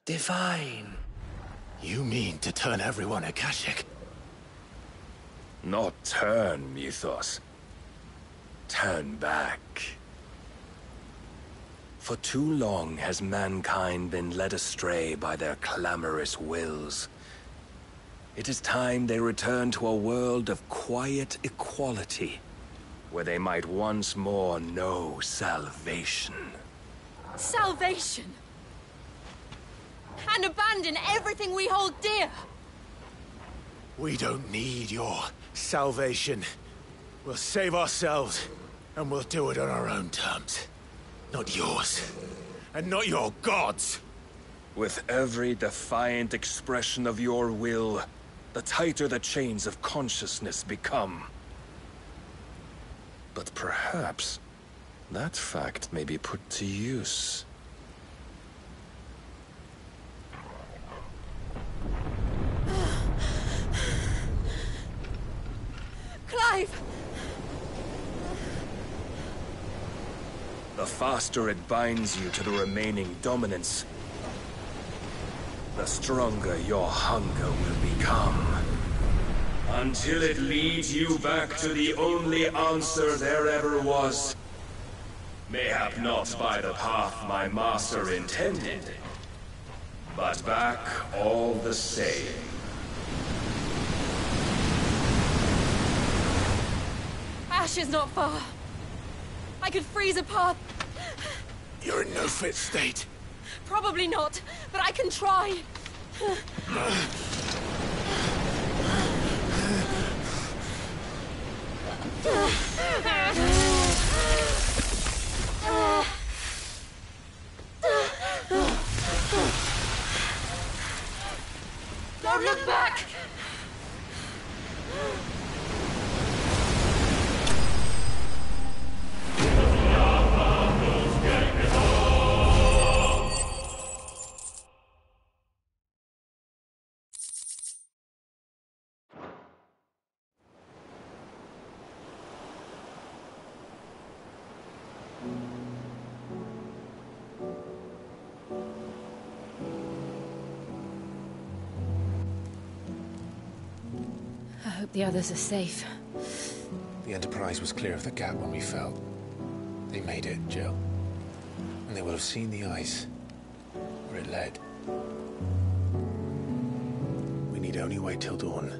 divine. You mean to turn everyone Akashic? Not turn, Mythos. Turn back. For too long has mankind been led astray by their clamorous wills. It is time they return to a world of quiet equality, where they might once more know salvation. Salvation? And abandon everything we hold dear? We don't need your salvation. We'll save ourselves, and we'll do it on our own terms. Not yours. And not your gods. With every defiant expression of your will, the tighter the chains of consciousness become. But perhaps that fact may be put to use. Clive! The faster it binds you to the remaining dominance, the stronger your hunger will become. Until it leads you back to the only answer there ever was. Mayhap not by the path my master intended, but back all the same. Ash is not far. I could freeze a path. You're in no fit state. Probably not, but I can try. Don't look back! I hope the others are safe. The Enterprise was clear of the gap when we fell. They made it, Jill. And they will have seen the ice, where it led. We need only wait till dawn.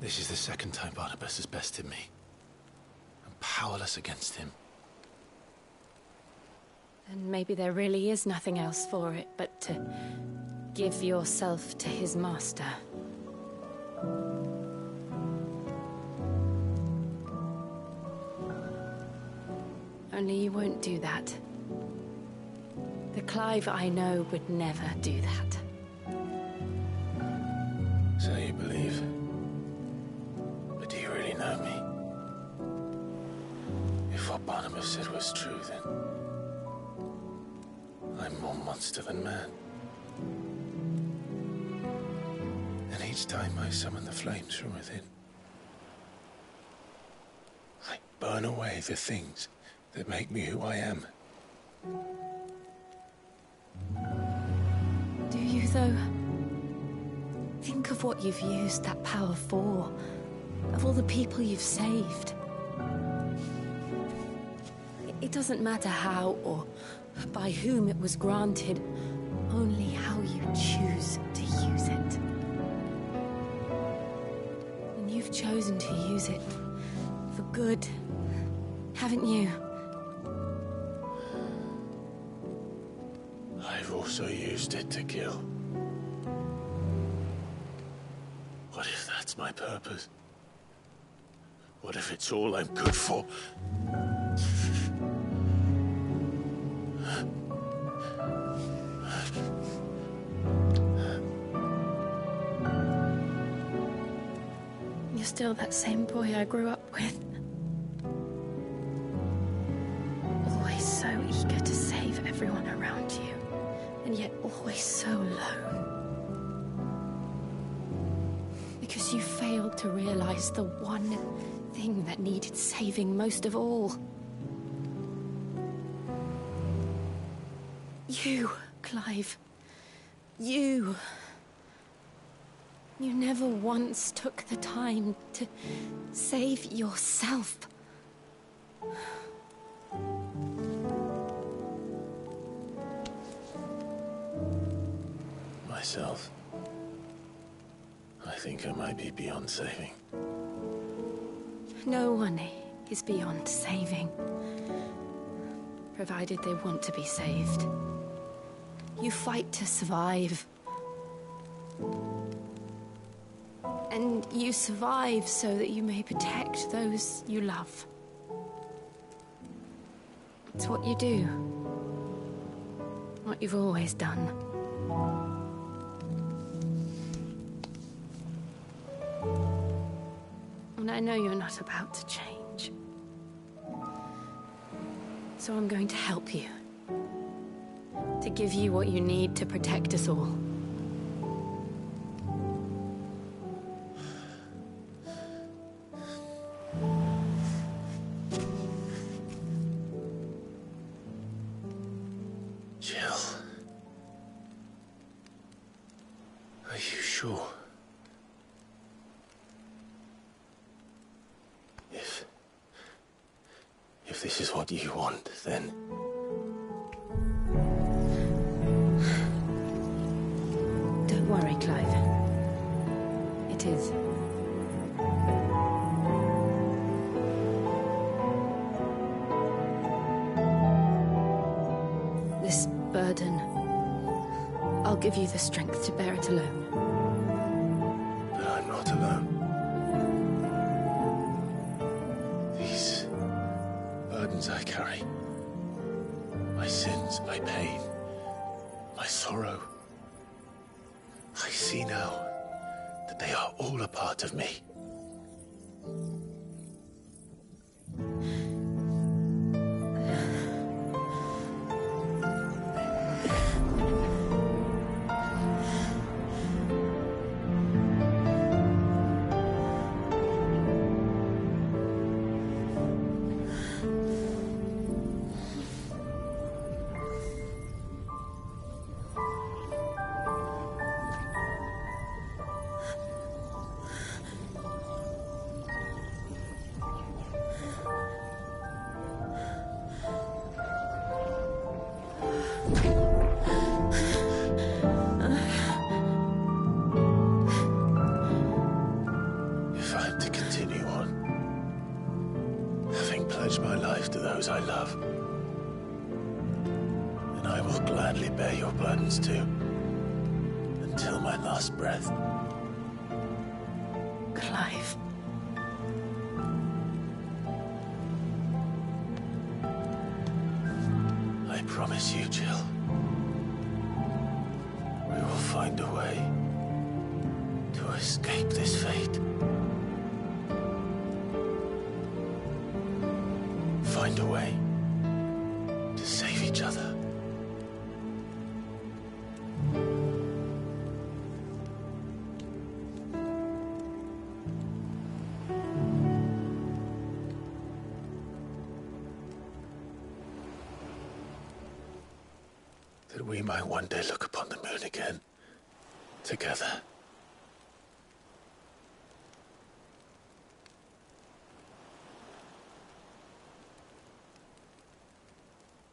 This is the second time Barnabas has bested me. I'm powerless against him. And maybe there really is nothing else for it but to give yourself to his master. Only you won't do that. The Clive I know would never do that. So you believe. But do you really know me? If what Barnabas said was true, then I'm more monster than man. And each time I summon the flames from within, I burn away the things that make me who I am. Do you, though? Think of what you've used that power for. Of all the people you've saved. It doesn't matter how or by whom it was granted, only how you choose to use it. And you've chosen to use it for good, haven't you? I've also used it to kill. What if that's my purpose? What if it's all I'm good for? You're still that same boy I grew up with. Always so eager to save everyone around you, and yet always so lone. Because you failed to realize the one thing that needed saving most of all. You, Clive. You. You never once took the time to save yourself. Myself? I think I might be beyond saving. No one is beyond saving. Provided they want to be saved. You fight to survive. And you survive so that you may protect those you love. It's what you do. What you've always done. And I know you're not about to change. So I'm going to help you. To give you what you need to protect us all. sure. If this is what you want, then... Don't worry, Clive. It is. This burden, I'll give you the strength to bear it alone. But I'm not alone. These burdens I carry, my sins, my pain, my sorrow, I see now that they are all a part of me. If I'm to continue on, having pledged my life to those I love, then I will gladly bear your burdens too, until my last breath. Clive. I promise you, Jill, we will find a way to escape this fate. Find a way to save each other. That we might one day look upon the moon again, together.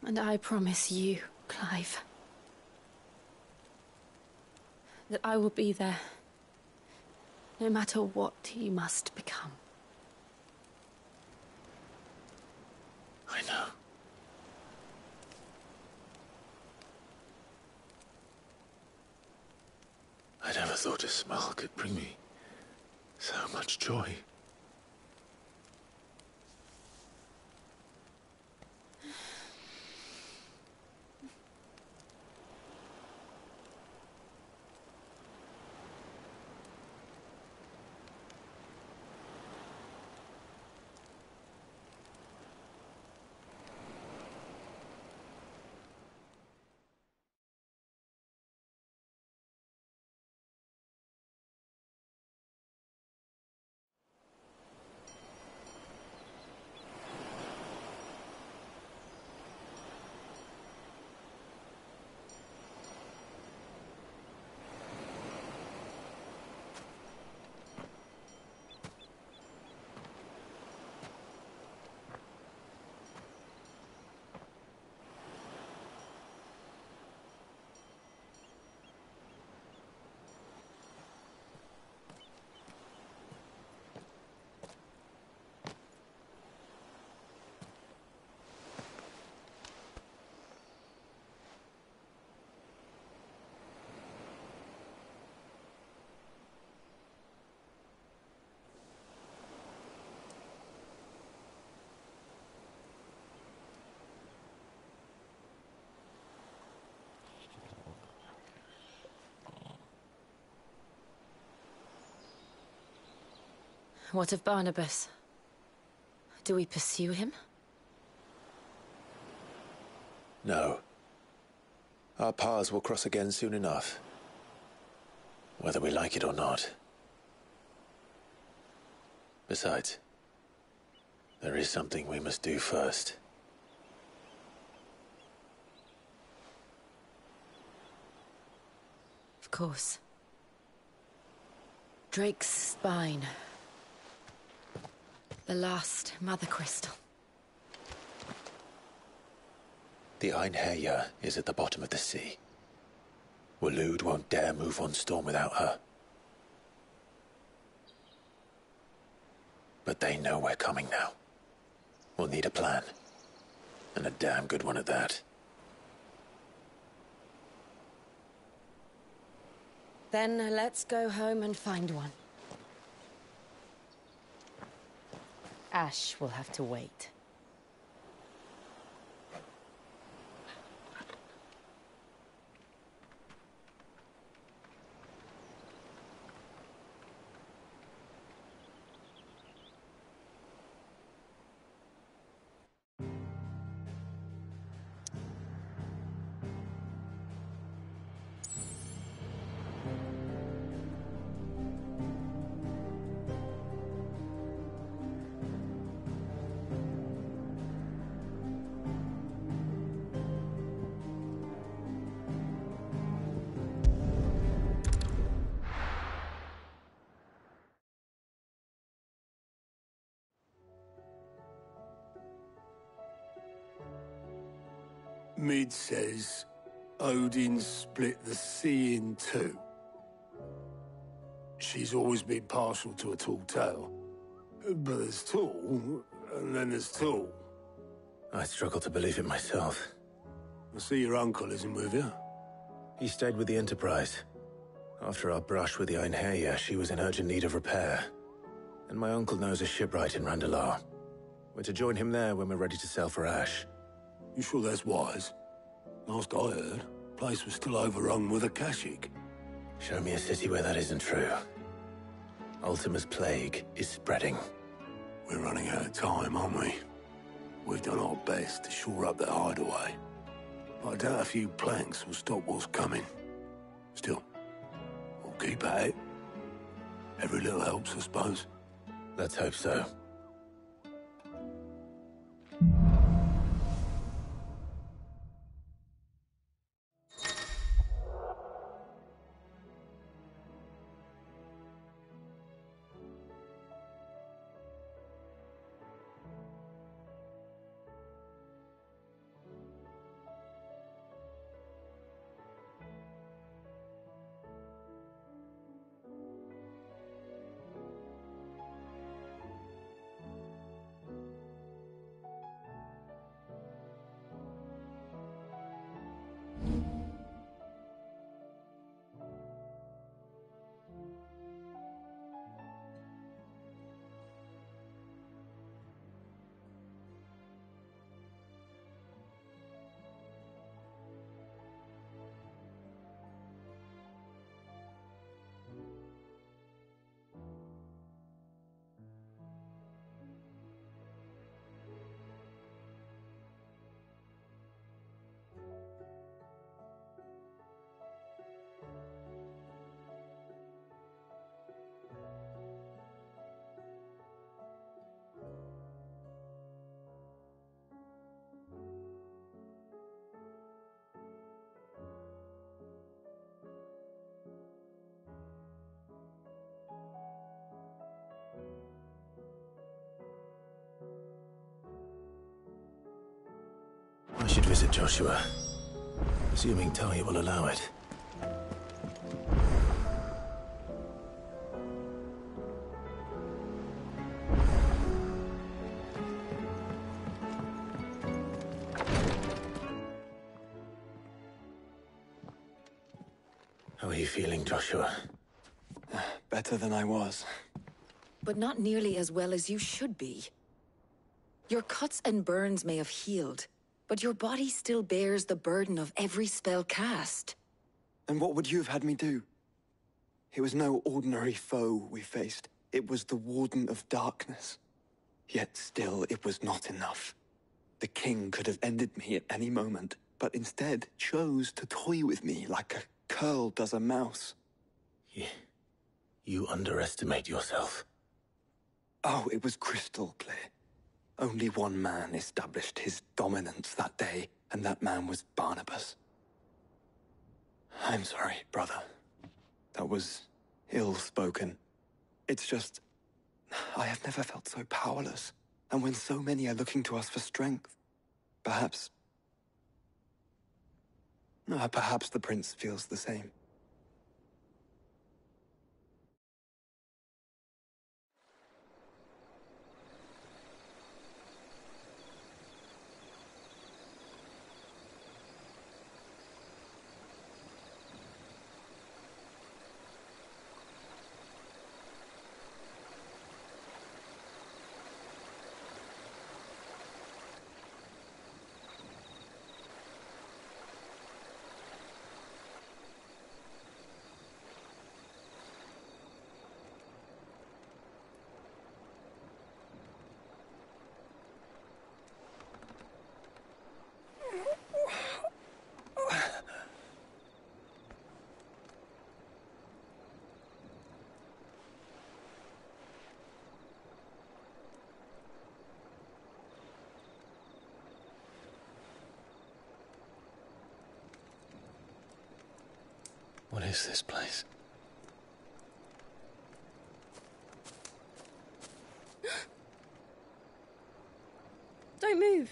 And I promise you, Clive, that I will be there, no matter what you must become. I know. I never thought a smile could bring me so much joy. What of Barnabas? Do we pursue him? No. Our paths will cross again soon enough. Whether we like it or not. Besides, there is something we must do first. Of course. Drake's spine. The lost Mother Crystal. The Einherjar is at the bottom of the sea. Waloed won't dare move on Storm without her. But they know we're coming now. We'll need a plan. And a damn good one at that. Then let's go home and find one. Ash will have to wait. Mid says Odin split the sea in two. She's always been partial to a tall tale. But there's tall, and then there's tall. I struggle to believe it myself. I see your uncle isn't with you. He stayed with the Enterprise. After our brush with the Einherjar, she was in urgent need of repair. And my uncle knows a shipwright in Randalar. We're to join him there when we're ready to sail for Ash. You sure that's wise? Last I heard, the place was still overrun with Akashic. Show me a city where that isn't true. Ultima's plague is spreading. We're running out of time, aren't we? We've done our best to shore up that hideaway. But I doubt a few planks will stop what's coming. Still, we'll keep at it. Every little helps, I suppose. Let's hope so. I should visit Joshua, assuming Talia will allow it. How are you feeling, Joshua? Better than I was. But not nearly as well as you should be. Your cuts and burns may have healed, but your body still bears the burden of every spell cast. And what would you have had me do? It was no ordinary foe we faced. It was the Warden of Darkness. Yet still, it was not enough. The king could have ended me at any moment, but instead chose to toy with me like a curl does a mouse. You underestimate yourself. Oh, it was crystal clear. Only one man established his dominance that day, and that man was Barnabas. I'm sorry, brother. That was ill-spoken. It's just... I have never felt so powerless. And when so many are looking to us for strength, perhaps the prince feels the same. What is this place? Don't move.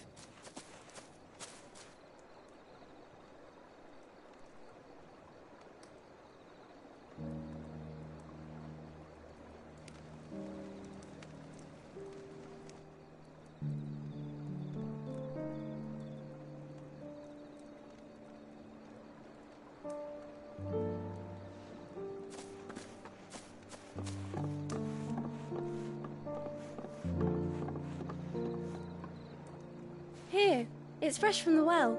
Here, it's fresh from the well.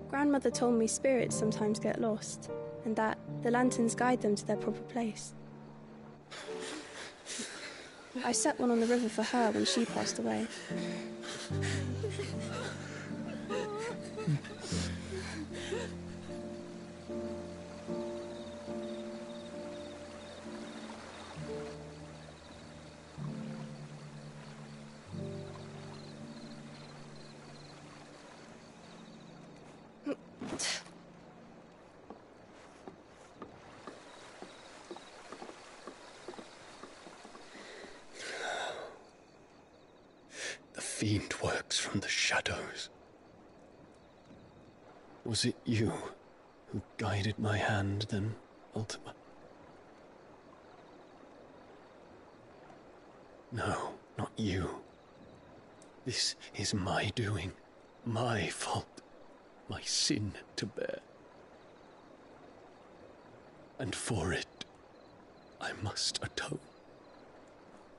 Grandmother told me spirits sometimes get lost, and that the lanterns guide them to their proper place. I set one on the river for her when she passed away. The fiend works from the shadows. Was it you who guided my hand, then, Ultima? No, not you. This is my doing, my fault, my sin to bear. And for it, I must atone.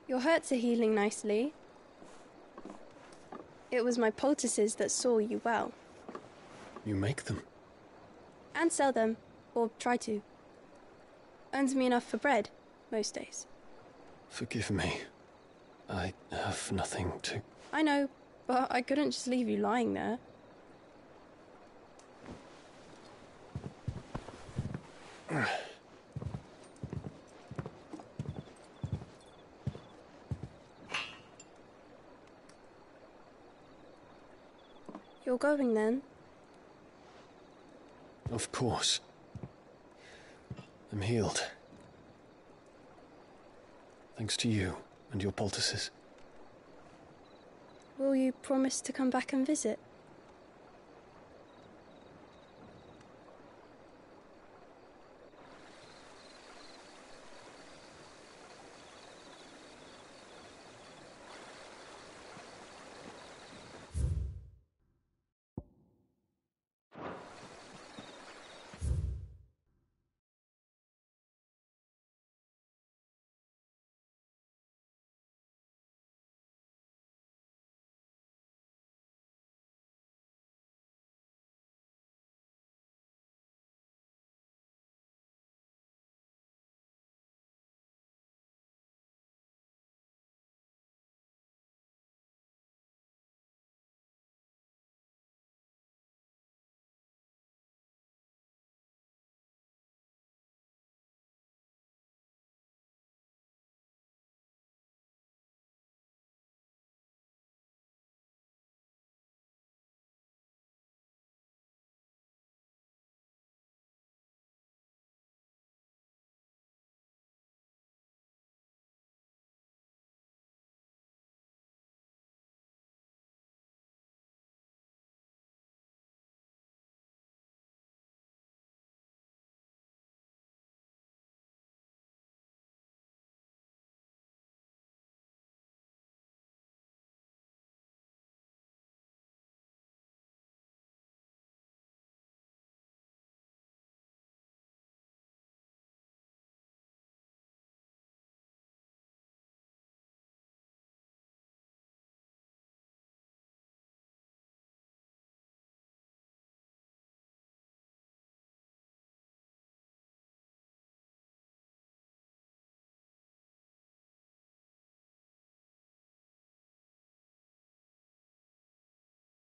Your hurts are healing nicely. It was my poultices that saw you well. You make them? And sell them, or try to. Earns me enough for bread, most days. Forgive me. I have nothing to... I know, but I couldn't just leave you lying there. You're going then? Of course. I'm healed. Thanks to you and your poultices. Will you promise to come back and visit?